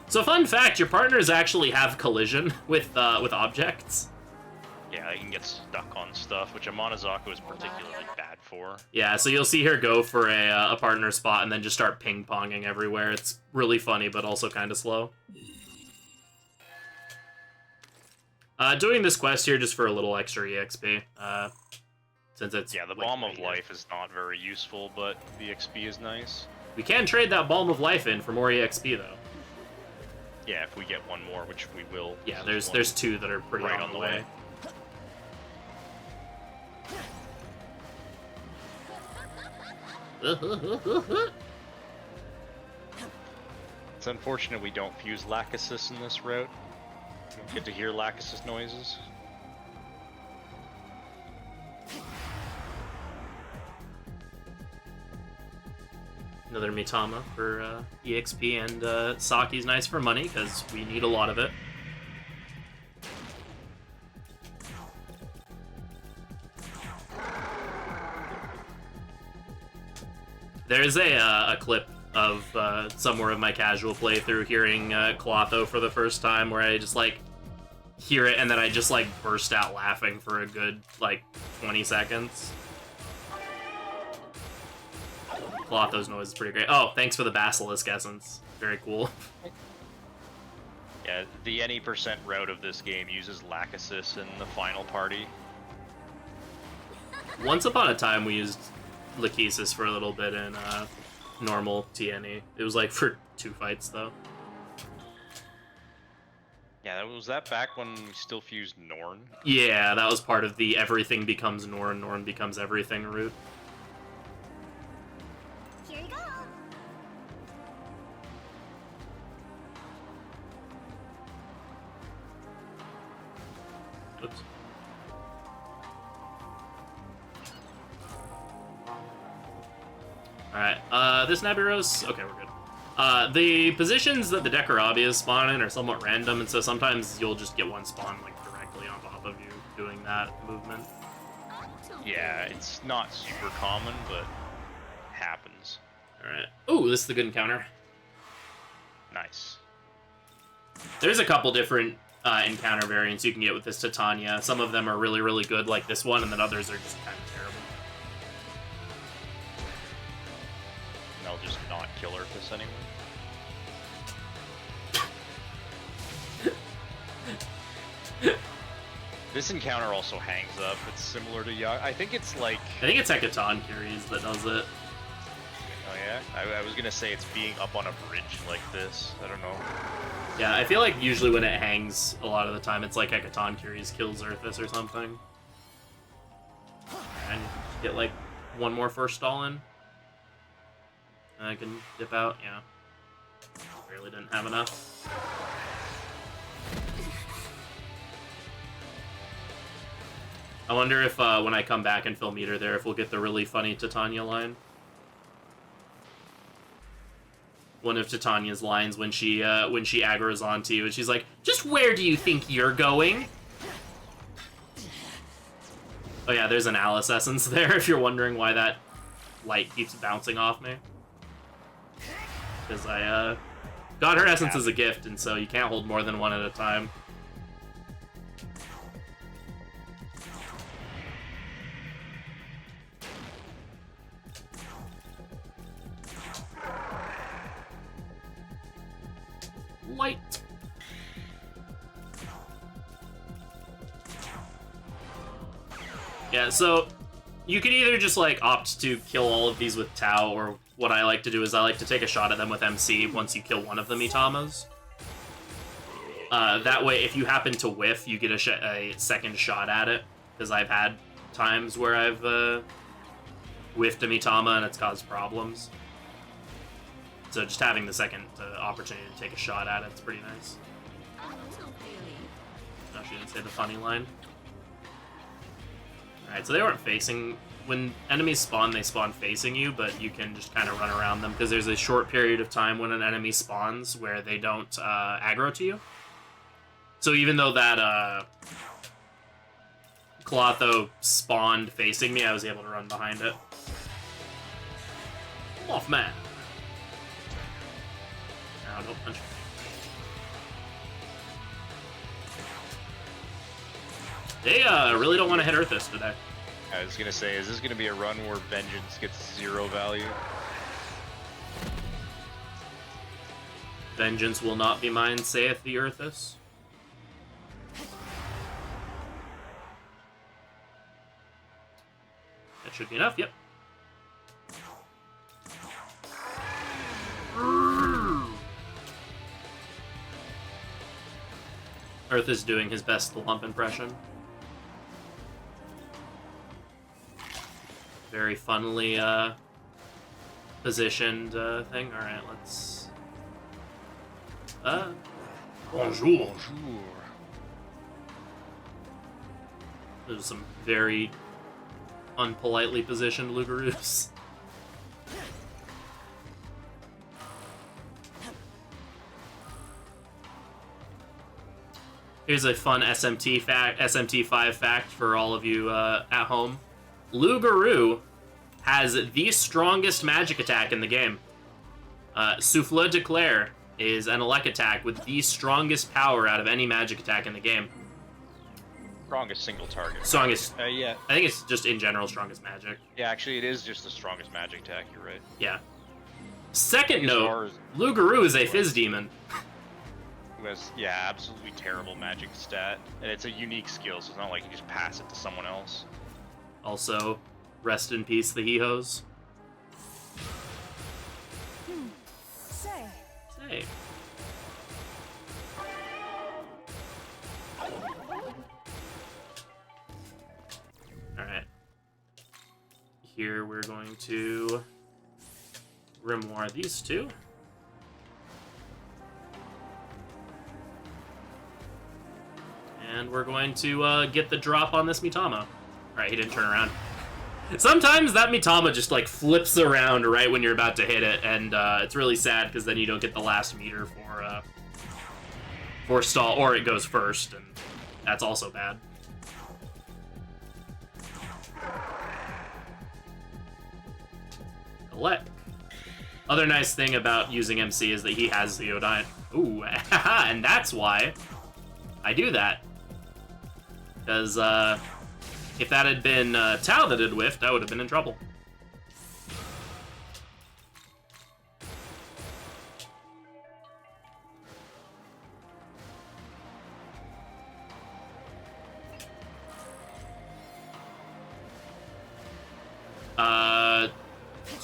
So fun fact, your partners actually have collision with objects. Yeah, you can get stuck on stuff, which Amanazaku is particularly bad for. Yeah, so you'll see her go for a partner spot and then just start ping-ponging everywhere. It's really funny, but also kind of slow. Doing this quest here just for a little extra EXP. Since it's... Yeah, the Balm of Life is not very useful, but the XP is nice. We can trade that Balm of Life in for more EXP, though. Yeah, if we get one more, which we will. Yeah, there's 2 that are pretty right on the way. It's unfortunate we don't fuse Lachesis in this route. We don't get to hear Lachesis noises. Another Mitama for EXP, and Saki's nice for money, because we need a lot of it. There's a clip of somewhere of my casual playthrough hearing Clotho for the first time, where I just hear it and then I just burst out laughing for a good 20 seconds. Clotho's noise is pretty great. Oh, thanks for the Basilisk Essence. Very cool. Yeah, the any % route of this game uses Lachesis in the final party. Once upon a time, we used Lachesis for a little bit in normal TNE. It was for 2 fights, though. Yeah, was that back when we still fused Norn? Yeah, that was part of the everything becomes Norn, Norn becomes everything route. Here you go. Oops. Alright, this Nabiros... Okay, we're good. The positions that the Dekarabias spawn in are somewhat random, and so sometimes you'll just get one spawn, directly on top of you doing that movement. Yeah, it's not super common, but it happens. Alright. Ooh, this is the good encounter. Nice. There's a couple different encounter variants you can get with this Titania. Some of them are really, really good, like this one, and then others are just kind of terrible. And I'll just not kill her this anyway. This encounter also hangs up. It's similar to I think it's I think it's Hecaton Curies that does it. Oh yeah. I was gonna say it's being up on a bridge like this. I don't know. Yeah, I feel like usually when it hangs, a lot of the time it's like Hekaton Curies kills Earthus or something. I need to get like one more first stall in. And I can dip out, yeah. Really didn't have enough. I wonder if when I come back and fill meter there, if we'll get the really funny Titania line. One of Titania's lines when she aggro's onto you, and she's like, "Just where do you think you're going?" Oh yeah, there's an Alice essence there. If you're wondering why that light keeps bouncing off me, because I got her essence as a gift, and so you can't hold more than one at a time. Light. Yeah, so you can either just like opt to kill all of these with Tau, or what I like to do is I like to take a shot at them with MC once you kill one of the Mitamas. That way, if you happen to whiff, you get a second shot at it, because I've had times where I've whiffed a Mitama and it's caused problems. So just having the second opportunity to take a shot at it's pretty nice. No, she didn't say the funny line. Alright, so they weren't facing... When enemies spawn, they spawn facing you, but you can just kind of run around them, because there's a short period of time when an enemy spawns where they don't aggro to you. So even though that Clotho spawned facing me, I was able to run behind it. Mothman! No, don't punch me. They really don't want to hit Earthus today. I was gonna say, is this gonna be a run where Vengeance gets 0 value? Vengeance will not be mine, saith the Earthus. That should be enough, yep. Earthus doing his best lump impression. Very funnily positioned thing. Alright, let's... Bonjour. Bonjour. There's some very unpolitely positioned Lugaroos. Here's a fun SMT5 fact for all of you at home. Lugaroo has the strongest magic attack in the game. Souffle d'Eclair is an elect attack with the strongest power out of any magic attack in the game. Strongest single target. Strongest. Yeah. I think it's just in general strongest magic. Yeah, actually, it is just the strongest magic attack. You're right. Yeah. Second note, Lugaroo is a Fizz Demon. Who has, yeah, absolutely terrible magic stat, and it's a unique skill, so it's not like you just pass it to someone else. Also, rest in peace, the Hee-Hoes. Say. Say. Alright. Here we're going to grimoire these two. And we're going to get the drop on this Mitama. Alright, he didn't turn around. Sometimes that Mitama just like flips around right when you're about to hit it, and it's really sad because then you don't get the last meter for stall, or it goes first, and that's also bad. Elect. Other nice thing about using MC is that he has the Odine. Ooh, and that's why I do that. Because if that had been Tau that had whiffed, I would have been in trouble.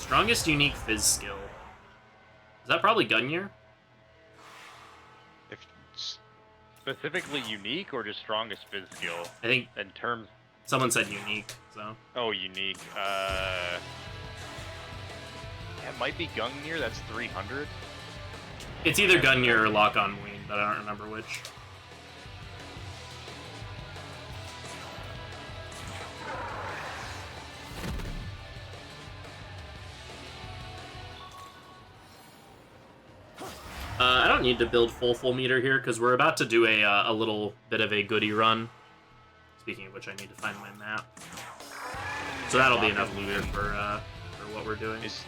Strongest unique Fizz skill. Is that probably Gungnir? If specifically unique or just strongest Fizz skill? I think In terms... someone said unique, so. Oh, unique. Yeah, it might be Gungnir, that's 300. It's either Gungnir or Lock on Wing, but I don't remember which. I don't need to build full meter here because we're about to do a little bit of a goodie run. Speaking of which, I need to find my map. So that'll be enough loot for what we're doing. Is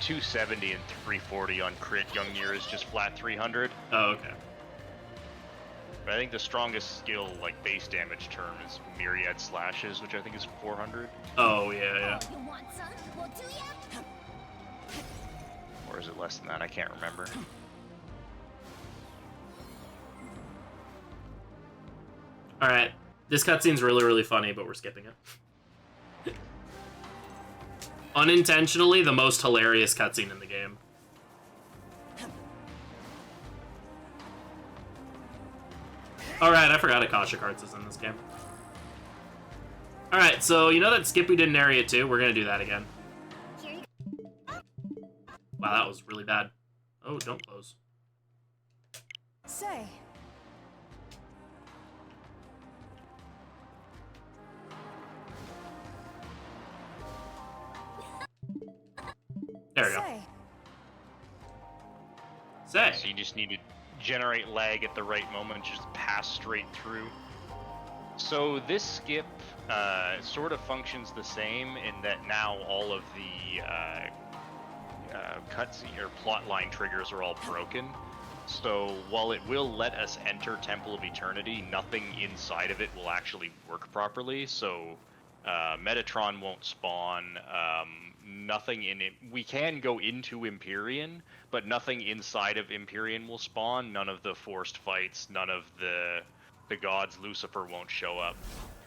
270 and 340 on crit. Gungnir is just flat 300. Oh, okay. But I think the strongest skill, like base damage term, is Myriad Slashes, which I think is 400. Oh, yeah. Or is it less than that? I can't remember. Alright. This cutscene's really funny, but we're skipping it. Unintentionally, the most hilarious cutscene in the game. Alright, I forgot Akasha Cards is in this game. Alright, so you know that skip we did in Area 2? We're gonna do that again. Wow, that was really bad. Oh, don't close. Say, There we go. Say. So you just need to generate lag at the right moment, just pass straight through. So this skip sort of functions the same in that now all of the cutscene or plotline triggers are all broken. So while it will let us enter Temple of Eternity, nothing inside of it will actually work properly. So Metatron won't spawn. Nothing in it. We can go into Empyrean, but nothing inside of Empyrean will spawn. None of the forced fights, none of the gods. Lucifer won't show up.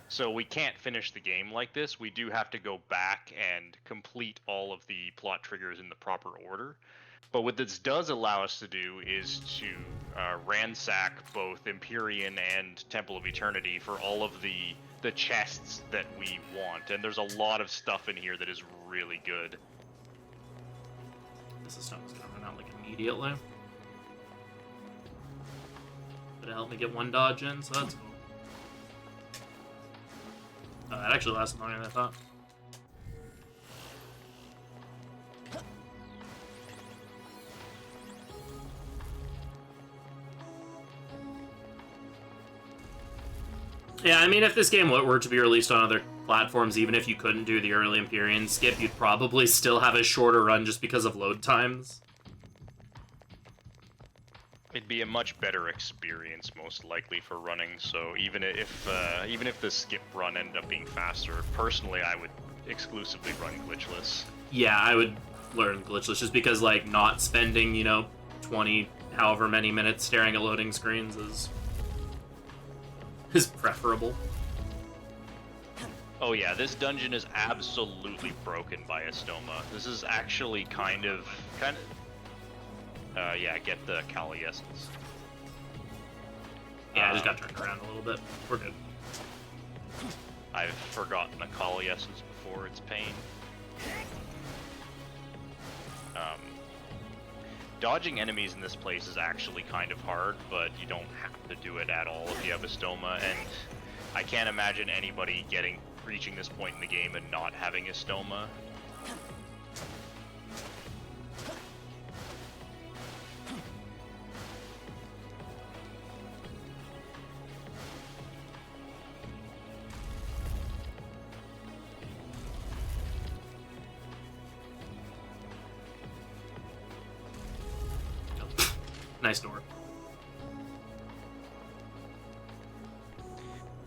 So we can't finish the game like this. We do have to go back and complete all of the plot triggers in the proper order. But what this does allow us to do is to ransack both Empyrean and Temple of Eternity for all of the chests that we want. And there's a lot of stuff in here that is really good. This stuff is gonna run out like immediately. But it helped me get one dodge in, so that's cool. That actually lasted longer than I thought. Yeah, I mean, if this game were to be released on other platforms, even if you couldn't do the early Empyrean skip, you'd probably still have a shorter run just because of load times. It'd be a much better experience, most likely, for running. So even if the skip run ended up being faster, personally, I would exclusively run glitchless. Yeah, I would learn glitchless just because, like, not spending, 20 however many minutes staring at loading screens is preferable. Oh yeah, this dungeon is absolutely broken by Astoma. This is actually kind of yeah, get the Kali Essence. Yeah, I just got turned around a little bit. We're good. I've forgotten the Kali Essence before, it's pain. Dodging enemies in this place is actually kind of hard, but you don't have to do it at all if you have Astoma, and I can't imagine anybody reaching this point in the game and not having Astoma. Nice door.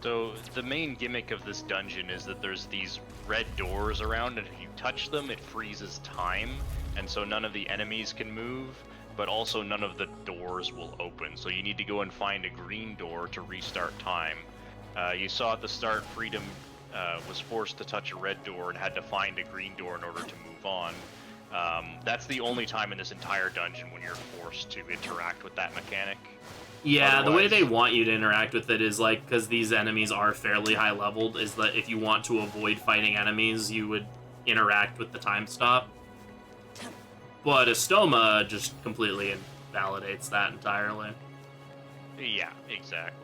So the main gimmick of this dungeon is that there's these red doors around, and if you touch them, it freezes time, and so none of the enemies can move, but also none of the doors will open. So you need to go and find a green door to restart time. You saw at the start, Freedom was forced to touch a red door and had to find a green door in order to move on. That's the only time in this entire dungeon when you're forced to interact with that mechanic. Yeah, the way Otherwise- they want you to interact with it is like, because these enemies are fairly high leveled, is that if you want to avoid fighting enemies, you would interact with the time stop. But Estoma just completely invalidates that entirely. Yeah, exactly.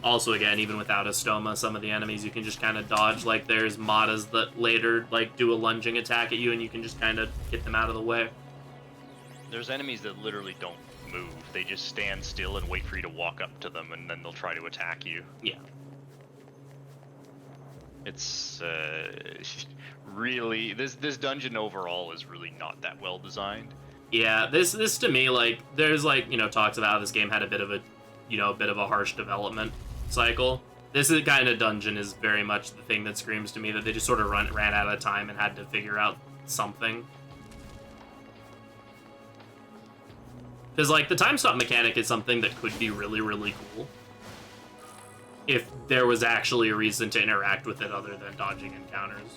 Also, again, even without Estoma, some of the enemies you can just kind of dodge. Like, there's Matas that later, like, do a lunging attack at you, and you can just kind of get them out of the way. There's enemies that literally don't move. They just stand still and wait for you to walk up to them, and then they'll try to attack you. Yeah. It's really this dungeon overall is really not that well designed. Yeah, this to me, like, there's, like, you know, talks about how this game had a bit of a harsh development cycle. This is kind of dungeon is very much the thing that screams to me that they just sort of ran out of time and had to figure out something. Because, like, the time stop mechanic is something that could be really, really cool if there was actually a reason to interact with it other than dodging encounters.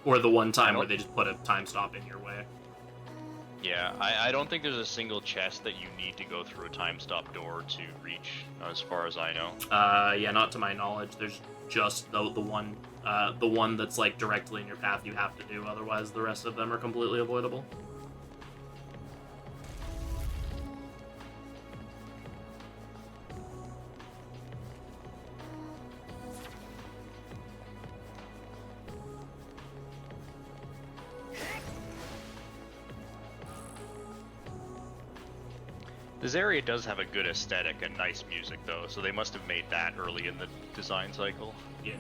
Or the one time where they just put a time stop in your way. Yeah, I don't think there's a single chest that you need to go through a time stop door to reach, as far as I know. Yeah, not to my knowledge. There's just the one that's, like, directly in your path you have to do, otherwise the rest of them are completely avoidable. This area does have a good aesthetic and nice music, though, so they must have made that early in the design cycle. Yeah.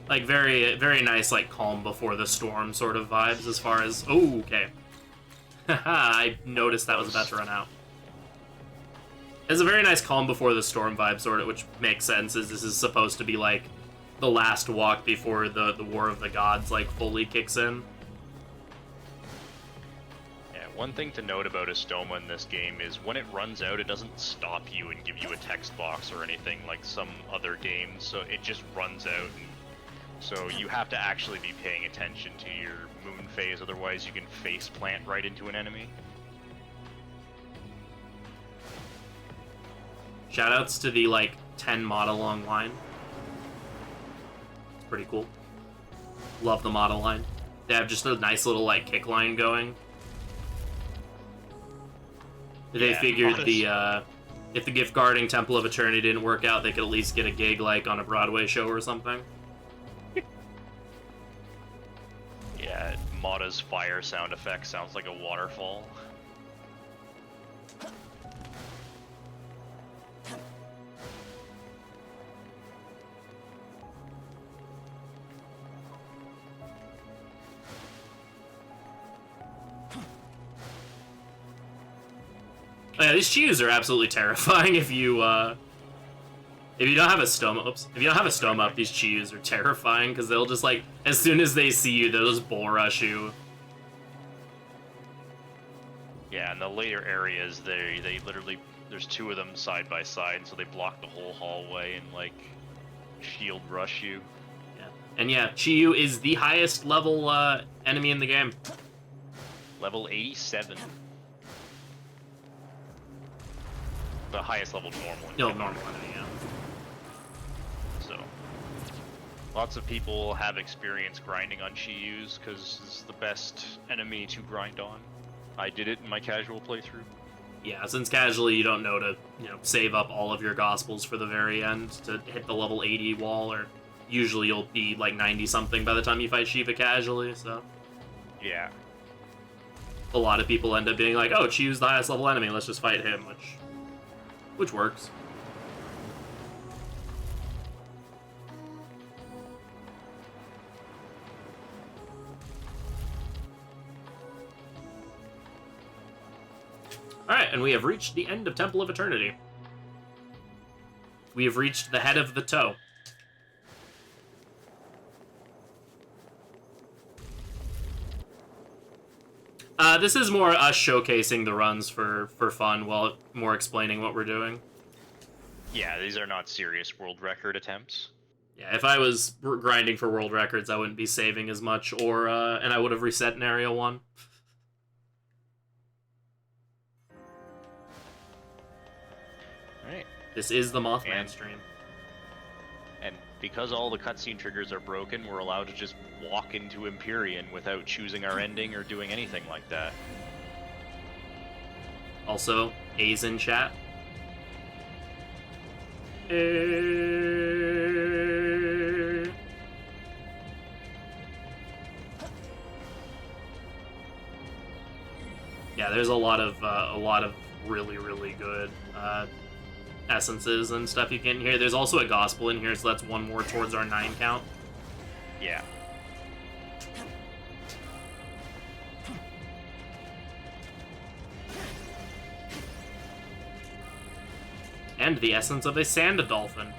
Like, very, very nice, like, calm before the storm sort of vibes as far as... Oh, okay. Haha, I noticed that was about to run out. It's a very nice calm before the storm vibe, sort of, which makes sense, as this is supposed to be, like, the last walk before the War of the Gods, like, fully kicks in. One thing to note about Estoma in this game is when it runs out, it doesn't stop you and give you a text box or anything like some other games, so it just runs out. And so you have to actually be paying attention to your moon phase, otherwise you can face plant right into an enemy. Shoutouts to the, like, 10 model long line. It's pretty cool. Love the model line. They have just a nice little, like, kick line going. They figured if the gift guarding Temple of Eternity didn't work out, they could at least get a gig, like, on a Broadway show or something. Yeah, Mata's fire sound effect sounds like a waterfall. Yeah, these Chiyus are absolutely terrifying if you don't have a stoma. Oops. If you don't have a stoma up, these Chiyus are terrifying because they'll just, like, as soon as they see you, they'll just bull rush you. Yeah, in the later areas, they literally, there's two of them side by side, so they block the whole hallway and, like, shield rush you. Yeah. And yeah, Chiyu is the highest level enemy in the game. Level 87. The highest level normal. No, normal enemy, yeah. So, lots of people have experience grinding on Chiyus because it's the best enemy to grind on. I did it in my casual playthrough. Yeah, since casually you don't know to, save up all of your gospels for the very end to hit the level 80 wall, or usually you'll be like 90 something by the time you fight Shiva casually, so. Yeah. A lot of people end up being like, oh, Chiyu's the highest level enemy, let's just fight him, which works. Alright, and we have reached the end of Temple of Eternity. We have reached the head of the toe. This is more us showcasing the runs for fun, while more explaining what we're doing. Yeah, these are not serious world record attempts. Yeah, if I was grinding for world records, I wouldn't be saving as much, or and I would have reset in Area 1. Alright. This is the Mothman stream. And because all the cutscene triggers are broken, we're allowed to just walk into Empyrean without choosing our ending or doing anything like that. Also, A's in chat. Yeah, there's a lot of really, really good essences and stuff you can hear. There's also a gospel in here, so that's one more towards our 9 count. Yeah. And the essence of a sand dolphin.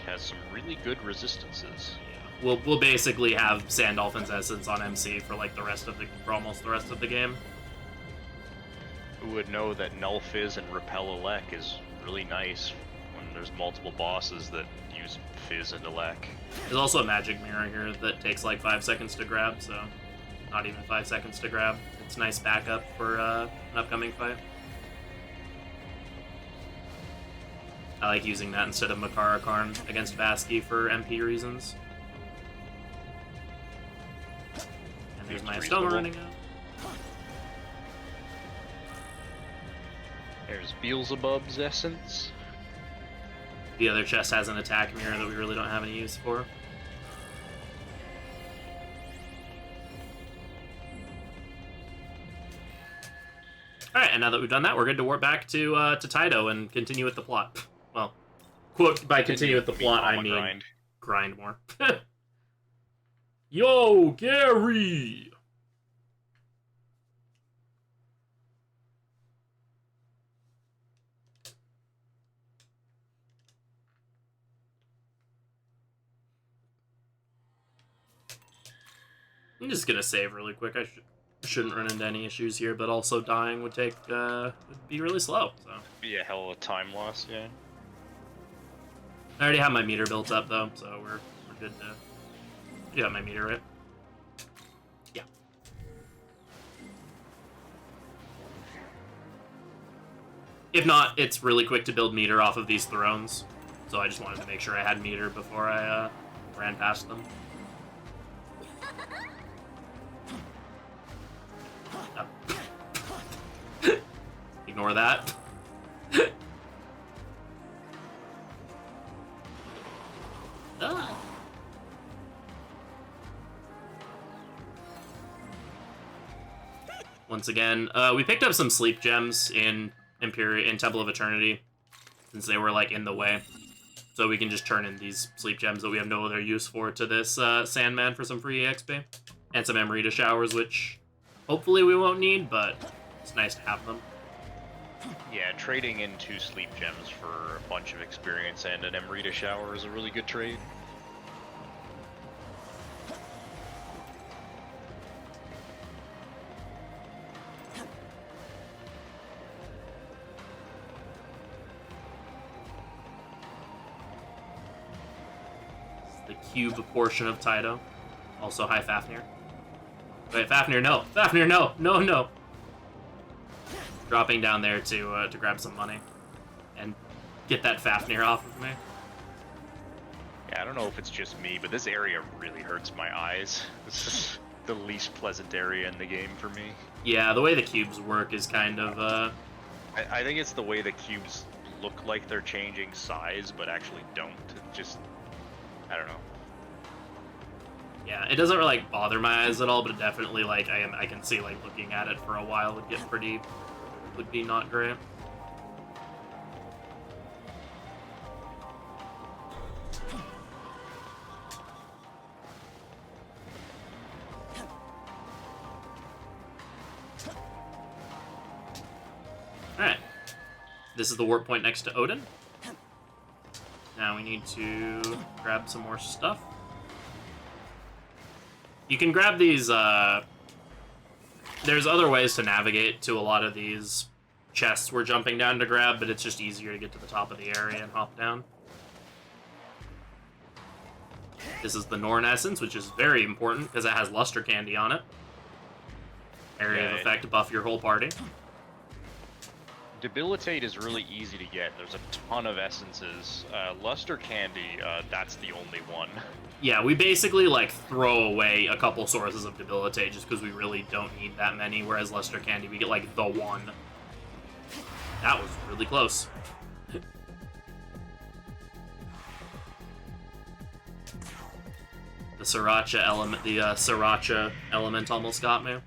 It has some really good resistances. We'll basically have Sand Dolphin's essence on MC for like for almost the rest of the game. Who would know that Null Fizz and Repel Elec is really nice when there's multiple bosses that use Fizz and Elec. There's also a magic mirror here that takes like 5 seconds to grab, so not even 5 seconds to grab. It's nice backup for an upcoming fight. I like using that instead of Makara Karn against Vasky for MP reasons. And there's my Astoma running out. There's Beelzebub's essence. The other chest has an attack mirror that we really don't have any use for. Alright, and now that we've done that, we're good to warp back to Taito and continue with the plot. Well, quote, by continue with the plot, I mean grind more. Yo, Gary! I'm just gonna save really quick. I shouldn't run into any issues here, but also dying would be really slow. So Be a hell of a time loss, yeah. I already have my meter built up though, so we're good to. You got my meter, right? Yeah. If not, it's really quick to build meter off of these thrones. So I just wanted to make sure I had meter before I ran past them. Ignore that. Ah. Once again, we picked up some sleep gems in Temple of Eternity, since they were like in the way. So we can just turn in these sleep gems that we have no other use for to this Sandman for some free EXP. And some Amrita showers, which hopefully we won't need, but it's nice to have them. Yeah, trading in 2 sleep gems for a bunch of experience and an Amrita shower is a really good trade. The cube portion of Taito. Also, hi, Fafnir. Wait, Fafnir, no! Fafnir, no! No, no! Dropping down there to grab some money. And get that Fafnir off of me. Yeah, I don't know if it's just me, but this area really hurts my eyes. This is the least pleasant area in the game for me. Yeah, the way the cubes work is kind of, I think it's the way the cubes look like they're changing size, but actually don't. It just... I don't know. Yeah, it doesn't really like bother my eyes at all, but it definitely like I can see like looking at it for a while would be not great. Alright. This is the warp point next to Odin. Now we need to grab some more stuff. You can grab these, there's other ways to navigate to a lot of these chests we're jumping down to grab, but it's just easier to get to the top of the area and hop down. This is the Norn Essence, which is very important because it has Luster Candy on it. Area of effect to buff your whole party. Debilitate is really easy to get. There's a ton of essences. Luster Candy, that's the only one. Yeah, we basically, like, throw away a couple sources of Debilitate just because we really don't need that many, whereas Luster Candy, we get, like, the one. That was really close. The Sriracha element almost got me.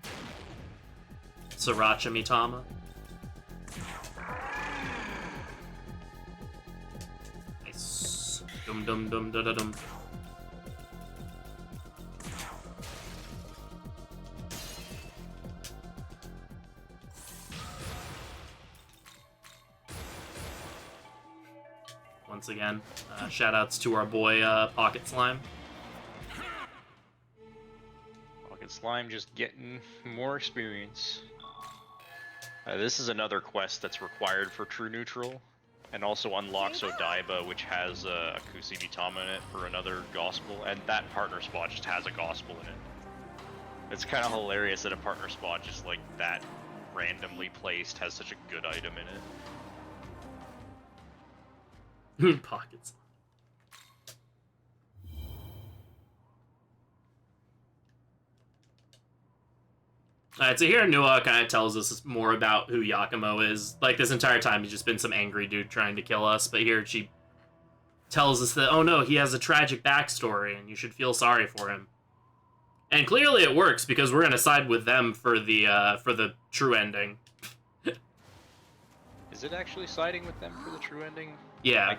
Sriracha Mitama. Nice. Dum dum dum da da dum. Once again, shoutouts to our boy Pocket Slime. Pocket Slime just getting more experience. This is another quest that's required for True Neutral, and also unlocks Odaiba, which has a Kusi Mitama in it for another Gospel, and that partner spot just has a Gospel in it. It's kind of hilarious that a partner spot just like that, randomly placed, has such a good item in it. Pockets. Alright, so here Nua kind of tells us more about who Yakumo is. Like, this entire time he's just been some angry dude trying to kill us, but here she tells us that, oh no, he has a tragic backstory, and you should feel sorry for him. And clearly it works, because we're gonna side with them for the true ending. Is it actually siding with them for the true ending? Yeah.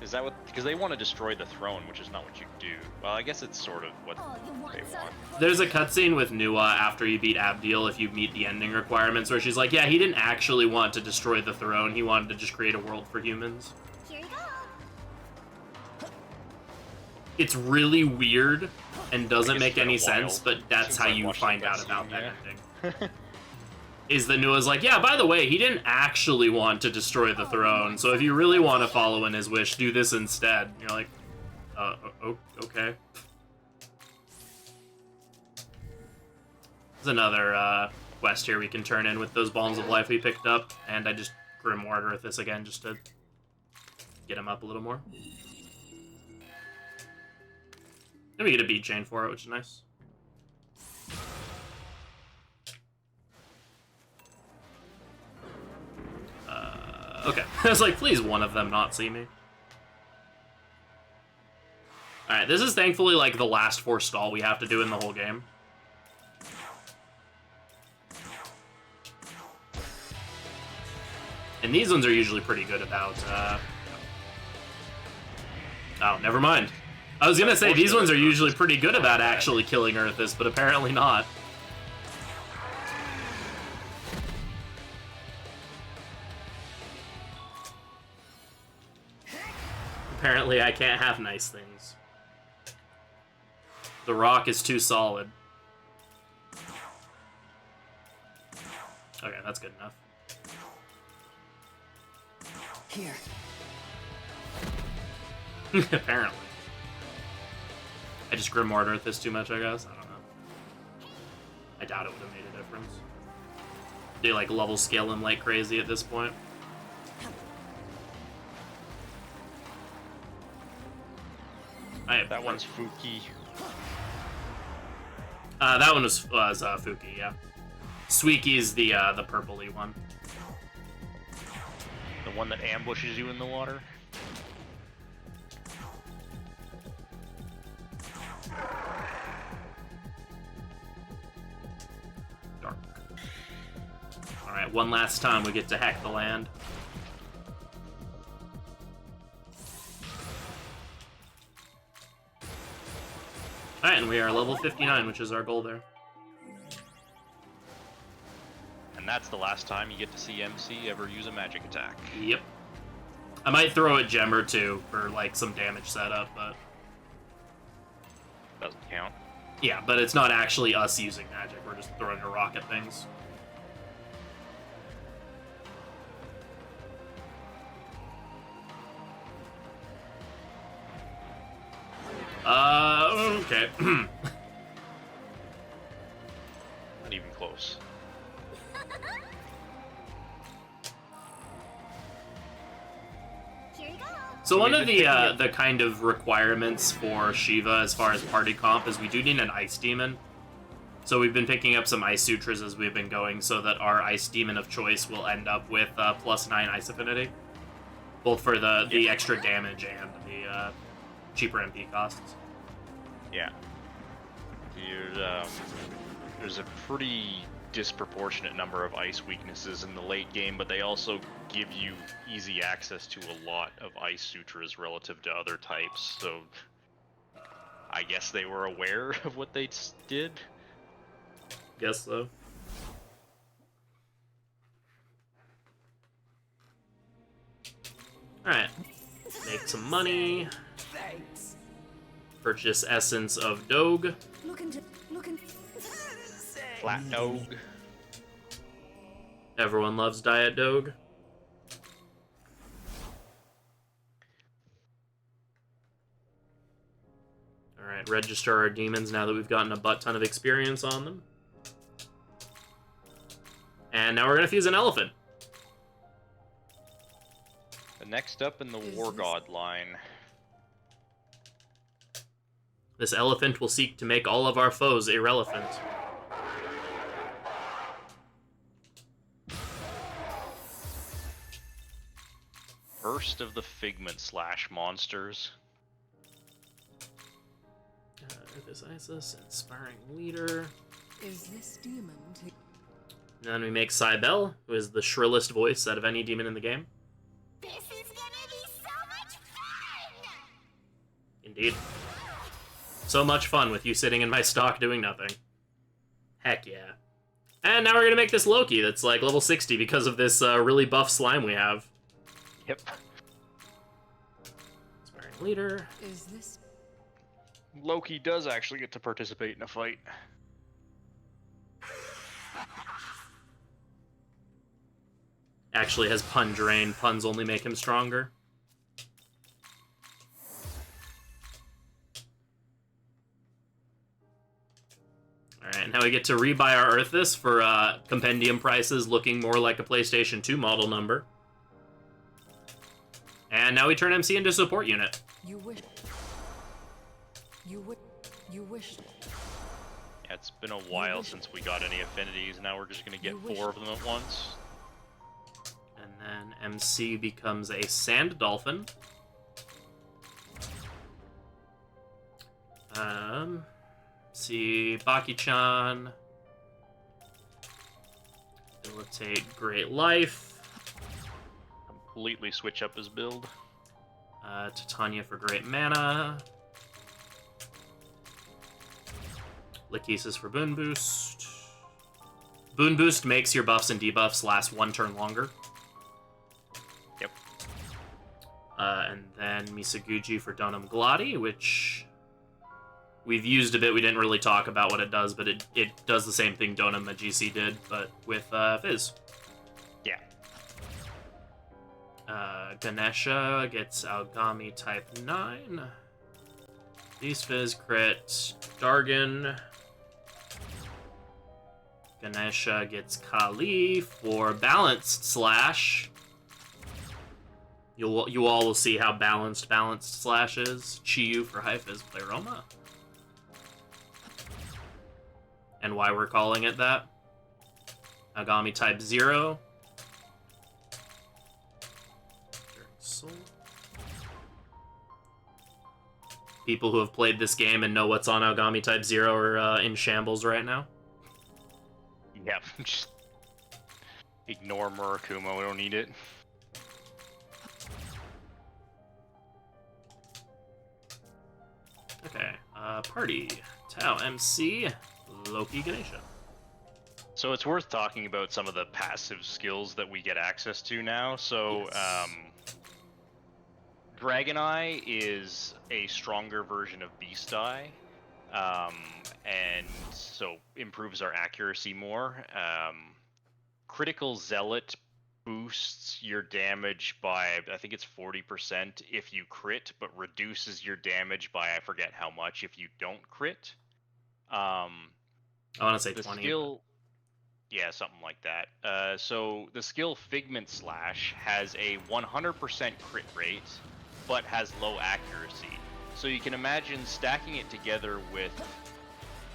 Is that what? Because they want to destroy the throne, which is not what you do. Well, I guess it's sort of what they want. There's a cutscene with Nua after you beat Abdiel, if you meet the ending requirements, where she's like, yeah, he didn't actually want to destroy the throne, he wanted to just create a world for humans. Here you go. It's really weird and doesn't make any sense, but that's Since how I you watched find that out about cutscene, that yeah. ending. Is that Nua's like, yeah, by the way, he didn't actually want to destroy the throne, so if you really want to follow in his wish, do this instead. And you're like, okay. There's another quest here we can turn in with those Balms of Life we picked up, and I just Grimoire Earth this again just to get him up a little more. And we get a bead chain for it, which is nice. Okay. I was like, please one of them not see me. Alright, this is thankfully like the last forestall we have to do in the whole game. And these ones are usually pretty good about, Oh, never mind. I was gonna say, these ones are usually pretty good about actually killing Earthus, but apparently not. Apparently I can't have nice things. The rock is too solid. Okay, that's good enough. Here. Apparently. I just Grimoire Earth this too much, I guess? I don't know. I doubt it would have made a difference. They like level scale him like crazy at this point. That one's Fuki. That one was Fuki, yeah. Suiki's the purpley one. The one that ambushes you in the water? Dark. Alright, one last time we get to hack the land. Alright, and we are level 59, which is our goal there. And that's the last time you get to see MC ever use a magic attack. Yep. I might throw a gem or two for, like, some damage setup, but... Doesn't count. Yeah, but it's not actually us using magic, we're just throwing a rock at things. Okay. Not even close. Here you go. So one we've of been picking up- the kind of requirements for Shiva as far as party comp is we do need an ice demon. So we've been picking up some ice sutras as we've been going so that our ice demon of choice will end up with +9 ice affinity. Both for the extra damage and the cheaper MP costs. Yeah. There's a pretty disproportionate number of ice weaknesses in the late game, but they also give you easy access to a lot of ice sutras relative to other types, so I guess they were aware of what they did. Guess so. Alright. Make some money. Thanks. Purchase Essence of Doge. Looking. Flat dog. Everyone loves Diet Doge. Alright, register our demons now that we've gotten a butt ton of experience on them. And now we're gonna fuse an elephant. The next up in the War God line. This elephant will seek to make all of our foes irrelevant. First of the Figment Slash monsters. This Isis, Inspiring Leader. Is this demon to... And then we make Cybele, who is the shrillest voice out of any demon in the game. This is gonna be so much fun! Indeed. So much fun with you sitting in my stock doing nothing. Heck yeah. And now we're gonna make this Loki that's like level 60 because of this really buff slime we have. Yep. Inspiring Leader. Is this... Loki does actually get to participate in a fight. Actually has Pun Drain. Puns only make him stronger. Alright, now we get to rebuy our Earthus for compendium prices looking more like a PlayStation 2 model number. And now we turn MC into support unit. You wish... You wish... Yeah, it's been a while since we got any affinities. Now we're just gonna get You wish- 4 of them at once. And then MC becomes a Sand Dolphin. See, Baki-chan. Debilitate Great Life. Completely switch up his build. Titania for Great Mana. Lachesis for Boon Boost. Boon Boost makes your buffs and debuffs last 1 turn longer. Yep. And then Misaguchi for Donum Gladi, which we've used a bit. We didn't really talk about what it does, but it does the same thing Donum Magisi did, but with Fizz. Yeah. Ganesha gets Algami type 9. Beast Fizz crit Dargan. Ganesha gets Kali for Balanced Slash. You all will see how balanced Slash is. Chiyu for High Fizz Pleroma. And why we're calling it that. Agami type 0. Soul. People who have played this game and know what's on Algami type 0 are in shambles right now. Yep. Just ignore Murakumo. We don't need it. Okay, party. Tau MC, Loki Ganesha. So it's worth talking about some of the passive skills that we get access to now. So, Yes. Dragon Eye is a stronger version of Beast Eye, and so improves our accuracy more. Critical Zealot boosts your damage by, I think it's 40% if you crit, but reduces your damage by I forget how much if you don't crit. I want to say The 20. skill, yeah, something like that. So the skill Figment Slash has a 100% crit rate, but has low accuracy. So you can imagine stacking it together with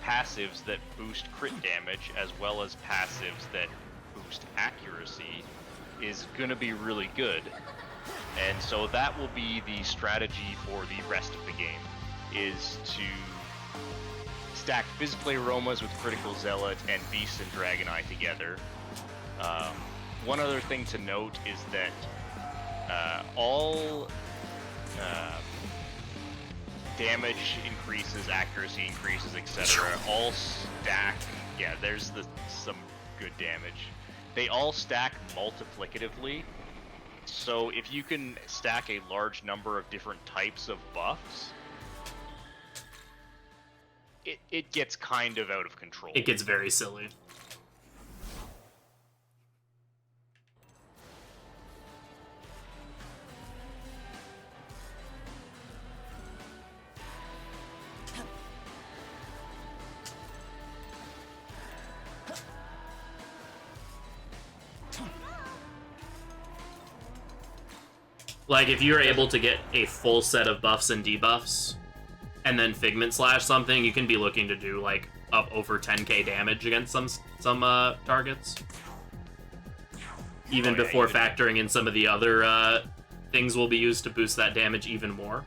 passives that boost crit damage as well as passives that boost accuracy is going to be really good. And so that will be the strategy for the rest of the game, is to stack Physplay Aromas with Critical Zealot and Beast and Dragon Eye together. One other thing to note is that all damage increases, accuracy increases, etc. all stack. Yeah, there's some good damage. They all stack multiplicatively. So if you can stack a large number of different types of buffs, it gets kind of out of control. It gets very silly. Like, if you're able to get a full set of buffs and debuffs, and then Figment Slash something, you can be looking to do, like, up over 10k damage against some targets. Even before factoring in some of the other things will be used to boost that damage even more.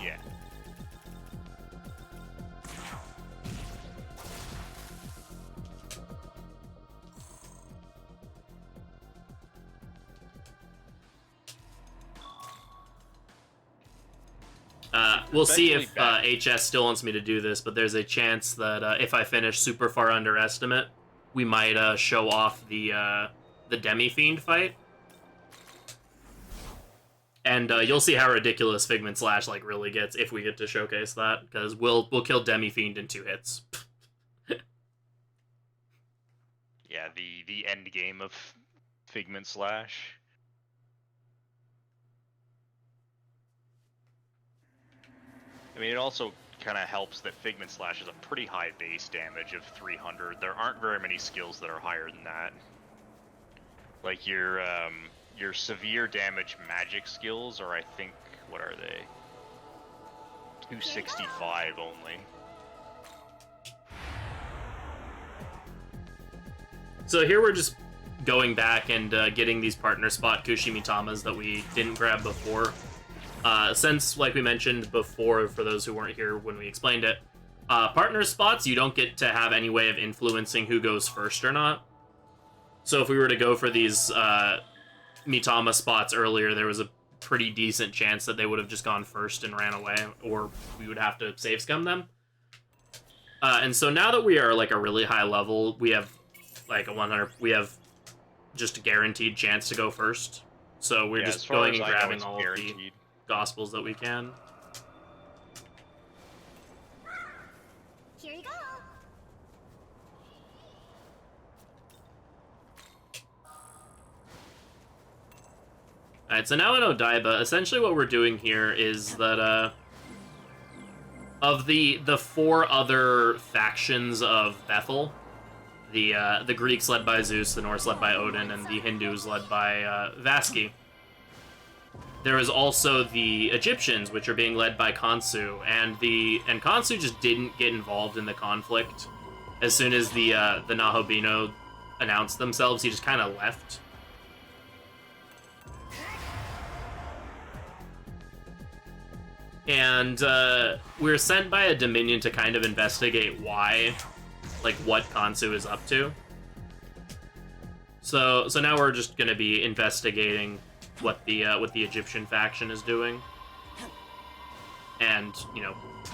Yeah. We'll see if HS still wants me to do this, but there's a chance that if I finish super far under estimate, we might show off the Demi-fiend fight. And you'll see how ridiculous Figment Slash like really gets if we get to showcase that, because we'll kill Demi-fiend in 2 hits. Yeah, the end game of Figment Slash. I mean, it also kind of helps that Figment Slash is a pretty high base damage of 300. There aren't very many skills that are higher than that. Like your severe damage magic skills are, I think, what are they? 265 only. So here we're just going back and getting these partner spot Kushimitama's that we didn't grab before. Since, like we mentioned before, for those who weren't here when we explained it, partner spots, you don't get to have any way of influencing who goes first or not. So if we were to go for these Mitama spots earlier, there was a pretty decent chance that they would have just gone first and ran away, or we would have to save scum them. And so now that we are like a really high level, we have like a 100, we have just a guaranteed chance to go first. So we're just going and grabbing all of the gospels that we can. Here you go. Alright, so now in Odaiba, essentially what we're doing here is that, of the 4 other factions of Bethel, the Greeks led by Zeus, the Norse led by Odin, and the Hindus led by Vaski. There is also the Egyptians, which are being led by Khonsu, and Khonsu just didn't get involved in the conflict. As soon as the Nahobino announced themselves, he just kind of left. And we were sent by a Dominion to kind of investigate why, like what Khonsu is up to. So now we're just gonna be investigating what the Egyptian faction is doing, and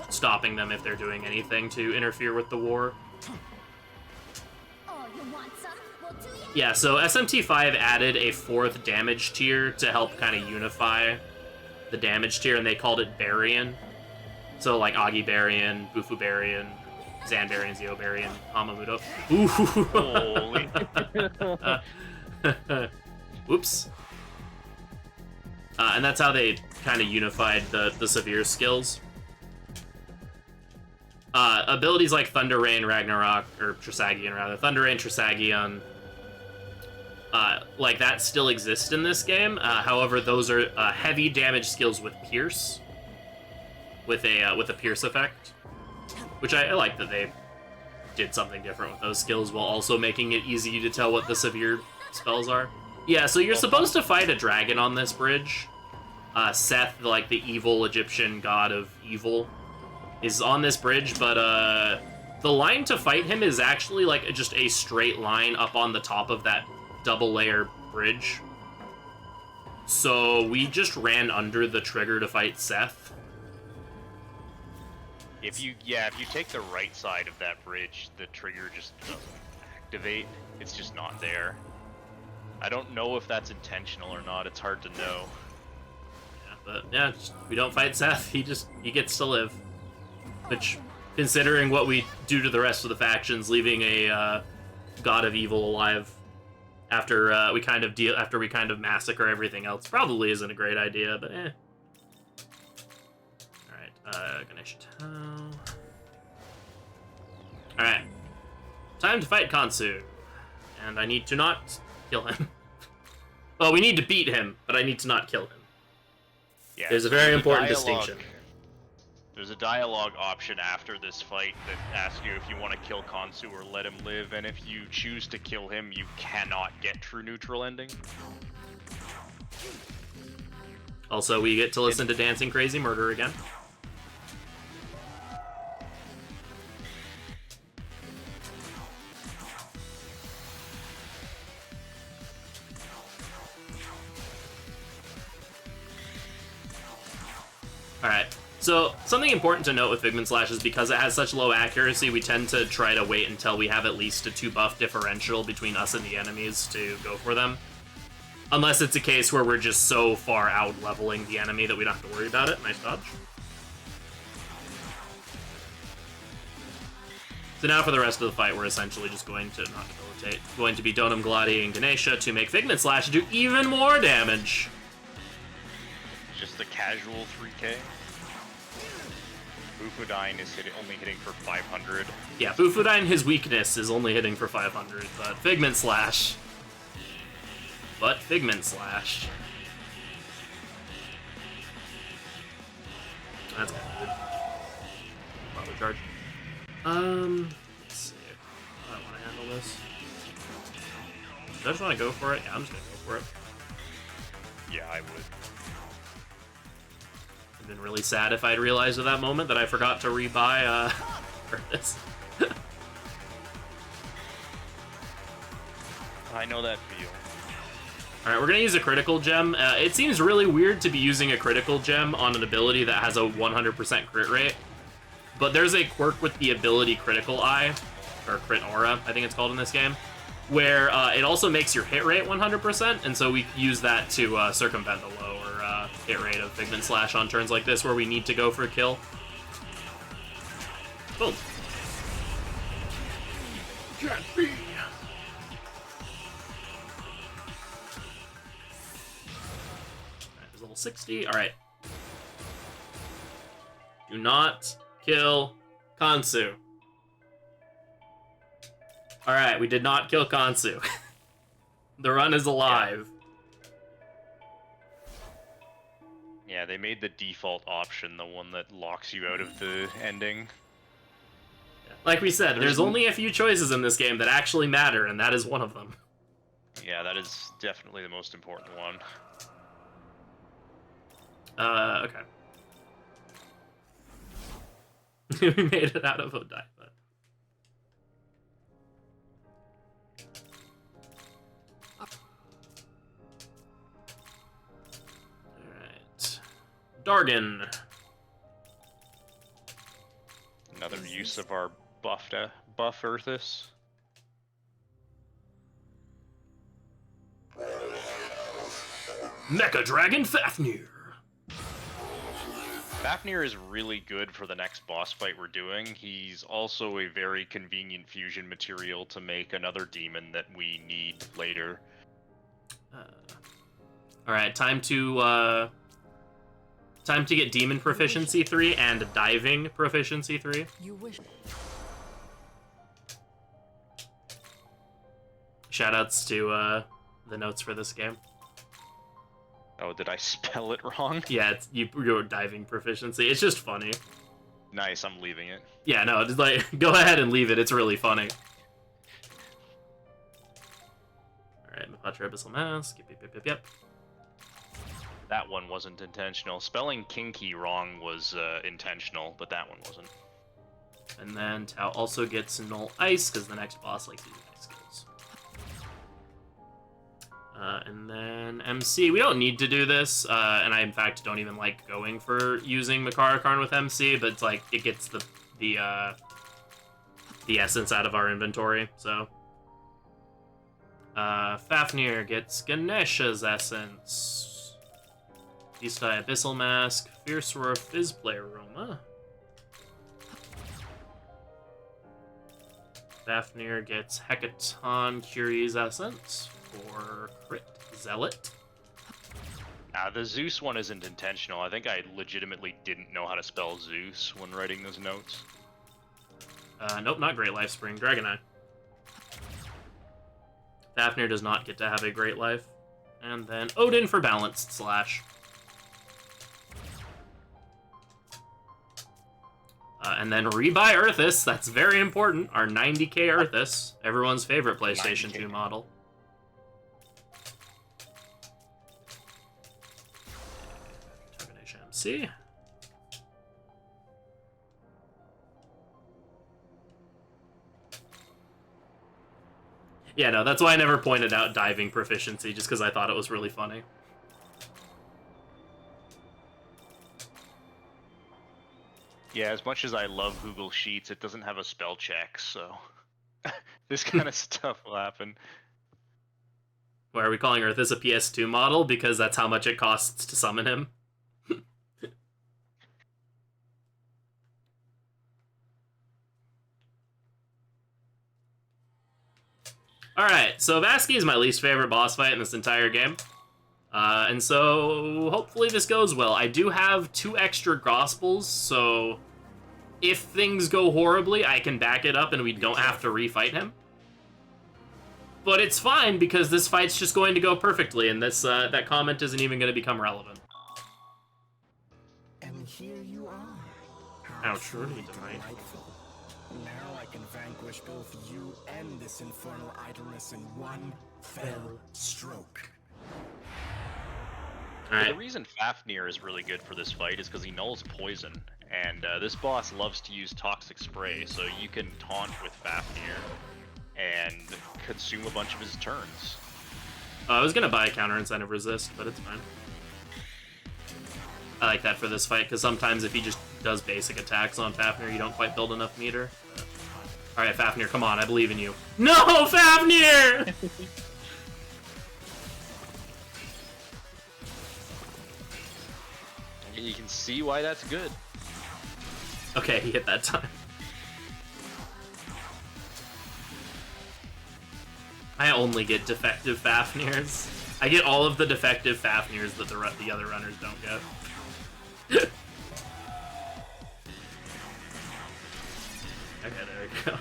stopping them if they're doing anything to interfere with the war. Oh, you want some? Well, do you? Yeah, so SMT5 added a 4th damage tier to help kind of unify the damage tier, and they called it Barian. So like Agi Barian, Bufu Barian, Zan Barian, Zio Barian, Hamamudo. Ooh. Holy. Whoops. And that's how they kind of unified the severe skills. Abilities like Thunder Rain, Ragnarok, or Trisagion rather, Thunder Rain, Trisagion, like that still exist in this game. However, those are heavy damage skills with Pierce, with a Pierce effect, which I like that they did something different with those skills while also making it easy to tell what the severe spells are. Yeah, so you're supposed to fight a dragon on this bridge. Seth, like the evil Egyptian god of evil, is on this bridge, but the line to fight him is actually like just a straight line up on the top of that double layer bridge. So we just ran under the trigger to fight Seth. If you take the right side of that bridge, the trigger just doesn't activate. It's just not there. I don't know if that's intentional or not. It's hard to know. Yeah, but yeah, we don't fight Seth. He gets to live. Which, considering what we do to the rest of the factions, leaving a god of evil alive after we kind of massacre everything else probably isn't a great idea. But eh. Ganesha Tau. Alright. Time to fight Kansu. And I need to not kill him. Well, we need to beat him, but I need to not kill him. Yeah, There's a very important distinction. There's a dialogue option after this fight that asks you if you want to kill Kansu or let him live, and if you choose to kill him, you cannot get true neutral ending. Also, we get to listen to Dancing Crazy Murder again. Alright, so something important to note with Figment Slash is because it has such low accuracy, we tend to try to wait until we have at least a 2-buff differential between us and the enemies to go for them. Unless it's a case where we're just so far out leveling the enemy that we don't have to worry about it. Nice dodge. So now for the rest of the fight, we're essentially just going to not debilitate. Going to be Donum Gladi and Ganesha to make Figment Slash do even more damage. Just a casual 3k. Bufudine is only hitting for 500. Yeah, Bufudine, his weakness is only hitting for 500, but Figment Slash. That's kind of good. Probably charge. Let's see. How do I want to handle this? Do I just want to go for it? Yeah, I'm just going to go for it. Yeah, I would. I've been really sad if I'd realized at that moment that I forgot to rebuy, for this. I know that feel. Alright, we're gonna use a critical gem. It seems really weird to be using a critical gem on an ability that has a 100% crit rate. But there's a quirk with the ability Critical Eye, or Crit Aura, I think it's called in this game, where it also makes your hit rate 100%, and so we use that to circumvent the lower hit rate of Figment Slash on turns like this where we need to go for a kill. Boom. Can't be. Level 60. Alright. Do not kill Kansu. Alright, we did not kill Kansu. The run is alive. Yeah, they made the default option the one that locks you out of the ending. Like we said, there's only a few choices in this game that actually matter, and that is one of them. Yeah, that is definitely the most important one. Okay. We made it out of Odaiba. Alright. Dargan. Another use of our buff Earthus. Mecha Dragon Fafnir. Fafnir is really good for the next boss fight we're doing. He's also a very convenient fusion material to make another demon that we need later. Alright, time to get Demon Proficiency 3 and Diving Proficiency 3. You wish. Shoutouts to the notes for this game. Oh, did I spell it wrong? Yeah, you're Diving Proficiency. It's just funny. Nice, I'm leaving it. Yeah, no, just like, go ahead and leave it. It's really funny. Alright, Mapatra Abyssal Mask. Yep. That one wasn't intentional. Spelling kinky wrong was intentional, but that one wasn't. And then Tau also gets Null Ice, because the next boss likes using ice skills. And then MC. We don't need to do this, and I, in fact, don't even like going for using Makara Karn with MC, but it's like, it gets the essence out of our inventory, so. Fafnir gets Ganesha's essence. Beastie Abyssal Mask, Fierce Roar Fizzplay Aroma. Fafnir gets Hecaton Curie's Essence for Crit Zealot. Nah, the Zeus one isn't intentional. I think I legitimately didn't know how to spell Zeus when writing those notes. Nope, not Great Life Spring, Dragon Eye. Fafnir does not get to have a Great Life. And then Odin for Balanced Slash. And then rebuy Earthus, that's very important. Our 90k Earthus, everyone's favorite PlayStation 2 model. Termination MC. Yeah, no, that's why I never pointed out Diving Proficiency, just because I thought it was really funny. Yeah, as much as I love Google Sheets, it doesn't have a spell check, so this kind of stuff will happen. Why are we calling Earthus a PS2 model? Because that's how much it costs to summon him. Alright, so Vasky is my least favorite boss fight in this entire game. And so, hopefully this goes well. I do have 2 extra Gospels, so if things go horribly, I can back it up and we don't have to refight him. But it's fine, because this fight's just going to go perfectly, and this that comment isn't even going to become relevant. And here you are. How truly delightful. Now I can vanquish both you and this infernal idleness in one fell stroke. Alright. The reason Fafnir is really good for this fight is because he nulls poison, and this boss loves to use Toxic Spray, so you can taunt with Fafnir and consume a bunch of his turns. I was gonna buy a counter incentive resist, but it's fine. I like that for this fight, because sometimes if he just does basic attacks on Fafnir, you don't quite build enough meter. Alright, Fafnir, come on, I believe in you. No, Fafnir! You can see why that's good. Okay, he hit that time. I only get defective Fafnirs. I get all of the defective Fafnirs that the other runners don't get. Okay, there we go.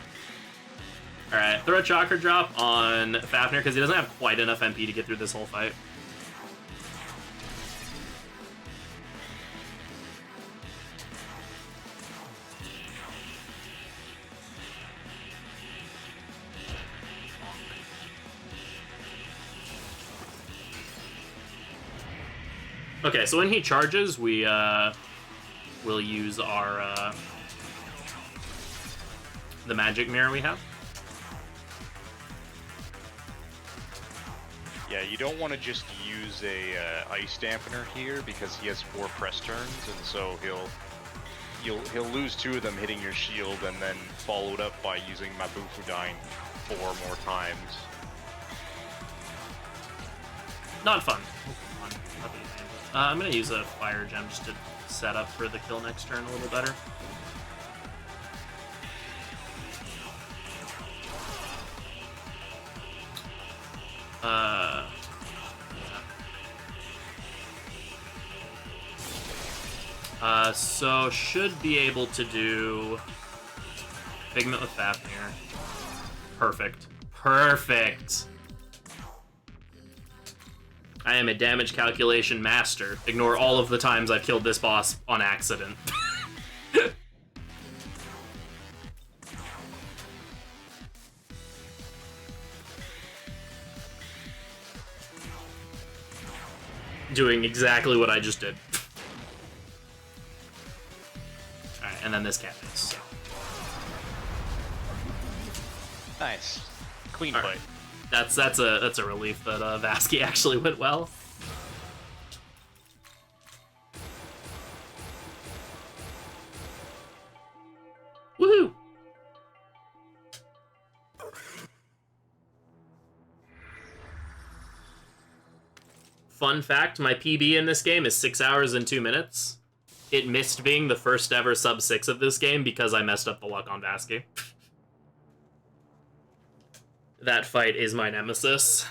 Alright, throw a Chakra Drop on Fafnir, because he doesn't have quite enough MP to get through this whole fight. Okay, so when he charges, we will use our the magic mirror we have. Yeah, you don't want to just use a ice dampener here because he has 4 press turns, and so he'll lose 2 of them hitting your shield, and then followed up by using Mabufudine 4 more times. Not fun. I'm gonna use a fire gem just to set up for the kill next turn a little better. So should be able to do Figment with Fafnir. Perfect. Perfect! I am a damage calculation master. Ignore all of the times I've killed this boss on accident. Doing exactly what I just did. Alright, and then this cat is. Nice. Clean All fight. right. That's a relief that Vasky actually went well. Woohoo! Fun fact, my PB in this game is 6 hours and 2 minutes. It missed being the first ever sub 6 of this game because I messed up the luck on Vasky. That fight is my nemesis.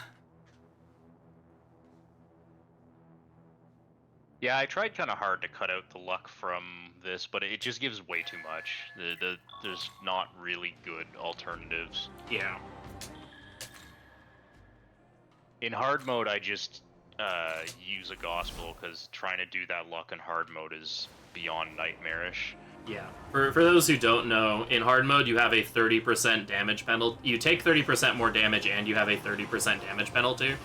Yeah, I tried kind of hard to cut out the luck from this, but it just gives way too much. There's not really good alternatives. Yeah. In hard mode, I just use a gospel because trying to do that luck in hard mode is beyond nightmarish. Yeah. For those who don't know, in hard mode you have a 30% damage penalty. You take 30% more damage and you have a 30% damage penalty.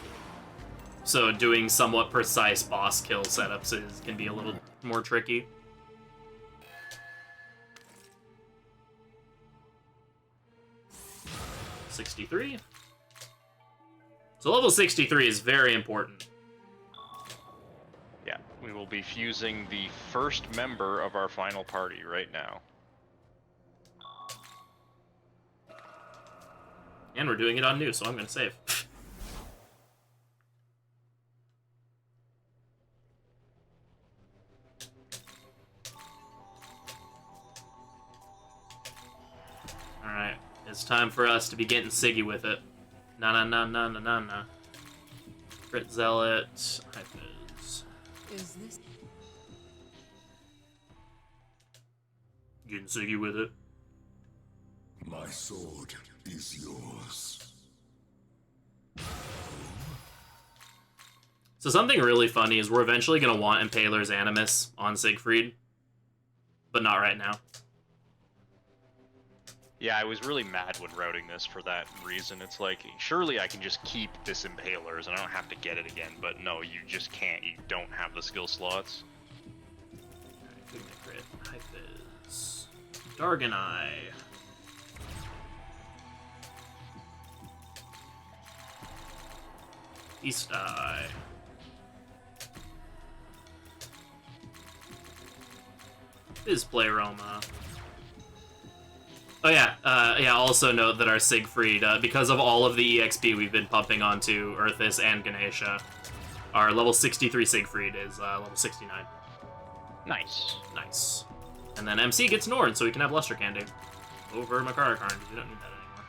So doing somewhat precise boss kill setups can be a little more tricky. $63. So level 63 is very important. Yeah, we will be fusing the first member of our final party right now. And we're doing it on new, so I'm going to save. Alright, it's time for us to be getting Siggy with it. Na. Crit Zealot, Hyphens. Is this Getting Siggy with it. My sword is yours. So something really funny is we're eventually going to want Impaler's Animus on Siegfried, but not right now. Yeah, I was really mad when routing this for that reason. It's like, surely I can just keep this Impalers and I don't have to get it again, but no, you just can't. You don't have the skill slots. Crit, Hyphens. Darganai. Eastai. Is Pleroma. Oh yeah, also note that our Siegfried, because of all of the EXP we've been pumping onto Earthis and Ganesha, our level 63 Siegfried is level 69. Nice. Nice. And then MC gets Nord, so we can have Luster Candy over Makara Karn, because we don't need that anymore.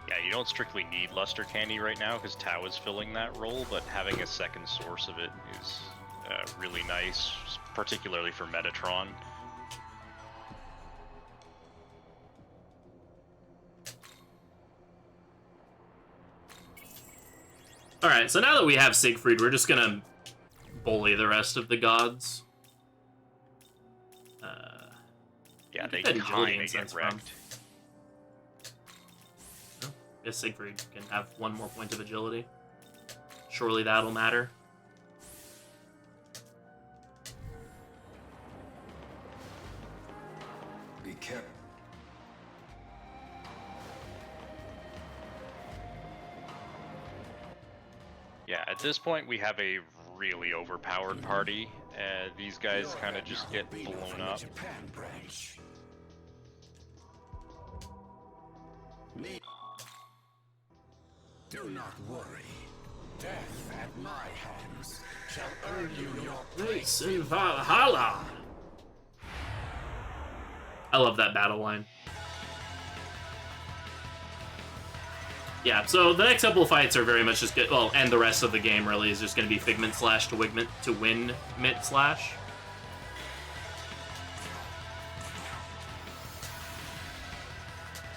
Yeah, you don't strictly need Luster Candy right now because Tau is filling that role, but having a second source of it is really nice, particularly for Metatron. Alright, so now that we have Siegfried, we're just gonna bully the rest of the gods. Yeah, they get agility kind of incense get wrecked. Oh, guess Siegfried can have one more point of agility. Surely that'll matter. Be kept. Yeah, at this point we have a really overpowered party. These guys kind of just get blown up. Japan branch. Me. Do not worry. Death at my hands shall earn you your Place in Valhalla! I love that battle line. Yeah, so the next couple of fights are very much just good. Well, and the rest of the game really is just going to be Figment slash to Wigment to win Mitt slash.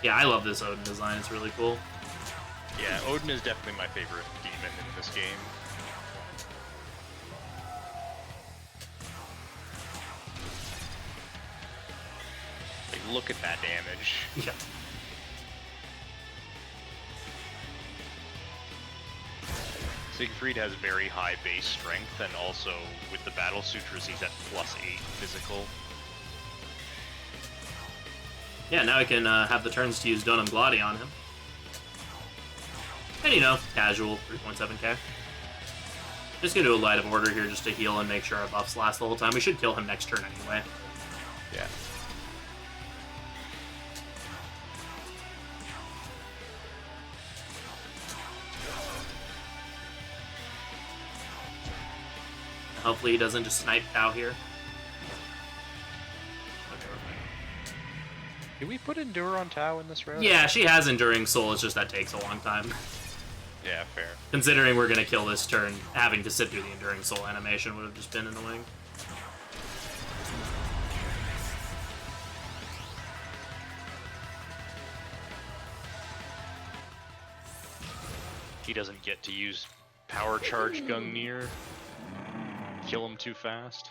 Yeah, I love this Odin design. It's really cool. Yeah, Odin is definitely my favorite demon in this game. Like, look at that damage. Yeah. Siegfried has very high base strength, and also with the Battle Sutras, he's at +8 physical. Yeah, now I can have the turns to use Donum Gladi on him. And, you know, casual, 3.7k. Just gonna do a light of order here just to heal and make sure our buffs last the whole time. We should kill him next turn anyway. Yeah. Hopefully he doesn't just snipe Cow here. Did we put Endure on Tau in this round? Yeah, she has Enduring Soul, it's just that takes a long time. Yeah, fair. Considering we're gonna kill this turn, having to sit through the Enduring Soul animation would have just been annoying. He doesn't get to use Power Charge Gungnir. Kill him too fast.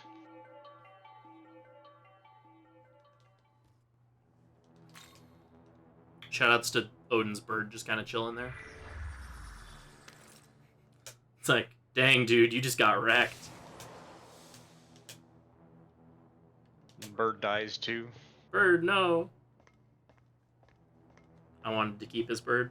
Shoutouts to Odin's bird just kind of chilling there. It's like, dang, dude, you just got wrecked. Bird dies too. Bird, no. I wanted to keep his bird.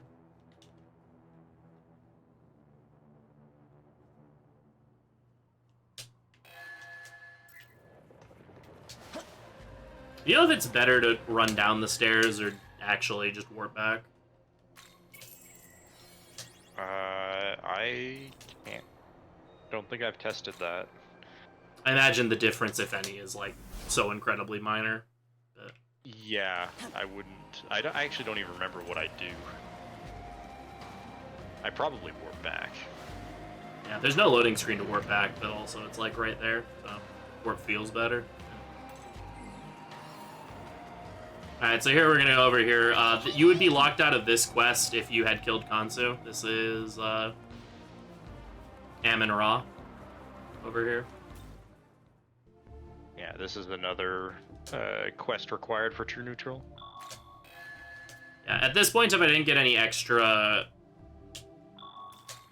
You know if it's better to run down the stairs or actually just warp back? I can't. Don't think I've tested that. I imagine the difference, if any, is like so incredibly minor. But... Yeah, I wouldn't. I actually don't even remember what I do. I probably warp back. Yeah, there's no loading screen to warp back, but also it's like right there, so warp feels better. Alright, so here we're gonna go over here. You would be locked out of this quest if you had killed Kansu. This is Amun-Ra over here. Yeah, this is another quest required for True Neutral. Yeah, at this point, if I didn't get any extra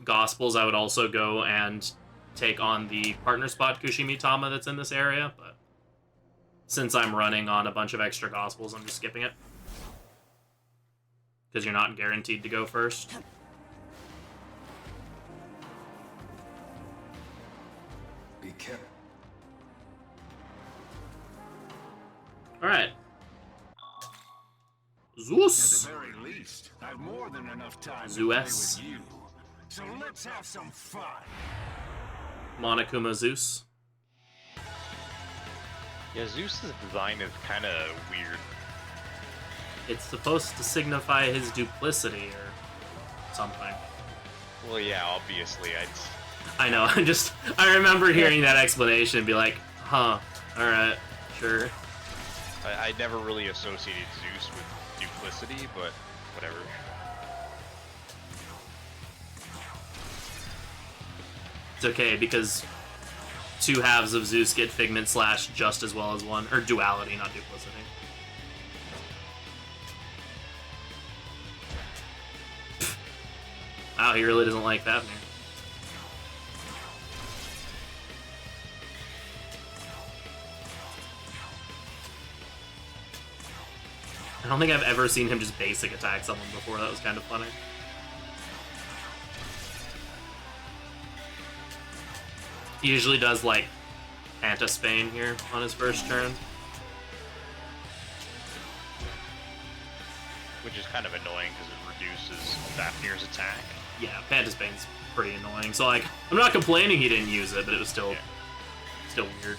Gospels, I would also go and take on the partner spot Kushimitama that's in this area, but since I'm running on a bunch of extra Gospels, I'm just skipping it. Because you're not guaranteed to go first. Be careful. Alright. At Zeus! the very least, I've more than enough time to Zeus. play with you. So let's have some fun. Monokuma Zeus. Yeah, Zeus's design is kind of weird. It's supposed to signify his duplicity or something. Well, yeah, obviously, I know, I remember hearing that explanation and be like, huh, alright, sure. I never really associated Zeus with duplicity, but whatever. It's okay, because two halves of Zeus get Figment slash just as well as one. Or duality, not duplicity. Wow, he really doesn't like that, man. I don't think I've ever seen him just basic attack someone before. That was kind of funny. He usually does, like, Anti-Spain here on his first turn. Which is kind of annoying because it reduces Fafnir's attack. Yeah, Anti-Spain's pretty annoying. So, like, I'm not complaining he didn't use it, but it was still, still weird.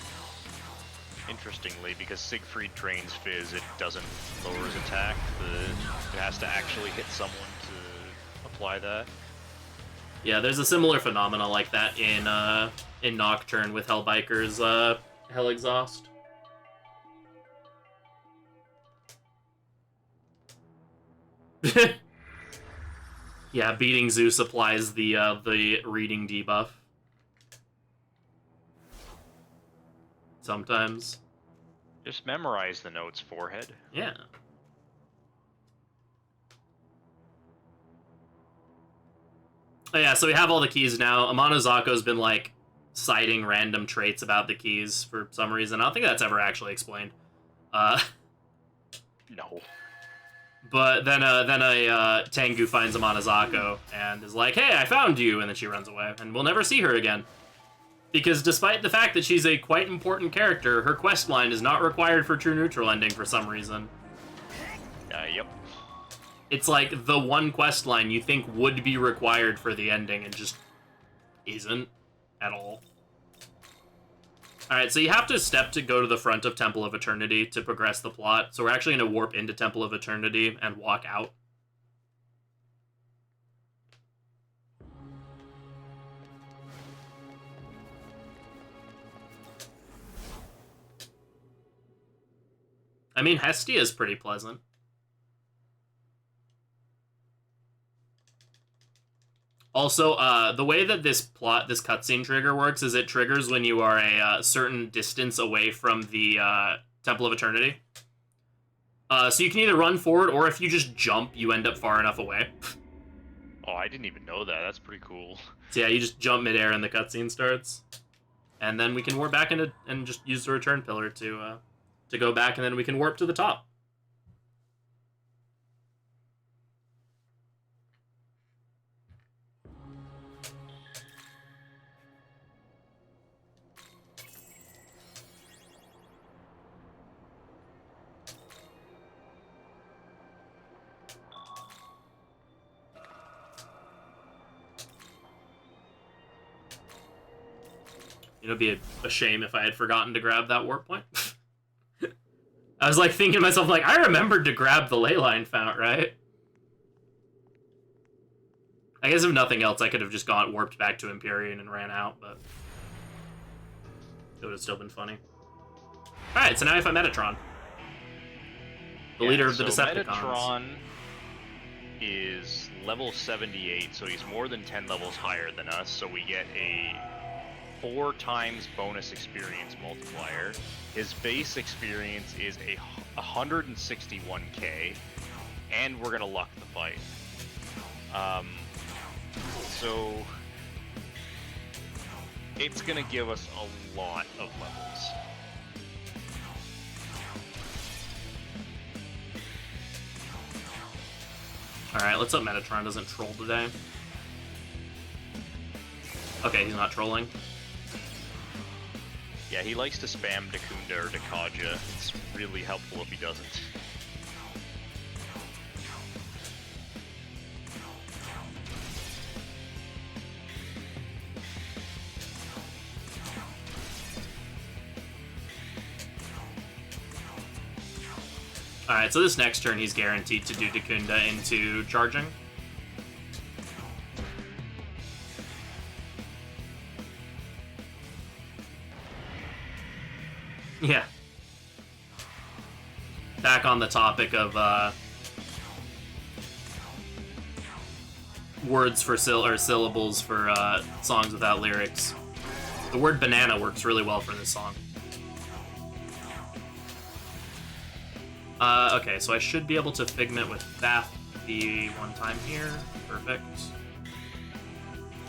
Interestingly, because Siegfried drains Fizz, it doesn't lower his attack. It has to actually hit someone to multiply that. Yeah, there's a similar phenomena like that in Nocturne with Hellbiker's Hell Exhaust. Yeah, beating Zeus applies the reading debuff. Sometimes. Just memorize the notes, forehead. Yeah. Oh yeah, so we have all the keys now. Amano Zako's been, like, citing random traits about the keys for some reason. I don't think that's ever actually explained. No. But then Tengu finds Amano Zako and is like, hey, I found you, and then she runs away, and we'll never see her again. Because despite the fact that she's a quite important character, her questline is not required for True Neutral ending for some reason. Yep. It's like the one questline you think would be required for the ending and just isn't at all. Alright, so you have to step to go to the front of Temple of Eternity to progress the plot. So we're actually going to warp into Temple of Eternity and walk out. I mean, Hestia is pretty pleasant. Also, the way that this cutscene trigger works is it triggers when you are a certain distance away from the Temple of Eternity. So you can either run forward, or if you just jump, you end up far enough away. Oh, I didn't even know that. That's pretty cool. So yeah, you just jump midair and the cutscene starts. And then we can warp back into and just use the return pillar to go back, and then we can warp to the top. It'd be a shame if I had forgotten to grab that warp point. I was like thinking to myself, like, I remembered to grab the leyline fount, right? I guess if nothing else, I could have just warped back to Empyrean and ran out, but it would have still been funny. Alright, so now I find Metatron. The leader of the Decepticons. Metatron is level 78, so he's more than 10 levels higher than us, so we get a 4 times bonus experience multiplier. His base experience is 161k, and we're gonna luck the fight. So it's gonna give us a lot of levels. Alright, let's hope Metatron doesn't troll today. Okay, he's not trolling. Yeah, he likes to spam Dakunda or Dakaja. It's really helpful if he doesn't. Alright, so this next turn he's guaranteed to do Dakunda into charging. Yeah. Back on the topic of words for syllables for songs without lyrics. The word banana works really well for this song. Okay, so I should be able to Figment with Bath the one time here. Perfect.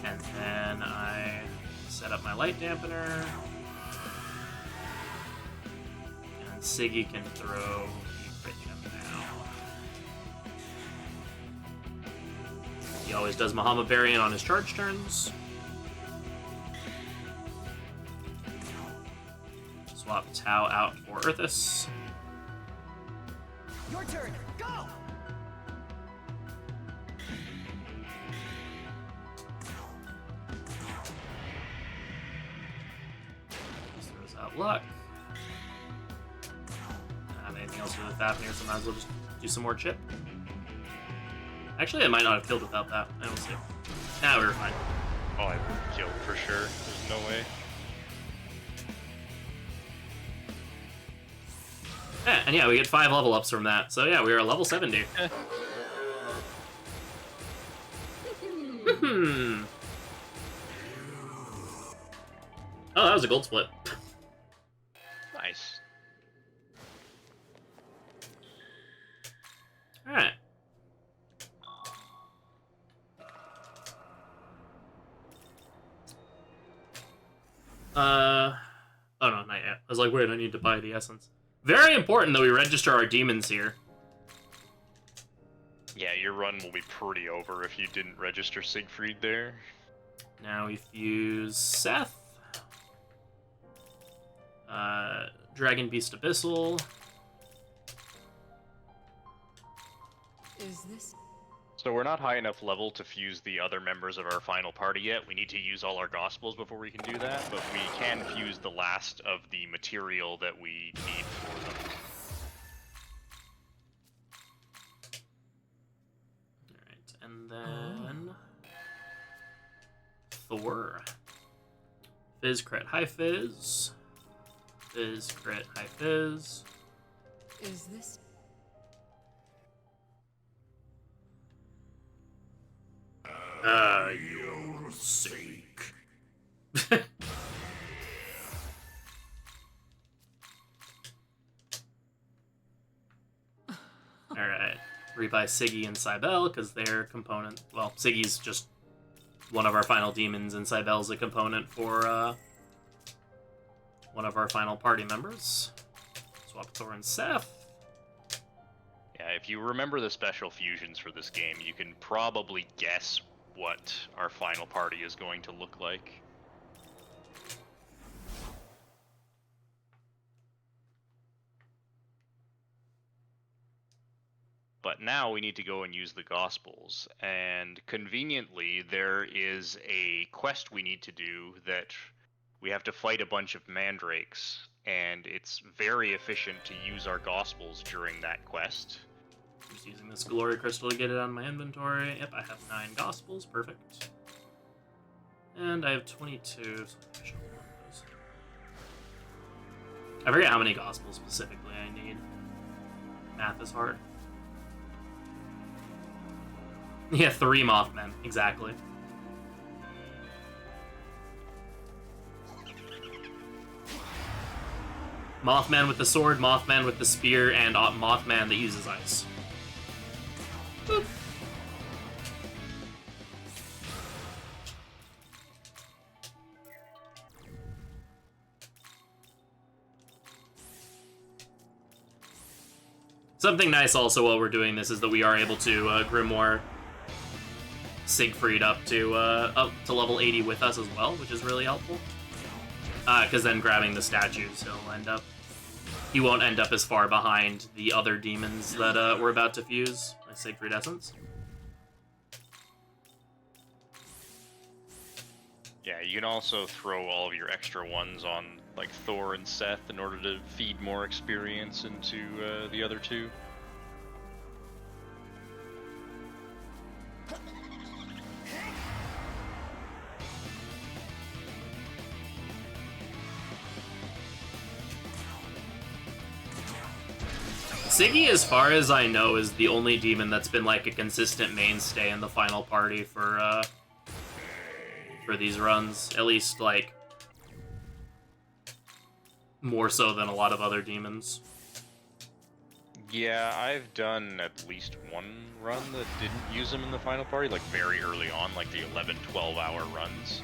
And then I set up my light dampener. And Siggy can throw the crit gem now. He always does Mahama Variant on his charge turns. Swap Tau out for Earthus. Your turn. Go. Just throws out Luck. I don't have anything else to do with Fafnir, so might as well just do some more chip. Actually, I might not have killed without that. I don't see. Nah, we were fine. Oh, I killed for sure. There's no way. Yeah, and yeah, we get 5 level ups from that. So yeah, we are level 70. Hmm. Oh, that was a gold split. Nice. Alright. Oh no, not yet. I was like, wait, I need to buy the essence. Very important that we register our demons here. Yeah, your run will be pretty over if you didn't register Siegfried there. Now we fuse Seth. Dragon Beast Abyssal. Is this? So we're not high enough level to fuse the other members of our final party yet. We need to use all our Gospels before we can do that, but we can fuse the last of the material that we need for them. Alright, and then... Thor. Fizz, crit, high fizz. Fizz, crit, high fizz. Is this? Your sake. Alright. Rebuy Siggy and Cybele, because they're component. Well, Siggy's just one of our final demons, and Cybele's a component for one of our final party members. Swap Thor and Seth. Yeah, if you remember the special fusions for this game, you can probably guess what our final party is going to look like. But now we need to go and use the Gospels, and conveniently there is a quest we need to do that we have to fight a bunch of mandrakes, and it's very efficient to use our Gospels during that quest. I'm just using this glory crystal to get it on my inventory. Yep, I have 9 gospels, perfect. And I have 22, so I should have one of those. I forget how many gospels specifically I need. Math is hard. Yeah, 3 Mothmen, exactly. Mothman with the sword, Mothman with the spear, and Mothman that uses ice. Boop. Something nice also while we're doing this is that we are able to Grimoire Siegfried up to level 80 with us as well, which is really helpful. Because then grabbing the statues, he won't end up as far behind the other demons that we're about to fuse, like Siegfried Essence. Yeah, you can also throw all of your extra ones on like Thor and Seth in order to feed more experience into the other two. Siggy, as far as I know, is the only demon that's been like a consistent mainstay in the final party for these runs. At least like more so than a lot of other demons. Yeah, I've done at least one run that didn't use him in the final party, like very early on, like the 11-12 hour runs.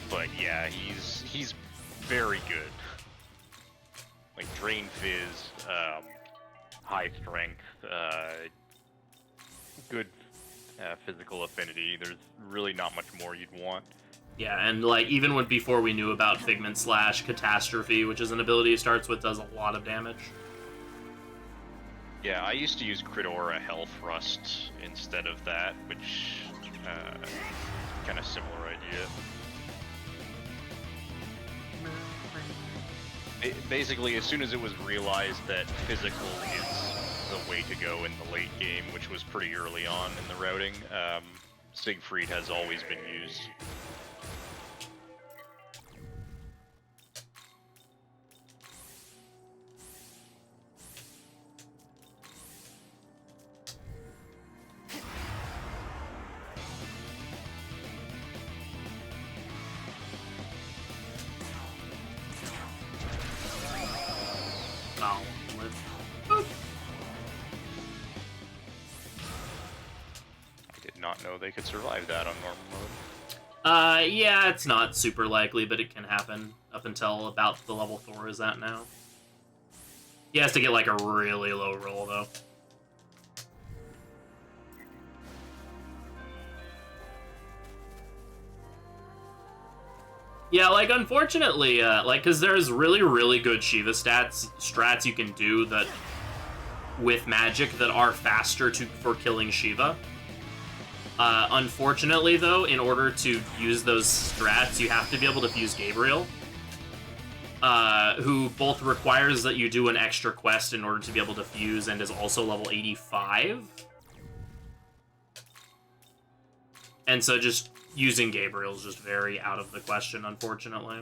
But yeah, he's very good. Like Drain Fizz, high strength, good physical affinity. There's really not much more you'd want. Yeah, and like even when before we knew about Figment Slash, Catastrophe, which is an ability he starts with, does a lot of damage. Yeah, I used to use Crit-Aura Health Rust instead of that, which kind of similar idea. Basically, as soon as it was realized that physical is the way to go in the late game, which was pretty early on in the routing, Siegfried has always been used. Oh, I did not know they could survive that on normal mode. yeah, it's not super likely, but it can happen up until about the level Thor is at now. He has to get like a really low roll though. Yeah, like unfortunately, like because there's really good Shiva strats you can do that with magic that are faster for killing Shiva. Unfortunately, though, in order to use those strats, you have to be able to fuse Gabriel, who both requires that you do an extra quest in order to be able to fuse and is also level 85. And so just using Gabriel is just very out of the question, unfortunately.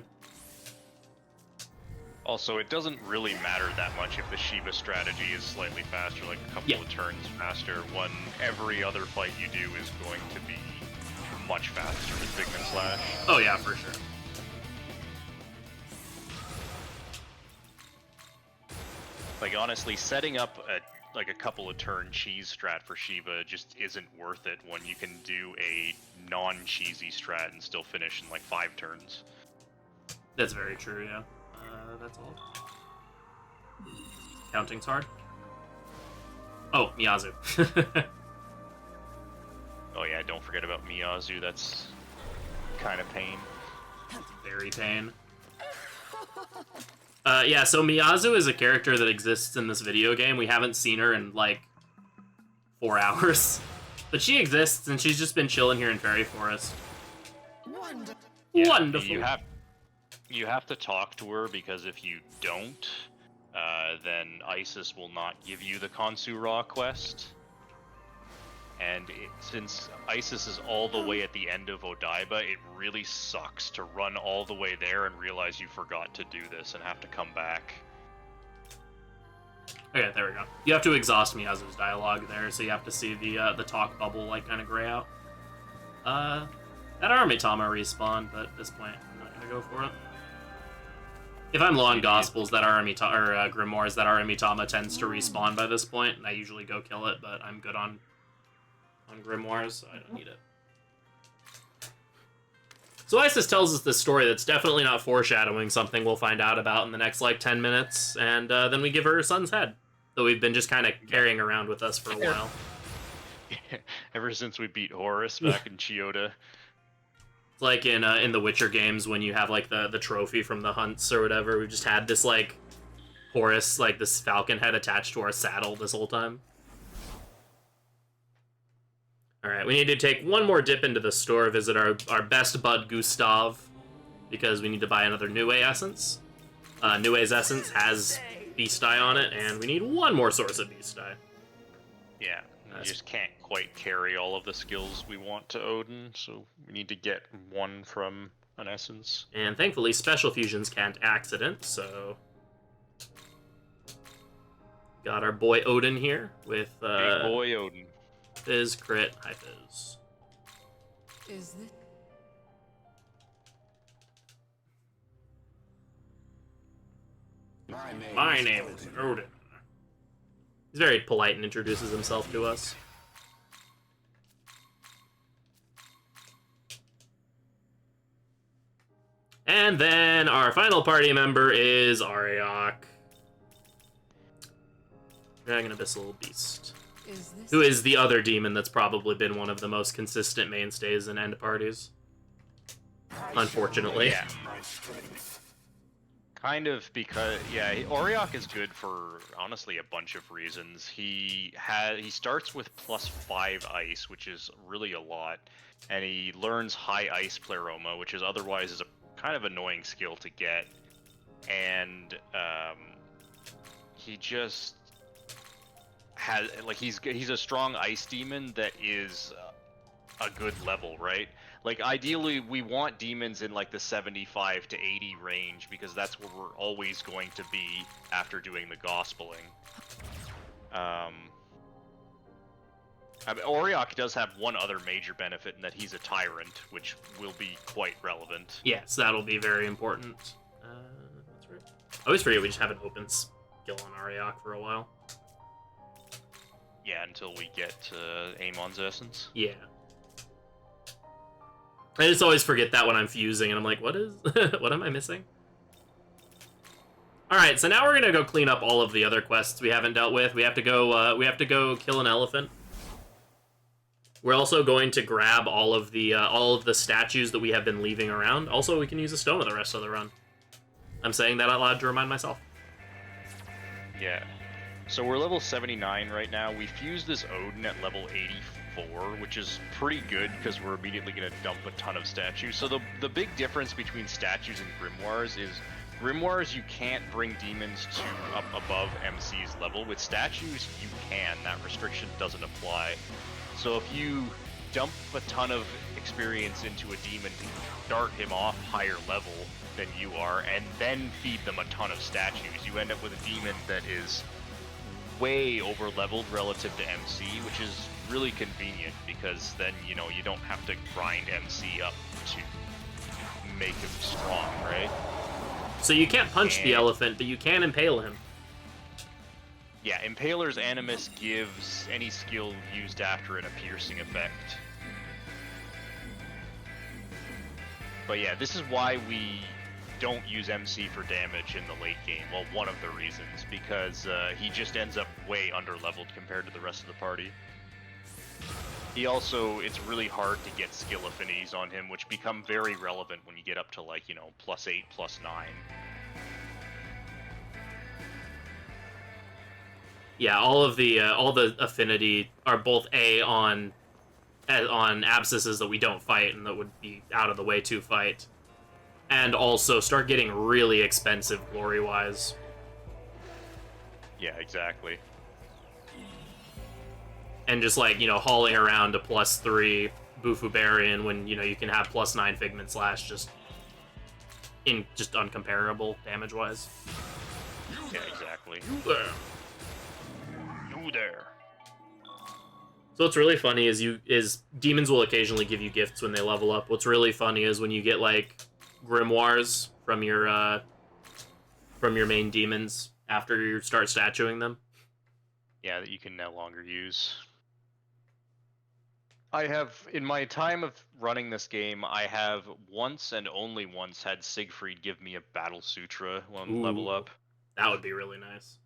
Also, it doesn't really matter that much if the Shiva strategy is slightly faster, like a couple of turns faster, when every other fight you do is going to be much faster with Pigment Slash. Oh yeah, for sure. Like, honestly, setting up a couple of turn cheese strat for Shiva just isn't worth it when you can do a non-cheesy strat and still finish in like 5 turns. That's very true, yeah. That's all. Counting's hard. Oh, Miyazu. Oh yeah, don't forget about Miyazu, that's kind of pain. Very pain. Yeah, so Miyazu is a character that exists in this video game. We haven't seen her in, like, 4 hours. But she exists, and she's just been chilling here in Fairy Forest. Yeah, Wonderful. You have to talk to her, because if you don't, then Isis will not give you the Konsura quest. And since Isis is all the way at the end of Odaiba, it really sucks to run all the way there and realize you forgot to do this and have to come back. Okay, there we go. You have to exhaust Miyazu's dialogue there, so you have to see the talk bubble like kind of gray out. That Aramitama respawn, but at this point, I'm not gonna go for it. If I'm low on Gospels, that Grimoires, that Aramitama tends to respawn by this point, and I usually go kill it, but I'm good on Grimoires, so I don't need it. So Isis tells us this story that's definitely not foreshadowing something we'll find out about in the next, like, 10 minutes, and then we give her son's head, that we've been just kind of carrying around with us for a while. Ever since we beat Horus back in Chota. It's like in the Witcher games when you have, like, the trophy from the hunts or whatever, we've just had this, like, Horus, like, this falcon head attached to our saddle this whole time. Alright, we need to take one more dip into the store, visit our best bud Gustav, because we need to buy another Nue essence. Nue's essence has Beast Eye on it, and we need one more source of Beast Eye. Yeah, you just can't quite carry all of the skills we want to Odin, so we need to get one from an essence. And thankfully, special fusions can't accident, so... Got our boy Odin here with... Big boy Odin. Fizz, crit, high fizz. Is this? My name is Odin. He's very polite and introduces himself to us. And then our final party member is Ariok. Dragon Abyssal Beast. Who is the other demon that's probably been one of the most consistent mainstays in end parties. Unfortunately. Yeah. Kind of because, yeah, Auriok is good for, honestly, a bunch of reasons. He starts with +5 ice, which is really a lot, and he learns high ice pleroma, which is otherwise is a kind of annoying skill to get. and he just has like he's a strong ice demon that is a good level, right? Like ideally we want demons in like the 75 to 80 range because that's where we're always going to be after doing the gospeling. I mean, Auriok does have one other major benefit in that he's a tyrant, which will be quite relevant. Yes, that'll be very important. That's right. I always forget we just have an open skill on Auriok for a while. Yeah, until we get Amon's Essence. Yeah. I just always forget that when I'm fusing, and I'm like, what am I missing? Alright, so now we're gonna go clean up all of the other quests we haven't dealt with. We have to go kill an elephant. We're also going to grab all of the statues that we have been leaving around. Also, we can use a stone of the rest of the run. I'm saying that out loud to remind myself. Yeah. So we're level 79 right now. We fused this Odin at level 84, which is pretty good because we're immediately going to dump a ton of statues. So the big difference between statues and grimoires is grimoires you can't bring demons to up above MC's level. With statues you can. That restriction doesn't apply. So if you dump a ton of experience into a demon to start him off higher level than you are, and then feed them a ton of statues, you end up with a demon that is way over leveled relative to MC, which is really convenient because then you don't have to grind MC up to make him strong, right? So you can't punch the elephant, but you can impale him. Yeah, Impaler's Animus gives any skill used after it a piercing effect. But yeah, this is why we don't use MC for damage in the late game. Well, one of the reasons, because he just ends up way under-leveled compared to the rest of the party. He also, it's really hard to get skill affinities on him, which become very relevant when you get up to like, +8, +9. Yeah, all the affinity are both on abscesses that we don't fight and that would be out of the way to fight, and also start getting really expensive glory-wise. Yeah, exactly. And just like hauling around a +3 Bufubarian when you can have +9 Figment Slash just uncomparable damage-wise. Yeah, exactly. There. So what's really funny is demons will occasionally give you gifts when they level up. What's really funny is when you get like grimoires from your main demons after you start statuing them. Yeah, that you can no longer use. I have, in my time of running this game, I have once and only once had Siegfried give me a Battle Sutra when level up. That would be really nice.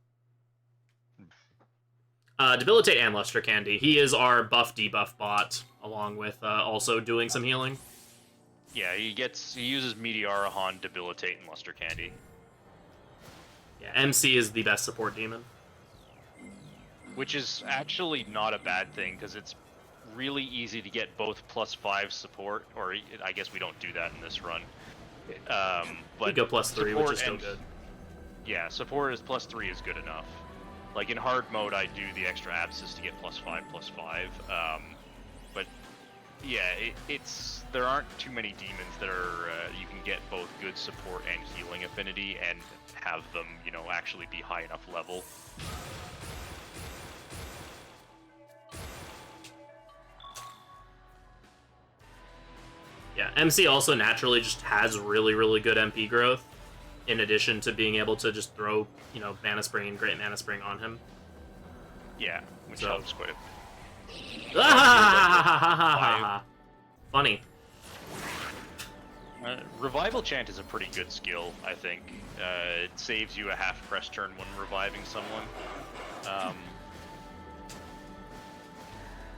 Debilitate and Luster Candy. He is our buff debuff bot, along with also doing some healing. Yeah, he uses Meteorahon, Debilitate, and Luster Candy. Yeah, MC is the best support demon. Which is actually not a bad thing, because it's really easy to get both +5 support, or I guess we don't do that in this run. But we go +3, which is still good. Yeah, support is +3 is good enough. Like in hard mode, I do the extra abscess to get +5/+5. But yeah, there aren't too many demons that are you can get both good support and healing affinity and have them, actually be high enough level. Yeah, MC also naturally just has really, really good MP growth, in addition to being able to just throw, Mana Spring and Great Mana Spring on him. Yeah, which helps quite a bit. Funny. Revival Chant is a pretty good skill, I think. It saves you a half press turn when reviving someone.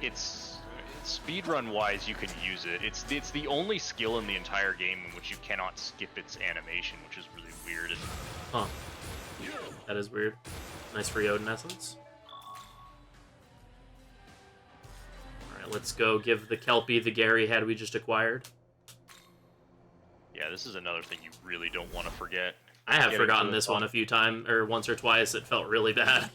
It's speedrun wise, you can use it. It's the only skill in the entire game in which you cannot skip its animation, which is really weird. Huh. That is weird. Nice free Odin Essence. Alright, let's go give the Kelpie the Gary head we just acquired. Yeah, this is another thing you really don't want to forget. I have Getting forgotten to the this top. one a few times, or once or twice. It felt really bad.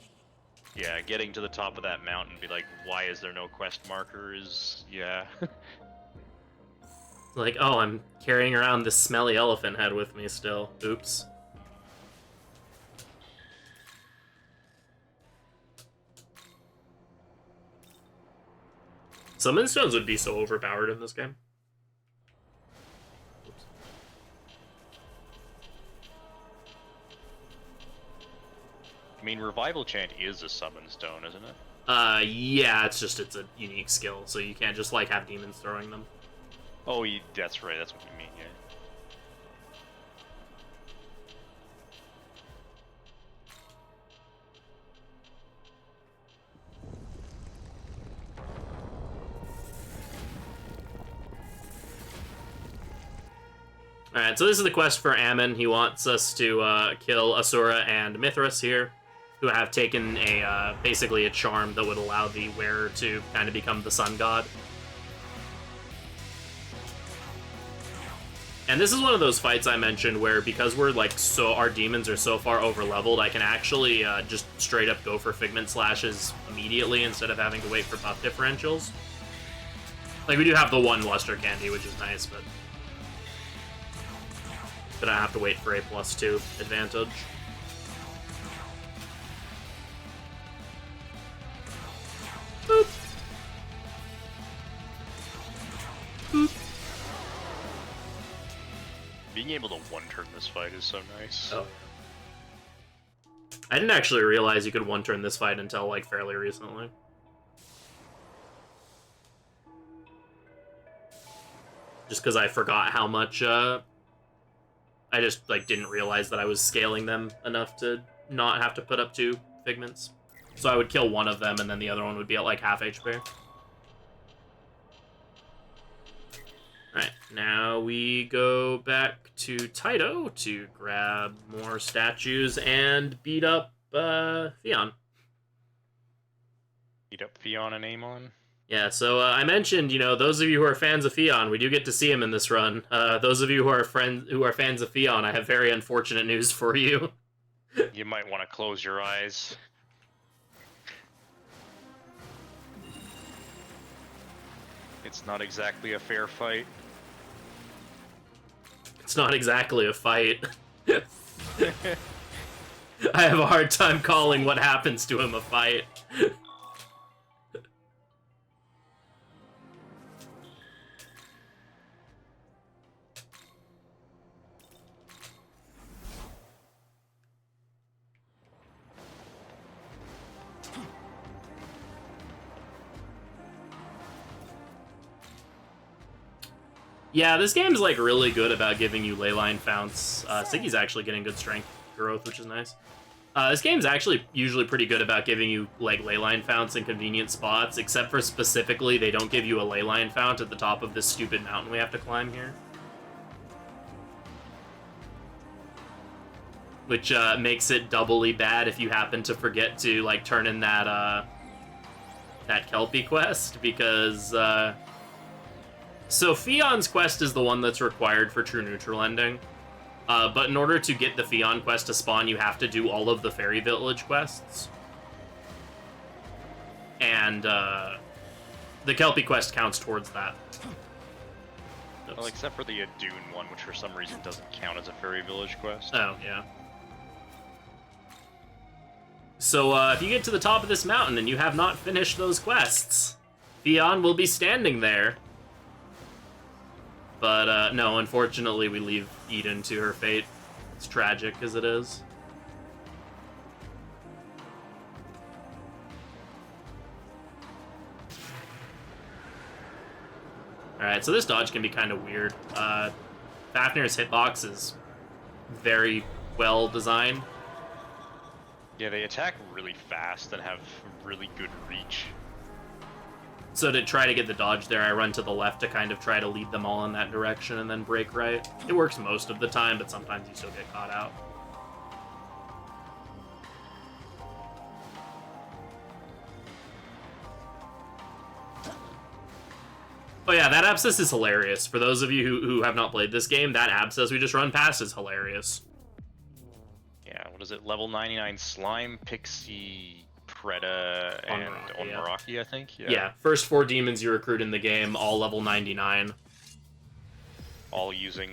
Yeah, getting to the top of that mountain, be like, why is there no quest marker? Yeah. Like, oh, I'm carrying around this smelly elephant head with me still. Oops. Summon stones would be so overpowered in this game. Oops. I mean, revival chant is a summon stone, isn't it? Yeah, it's a unique skill, so you can't just like have demons throwing them. Oh, that's right. That's what you mean. Yeah. Alright, so this is the quest for Ammon. He wants us to kill Asura and Mithras here, who have taken basically a charm that would allow the wearer to kind of become the sun god. And this is one of those fights I mentioned where, because we're like our demons are so far over leveled, I can actually just straight up go for Figment Slashes immediately instead of having to wait for buff differentials. Like, we do have the one Luster Candy, which is nice, but I have to wait for a +2 advantage. Boop. Boop. Being able to one-turn this fight is so nice. Oh. I didn't actually realize you could one-turn this fight until, like, fairly recently. Just because I forgot how much, I just, like, didn't realize that I was scaling them enough to not have to put up 2 figments. So I would kill one of them, and then the other one would be at, like, half HP. Alright, now we go back to Taito to grab more statues and beat up, Fion. Beat up Fion and Amon. Yeah, so I mentioned, you know, those of you who are fans of Fion, we do get to see him in this run. Those of you who are fans of Fion, I have very unfortunate news for you. You might want to close your eyes. It's not exactly a fair fight. It's not exactly a fight. I have a hard time calling what happens to him a fight. Yeah, this game's like really good about giving you leyline founts. Siggy's actually getting good strength growth, which is nice. This game's actually usually pretty good about giving you like leyline founts in convenient spots, except for specifically they don't give you a leyline fount at the top of this stupid mountain we have to climb here. Which makes it doubly bad if you happen to forget to like turn in that that Kelpie quest, because so Fion's quest is the one that's required for true neutral ending. But in order to get the Fion quest to spawn, you have to do all of the Fairy Village quests. And the Kelpie quest counts towards that. Oops. Well, except for the Adune one, which for some reason doesn't count as a Fairy Village quest. Oh, yeah. So if you get to the top of this mountain and you have not finished those quests, Fion will be standing there. But no, unfortunately we leave Eden to her fate. It's tragic as it is. Alright, so this dodge can be kind of weird. Fafnir's hitbox is very well designed. Yeah, they attack really fast and have really good reach. So to try to get the dodge there, I run to the left to kind of try to lead them all in that direction and then break right. It works most of the time, but sometimes you still get caught out. Oh yeah, that Abscess is hilarious. For those of you who have not played this game, that Abscess we just run past is hilarious. what is it? Level 99 Slime, Pixie, Preda, and Onmaraki, I think. Yeah, first 4 demons you recruit in the game, all level 99. All using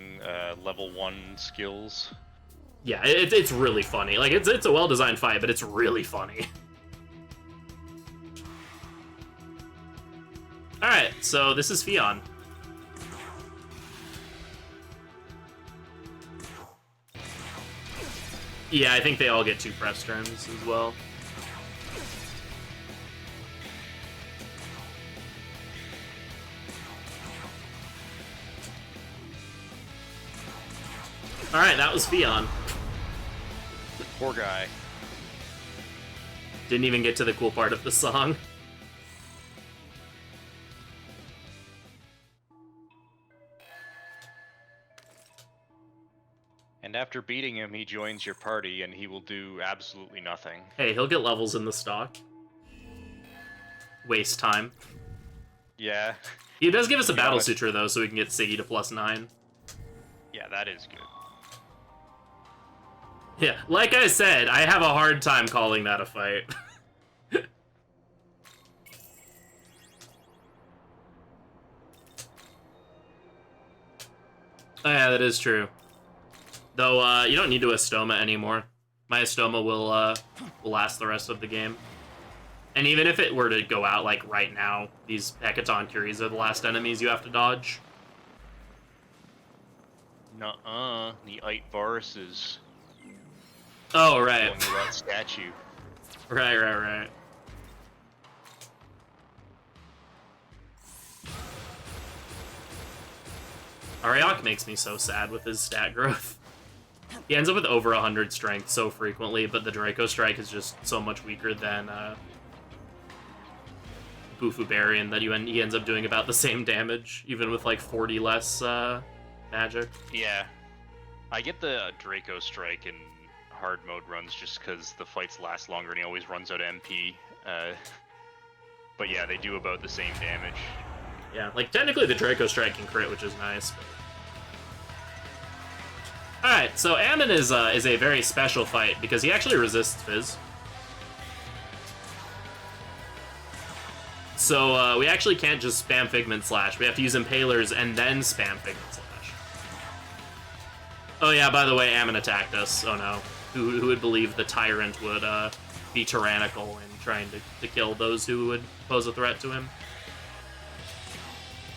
level 1 skills. Yeah, it's really funny. Like, it's a well-designed fight, but it's really funny. Alright, so this is Fion. Yeah, I think they all get 2 press turns as well. Alright, that was Fion. Poor guy. Didn't even get to the cool part of the song. And after beating him, he joins your party, and he will do absolutely nothing. Hey, he'll get levels in the stock. Waste time. Yeah. He does give us a Battle Suture, though, so we can get Siggy to +9. Yeah, that is good. Yeah, like I said, I have a hard time calling that a fight. Oh, yeah, that is true. Though, you don't need to Estoma anymore. My Estoma will last the rest of the game. And even if it were to go out, like, right now, these Hecaton Curies are the last enemies you have to dodge. Nuh-uh. The Ite Varus is... Oh, right. going to that statue. Right. Ariok makes me so sad with his stat growth. He ends up with over 100 strength so frequently, but the Draco Strike is just so much weaker than Bufu Barian that he ends up doing about the same damage, even with like 40 less magic. Yeah. I get the Draco Strike in hard mode runs just because the fights last longer and he always runs out of MP. But yeah, they do about the same damage. Yeah, like technically the Draco Strike can crit, which is nice. But... Alright, so Ammon is a very special fight because he actually resists Fizz. So we actually can't just spam Figment Slash. We have to use Impalers and then spam Figment Slash. Oh yeah, by the way, Ammon attacked us. Oh no. Who would believe the Tyrant would be tyrannical in trying to kill those who would pose a threat to him?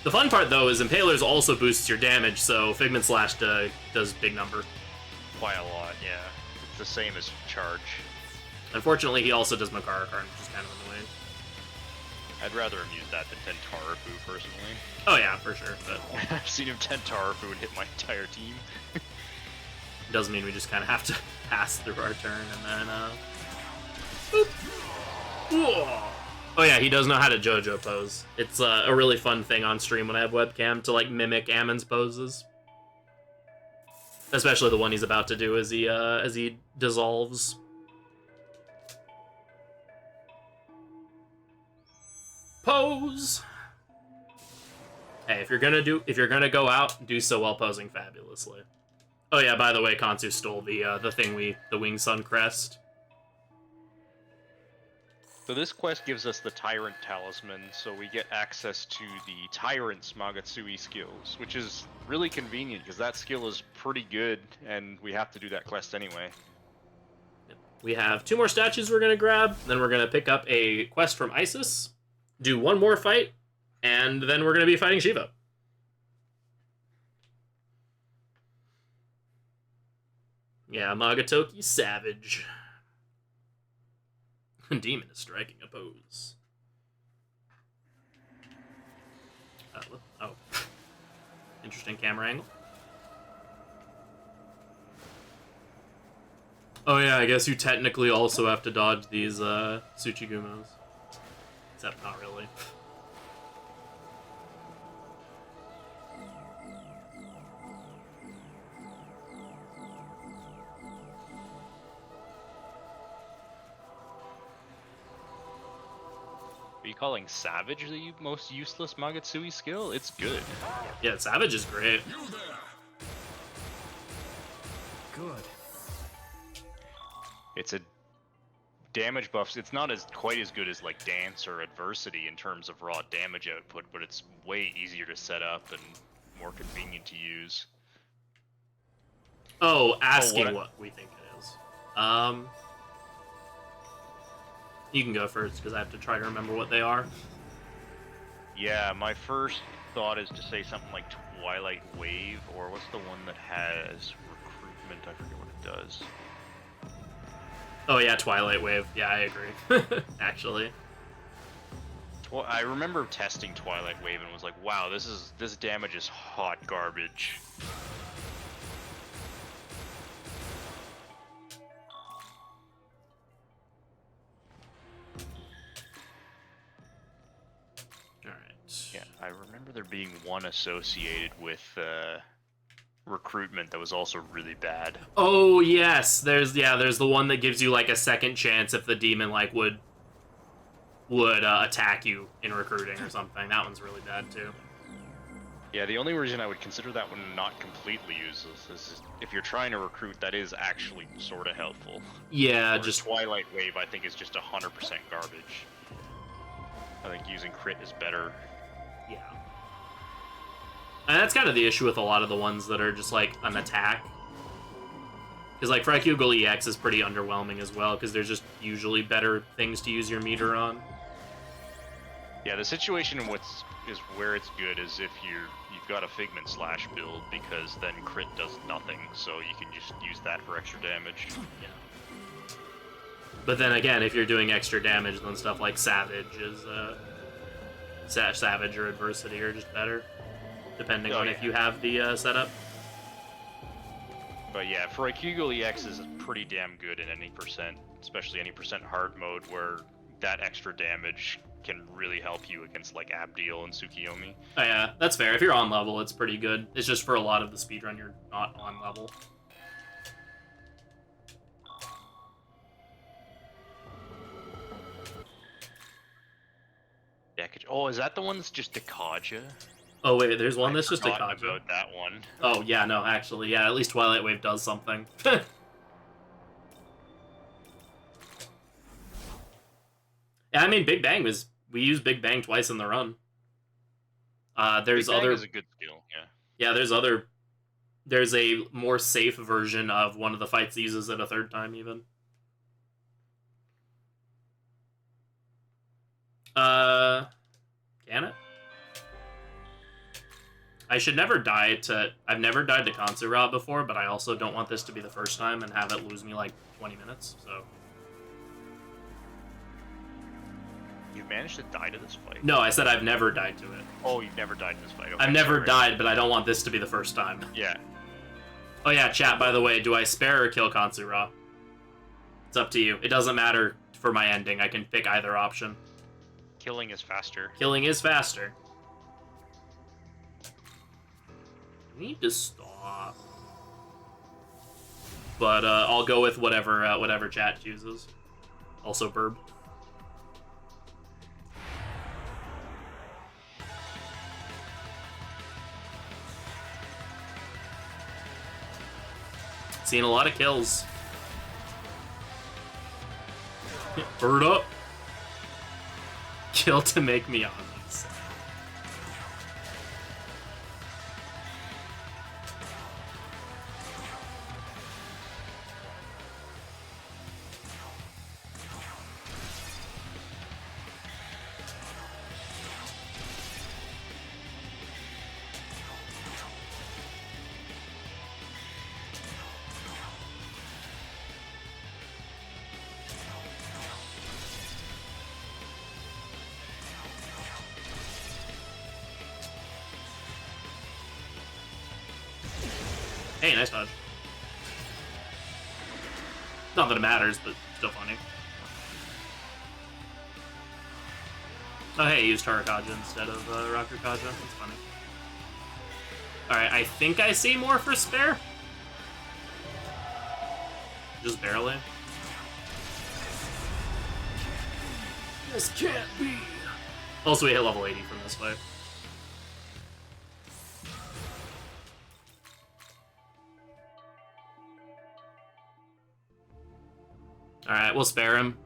The fun part, though, is Impalers also boosts your damage, so Figment Slash does big number. By a lot, yeah. It's the same as Charge. Unfortunately, he also does Makarakarn, which is kind of annoying. I'd rather him use that than Tentarafu, personally. Oh yeah, for sure, but... I've seen him Tentarafu and hit my entire team. Doesn't mean we just kind of have to pass through our turn, and then, boop. Whoa. Oh yeah, he does know how to JoJo pose. It's a really fun thing on stream when I have webcam to, like, mimic Ammon's poses. Especially the one he's about to do as he dissolves. Pose! Hey, if you're gonna go out, do so while posing fabulously. Oh yeah, by the way, Kansu stole the Winged Sun crest. So this quest gives us the Tyrant Talisman, so we get access to the Tyrant's Magatsui skills, which is really convenient, because that skill is pretty good, and we have to do that quest anyway. We have 2 more statues we're going to grab, then we're going to pick up a quest from Isis, do 1 more fight, and then we're going to be fighting Shiva. Yeah, Magatoki Savage. Demon is striking a pose. Oh. Interesting camera angle. Oh yeah, I guess you technically also have to dodge these Tsuchigumos. Except not really. Are you calling Savage the most useless Magatsui skill? It's good. Yeah, Savage is great. Good. It's a damage buff. It's not quite as good as like Dance or Adversity in terms of raw damage output, but it's way easier to set up and more convenient to use. Oh, asking what we think it is. You can go first because I have to try to remember what they are. Yeah, my first thought is to say something like Twilight Wave, or what's the one that has recruitment? I forget what it does. Oh yeah, Twilight Wave. Yeah, I agree. Actually. Well, I remember testing Twilight Wave and was like, wow, this damage is hot garbage. Alright. Yeah, I remember there being one associated with recruitment that was also really bad. Oh yes, there's the one that gives you like a second chance if the demon like would attack you in recruiting or something. That one's really bad too. Yeah, the only reason I would consider that one not completely useless is if you're trying to recruit, that is actually sort of helpful. Yeah, Whereas just Twilight Wave I think is just 100% garbage. I think using crit is better. yeah. And that's kind of the issue with a lot of the ones that are just like an attack. Because like Fracugel EX is pretty underwhelming as well, because there's just usually better things to use your meter on. Yeah, the situation in where it's good is if you've got a Figment Slash build, because then crit does nothing, so you can just use that for extra damage. Yeah. But then again, if you're doing extra damage, then stuff like Savage is Savage or Adversity are just better, depending on if you have the setup. But yeah, Fracugel EX is pretty damn good in any percent, especially any percent hard mode, where that extra damage can really help you against like Abdiel and Tsukiyomi. Oh yeah, that's fair. If you're on level, it's pretty good. It's just for a lot of the speedrun, you're not on level. Yeah, oh, is that the one that's just Dekaja? Oh wait, there's one that's just a Forgotten Kaja. about that one. Oh yeah, no, actually, yeah, at least Twilight Wave does something. Yeah, I mean, Big Bang we used Big Bang twice in the run. There's Big Bang other is a good skill, yeah. Yeah, there's a more safe version of one of the fights that uses it a third time even. Can it? I should never die to... I've never died to Kansura before, but I also don't want this to be the first time and have it lose me like 20 minutes, so... You've managed to die to this fight? No, I said I've never died to it. Oh, you've never died to this fight. Okay, I've never sorry. died, but I don't want this to be the first time. Yeah. Oh yeah, chat, by the way, do I spare or kill Kansura? It's up to you. It doesn't matter for my ending. I can pick either option. Killing is faster. Killing is faster. I need to stop. But I'll go with whatever chat chooses. Also Burb. Seeing a lot of kills. Bird up. Kill to make me honest. Hey, nice dodge. Not that it matters, but still funny. Oh hey, use Tarakaja instead of Rocker Kaja. That's funny. Alright, I think I see more for spare. Just barely. This can't be. Also, we hit level 80 from this fight. Alright, we'll spare him.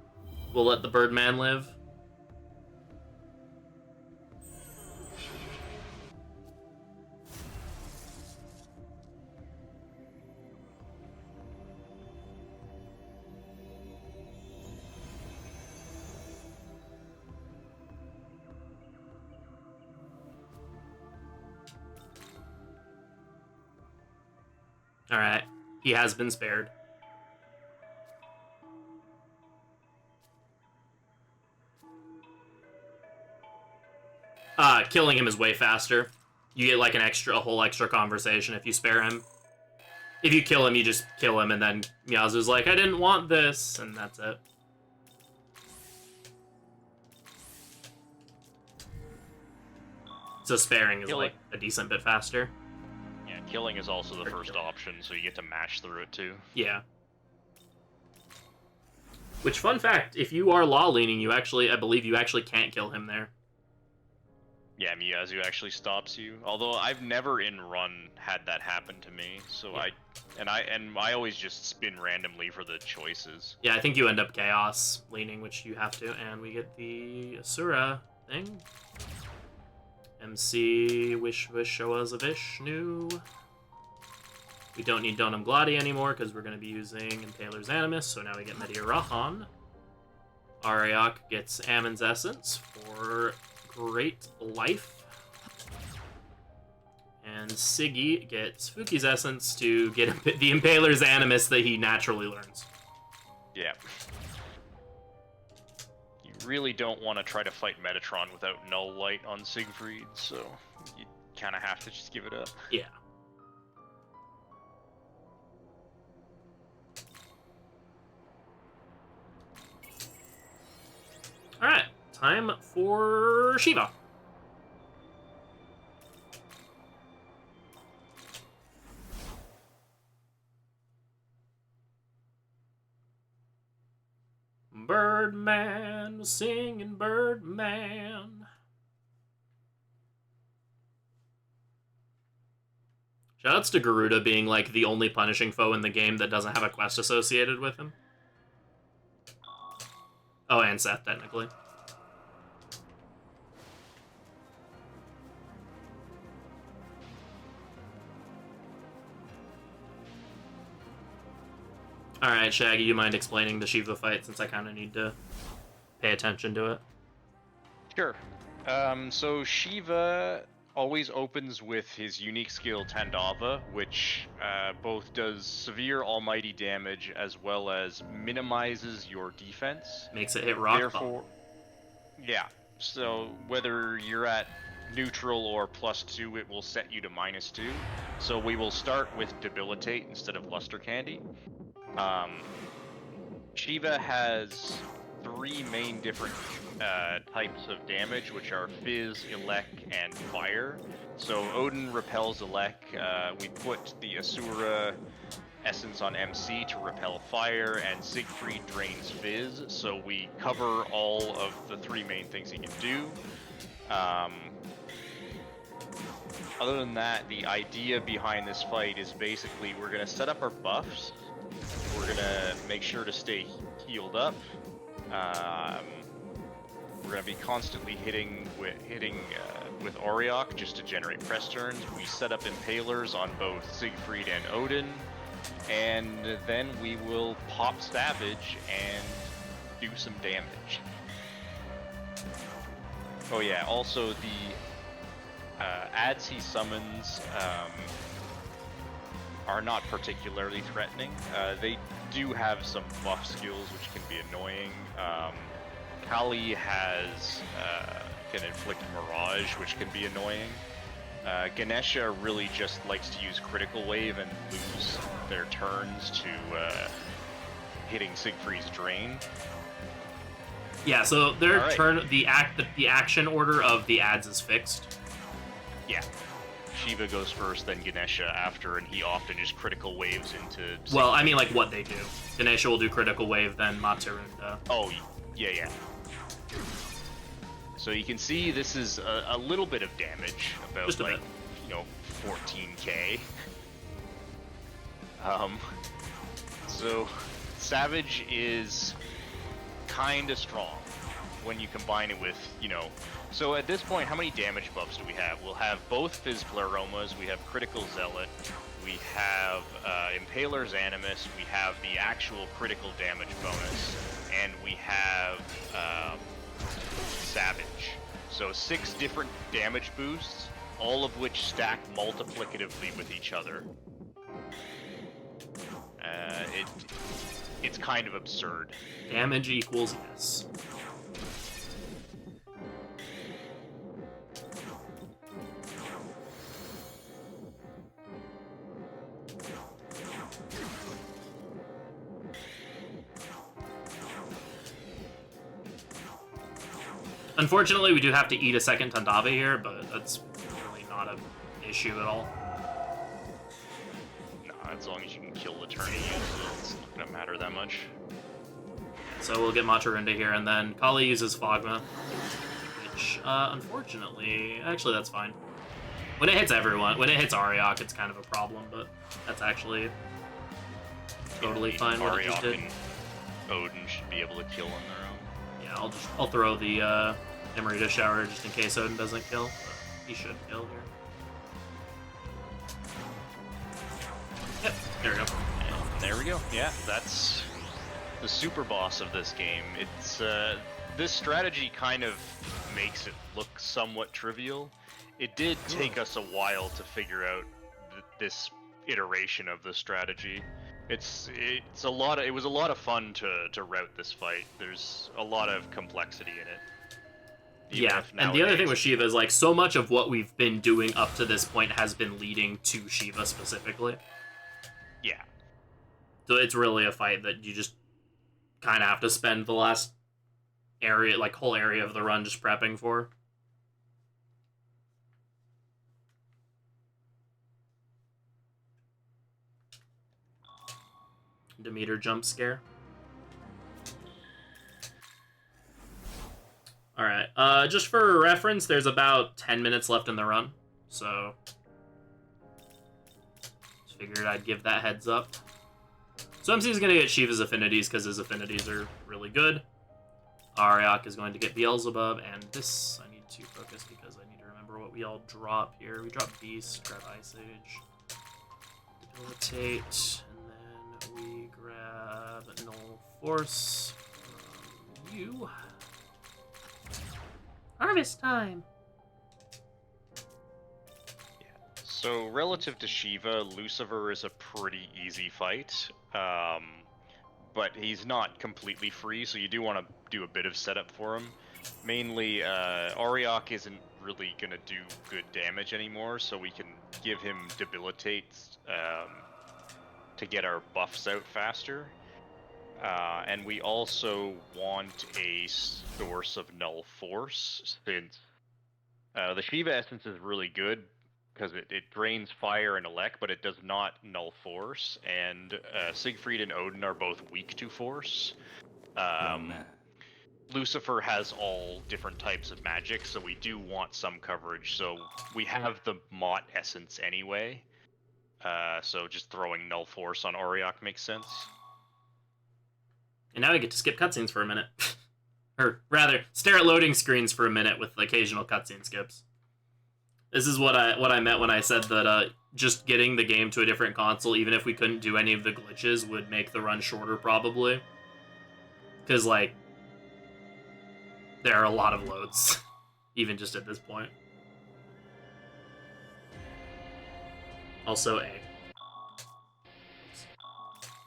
We'll let the Birdman live. Alright, he has been spared. Killing him is way faster. You get like a whole extra conversation if you spare him. If you kill him, you just kill him, and then Miyazu's like, I didn't want this, and that's it. So sparing is like a decent bit faster. Yeah, killing is also the first option, so you get to mash through it too. Yeah. Which, fun fact, if you are law leaning, I believe you actually can't kill him there. Yeah, Miyazu actually stops you. Although I've never in run had that happen to me, so yeah. I always just spin randomly for the choices. Yeah, I think you end up chaos leaning, which you have to, and we get the Asura thing. MC Wish Showas of Vishnu. We don't need Donam Gladi anymore because we're going to be using Impaler's Animus, so now we get Meteor Rahan. Ariok gets Ammon's Essence for great life. And Siggy gets Fuki's Essence to get the Impaler's Animus that he naturally learns. Yeah. You really don't want to try to fight Metatron without Null Light on Siegfried, so you kind of have to just give it up. Yeah. Alright, time for Shiva. Birdman, singing Birdman. Shoutouts to Garuda being like the only punishing foe in the game that doesn't have a quest associated with him. Oh, and Seth, technically. Alright, Shaggy, you mind explaining the Shiva fight, since I kind of need to pay attention to it? Sure. So Shiva always opens with his unique skill Tandava, which both does severe almighty damage as well as minimizes your defense. Makes it hit rock. Therefore, yeah. So whether you're at neutral or +2, it will set you to -2. So we will start with Debilitate instead of Luster Candy. Shiva has 3 main different types of damage, which are Fizz, Elec, and Fire. So Odin repels Elec. We put the Asura Essence on MC to repel Fire, and Siegfried drains Fizz. So we cover all of the 3 main things he can do. Other than that, the idea behind this fight is basically we're going to set up our buffs. We're going to make sure to stay healed up. We're going to be constantly hitting with Auriok just to generate press turns. We set up Impalers on both Siegfried and Odin, and then we will pop Savage and do some damage. Oh yeah, also the ads he summons are not particularly threatening. They do have some buff skills which can be annoying. Kali can inflict Mirage, which can be annoying. Ganesha really just likes to use Critical Wave and lose their turns to hitting Siegfried's Drain. Yeah, so their turn, the action order of the ads is fixed. Yeah. Shiva goes first, then Ganesha after, and he often just Critical Waves into Siegfried. Well, I mean, like, what they do. Ganesha will do Critical Wave, then Matsurunda. Oh, yeah. So you can see this is a little bit of damage, about just a bit. 14k. So Savage is kind of strong when you combine it with, you know... So at this point, how many damage buffs do we have? We'll have both Physical Aromas, we have Critical Zealot, we have Impaler's Animus, we have the actual critical damage bonus, and we have Savage. So 6 different damage boosts, all of which stack multiplicatively with each other. It's kind of absurd. Damage equals yes. Unfortunately, we do have to eat a second Tandava here, but that's really not an issue at all. Nah, as long as you can kill the turn, it's not gonna matter that much. So we'll get Matarunda here, and then Kali uses Fogma, which, unfortunately, actually that's fine. When it hits everyone, when it hits Ariok, it's kind of a problem, but that's actually totally fine what it just did. And Odin should be able to kill on their own. Yeah, I'll throw the Emerita Shower just in case Odin doesn't kill, but he should kill here. Yep, there we go. And there we go. Yeah, that's the super boss of this game. It's this strategy kind of makes it look somewhat trivial. It did take us a while to figure out this iteration of the strategy. It was a lot of fun to route this fight. There's a lot of complexity in it. Yeah, and the other thing with Shiva is, like, so much of what we've been doing up to this point has been leading to Shiva specifically. Yeah. So it's really a fight that you just kind of have to spend the last area, like, whole area of the run just prepping for. Demeter jump scare. Alright, just for reference, there's about 10 minutes left in the run, so just figured I'd give that heads up. So MC is going to get Shiva's affinities because his affinities are really good. Ariok is going to get Beelzebub, and this I need to focus because I need to remember what we all drop here. We drop Beast, grab Ice Age, Debilitate, and then we grab Null Force from you. Harvest time! So relative to Shiva, Lucifer is a pretty easy fight, but he's not completely free, so you do want to do a bit of setup for him. Mainly, Ariok isn't really going to do good damage anymore, so we can give him Debilitate to get our buffs out faster. And we also want a source of Null Force, since the Shiva Essence is really good, because it drains fire and elect, but it does not Null Force, and Siegfried and Odin are both weak to Force. Lucifer has all different types of magic, so we do want some coverage, so we have the Mott Essence anyway, so just throwing Null Force on Ariok makes sense. And now we get to skip cutscenes for a minute. Or rather, stare at loading screens for a minute with occasional cutscene skips. This is what I meant when I said that just getting the game to a different console, even if we couldn't do any of the glitches, would make the run shorter, probably. Because, like, there are a lot of loads, even just at this point. Also A.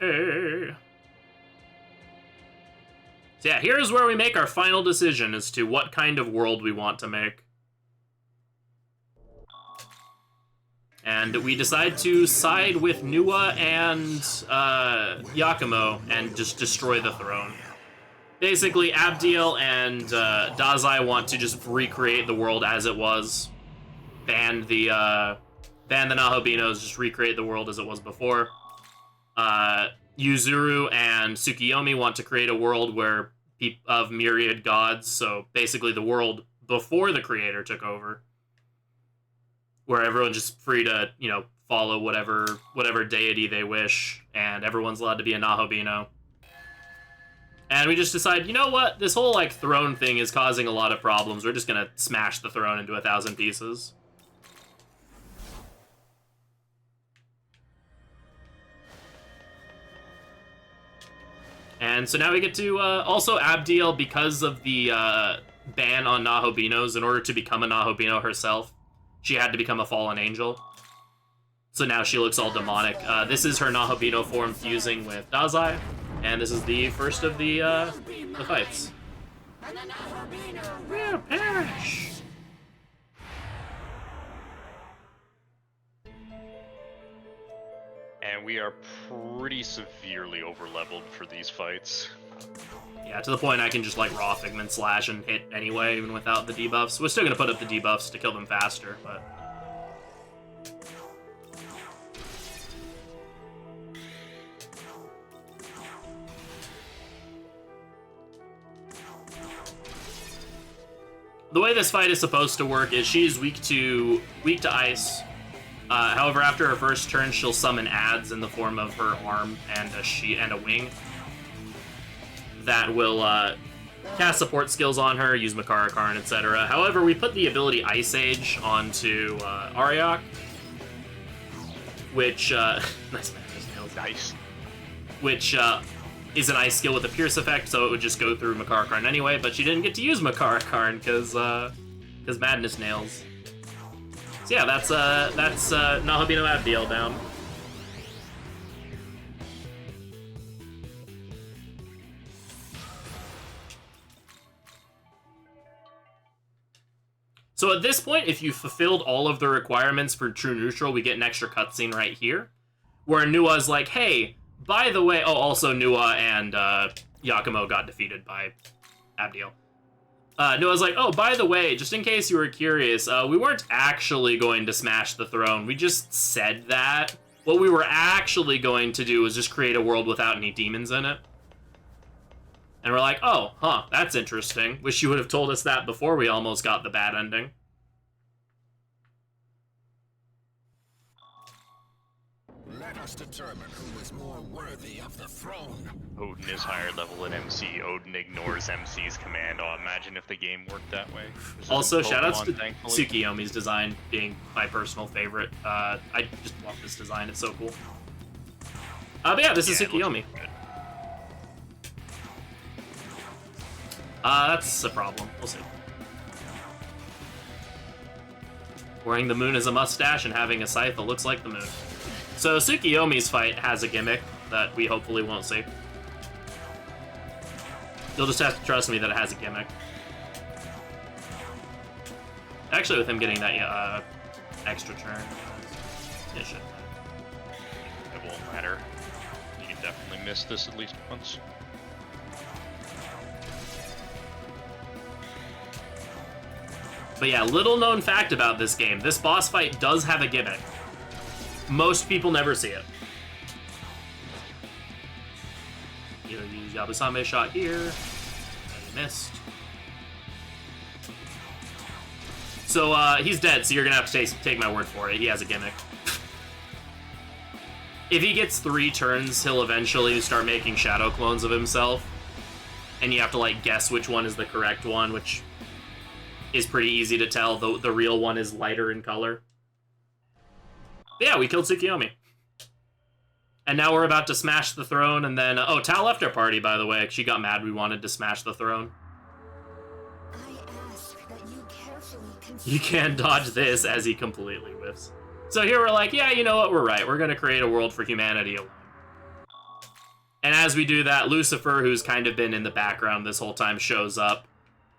A. So yeah, here's where we make our final decision as to what kind of world we want to make. And we decide to side with Nuwa and Yakumo and just destroy the throne. Basically, Abdiel and Dazai want to just recreate the world as it was. Ban the Nahobinos, just recreate the world as it was before. Yuzuru and Tsukiyomi want to create a world where of myriad gods, so basically the world before the creator took over, where everyone's just free to, you know, follow whatever deity they wish, and everyone's allowed to be a Nahobino. And we just decide, you know what? This whole, like, throne thing is causing a lot of problems. We're just gonna smash the throne into 1,000 pieces. And so now we get to, also Abdiel, because of the, ban on Nahobinos, in order to become a Nahobino herself, she had to become a fallen angel. So now she looks all demonic. This is her Nahobino form fusing with Dazai, and this is the first of the fights. We'll perish! And we are pretty severely overleveled for these fights. Yeah, to the point I can just, like, raw Figment Slash and hit anyway, even without the debuffs. We're still gonna put up the debuffs to kill them faster, but... The way this fight is supposed to work is she's weak to ice. However, after her first turn, she'll summon adds in the form of her arm and a wing that will cast support skills on her, use Makara Karn, etc. However, we put the ability Ice Age onto Ariok, which Nice. Which is an ice skill with a Pierce effect, so it would just go through Makara Karn anyway. But she didn't get to use Makara Karn because Madness Nails. So yeah, that's Nahabino Abdiel down. So at this point, if you fulfilled all of the requirements for True Neutral, we get an extra cutscene right here, where Nua's like, hey, by the way... Oh, also Nua and Yakumo got defeated by Abdiel. Nua's like, oh, by the way, just in case you were curious, we weren't actually going to smash the throne. We just said that. What we were actually going to do was just create a world without any demons in it. And we're like, oh, huh, that's interesting. Wish you would have told us that before we almost got the bad ending. Let us determine who is more worthy of the throne. Odin is higher level than MC. Odin ignores MC's command. Oh, imagine if the game worked that way. Also, shoutouts to thankfully. Tsukiyomi's design being my personal favorite. I just love this design. It's so cool. But yeah, this is Tsukiyomi. That's a problem. We'll see. Wearing the moon as a mustache and having a scythe that looks like the moon. So Tsukiyomi's fight has a gimmick that we hopefully won't see. You'll just have to trust me that it has a gimmick. Actually, with him getting that extra turn, it should. It won't matter. You can definitely miss this at least once. But yeah, little known fact about this game, this boss fight does have a gimmick. Most people never see it. You use Yabusame shot here. You missed. So he's dead, so you're gonna have to take my word for it. He has a gimmick. If he gets 3 turns, he'll eventually start making shadow clones of himself. And you have to like guess which one is the correct one, which is pretty easy to tell. The real one is lighter in color. But yeah, we killed Tsukiyomi. And now we're about to smash the throne, and then... oh, Tal left our party, by the way. She got mad we wanted to smash the throne. I ask that you carefully You can't dodge this, as he completely whiffs. So here we're like, yeah, you know what, we're right. We're gonna create a world for humanity alone. And as we do that, Lucifer, who's kind of been in the background this whole time, shows up.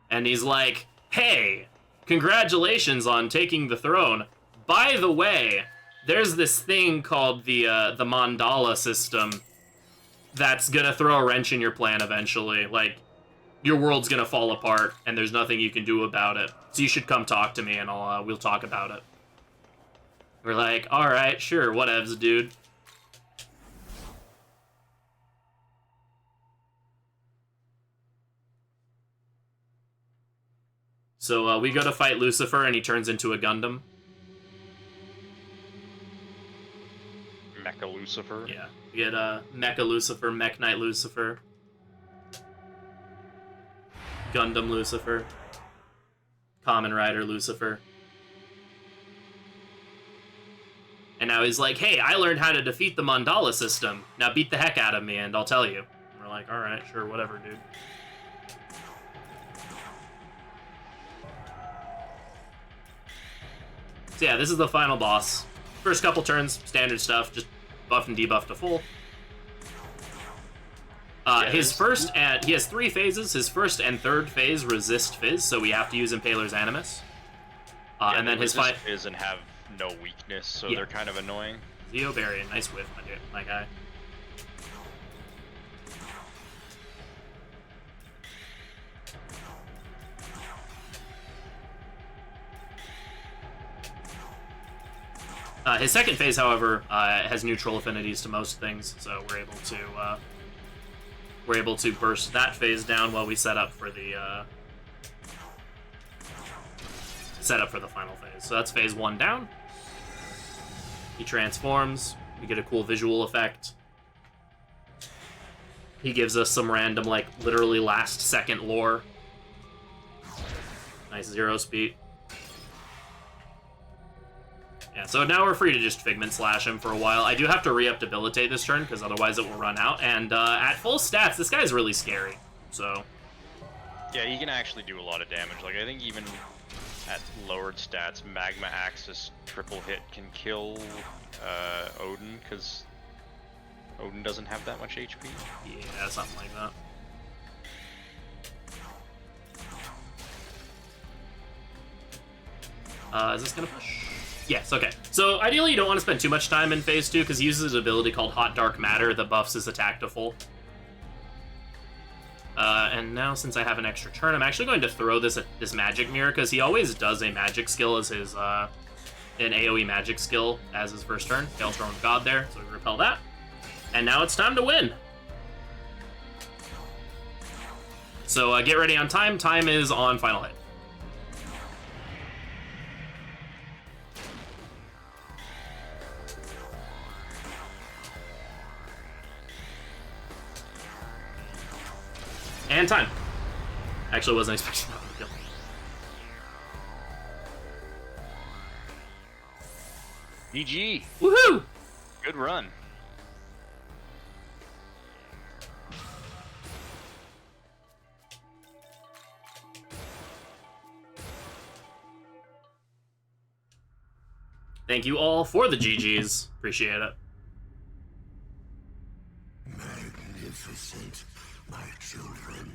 And he's like, hey, congratulations on taking the throne. By the way, there's this thing called the mandala system that's gonna throw a wrench in your plan eventually. Like, your world's gonna fall apart, and there's nothing you can do about it. So you should come talk to me, and we'll talk about it. We're like, all right, sure, whatevs, dude. So we go to fight Lucifer, and he turns into a Gundam. Mecha Lucifer. Yeah, we get Mecha Lucifer, Mech Knight Lucifer. Gundam Lucifer. Kamen Rider Lucifer. And now he's like, hey, I learned how to defeat the mandala system. Now beat the heck out of me and I'll tell you. And we're like, alright, sure, whatever, dude. So yeah, this is the final boss. First couple turns, standard stuff, just buff and debuff to full. He has 3 phases. His first and third phase resist Fizz, so we have to use Impaler's Animus. And then his fight Fizz and have no weakness, so they're kind of annoying. Zeobarian, nice whiff, my guy. His second phase, however, has neutral affinities to most things, so we're able to burst that phase down while we set up for the final phase. So that's phase 1 down. He transforms. We get a cool visual effect. He gives us some random, like, literally last second lore. Nice 0 speed. Yeah, so now we're free to just Figment Slash him for a while. I do have to re-up Debilitate this turn, because otherwise it will run out. And at full stats, this guy's really scary. So yeah, he can actually do a lot of damage. Like, I think even at lowered stats, Magma Axis triple hit can kill Odin, because Odin doesn't have that much HP. Yeah, something like that. Is this gonna push? Yes, okay. So ideally you don't want to spend too much time in phase 2 because he uses an ability called Hot Dark Matter that buffs his attack to full. And now since I have an extra turn, I'm actually going to throw this magic mirror because he always does a magic skill as his an AoE magic skill as his first turn. Hailstorm of God there, so we repel that. And now it's time to win. So get ready on time. Time is on final hit. And time. Actually wasn't expecting that one to kill. GG. Woohoo! Good run. Thank you all for the GGs. Appreciate it. Magnificent, my children.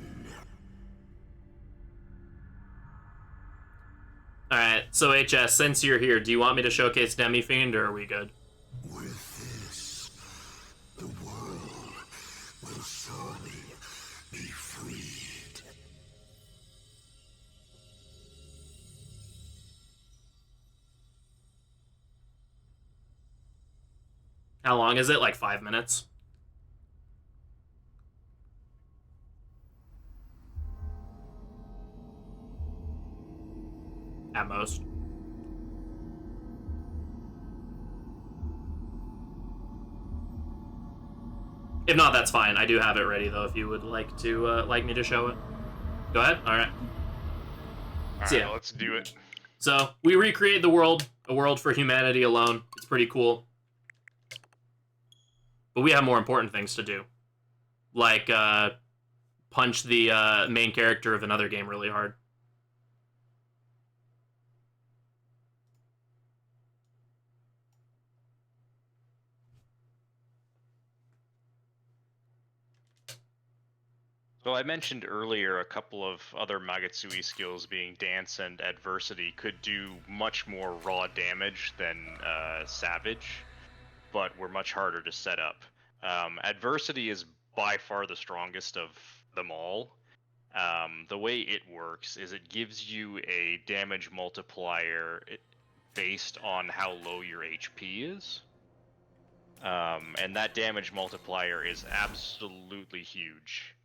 Alright, so HS, since you're here, do you want me to showcase Demi-fiend, or are we good? With this, the world will surely be freed. How long is it? Like 5 minutes? At most. If not, that's fine. I do have it ready though. If you would like to like me to show it, go ahead. All right. All right, let's do it. So we recreate the world, a world for humanity alone. It's pretty cool, but we have more important things to do, like punch the main character of another game really hard. So I mentioned earlier a couple of other Magatsui skills being Dance and Adversity could do much more raw damage than Savage, but were much harder to set up. Adversity is by far the strongest of them all. The way it works is it gives you a damage multiplier based on how low your HP is. And that damage multiplier is absolutely huge.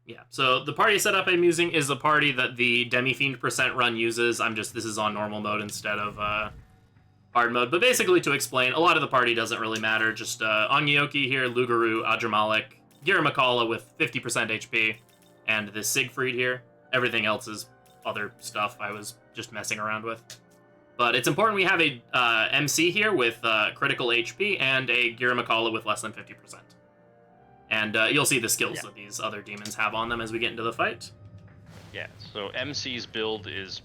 Yeah, so the party setup I'm using is a party that the Demi-fiend % run uses. This is on normal mode instead of hard mode. But basically, to explain, a lot of the party doesn't really matter. Just Onyoki here, Lugaru, Adramalik, Gira Makala with 50% HP, and this Siegfried here. Everything else is other stuff I was just messing around with. But it's important we have a MC here with critical HP and a Girimacala with less than 50%. And you'll see the skills that these other demons have on them as we get into the fight. Yeah, so MC's build is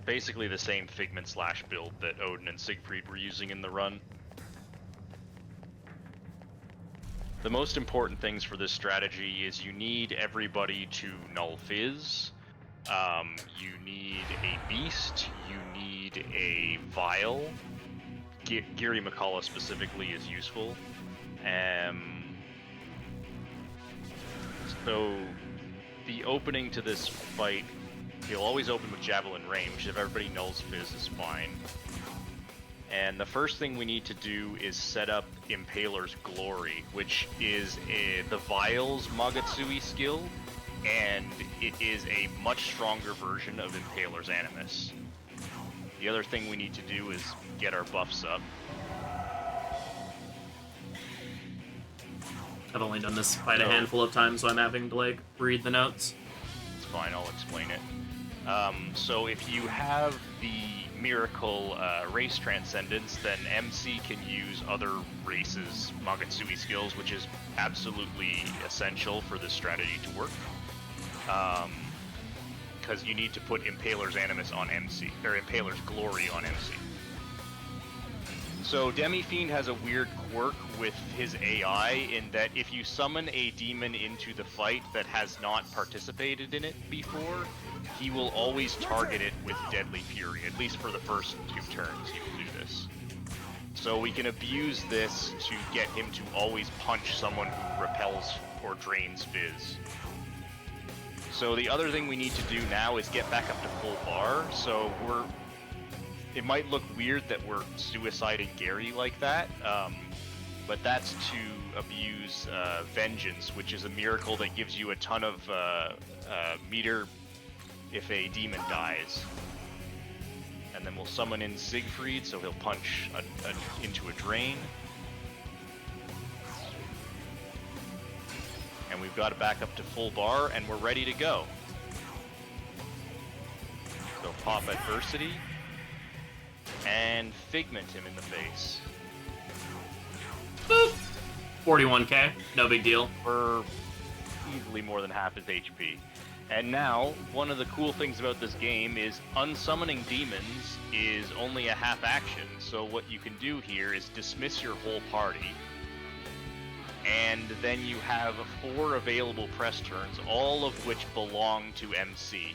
basically the same Figment Slash build that Odin and Siegfried were using in the run. The most important things for this strategy is you need everybody to Null Fizz, you need a Beast, you need a Vial. Girimacala specifically is useful. So the opening to this fight, he'll always open with Javelin range. If everybody nulls Fizz is fine. And the first thing we need to do is set up Impaler's Glory, which is the Vial's Magatsui skill, and it is a much stronger version of Impaler's Animus. The other thing we need to do is get our buffs up. I've only done this fight a handful of times, so I'm having to, like, read the notes. It's fine, I'll explain it. So if you have the Miracle Race Transcendence, then MC can use other races' Magatsui skills, which is absolutely essential for this strategy to work. Because you need to put Impaler's Animus on MC, or Impaler's Glory on MC. So Demi-fiend has a weird quirk with his AI in that if you summon a demon into the fight that has not participated in it before, he will always target it with Deadly Fury. At least for the first 2 turns he will do this. So we can abuse this to get him to always punch someone who repels or drains Fizz. So the other thing we need to do now is get back up to full bar. So it might look weird that we're suiciding Gary like that, but that's to abuse Vengeance, which is a miracle that gives you a ton of meter if a demon dies. And then we'll summon in Siegfried, so he'll punch into a drain. And we've got it back up to full bar, and we're ready to go. So pop Adversity, and Figment him in the face. Boop! 41k, no big deal. For easily more than half his HP. And now, one of the cool things about this game is unsummoning demons is only a half action. So what you can do here is dismiss your whole party, and then you have 4 available press turns, all of which belong to MC.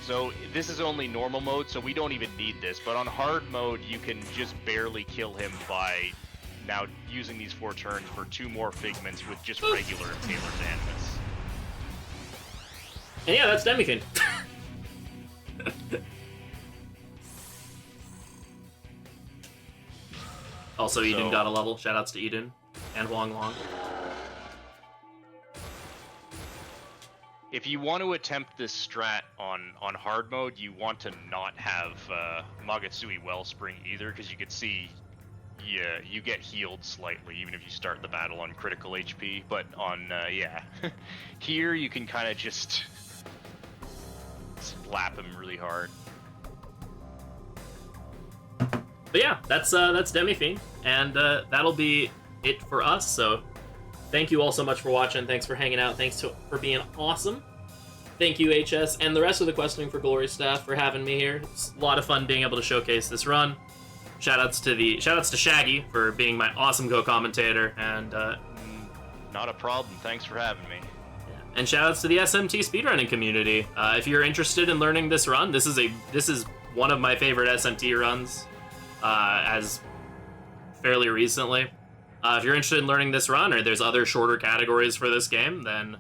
So this is only normal mode, so we don't even need this, but on hard mode you can just barely kill him by now using these 4 turns for 2 more Figments with just regular Impaler's Animus. And yeah, that's Demi-fiend. Also, Eden got a level. Shoutouts to Eden and Wong Long. If you want to attempt this strat on hard mode, you want to not have Magatsui Wellspring either, because you can see you get healed slightly even if you start the battle on critical HP. But on here you can kind of just slap him really hard. But yeah, that's Demi-fiend, and that'll be it for us. So thank you all so much for watching. Thanks for hanging out. Thanks for being awesome. Thank you, HS, and the rest of the Questing for Glory staff for having me here. It's a lot of fun being able to showcase this run. Shoutouts to Shaggy for being my awesome co-commentator, and not a problem. Thanks for having me. And shoutouts to the SMT speedrunning community. If you're interested in learning this run, this is one of my favorite SMT runs, as fairly recently. If you're interested in learning this run, or there's other shorter categories for this game, then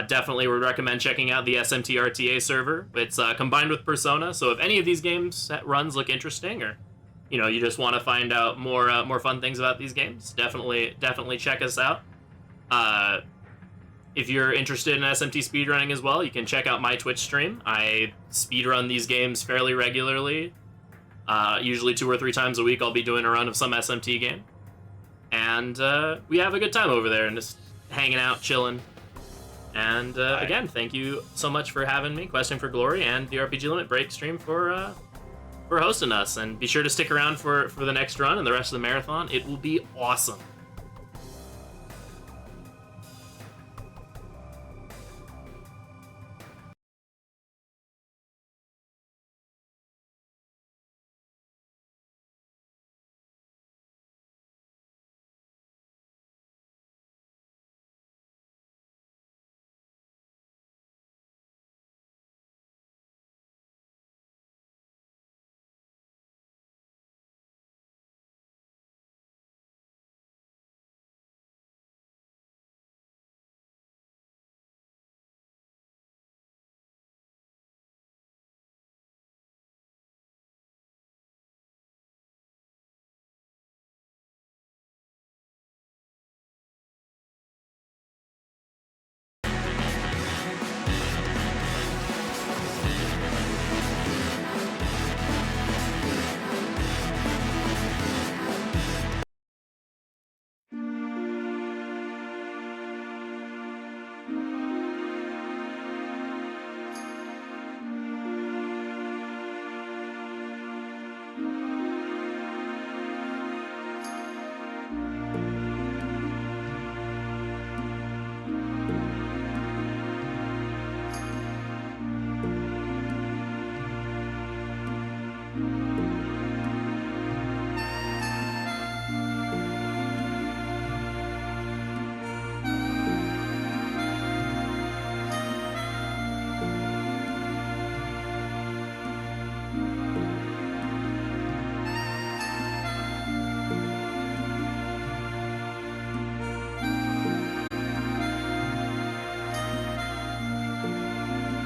definitely would recommend checking out the SMT RTA server. It's combined with Persona, so if any of these games runs look interesting, or you just want to find out more fun things about these games, definitely check us out. If you're interested in SMT speedrunning as well, you can check out my Twitch stream. I speedrun these games fairly regularly. Usually 2 or 3 times a week I'll be doing a run of some SMT game. And we have a good time over there and just hanging out, chilling. And again, thank you so much for having me, Questing for Glory, and the RPG Limit Break stream for hosting us. And be sure to stick around for the next run and the rest of the marathon. It will be awesome.